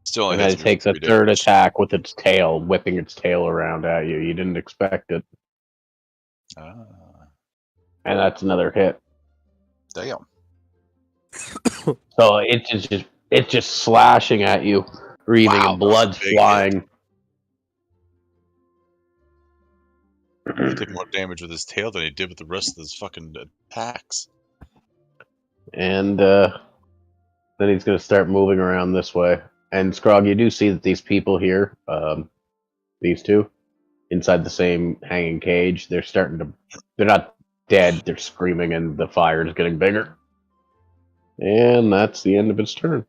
Still only and then hits it me takes a with 3 third damage. attack with its tail, whipping its tail around at you. You didn't expect it. Ah, And that's another hit. damn. So it's just slashing at you, breathing Wow, and blood that's a big flying. He did more damage with his tail than he did with the rest of his fucking attacks. And then he's going to start moving around this way. And Scrog, you do see that these people here, these two, inside the same hanging cage, they're not dead, they're screaming, and the fire is getting bigger. And that's the end of its turn.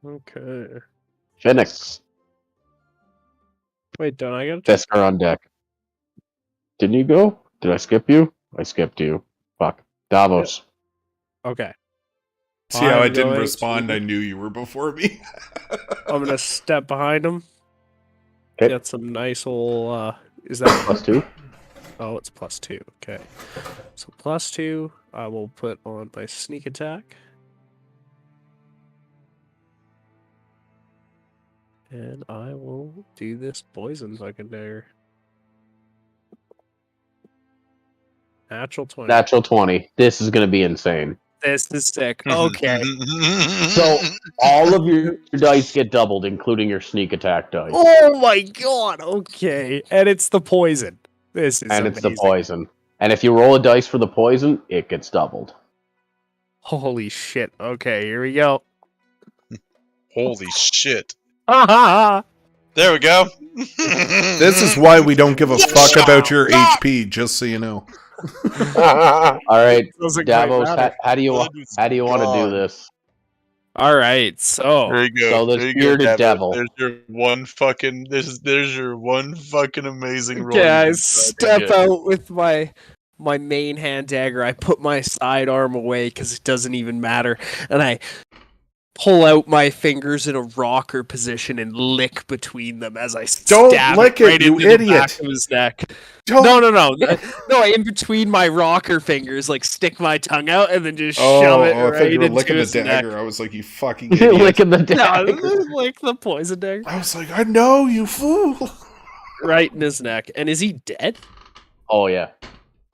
Okay. Phoenix. Wait, don't I get Fisker on deck. Didn't you go? Did I skip you? I skipped you. Fuck. Davos. Okay. See how I I'm didn't going respond? to- I knew you were before me. I'm gonna step behind him. Okay. Get some nice old. Is that +2? Oh, it's +2. Okay. So +2. I will put on my sneak attack. And I will do this poison fucking dagger. Natural 20. Natural 20. This is going to be insane. This is sick. Okay. So all of your dice get doubled, including your sneak attack dice. Oh my god. Okay. And it's the poison. This is And amazing. it's the poison. And if you roll a dice for the poison, it gets doubled. Holy shit. Okay, here we go. Holy shit. Ha There we go. This is why we don't give a fuck about your HP, just so you know. All right, Doesn't quite Davos, matter. how do you want to do this? All right, so There you go. So this There you go, bearded Davos. devil. There's your one fucking. There's your one fucking amazing roll. okay, I you step get. out with my main hand dagger. I put my sidearm away because it doesn't even matter, and I pull out my fingers in a rocker position and lick between them as I Don't stab lick it right it, you into the idiot. back of his neck. Don't- No, in between my rocker fingers, like stick my tongue out and then just Oh, shove it I thought right you were into licking the his dagger. neck. I was like, you fucking You're idiot. licking the No, dagger. like the poison dagger I was like, I know, you fool. right in his neck. And is he dead? Oh yeah.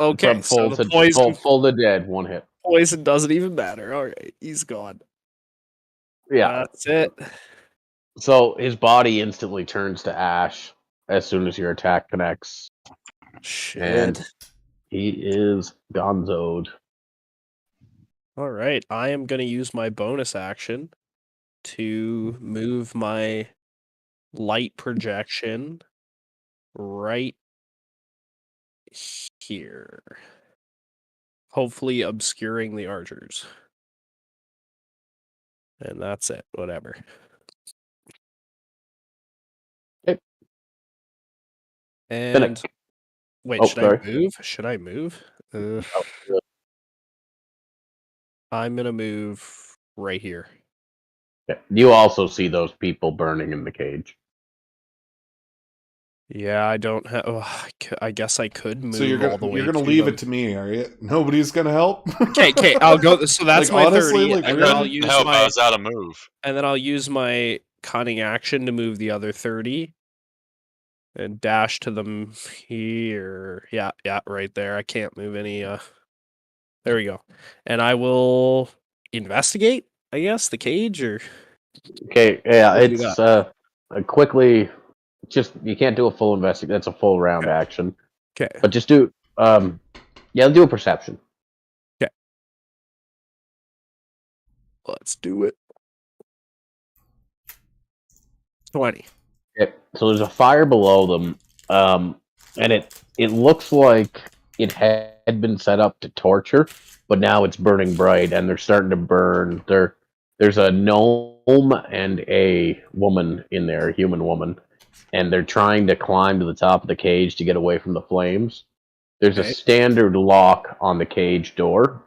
Okay, From so full the to full to dead, one hit. poison doesn't even matter. All right, he's gone. Yeah. That's it. So his body instantly turns to ash as soon as your attack connects. Shit. And he is gonzoed. All right, I am going to use my bonus action to move my light projection right here. Hopefully obscuring the archers. And that's it. Whatever. Okay. And wait, Oh, should sorry. I move? Should I move? I'm gonna move right here. Yeah. You also see those people burning in the cage. Yeah, I don't have. I guess I could move So all the way. you're gonna to leave them. it to me, are you? Nobody's gonna help? Okay, I'll go. So that's Like, my honestly, 30, like, and really? then I'll use Help! I my was out of move. and then I'll use my cunning action to move the other 30 and dash to them here. Yeah, right there. I can't move any. There we go. And I will investigate. I guess the cage or Okay, yeah, What do you it's quickly just you can't do a full investigation. That's a full round action. Okay. But just do do a perception. Okay. Let's do it. 20. Okay. So there's a fire below them, and it looks like it had been set up to torture, but now it's burning bright, and they're starting to burn. There's a gnome and a woman in there, a human woman, and they're trying to climb to the top of the cage to get away from the flames. There's a standard lock on the cage door,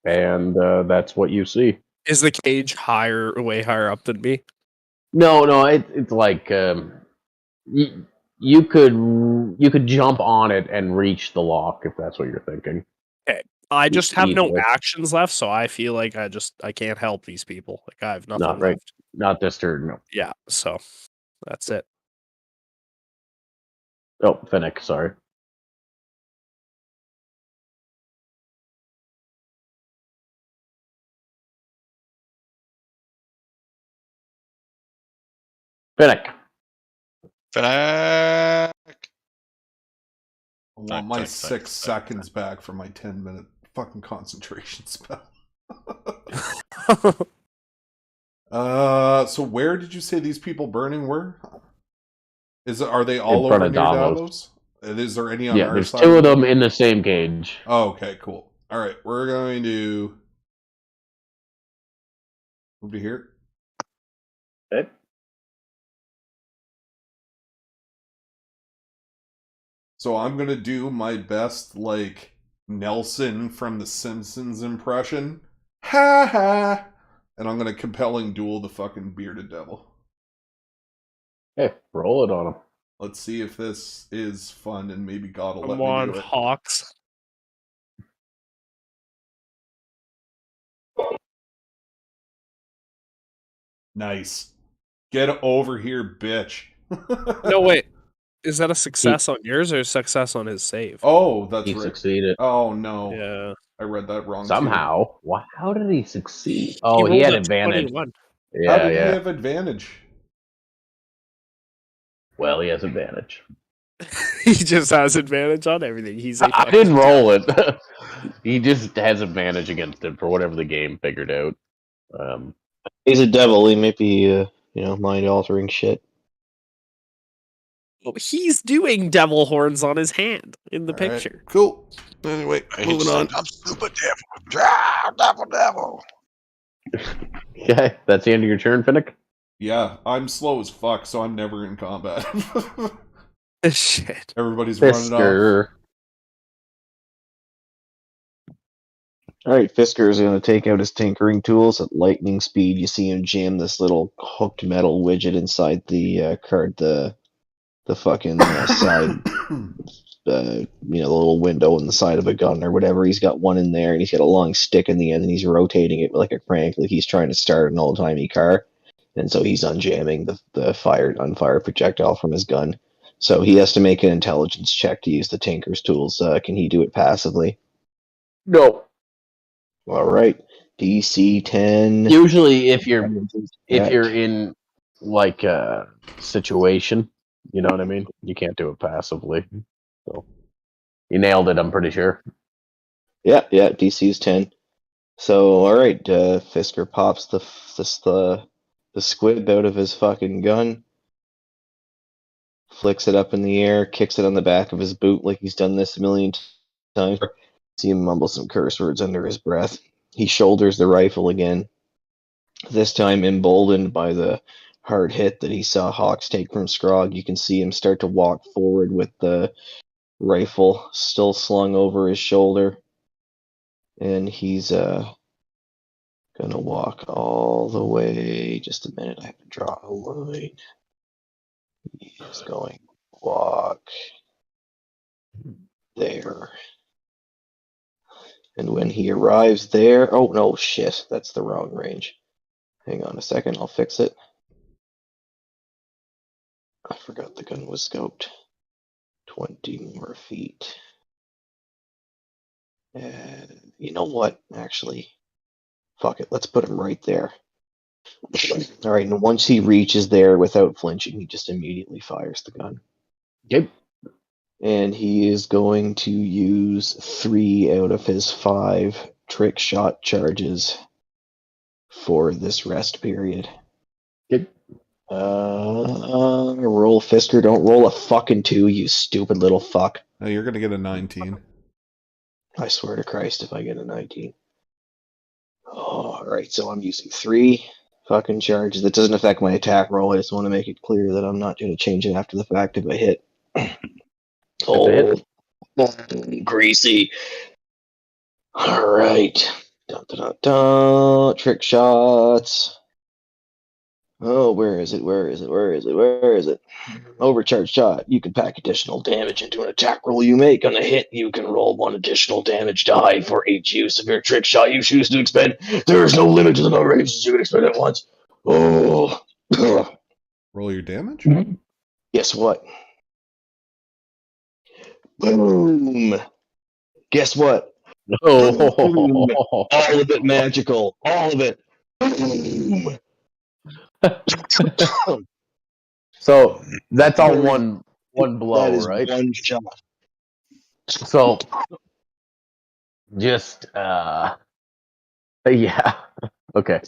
and that's what you see. Is the cage way higher up than me? No, it's like you could jump on it and reach the lock if that's what you're thinking. Okay, I just have no actions left, so I feel like I can't help these people. Like I have nothing left. Not this turn, no. Yeah, so that's it. Oh, Finnick, sorry. Finnick. I want my 6 seconds back for my 10-minute fucking concentration spell. So where did you say these people burning were? Are they all over near Davos? Is there any on our there's side? 2 of them in the same cage. Oh, okay, cool. All right, we're going to move to here. Okay. So I'm going to do my best, like, Nelson from The Simpsons impression. Ha ha! And I'm going to compelling duel the fucking bearded devil. Hey, roll it on him. Let's see if this is fun and maybe God will let Come on, me do it. Hawks. Nice. Get over here, bitch. No, wait. Is that a success on yours or a success on his save? Oh, that's he right. Succeeded. Oh, no. Yeah. I read that wrong. Somehow. Too. How did he succeed? Oh, he had advantage. 21. Yeah, How did he have advantage? Well, he has advantage. He just has advantage on everything. I didn't roll it. He just has advantage against it for whatever the game figured out. He's a devil. He may be, mind-altering shit. Well, he's doing devil horns on his hand in the picture. Right. Cool. Anyway, moving on. I'm super devil. Okay, that's the end of your turn, Finnick? Yeah, I'm slow as fuck, so I'm never in combat. Shit. Everybody's running off. Alright, Fisker is going to take out his tinkering tools at lightning speed. You see him jam this little hooked metal widget inside the card, the fucking side, the little window in the side of a gun or whatever. He's got one in there, and he's got a long stick in the end, and he's rotating it like a crank, like he's trying to start an old-timey car. And so he's unjamming the unfired projectile from his gun. So he has to make an intelligence check to use the Tinker's tools. Can he do it passively? No. All right. DC 10. Usually, if you're in like a situation, you know what I mean? You can't do it passively. So you nailed it, I'm pretty sure. Yeah, DC is 10. So, all right, Fisker pops the squib out of his fucking gun, flicks it up in the air, kicks it on the back of his boot like he's done this a million times. See him mumble some curse words under his breath. He shoulders the rifle again, this time emboldened by the hard hit that he saw Hawks take from Scrog. You can see him start to walk forward with the rifle still slung over his shoulder, and he's gonna walk all the way. Just a minute, I have to draw a line. He's going to walk there. And when he arrives there... Oh, no, shit. That's the wrong range. Hang on a second, I'll fix it. I forgot the gun was scoped. 20 more feet. You know what? Actually, fuck it. Let's put him right there. All right, and once he reaches there without flinching, he just immediately fires the gun. Yep. And he is going to use 3 out of his 5 trick shot charges for this rest period. Yep. Roll Fisker, don't roll a fucking 2, you stupid little fuck. No, you're gonna get a 19. I swear to Christ if I get a 19. Alright, so I'm using 3 fucking charges. That doesn't affect my attack roll. I just want to make it clear that I'm not going to change it after the fact if I hit. Oh, greasy. Alright. Dun, dun, dun, dun. Trick shots. Oh, where is it? Where is it? Where is it? Where is it? Overcharge shot. You can pack additional damage into an attack roll you make. On a hit, you can roll 1 additional damage die for each use of your trick shot you choose to expend. There is no limit to the number of uses you can expend at once. Oh. Roll your damage? Guess what? Boom. Guess what? Oh. Boom. All of it magical. All of it. Boom. So that's all one blow, that is right? One shot. So just yeah. Okay.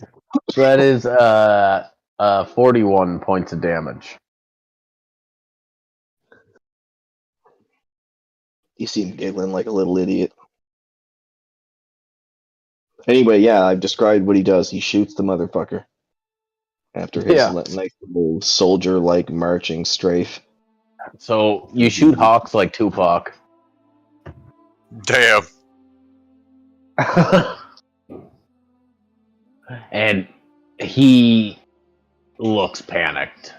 So that is 41 points of damage. You seem giggling like a little idiot. Anyway, yeah, I've described what he does. He shoots the motherfucker after his nice little soldier-like marching strafe. So you shoot hawks like Tupac. Damn. And he looks panicked.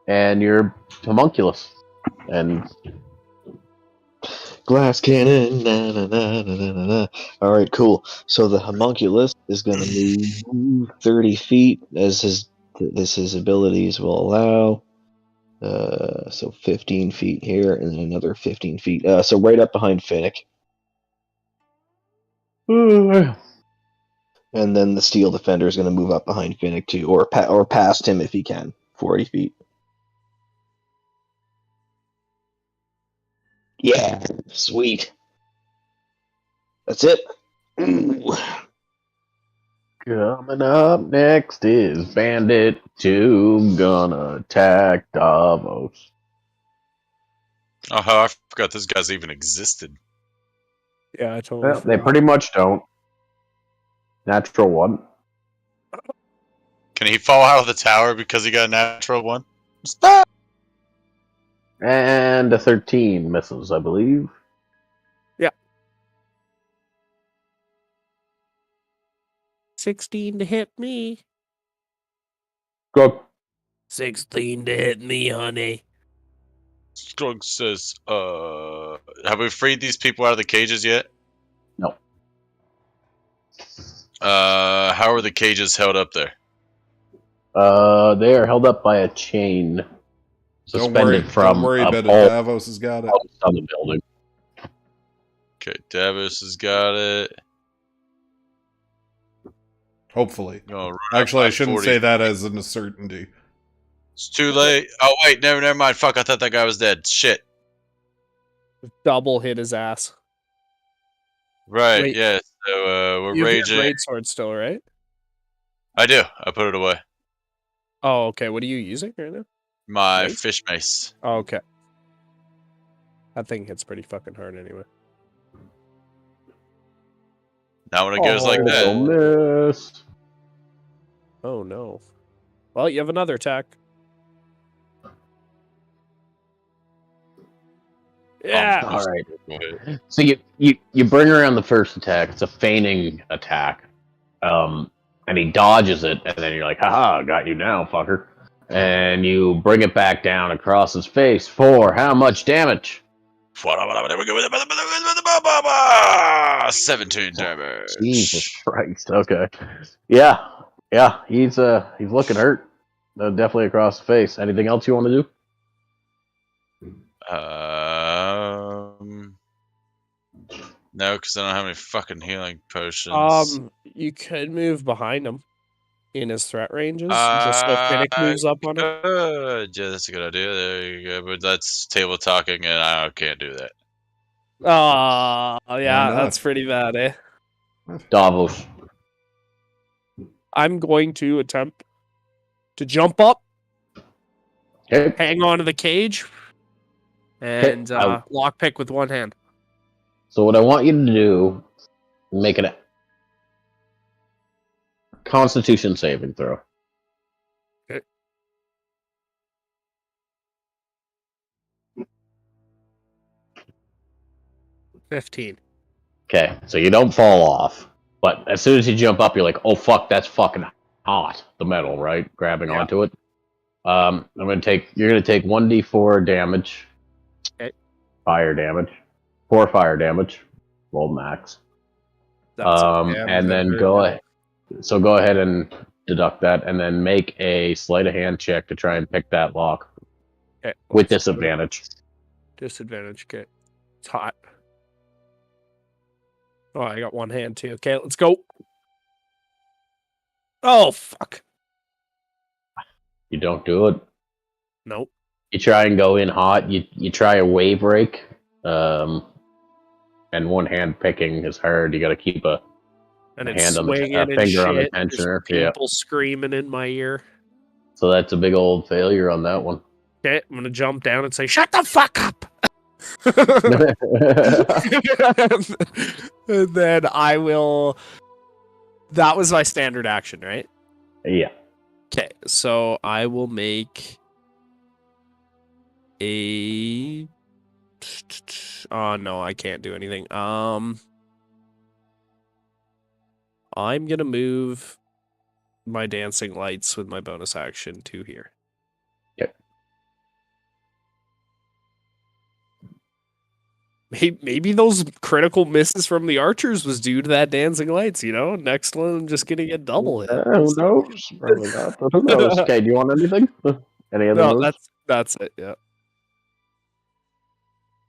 And you're homunculus. And glass cannon. Na, na, na, na, na, na. All right, cool. So the homunculus is going to move 30 feet as his abilities will allow. So 15 feet here, and then another 15 feet. So right up behind Finnick. And then the Steel Defender is going to move up behind Finnick too, or past him if he can, 40 feet. Yeah, sweet. That's it. Ooh. Coming up next is Bandit 2 gonna attack Davos. Oh, I forgot those guys even existed. Yeah, I totally Well, they pretty much don't. Natural 1. Can he fall out of the tower because he got a natural 1? Stop! And a 13 misses, I believe. Yeah. 16 to hit me. Go. 16 to hit me, honey. Scrug says, have we freed these people out of the cages yet? No. How are the cages held up there? They are held up by a chain. Suspended from don't worry about it. pole Davos has got it. on the building. Okay, Davos has got it. Hopefully. Oh, Actually, I shouldn't say that as a certainty. It's too late. Oh, wait, never mind. Fuck, I thought that guy was dead. Shit. Double hit his ass. Right, Wait. yeah. So, we're You have raging. your greatsword still, right? I do. I put it away. Oh, okay. What are you using right now? My Mace? fish mace. Oh, okay. That thing hits pretty fucking hard anyway. Now when it goes like that. Miss. Oh, no. Well, you have another attack. Yeah. All right. So you bring around the first attack. It's a feigning attack. And he dodges it, and then you're like, haha, got you now, fucker. And you bring it back down across his face for how much damage? 17 damage. Jesus Christ. Okay. Yeah. He's looking hurt. Definitely across the face. Anything else you want to do? No, because I don't have any fucking healing potions. You could move behind him in his threat ranges, just so Finnick moves up on him. Yeah, that's a good idea. There you go. But that's table talking, and I can't do that. Oh, yeah, that's pretty bad, eh? Davos. I'm going to attempt to jump up, Okay. hang on to the cage, and lockpick with one hand. So what I want you to do, make it a Constitution saving throw. Okay. $15. Okay, so you don't fall off, but as soon as you jump up, you're like, "Oh fuck, that's fucking hot." The metal, right? Grabbing onto it. You're gonna take 1d4 damage. Okay. Fire damage. 4 fire damage. Roll max. And then go ahead. So go ahead and deduct that, and then make a sleight of hand check to try and pick that lock. Okay. With disadvantage. Disadvantage. Okay. It's hot. Oh, I got one hand too. Okay, let's go. Oh, fuck. You don't do it. Nope. You try and go in hot. You try a way break. And one hand picking is hard. You got to keep a hand on the finger on the tensioner. People screaming in my ear. So that's a big old failure on that one. Okay, I'm gonna jump down and say, "Shut the fuck up!" And then I will. That was my standard action, right? Yeah. Okay, so I will make a. Oh no, I can't do anything. I'm gonna move my dancing lights with my bonus action to here. Yep. Maybe those critical misses from the archers was due to that dancing lights, you know? Next one, I'm just gonna get double hit. Who knows? Probably not, but who knows? Okay, do you want anything? Any other moves? No, that's it, yeah.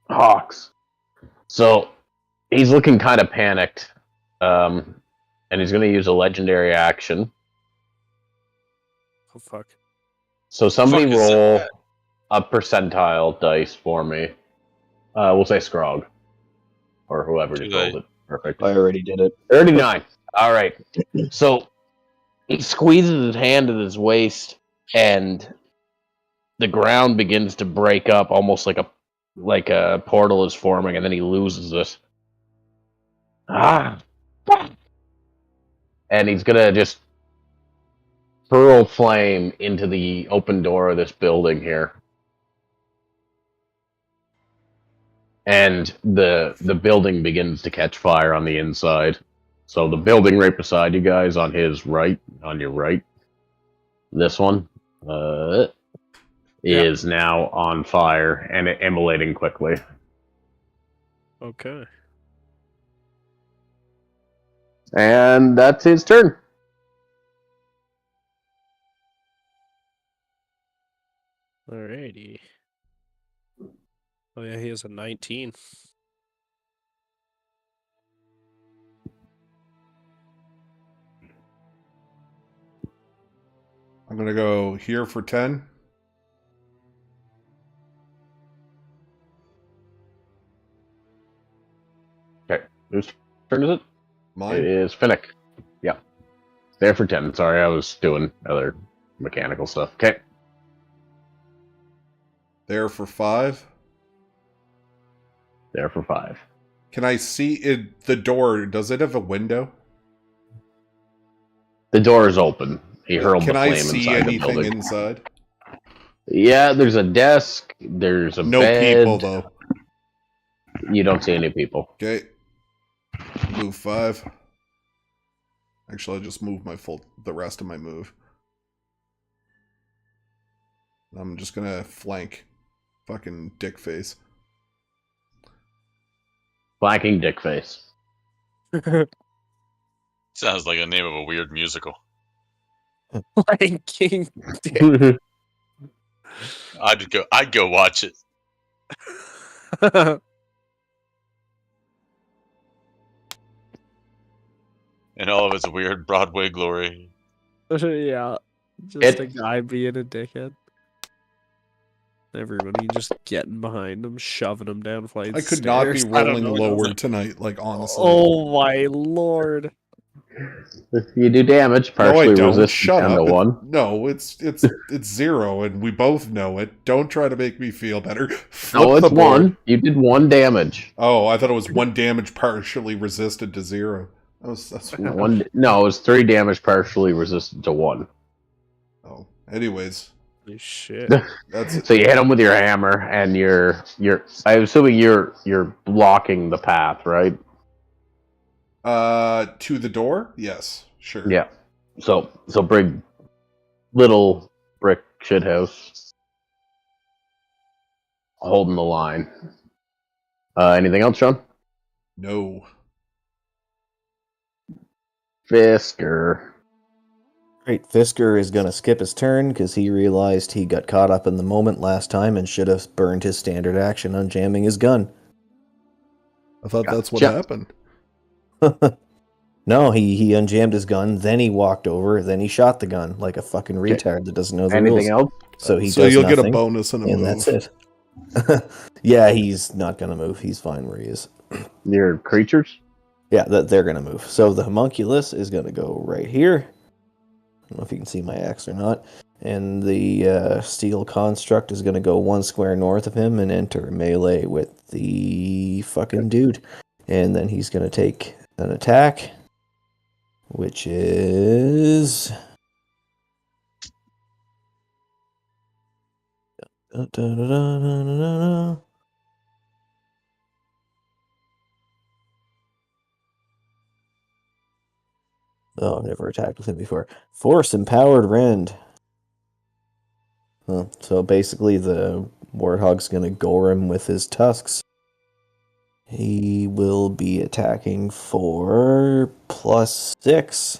Hawks. So, he's looking kind of panicked. And he's going to use a legendary action. Oh, fuck. So somebody roll a percentile dice for me. We'll say Scrog. Or whoever just rolled it. Perfect. I already did it. 39. All right. So he squeezes his hand at his waist, and the ground begins to break up, almost like a portal is forming, and then he loses it. And he's gonna just hurl flame into the open door of this building here. And the building begins to catch fire on the inside. So the building right beside you guys on your right, this one, is now on fire and immolating quickly. Okay. And that's his turn. Alrighty. Oh yeah, he has a 19. I'm gonna go here for 10. Okay, whose turn is it? Mine. It is Finnick. Yeah. There for 10. Sorry, I was doing other mechanical stuff. Okay. There for 5. There for 5. Can I see it? The door, does it have a window? The door is open. He hurled the flame inside the building. Can I see anything inside? Yeah, there's a desk. There's a bed. No people, though. You don't see any people. Okay. Move 5. Actually, I'll just move the rest of my move. I'm just gonna flank fucking dickface. Flanking dickface. Sounds like a name of a weird musical. Flanking dick. I'd go watch it. in all of its weird Broadway glory. Yeah, just a guy being a dickhead. Everybody just getting behind him, shoving him down flights of I could stairs. not be rolling lower tonight, like, honestly. Oh my lord. You do damage, partially resistant down to 1. No, it's 0, and we both know it. Don't try to make me feel better. No, it's 1. You did 1 damage. Oh, I thought it was 1 damage partially resisted to 0. That's one. No, it was 3 damage partially resistant to 1. Oh, anyways. Holy shit. That's it. So you hit him with your hammer, and you're. I'm assuming you're blocking the path, right? To the door? Yes, sure. Yeah. So big little brick shithouse holding the line. Anything else, Sean? No. Fisker. Right, Fisker is going to skip his turn because he realized he got caught up in the moment last time and should have burned his standard action on jamming his gun. I thought that's what happened. No, he unjammed his gun, then he walked over, then he shot the gun like a fucking retard that doesn't know the rules. Anything else? So you'll get a bonus and a move. That's it. Yeah, he's not going to move. He's fine where he is. Your creatures? Yeah, they're going to move. So the homunculus is going to go right here. I don't know if you can see my axe or not. And the steel construct is going to go 1 square north of him and enter melee with the fucking dude. And then he's going to take an attack, which is... Oh, I've never attacked with him before. Force Empowered Rend. So basically the Warthog's going to gore him with his tusks. He will be attacking for +6.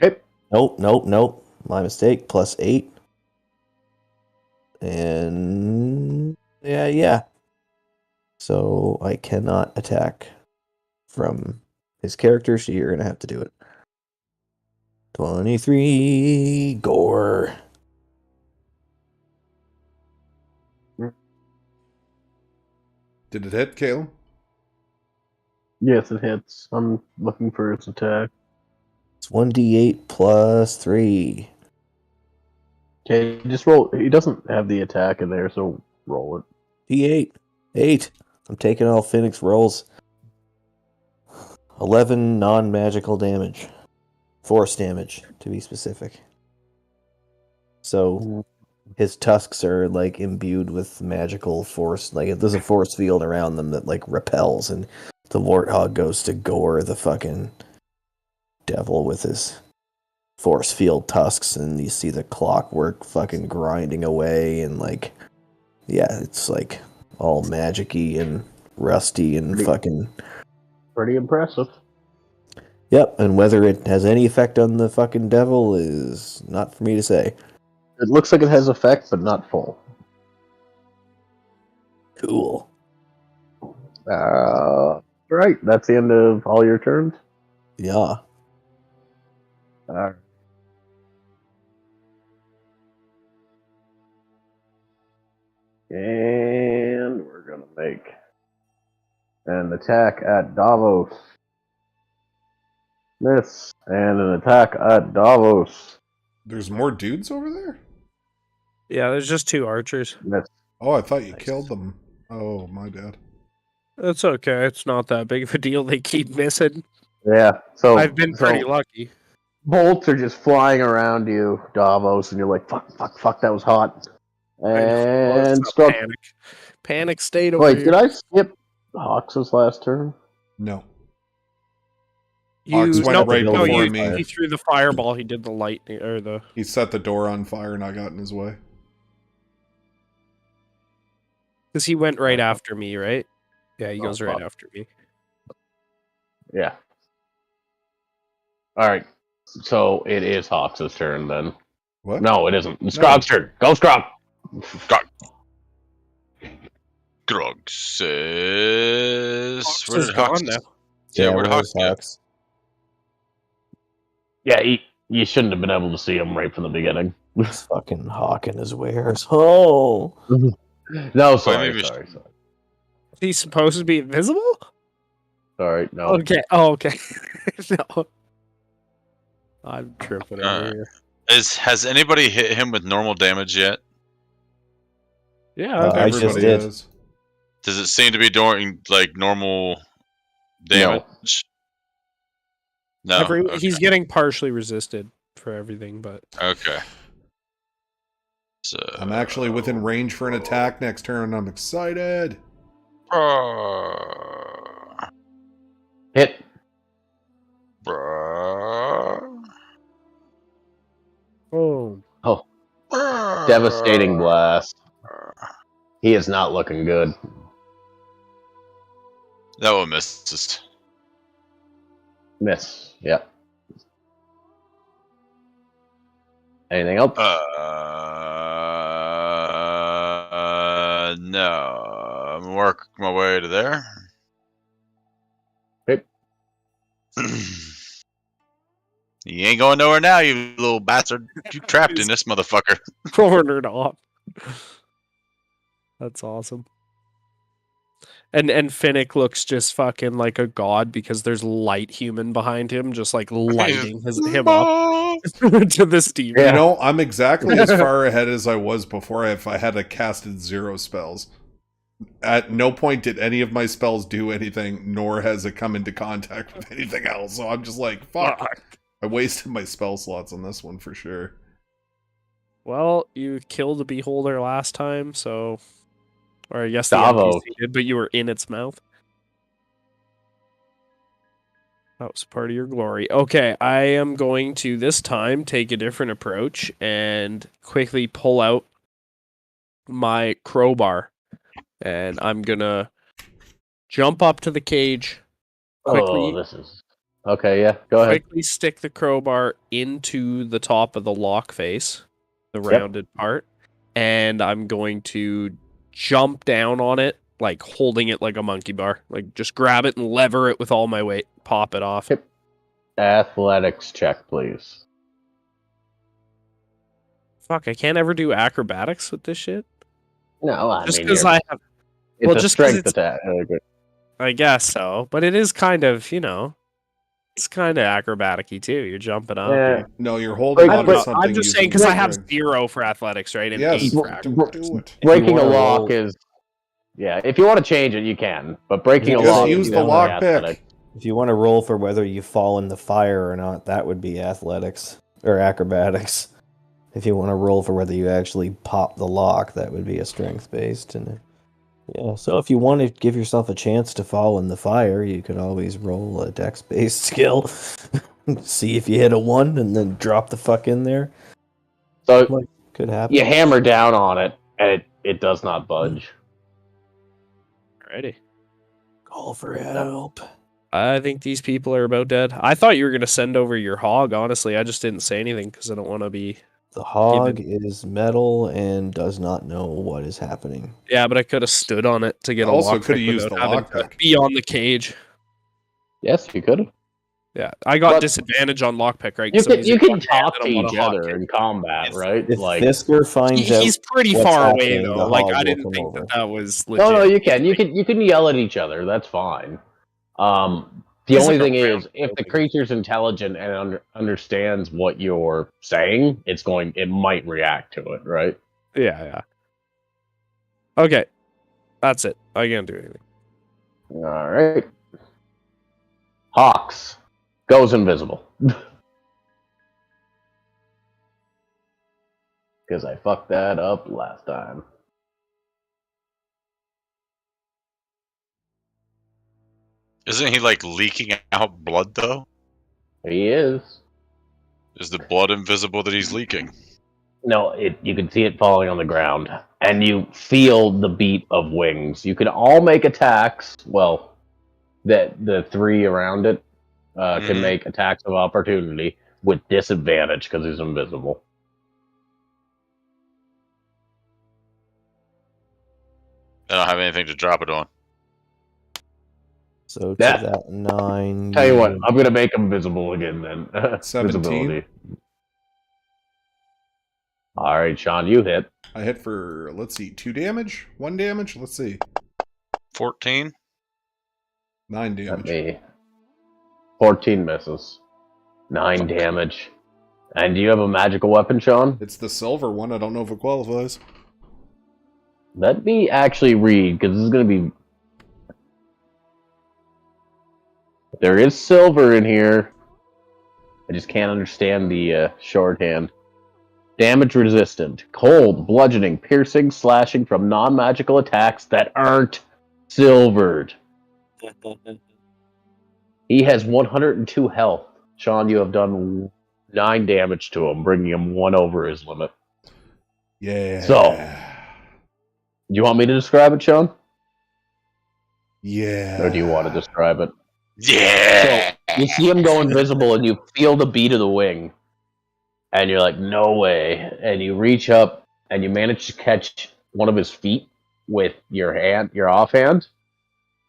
Okay. Nope. My mistake. +8. And... Yeah. So I cannot attack from his character, so you're going to have to do it. 23 gore. Did it hit, Caleb? Yes, it hits. I'm looking for its attack. It's 1d8 +3. Okay, just roll. He doesn't have the attack in there, so roll it. D8. 8. I'm taking all Phoenix rolls. 11 non-magical damage. Force damage, to be specific. So his tusks are like imbued with magical force. Like there's a force field around them that like repels, and the Warthog goes to gore the fucking devil with his force field tusks, and you see the clockwork fucking grinding away, and like, yeah, it's like all magic-y and rusty and fucking... Pretty impressive. Yep, and whether it has any effect on the fucking devil is not for me to say. It looks like it has effect, but not full. Cool. Right, that's the end of all your turns? Yeah. Alright. And we're gonna make an attack at Davos. Miss. And an attack at Davos. There's more dudes over there? Yeah, there's just 2 archers. Miss. Oh, I thought you killed them. Oh, my bad. It's okay. It's not that big of a deal. They keep missing. Yeah, so... I've been pretty lucky. Bolts are just flying around you, Davos, and you're like, fuck, that was hot. And struck... Panic state over here. Wait, did I skip Hawks' last turn? No. You went right before me. He threw the fireball. He did the lightning or the. He set the door on fire and I got in his way. Because he went right after me, right? Yeah, he goes right after me. Yeah. All right. So it is Hawks' turn then. What? No, it isn't. It's Grog's turn. Go, Grog. Grog says... Where did Hawks go? Yeah, where'd Hawk go? Hawks? Yeah, you shouldn't have been able to see him right from the beginning. He's fucking hawking his wares. Oh! No, sorry. He's supposed to be invisible? Sorry, no. Okay. Oh, okay. No. I'm tripping over here. Has anybody hit him with normal damage yet? Yeah, I just did. Has. Does it seem to be doing like normal damage? No. Okay. He's getting partially resisted for everything, but Okay. So I'm actually within range for an attack next turn. I'm excited. Hit. oh, Devastating blast. He is not looking good. That one misses. Miss. Yep. Anything else? No. I'm working my way to there. Okay. You ain't going nowhere now, you little bastard. You trapped in this motherfucker. cornered off. That's awesome. And Finnick looks just fucking like a god because there's light human behind him, just like lighting him up to the steam. You know, I'm exactly as far ahead as I was before if I had casted 0 spells. At no point did any of my spells do anything, nor has it come into contact with anything else. So I'm just like, fuck. I wasted my spell slots on this one for sure. Well, you killed the beholder last time, so... Or yes, the Davos. NPC did, but you were in its mouth. That was part of your glory. Okay, I am going to, this time, take a different approach and quickly pull out my crowbar. And I'm gonna jump up to the cage. Quickly, this is... Okay, yeah, go ahead. Quickly stick the crowbar into the top of the lock face, the rounded part. And I'm going to jump down on it, like holding it like a monkey bar. Like just grab it and lever it with all my weight. Pop it off. Yep. Athletics check, please. Fuck, I can't ever do acrobatics with this shit. No, I just mean, because I have. It's well, a just 'cause strength attack. I guess so, but it is kind of, it's kind of acrobatic-y too. You're jumping up. Yeah. No, you're holding on to something. I'm just saying because I have 0 for athletics, right? And 8 for acrobatics. Do it. Breaking a lock is... Yeah, if you want to change it, you can. But breaking a lock... Just use the lock pick. If you want to roll for whether you fall in the fire or not, that would be athletics. Or acrobatics. If you want to roll for whether you actually pop the lock, that would be a strength-based. And yeah, so if you want to give yourself a chance to fall in the fire, you could always roll a dex-based skill. See if you hit a 1 and then drop the fuck in there. So could happen. You hammer down on it, and it does not budge. Alrighty. Call for help. I think these people are about dead. I thought you were going to send over your hog, honestly. I just didn't say anything because I don't want to be... The hog is metal and does not know what is happening. Yeah, but I could have stood on it to get a also lock could have pick used the without lock having to pick. be on the cage. Yes, you could have. Yeah, I got disadvantage on lockpick, right? You can talk to each other in combat, right? If like Fisker finds out he's pretty what's far away happening, though. the Like hog I will didn't come think over. that was legit. No, you can. You can yell at each other. That's fine. The only thing is, if the creature's intelligent and understands what you're saying, it might react to it, right? Yeah. Okay, that's it. I can't do anything. All right. Hawks goes invisible. Because I fucked that up last time. Isn't he like leaking out blood though? He is. Is the blood invisible that he's leaking? No, you can see it falling on the ground, and you feel the beat of wings. You can all make attacks. Well, the 3 around it can make attacks of opportunity with disadvantage because he's invisible. I don't have anything to drop it on. So to that 9. Tell you what, I'm gonna make him visible again then. 17. Visibility. All right, Sean, you hit. I hit for, let's see, 2 damage? 1 damage? Let's see. 14. 9 damage. 14 misses. 9 damage. And do you have a magical weapon, Sean? It's the silver one. I don't know if it qualifies. Let me actually read, because this is going to be... There is silver in here. I just can't understand the shorthand. Damage resistant. Cold, bludgeoning, piercing, slashing from non-magical attacks that aren't silvered. He has 102 health. Sean, you have done 9 damage to him, bringing him 1 over his limit. Yeah. So, do you want me to describe it, Sean? Yeah. Or do you want to describe it? Yeah. So, you see him go invisible, and you feel the beat of the wing. And you're like, no way. And you reach up, and you manage to catch one of his feet with your hand, your offhand.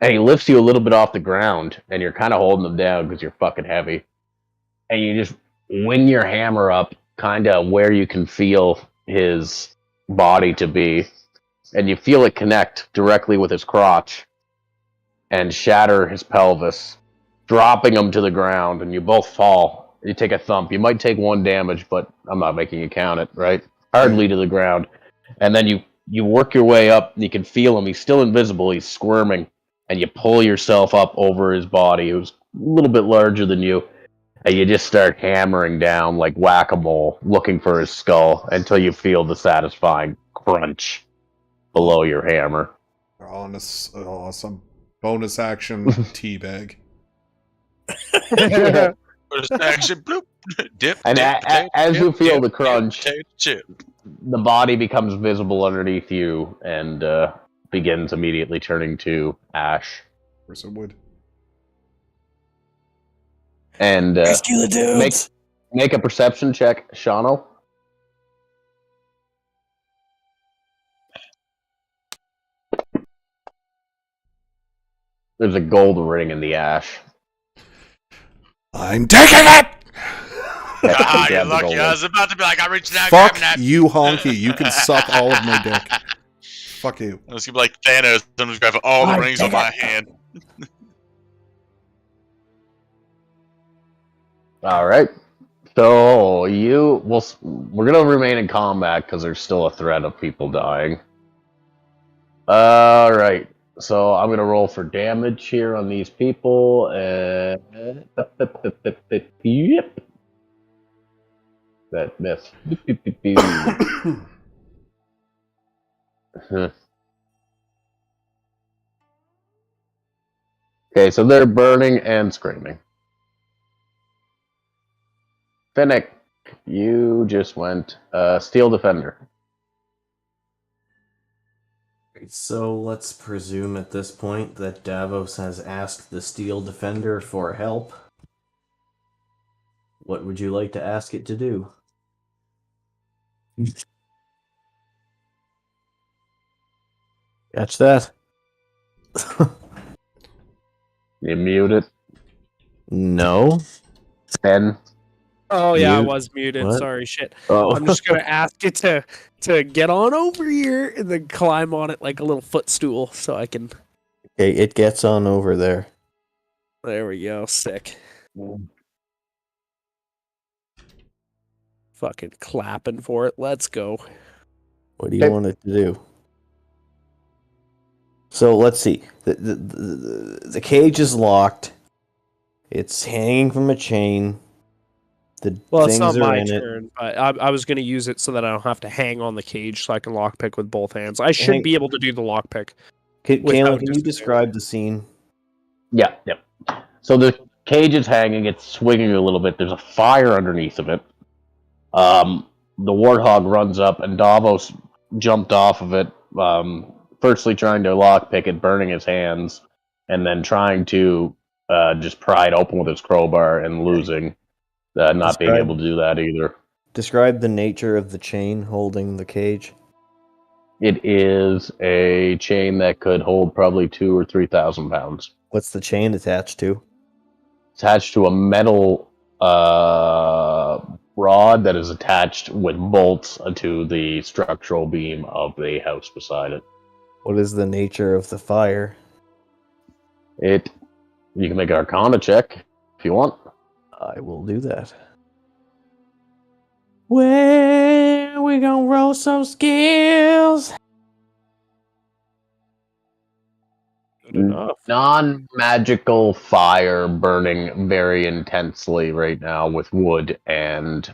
And he lifts you a little bit off the ground, and you're kind of holding him down because you're fucking heavy. And you just wing your hammer up kind of where you can feel his body to be. And you feel it connect directly with his crotch and shatter his pelvis, dropping him to the ground, and you both fall. You take a thump. You might take 1 damage, but I'm not making you count it, right? Hardly to the ground. And then you work your way up, and you can feel him. He's still invisible. He's squirming. And you pull yourself up over his body. It was a little bit larger than you. And you just start hammering down like whack-a-mole, looking for his skull until you feel the satisfying crunch below your hammer. Awesome. Bonus action teabag. Bonus action, bloop, dip. And dip, as you feel dip, the crunch, chip. the body becomes visible underneath you and begins immediately turning to ash. Or some wood. And make a perception check, Shano. There's a gold ring in the ash. I'm taking it! You're lucky. I was about to be like, I reached out. Fuck you, Honky. You can suck all of my dick. Fuck you. I was gonna be like Thanos. I'm just grabbing all the rings on my hand. All right. So we're gonna remain in combat because there's still a threat of people dying. All right. So I'm gonna roll for damage here on these people. Yep. That miss. Okay, so they're burning and screaming. Finnick, you just went Steel Defender. So let's presume at this point that Davos has asked the Steel Defender for help. What would you like to ask it to do? Catch that? You mute it. No. 10. Oh yeah, I was muted. What? Sorry, shit. Oh. I'm just gonna ask it to get on over here and then climb on it like a little footstool so I can. Okay, it gets on over there. There we go. Sick. Fucking clapping for it. Let's go. What do you want it to do? So let's see. The cage is locked. It's hanging from a chain. Well, it's not my turn, but I was going to use it so that I don't have to hang on the cage so I can lockpick with both hands. I should be able to do the lockpick. Caleb, can you describe the scene? Yeah. So the cage is hanging, it's swinging a little bit. There's a fire underneath of it. The warthog runs up, and Davos jumped off of it, firstly trying to lockpick it, burning his hands, and then trying to just pry it open with his crowbar and losing. Not being able to do that either. Describe the nature of the chain holding the cage. It is a chain that could hold probably 2,000 or 3,000 pounds. What's the chain attached to? Attached to a metal rod that is attached with bolts to the structural beam of the house beside it. What is the nature of the fire? You can make an Arcana check if you want. I will do that. Well, we gonna roll some skills. Non-magical fire burning very intensely right now with wood and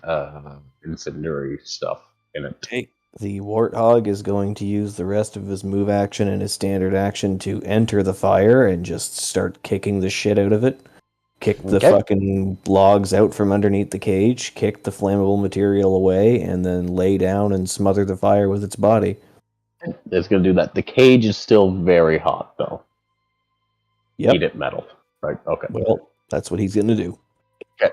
incendiary stuff in it. Okay. The Warthog is going to use the rest of his move action and his standard action to enter the fire and just start kicking the shit out of it. Kick the fucking logs out from underneath the cage, kick the flammable material away, and then lay down and smother the fire with its body. It's going to do that. The cage is still very hot, though. Yep. Heat it metal. Right, okay. Well, that's what he's going to do. Okay.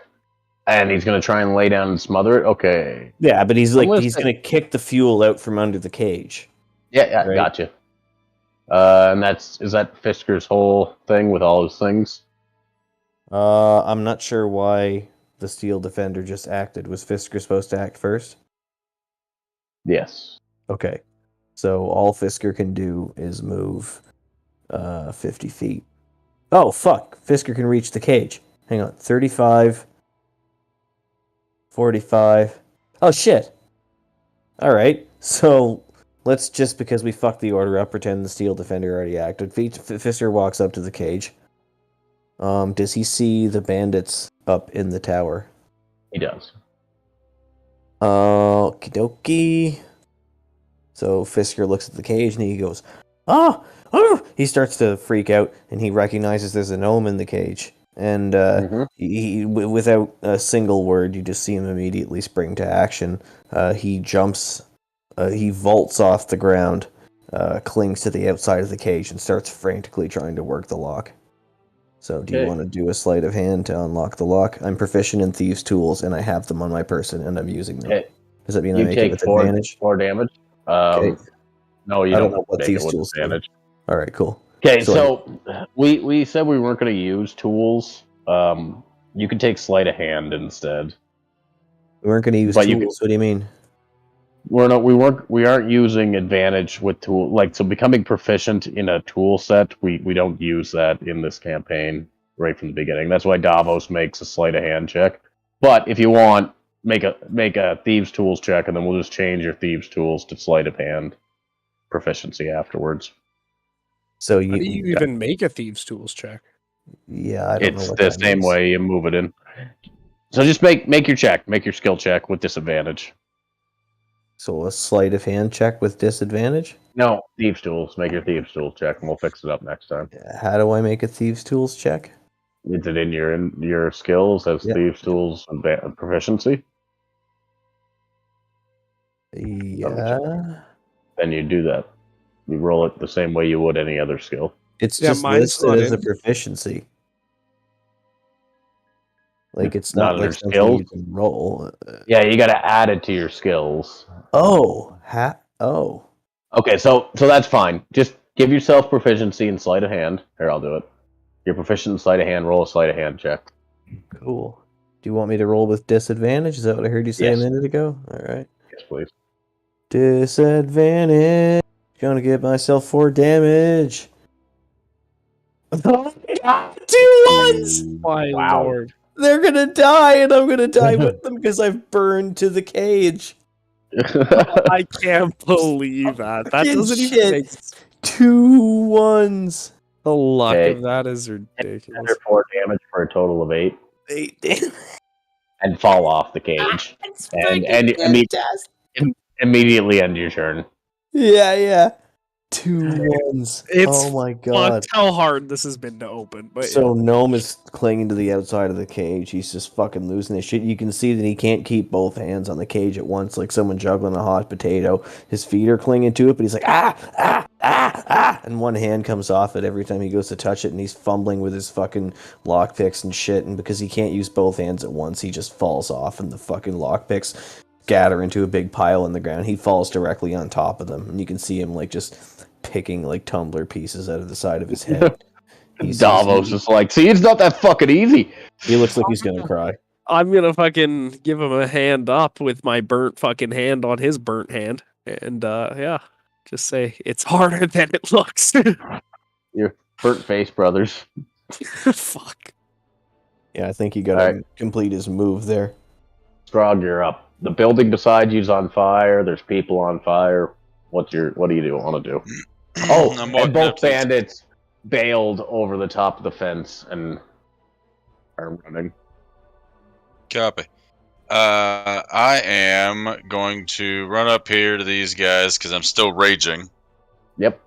And he's going to try and lay down and smother it? Okay. Yeah, but he's going to kick the fuel out from under the cage. Yeah, right? Gotcha. And is that Fisker's whole thing with all his things? I'm not sure why the Steel Defender just acted. Was Fisker supposed to act first? Yes. Okay. So all Fisker can do is move 50 feet. Oh, fuck. Fisker can reach the cage. Hang on. 35. 45. Oh, shit. Alright. So let's just, because we fucked the order up, pretend the Steel Defender already acted. Fisker walks up to the cage. Does he see the bandits up in the tower? He does. Okie dokie. So Fisker looks at the cage and he goes, "Ah! Oh!" He starts to freak out and he recognizes there's a gnome in the cage. And he, without a single word, you just see him immediately spring to action. He jumps, he vaults off the ground, clings to the outside of the cage, and starts frantically trying to work the lock. So do you want to do a sleight of hand to unlock the lock? I'm proficient in Thieves' Tools, and I have them on my person, and I'm using them. Does that mean I make it with advantage? 4 damage. Okay. No, you don't know what Thieves' Tools advantage. All right, cool. Okay, so we said we weren't going to use tools. You can take sleight of hand instead. We weren't going to use tools. What do you mean? We aren't using advantage with tool, so becoming proficient in a tool set, we don't use that in this campaign right from the beginning. That's why Davos makes a sleight of hand check. But if you want, make a Thieves' Tools check, and then we'll just change your Thieves' Tools to sleight of hand proficiency afterwards. So how do you even make a Thieves' Tools check? Yeah, I don't know what it's the same way you move it in. So just make your check, make your skill check with disadvantage. So a sleight of hand check with disadvantage? No, Thieves' Tools. Make your Thieves' Tools check, and we'll fix it up next time. How do I make a Thieves' Tools check? Is it in your skills as Thieves' Tools and proficiency? Yeah. Then you do that. You roll it the same way you would any other skill. It's just listed as a proficiency. It's not like something you can roll. Yeah, you got to add it to your skills. Oh, Okay, so that's fine. Just give yourself proficiency in sleight of hand. Here, I'll do it. You're proficient in sleight of hand. Roll a sleight of hand check. Cool. Do you want me to roll with disadvantage? Is that what I heard you say a minute ago? All right. Yes, please. Disadvantage. Gonna give myself 4 damage. Oh my god! 2 ones! My lord. They're gonna die, and I'm gonna die with them because I've burned to the cage. I can't believe that. That doesn't even make sense. 2 ones. The luck of that is ridiculous. 4 damage for a total of 8. 8 damage. And fall off the cage. And immediately end your turn. Yeah. 2 ones. It's my god. Fucked how hard this has been to open. But so Gnome is clinging to the outside of the cage. He's just fucking losing his shit. You can see that he can't keep both hands on the cage at once, like someone juggling a hot potato. His feet are clinging to it, but he's like, and one hand comes off it every time he goes to touch it, and he's fumbling with his fucking lockpicks and shit, and because he can't use both hands at once, he just falls off, and the fucking lockpicks scatter into a big pile in the ground. He falls directly on top of them, and you can see him like just picking like tumbler pieces out of the side of his head. Davos is like, see, it's not that fucking easy. He looks like he's gonna cry. I'm gonna fucking give him a hand up with my burnt fucking hand on his burnt hand, and yeah, just say it's harder than it looks. Your burnt face brothers. Fuck. Yeah, I think you gotta complete his move there. Strog, you're up. The building beside you's on fire. There's people on fire. What do you want to do? Oh, and both bandits bailed over the top of the fence and are running. Copy. I am going to run up here to these guys because I'm still raging. Yep.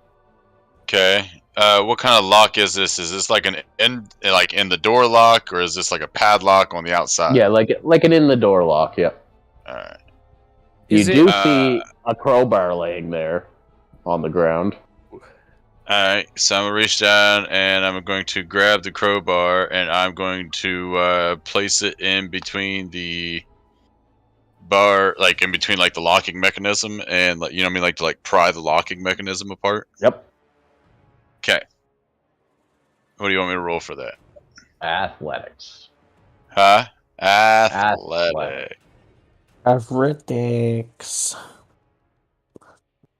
Okay. What kind of lock is this? Is this like an in the door lock, or is this like a padlock on the outside? Yeah, like an in the door lock. Yep. All right. You do see a crowbar laying there on the ground. Alright, so I'm going to reach down and I'm going to grab the crowbar and I'm going to place it in between the bar, like in between like the locking mechanism and like, you know what I mean, like to like pry the locking mechanism apart. Yep. Okay. What do you want me to roll for that? Athletics. Huh? Athletics. Athletics.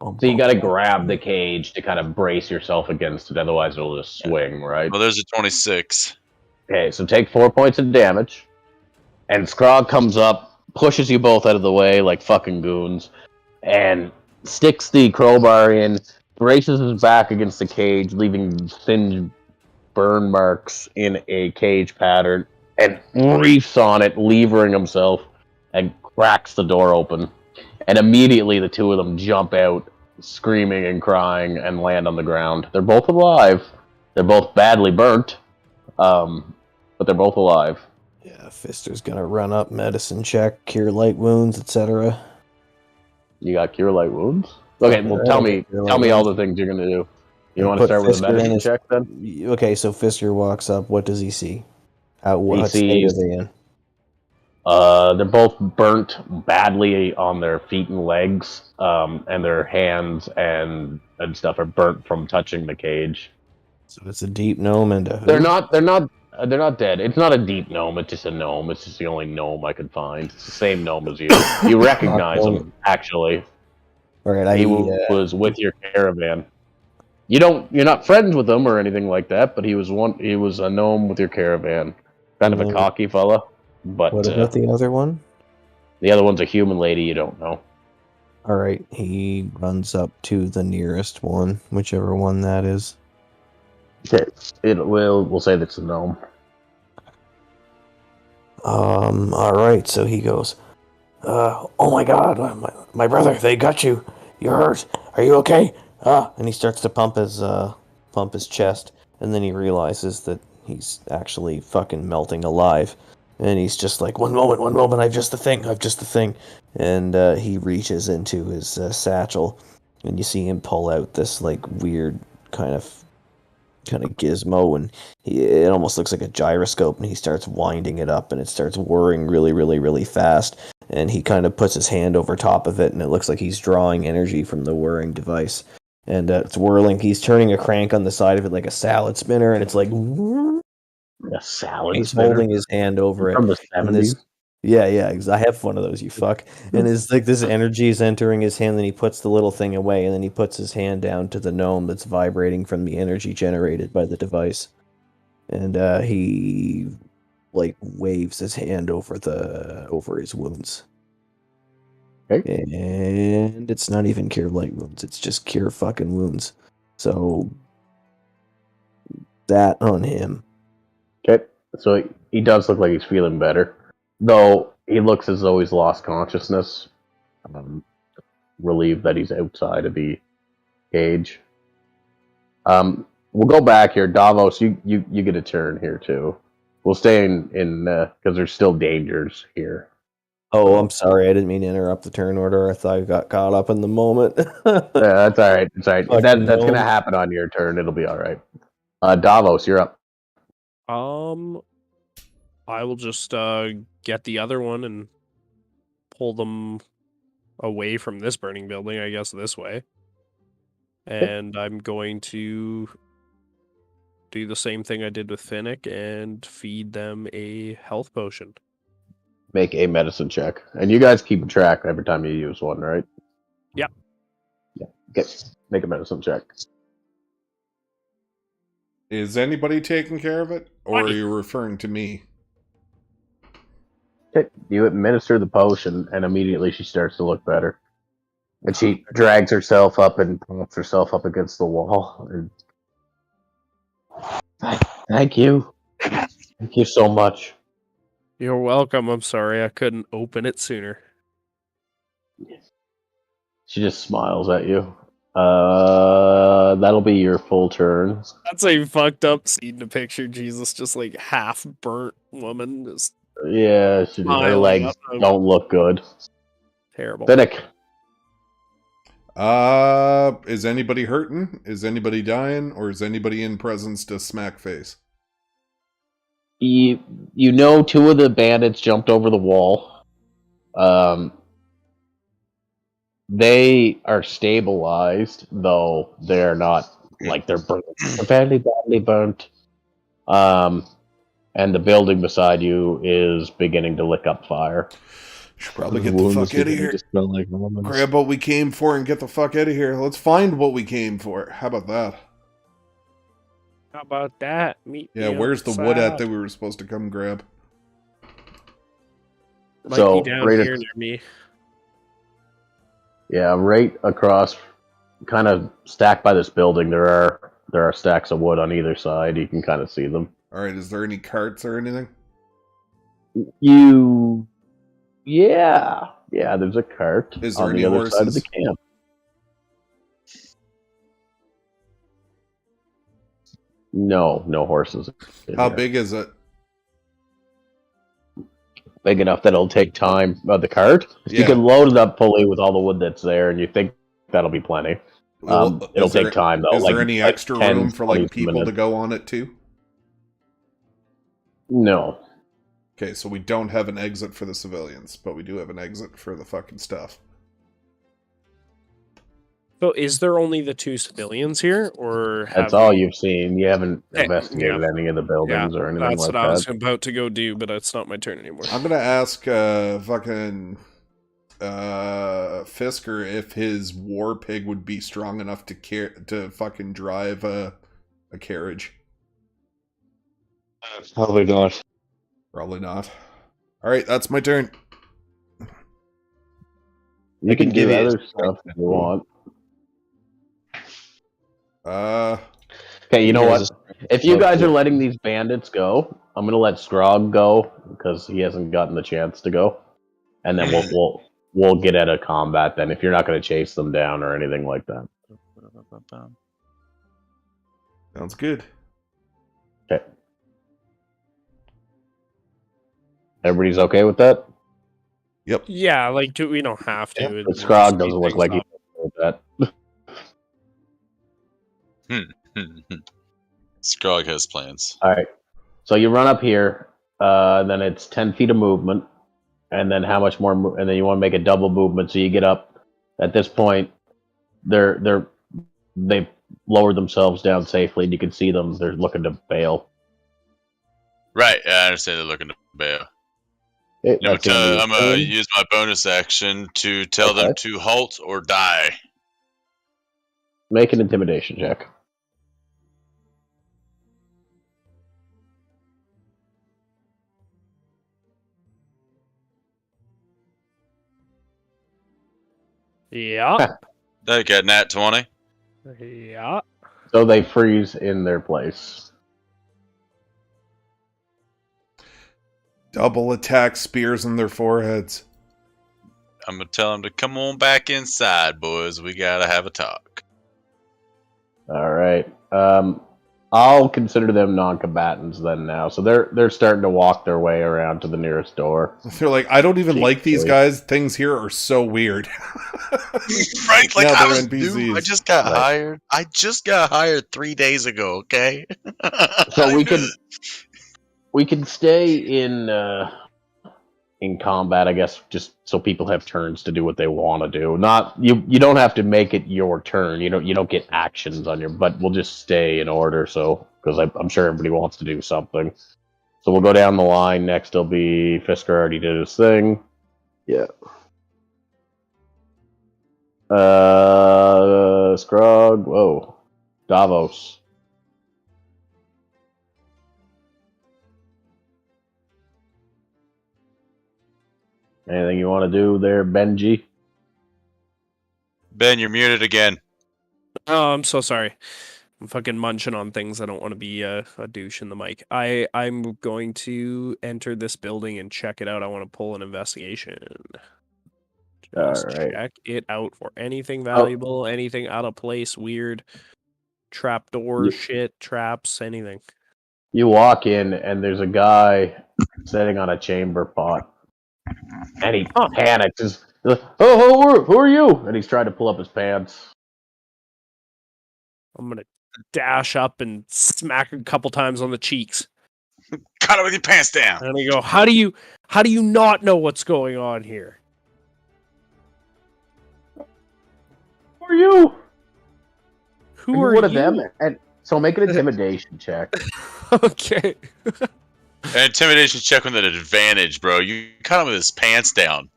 So you got to grab the cage to kind of brace yourself against it, otherwise it'll just swing, right? Well, there's a 26. Okay, so take 4 points of damage. And Scrog comes up, pushes you both out of the way like fucking goons, and sticks the crowbar in, braces his back against the cage, leaving thin burn marks in a cage pattern, and reefs on it, levering himself, and cracks the door open. And immediately the two of them jump out, screaming and crying, and land on the ground. They're both alive. They're both badly burnt, but they're both alive. Yeah, Fister's gonna run up, medicine check, cure light wounds, etc. You got cure light wounds? Okay, well tell me all the things you're gonna do. You want to start with a medicine check then? Okay, so Fister walks up. What does he see? What state are they in? They're both burnt badly on their feet and legs, and their hands and stuff are burnt from touching the cage. So it's a deep gnome and a who? They're not dead. It's not a deep gnome. It's just a gnome. It's just the only gnome I could find. It's the same gnome as you. You recognize him, actually. All right, he was with your caravan. You're not friends with him or anything like that, but he was a gnome with your caravan. Kind of a cocky fella. But what about the other one? The other one's a human lady you don't know. All right, he runs up to the nearest one, whichever one that is. Okay, we'll say that's a gnome. All right, so he goes, oh my god, my brother, they got you. You're hurt. Are you okay? And he starts to pump his chest, and then he realizes that he's actually fucking melting alive. And he's just like, one moment, I've just the thing. And he reaches into his satchel, and you see him pull out this like weird kind of gizmo, and it almost looks like a gyroscope, and he starts winding it up, and it starts whirring really, really, really fast. And he kind of puts his hand over top of it, and it looks like he's drawing energy from the whirring device. And it's whirling. He's turning a crank on the side of it like a salad spinner, and it's like... A salad He's spinner. holding his hand over it. From the 70s. Yeah, I have one of those, you fuck. And it's like this energy is entering his hand, and he puts the little thing away, and then he puts his hand down to the gnome that's vibrating from the energy generated by the device. And he like waves his hand over his wounds. Okay. And it's not even cure light wounds, it's just cure fucking wounds. So that on him. Okay, so he does look like he's feeling better, though he looks as though he's lost consciousness. Relieved that he's outside of the cage. We'll go back here, Davos. You get a turn here too. We'll stay in because there's still dangers here. Oh, I'm sorry. I didn't mean to interrupt the turn order. I thought I got caught up in the moment. Yeah, that's all right. It's all right. That's gonna happen on your turn. It'll be all right. Davos, you're up. I will just get the other one and pull them away from this burning building, I guess this way. And I'm going to do the same thing I did with Finnick and feed them a health potion. Make a medicine check. And you guys keep track every time you use one, right? Yeah. Yeah. Okay. Make a medicine check. Is anybody taking care of it? Or are you referring to me? Okay. You administer the potion, and immediately she starts to look better. And she drags herself up and props herself up against the wall. And... Thank you. Thank you so much. You're welcome. I'm sorry I couldn't open it sooner. She just smiles at you. That'll be your full turn. That's a fucked up scene to picture Jesus, just like half burnt woman. Just yeah, her legs don't look good. Terrible. Finnick. Is anybody hurting? Is anybody dying? Or is anybody in presence to smack face? You know, two of the bandits jumped over the wall. They are stabilized, though they're not like they're burnt. They're badly burnt. And the building beside you is beginning to lick up fire. Should probably get the fuck out of here. Grab what we came for and get the fuck out of here. Let's find what we came for. How about that? How about that? Where's the wood at that we were supposed to come grab? Might be down here near me. Yeah, right across, kind of stacked by this building. There are stacks of wood on either side. You can kind of see them. All right, is there any carts or anything? Yeah, there's a cart is there on any the other horses? side of the camp. No horses. How big is it? Big enough that it'll take time. The cart? Yeah. You can load it up fully with all the wood that's there, and you think that'll be plenty. It'll take time, though. Is there any extra room for people to go on it, too? No. Okay, so we don't have an exit for the civilians, but we do have an exit for the fucking stuff. So is there only the two civilians here, or that's all you've seen? You haven't investigated any of the buildings or anything like that? That's what I was about to go do, but it's not my turn anymore. I'm gonna ask fucking Fisker if his war pig would be strong enough to fucking drive a carriage. Probably not. Probably not. All right, that's my turn. You can do other stuff if you want. Okay, you know what? If you guys are letting these bandits go, I'm gonna let Scrog go because he hasn't gotten the chance to go, and then we'll get at a combat then. If you're not gonna chase them down or anything like that. Sounds good. Okay. Everybody's okay with that? Yep. Yeah, we don't have to. Yeah, but Scrog doesn't look like he's okay with that. Scrog has plans. All right. So you run up here, then it's 10 feet of movement, and then how much more? And then you want to make a double movement, so you get up. At this point, they've lowered themselves down safely, and you can see them. They're looking to bail. Right. I understand they're looking to bail. I'm gonna use my bonus action to tell them to halt or die. Make an intimidation check. Yeah. They got nat 20. Yeah. So they freeze in their place. Double attack spears in their foreheads. I'm gonna tell them to come on back inside, boys. We gotta have a talk. All right. I'll consider them non-combatants then now. So they're starting to walk their way around to the nearest door. They're like, I don't even like these guys. Things here are so weird. Right? Like, I was new. I just got hired. I just got hired 3 days ago, okay? So we can stay in in combat, I guess, just so people have turns to do what they want to do. Not you don't have to make it your turn. You don't get actions on your, but we'll just stay in order. So because I'm sure everybody wants to do something. So we'll go down the line. Next, will be Fisker already did his thing. Yeah. Scrog. Whoa. Davos. Anything you want to do there, Benji? Ben, you're muted again. Oh, I'm so sorry. I'm fucking munching on things. I don't want to be a douche in the mic. I'm going to enter this building and check it out. I want to pull an investigation. Just check it out for anything valuable, anything out of place, weird, trapdoor, shit, traps, anything. You walk in and there's a guy sitting on a chamber pot. And he panics. He's like, who are you? And he's trying to pull up his pants. I'm gonna dash up and smack a couple times on the cheeks. Cut it with your pants down. And I go, how do you not know what's going on here? Who are you? Who are one you? Of them? And so make an intimidation check. Okay. An intimidation check with an advantage, bro. You cut him with his pants down.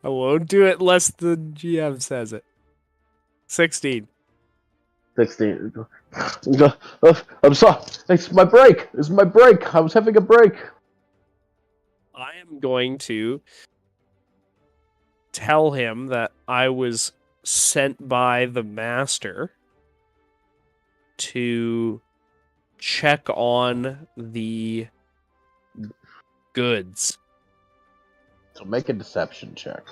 I won't do it unless the GM says it. 16. 16. I'm sorry. It's my break. It's my break. I was having a break. I am going to tell him that I was sent by the master to check on the goods. So make a deception check.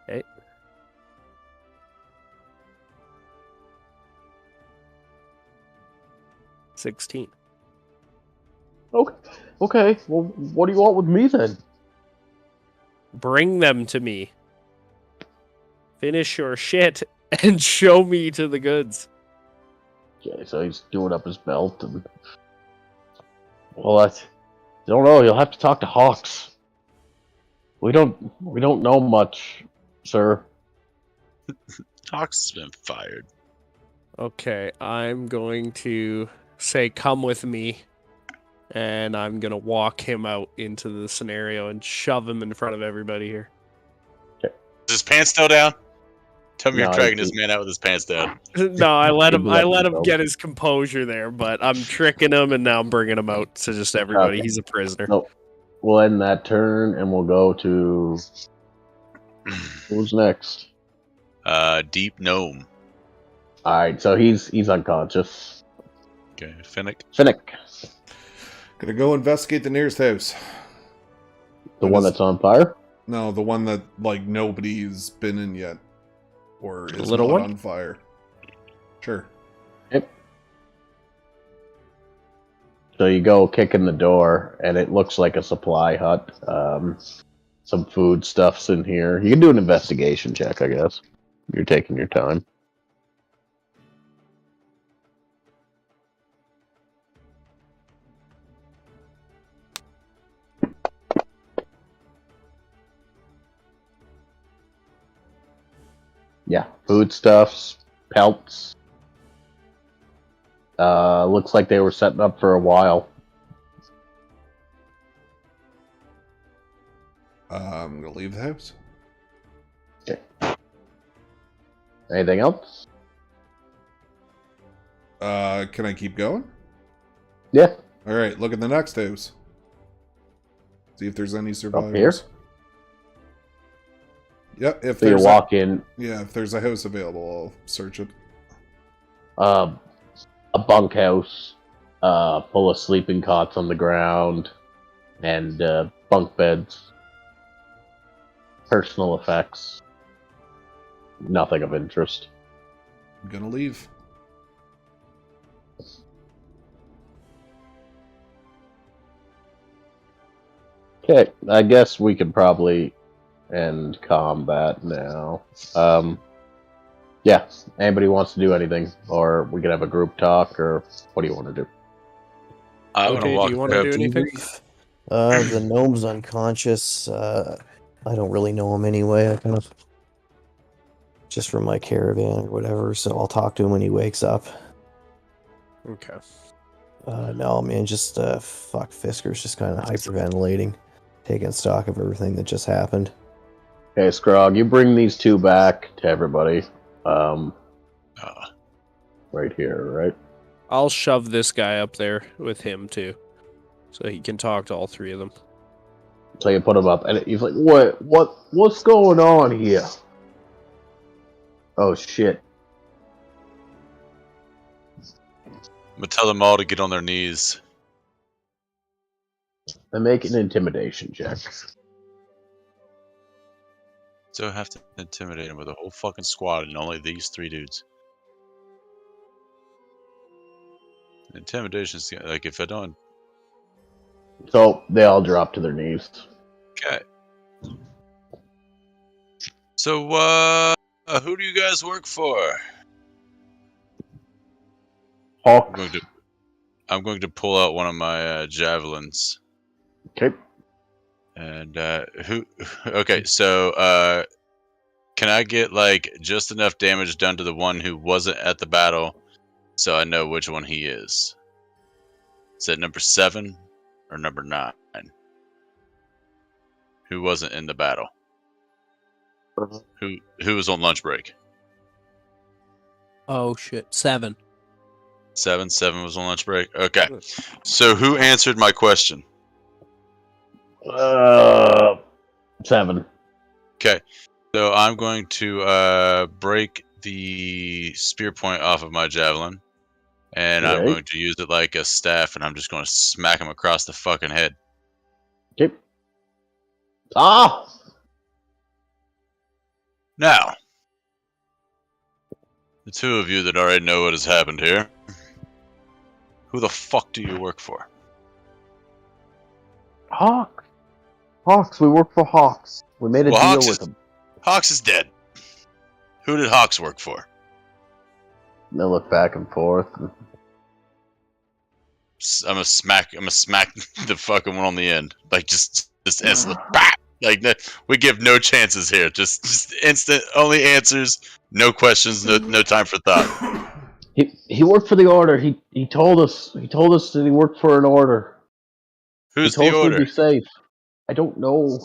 Okay. $16. Okay. Well, what do you want with me then? Bring them to me. Finish your shit and show me to the goods. Okay, so he's doing up his belt and... Well, I don't know. You'll have to talk to Hawks. We don't know much, sir. Hawks has been fired. Okay, I'm going to say, come with me. And I'm going to walk him out into the scenario and shove him in front of everybody here. Is his pants still down? Tell me No, you're dragging this man out with his pants down. No, I let him get his composure there, but I'm tricking him and now I'm bringing him out to just everybody. Okay. He's a prisoner. Nope. We'll end that turn and we'll go to... Who's next? Deep Gnome. Alright, so he's unconscious. Okay, Finnick. Gonna go investigate the nearest house. The one that's on fire? No, the one that, like, nobody's been in yet. Or is not on fire. Sure. Yep. So you go kick in the door, and it looks like a supply hut. Some food stuff's in here. You can do an investigation check, I guess. You're taking your time. Yeah, foodstuffs, pelts. Looks like they were setting up for a while. I'm gonna leave the house. Okay. Anything else? Can I keep going? Yeah. Alright, look at the next house. See if there's any survivors. Up here? Yep, if so you walk in. Yeah, if there's a house available, I'll search it. A bunkhouse, full of sleeping cots on the ground, and bunk beds. Personal effects. Nothing of interest. I'm gonna leave. Okay, I guess we could probably end combat now. Yeah, anybody wants to do anything, or we could have a group talk, or what do you want to do? I want to walk do you want to do anything? The gnome's unconscious. I don't really know him anyway. I kind of just from my caravan or whatever. So I'll talk to him when he wakes up. Okay. No, man, just fuck. Fisker's just kind of hyperventilating, taking stock of everything that just happened. Okay, Scrog, you bring these two back to everybody. Right here, right? I'll shove this guy up there with him too, so he can talk to all three of them. So you put him up, and he's like, what's going on here? Oh shit! I'm gonna tell them all to get on their knees. And make an intimidation check. So I have to intimidate him with a whole fucking squad and only these 3 dudes. Intimidation's like if I don't. So they all drop to their knees. Okay. So who do you guys work for? Hawks. I'm going to pull out one of my javelins. Okay. And who? Okay, so can I get like just enough damage done to the one who wasn't at the battle, so I know which one he is? Is that number 7 or number 9? Who wasn't in the battle? Who was on lunch break? Oh shit, 7. 7 was on lunch break. Okay, so who answered my question? 7. Okay, so I'm going to break the spear point off of my javelin, and I'm going to use it like a staff, and I'm just going to smack him across the fucking head. Okay. Ah! Now, the 2 of you that already know what has happened here, who the fuck do you work for? Hawks. Hawks, we work for Hawks. We made a deal with them. Hawks is dead. Who did Hawks work for? They look back and forth. I'm gonna smack the fucking one on the end. Like just instantly. Bah! Like we give no chances here. Just instant, only answers, no questions, no time for thought. He worked for the order. He told us that he worked for an order. Who's the order? We'd be safe. I don't know.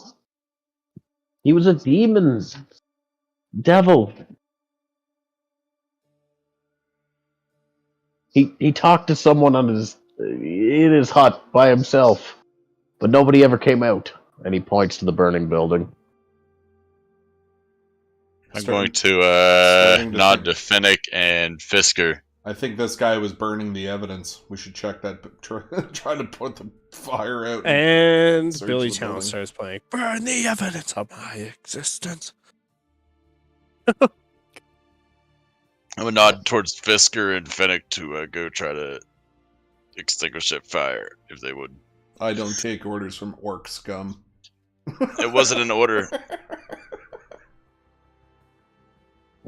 He was a demon. Devil. He talked to someone in his hut by himself, but nobody ever came out. And he points to the burning building. I'm going to nod to Finnick and Fisker. I think this guy was burning the evidence. We should check that. Try to put the fire out. And Billy Talent starts playing "Burn the Evidence of My Existence." I'm gonna nod towards Fisker and Finnick to go try to extinguish that fire, if they would. I don't take orders from orc scum. It wasn't an order.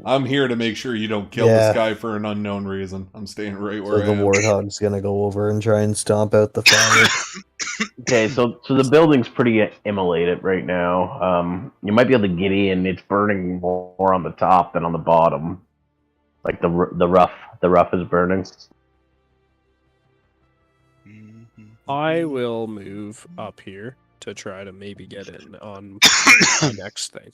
I'm here to make sure you don't kill this guy for an unknown reason. I'm staying right where I am. The warthog's gonna go over and try and stomp out the fire. Okay, so the building's pretty immolated right now. You might be able to get in. It's burning more on the top than on the bottom. Like the rough is burning. I will move up here to try to maybe get in on my next thing.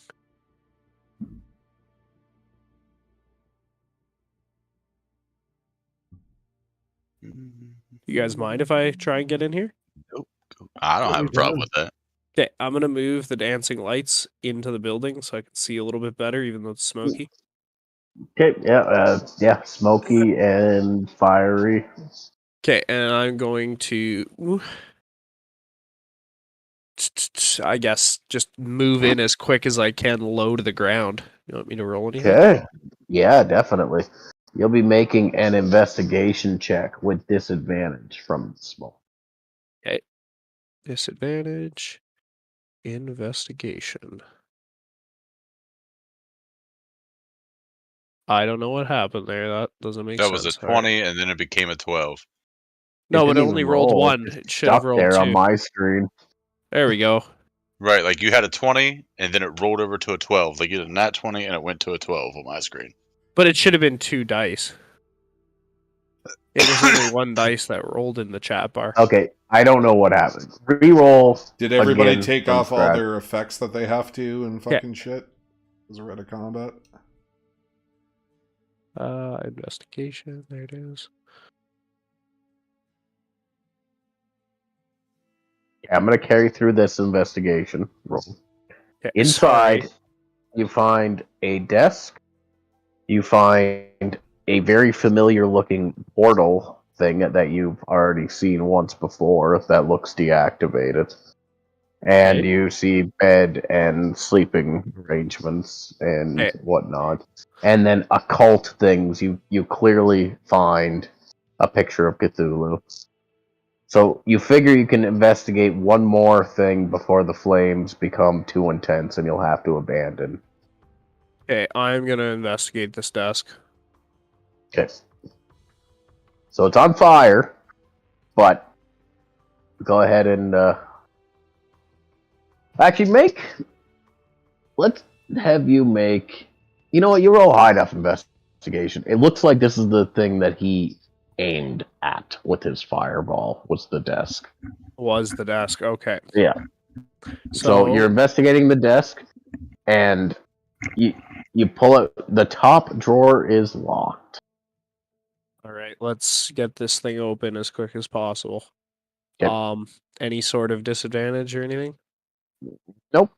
You guys mind if I try and get in here? Nope. I don't have a problem with that. Okay, I'm gonna move the dancing lights into the building so I can see a little bit better, even though it's smoky. Okay, yeah, smoky and fiery. Okay, and I'm going to, I guess, just move in as quick as I can low to the ground. You want me to roll anything? Okay, yeah, definitely. You'll be making an investigation check with disadvantage from the smoke. Okay. Disadvantage. Investigation. I don't know what happened there. That doesn't make sense. That was a 20, and then it became a 12. No, it only rolled 1. It should have rolled 2. There on my screen. There we go. Right, like you had a 20, and then it rolled over to a 12. Like you did a nat 20, and it went to a 12 on my screen. But it should have been 2 dice. It was only 1 dice that rolled in the chat bar. Okay, I don't know what happened. Reroll. Did everybody again take from off all scratch. their effects that they have to and fucking shit? As we're out of combat? Investigation. There it is. Yeah, I'm going to carry through this investigation roll. Okay, Inside, sorry. you find a desk. You find a very familiar-looking portal thing that you've already seen once before that looks deactivated. And Okay. you see bed and sleeping arrangements and whatnot. And then occult things. You clearly find a picture of Cthulhu. So you figure you can investigate one more thing before the flames become too intense and you'll have to abandon. Okay, I'm gonna investigate this desk. Okay. So it's on fire, but go ahead and actually let's have you make, you know what, you roll high enough investigation. It looks like this is the thing that he aimed at with his fireball, was the desk. Was the desk, okay. Yeah. So you're investigating the desk, and you pull it, the top drawer is locked. Alright, let's get this thing open as quick as possible. Okay. Any sort of disadvantage or anything? Nope.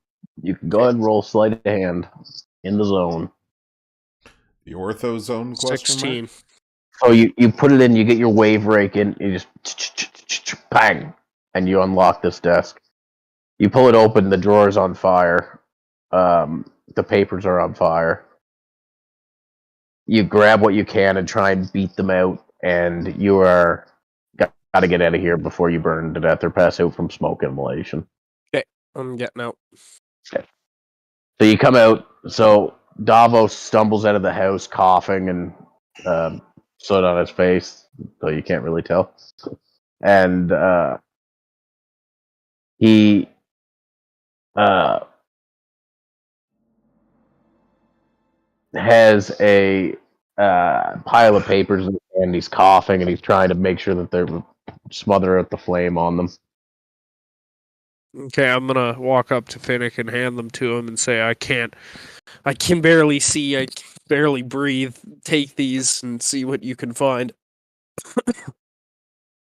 You can go ahead and roll sleight of hand in the zone. The ortho zone question 16. mark? So you put it in, you get your wave rake in, you just bang, and you unlock this desk. You pull it open, the drawer's on fire. The papers are on fire. You grab what you can and try and beat them out, and you are got to get out of here before you burn to death or pass out from smoke inhalation. Okay, I'm getting out. Okay. So you come out. So Davos stumbles out of the house coughing and soot on his face, so you can't really tell. And he has a pile of papers and he's coughing and he's trying to make sure that they're smother out the flame on them. Okay, I'm gonna walk up to Finnick and hand them to him and say, I can barely see, I can barely breathe. Take these and see what you can find.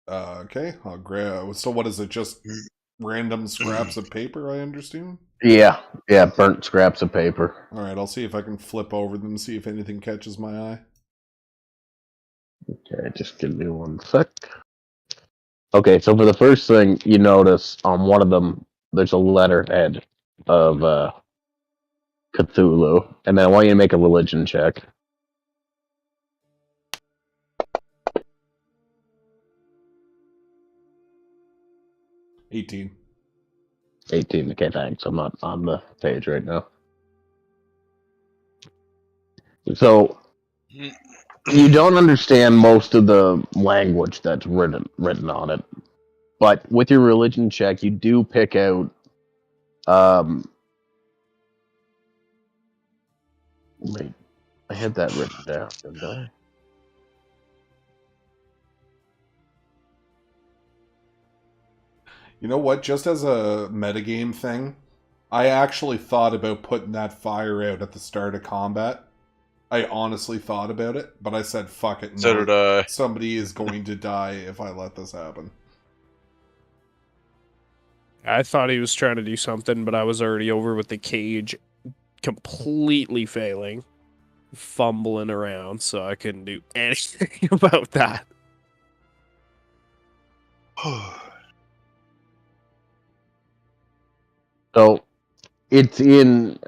Okay, I'll grab. So what is it? Just random scraps of paper, I understand? Yeah, burnt scraps of paper. Alright, I'll see if I can flip over them, see if anything catches my eye. Okay, just give me 1 sec. Okay, so for the first thing, you notice on one of them, there's a letterhead of Cthulhu. And then I want you to make a religion check. $18. 18. Okay, thanks. I'm not on the page right now. So you don't understand most of the language that's written on it, but with your religion check, you do pick out. Wait, I had that written down, didn't I? You know what? Just as a metagame thing, I actually thought about putting that fire out at the start of combat. I honestly thought about it, but I said, fuck it. So did I. Somebody is going to die if I let this happen. I thought he was trying to do something, but I was already over with the cage completely failing, fumbling around, so I couldn't do anything about that. So it's in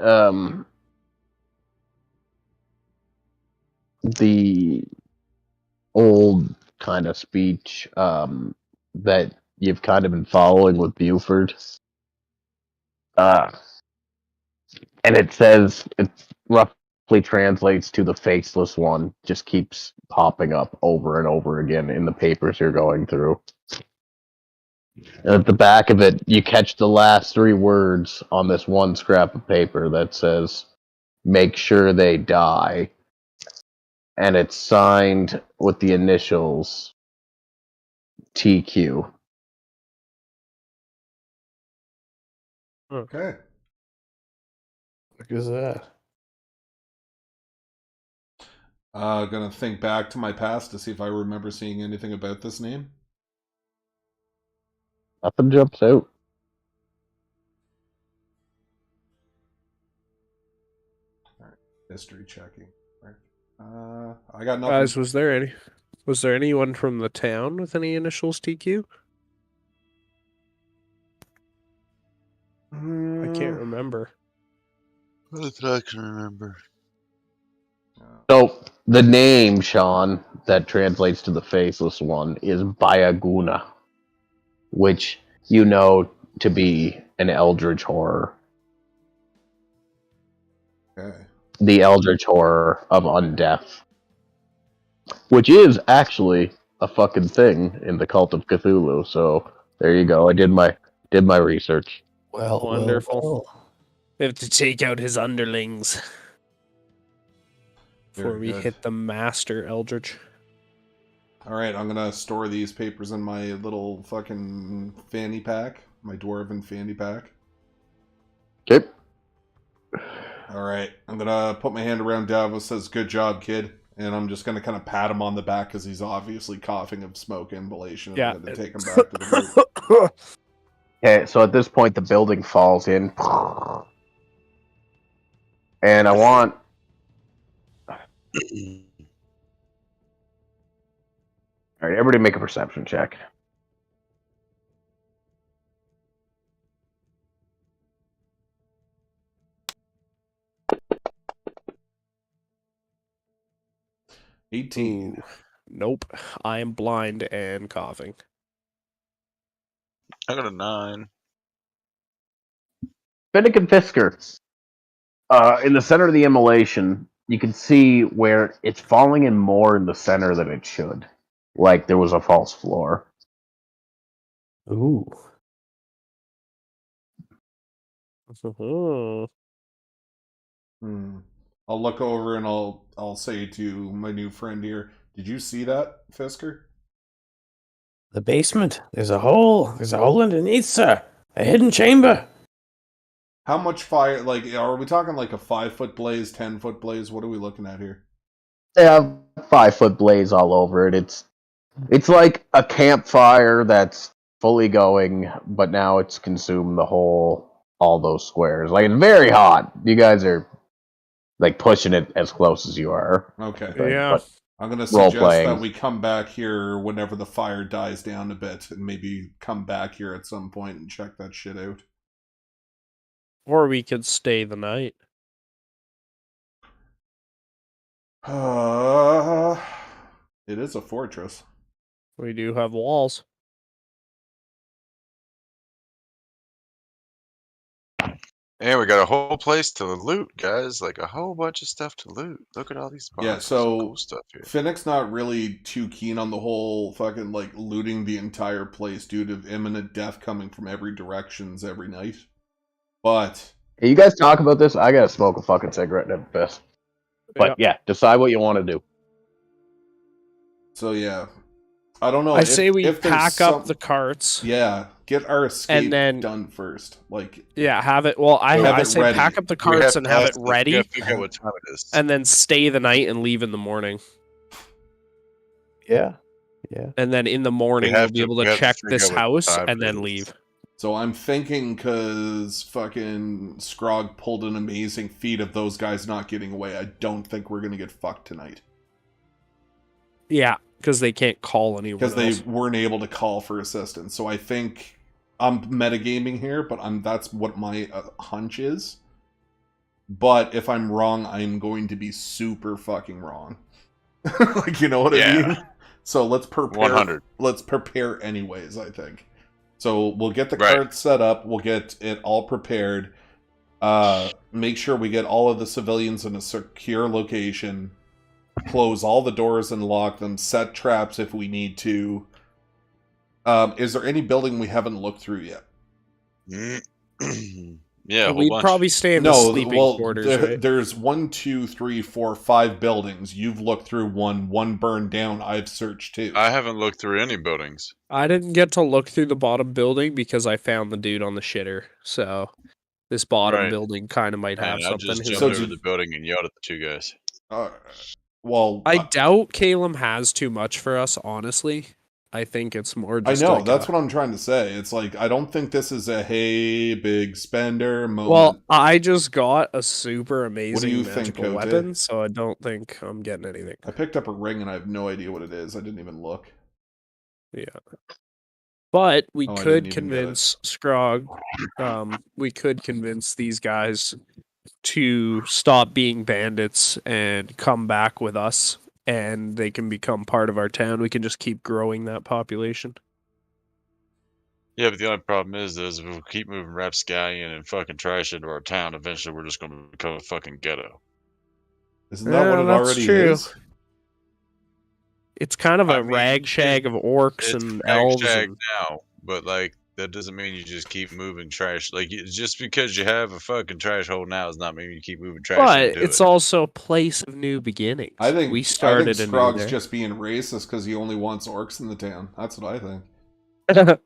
the old kind of speech that you've kind of been following with Buford. And it says, it roughly translates to the faceless one, just keeps popping up over and over again in the papers you're going through. At the back of it, you catch the last 3 words on this one scrap of paper that says, "Make sure they die." And it's signed with the initials TQ. Okay. What is that? Gonna think back to my past to see if I remember seeing anything about this name. Nothing jumps out. Alright, history checking. Right. I got nothing. Guys, was there anyone from the town with any initials TQ? I can't remember. Not that I can remember. So, the name, Sean, that translates to the faceless one is Bayaguna, which you know to be an eldritch horror. Okay. The eldritch horror of undeath. Which is actually a fucking thing in the Cult of Cthulhu, so there you go. I did my research. Well, Wonderful. well. We have to take out his underlings before Very we good. hit the master Eldritch. Alright, I'm gonna store these papers in my little fucking fanny pack. My dwarven fanny pack. Okay. Alright, I'm gonna put my hand around Davos, says, "Good job, kid." And I'm just gonna kind of pat him on the back because he's obviously coughing of smoke inhalation. Yeah. I'm gonna take him back to the group. Okay, so at this point the building falls in. And I want... Alright, everybody make a perception check. Ooh. 18. Nope. I am blind and coughing. I got a 9. Finnick and Fisker. In the center of the immolation, you can see where it's falling in more in the center than it should. Like there was a false floor. Ooh. I'll look over and I'll say to my new friend here, "Did you see that, Fisker?" The basement. There's a hole. There's a hole underneath, sir. A hidden chamber. How much fire, like, are we talking like a 5-foot blaze, 10-foot blaze? What are we looking at here? They have 5-foot blaze all over it. It's like a campfire that's fully going, but now it's consumed all those squares. Like, it's very hot. You guys are like pushing it as close as you are. Okay. Yeah. I'm going to suggest Role-playing. that we come back here whenever the fire dies down a bit and maybe come back here at some point and check that shit out. Or we could stay the night. It is a fortress. We do have walls. And we got a whole place to loot, guys. Like a whole bunch of stuff to loot. Look at all these boxes. Yeah, so cool stuff here. Finnick's not really too keen on the whole fucking like looting the entire place due to imminent death coming from every directions every night. But Hey, you guys talk about this? I gotta smoke a fucking cigarette at best. But yeah, decide what you want to do. So yeah, I don't know. I say we if there's pack up the carts. Yeah, get our escape And then- done first. Like, Yeah, have it. Well, Have I it say ready. pack up the We carts and have it we ready, gotta figure out what time it is. and then stay the night and leave in the morning. Yeah. Yeah. And then in the morning we'll have be to- able we to have to check figure this out what house time and it then is. leave. so I'm thinking because fucking Scrog pulled an amazing feat of those guys not getting away. I don't think we're gonna get fucked tonight Yeah, because they can't call anyone because they else. weren't able to call for assistance. So I think I'm metagaming here, but that's what my hunch is. But if I'm wrong, I'm going to be super fucking wrong. Like, you know what I Yeah. mean? So let's prepare. 100. Let's prepare anyways, I think. So we'll get the Right. cart set up. We'll get it all prepared. Make sure we get all of the civilians in a secure location. Close all the doors and lock them. Set traps if we need to. Is there any building we haven't looked through yet? Yeah, a whole we'd bunch. probably stay in the sleeping quarters, right? There's 1, 2, 3, 4, 5 buildings. You've looked through one burned down. I've searched 2. I haven't looked through any buildings. I didn't get to look through the bottom building because I found the dude on the shitter. So this bottom building kind of might have something. I just jumped over the building and yelled at the 2 guys. Well, I doubt Caleb has too much for us, honestly. I think it's more just I know, like that's what I'm trying to say. It's like, I don't think this is a hey, big spender moment. Well, I just got a super amazing magical think, weapon, so I don't think I'm getting anything. I picked up a ring and I have no idea what it is. I didn't even look. Yeah. But we could convince Scrog, we could convince these guys to stop being bandits and come back with us. And they can become part of our town. We can just keep growing that population. Yeah, but the only problem is if we keep moving rapscallion and fucking trash into our town, eventually we're just going to become a fucking ghetto. Isn't that what it already is? It's kind of a rag shag of orcs and elves. Now, but like that doesn't mean you just keep moving trash. Like just because you have a fucking trash hole now does not mean you keep moving trash. But it's also a place of new beginnings. I think we started. I think Scrog's just being racist because he only wants orcs in the town. That's what I think.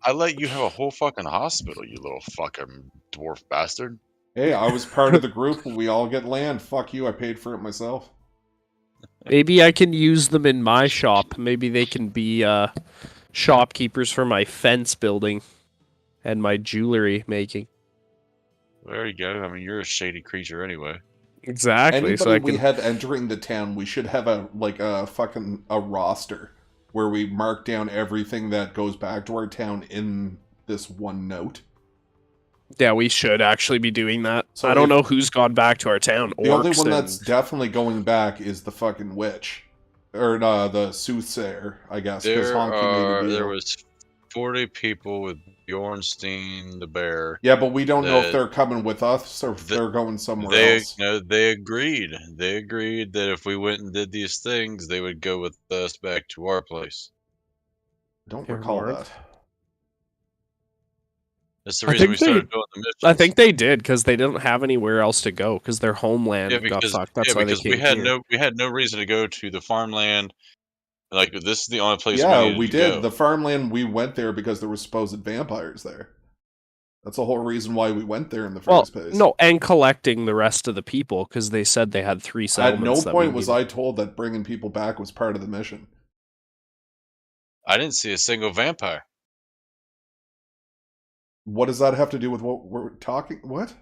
I let you have a whole fucking hospital, you little fucking dwarf bastard. Hey, I was part of the group. We all get land. Fuck you. I paid for it myself. Maybe I can use them in my shop. Maybe they can be shopkeepers for my fence building and my jewelry making. There you go. I mean, you're a shady creature anyway. Exactly. Anybody so we had entering the town, we should have a roster where we mark down everything that goes back to our town in this one note. Yeah, we should actually be doing that. So I don't know who's gone back to our town. The only one that's definitely going back is the fucking witch. Or the soothsayer, I guess. There was 40 people with Bjornstein the bear. Yeah, but we don't know if they're coming with us or if they're going somewhere else. No, they agreed. They agreed that if we went and did these things, they would go with us back to our place. Don't recall that. That's the reason we started doing the missions. I think they did because they didn't have anywhere else to go because their homeland got fucked. That's why they came here. We had no reason to go to the farmland. Like this is the only place. We did. Go. The farmland, we went there because there were supposed vampires there. That's the whole reason why we went there in the first place. No, and collecting the rest of the people because they said they had 3 settlements. At no point was I told that bringing people back was part of the mission. I didn't see a single vampire. What does that have to do with what we're talking? What?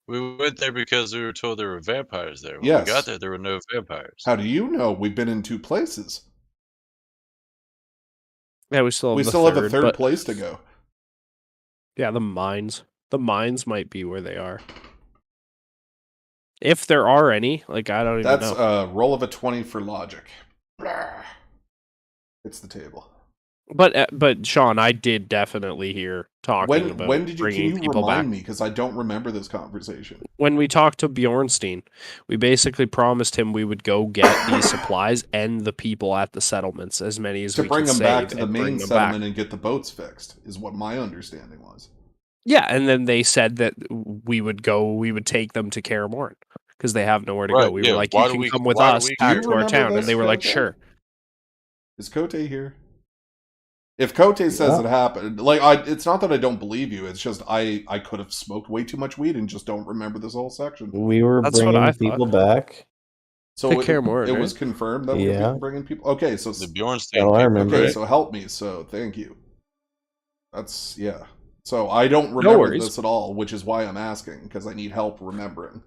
We went there because we were told there were vampires there. When we got there were no vampires. How do you know? We've been in 2 places. Yeah, we still have a third place to go. Yeah, the mines. The mines might be where they are. If there are any, like I don't even know. That's a roll of a 20 for logic. It's the table. But Sean, I did definitely hear talking about when did you bringing people remind back. me because I don't remember this conversation. When we talked to Bjornstein, we basically promised him we would go get these supplies and the people at the settlements, as many as we could bring them back to save the and main bring them settlement back. and get the boats fixed, is what my understanding was. Yeah, and then they said that we would take them to Kaer Morhen because they have nowhere to go. We were like, you can come with us back to our town, and they were like, sure. Is Kote here? If Kote says it happened, it's not that I don't believe you. It's just I could have smoked way too much weed and just don't remember this whole section. We were bringing people back. So it was confirmed that we were bringing people. Okay, so the Bjornstein. Oh, I remember. Okay, so help me. So thank you. That's So I don't remember this at all, which is why I'm asking because I need help remembering.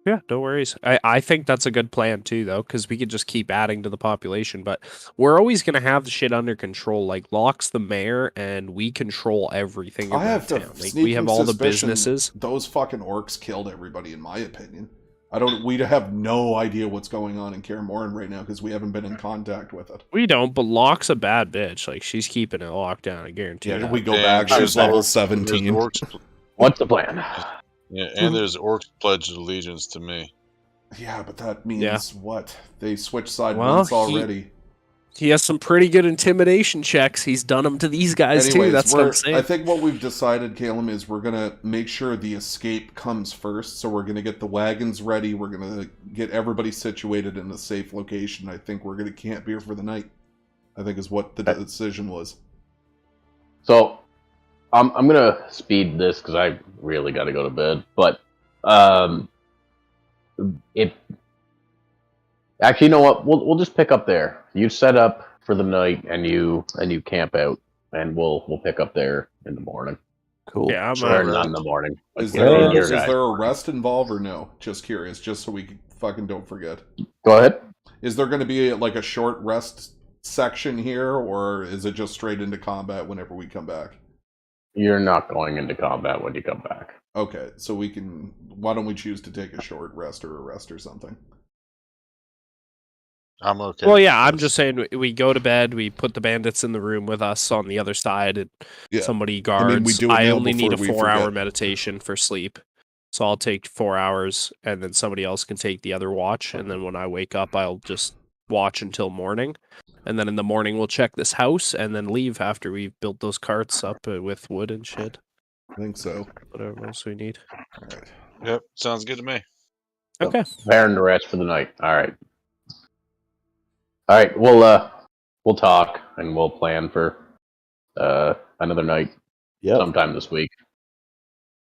Yeah, no worries. I think that's a good plan too, though, because we could just keep adding to the population. But we're always going to have the shit under control. Like, Locke's the mayor, and we control everything in that town. Like, we have all the businesses. Those fucking orcs killed everybody, in my opinion. We have no idea what's going on in Kaer Morhen right now because we haven't been in contact with it. We don't, but Locke's a bad bitch. Like, she's keeping it locked down, I guarantee. Yeah, we go back. She's level 17. What's the plan? Yeah, and there's orcs pledged allegiance to me. Yeah, but that means what? They switched side once already. He has some pretty good intimidation checks. He's done them to these guys too. That's what I'm saying. I think what we've decided, Caleb, is we're gonna make sure the escape comes first. So we're gonna get the wagons ready. We're gonna get everybody situated in a safe location. I think we're gonna camp here for the night. I think is what the decision was. So, I'm gonna speed this because I really got to go to bed. But actually, you know what? We'll just pick up there. You set up for the night, and you camp out, and we'll pick up there in the morning. Cool. Yeah, not in the morning. Is there a rest involved or no? Just curious, just so we fucking don't forget. Go ahead. Is there going to be like a short rest section here, or is it just straight into combat whenever we come back? You're not going into combat when you come back. Okay, so we can. Why don't we choose to take a short rest or a rest or something? I'm okay. Well, yeah, I'm just saying we go to bed, we put the bandits in the room with us on the other side, and somebody guards. I only need a 4-hour meditation for sleep. So I'll take 4 hours, and then somebody else can take the other watch, and then when I wake up, I'll just watch until morning. And then in the morning, we'll check this house, and then leave after we've built those carts up with wood and shit. I think so. Whatever else we need. All right. Yep, sounds good to me. Okay. Preparing to rest for the night. All right. All right. We'll talk, and we'll plan for another night sometime this week.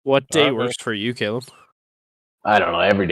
What day works for you, Caleb? I don't know. Every day.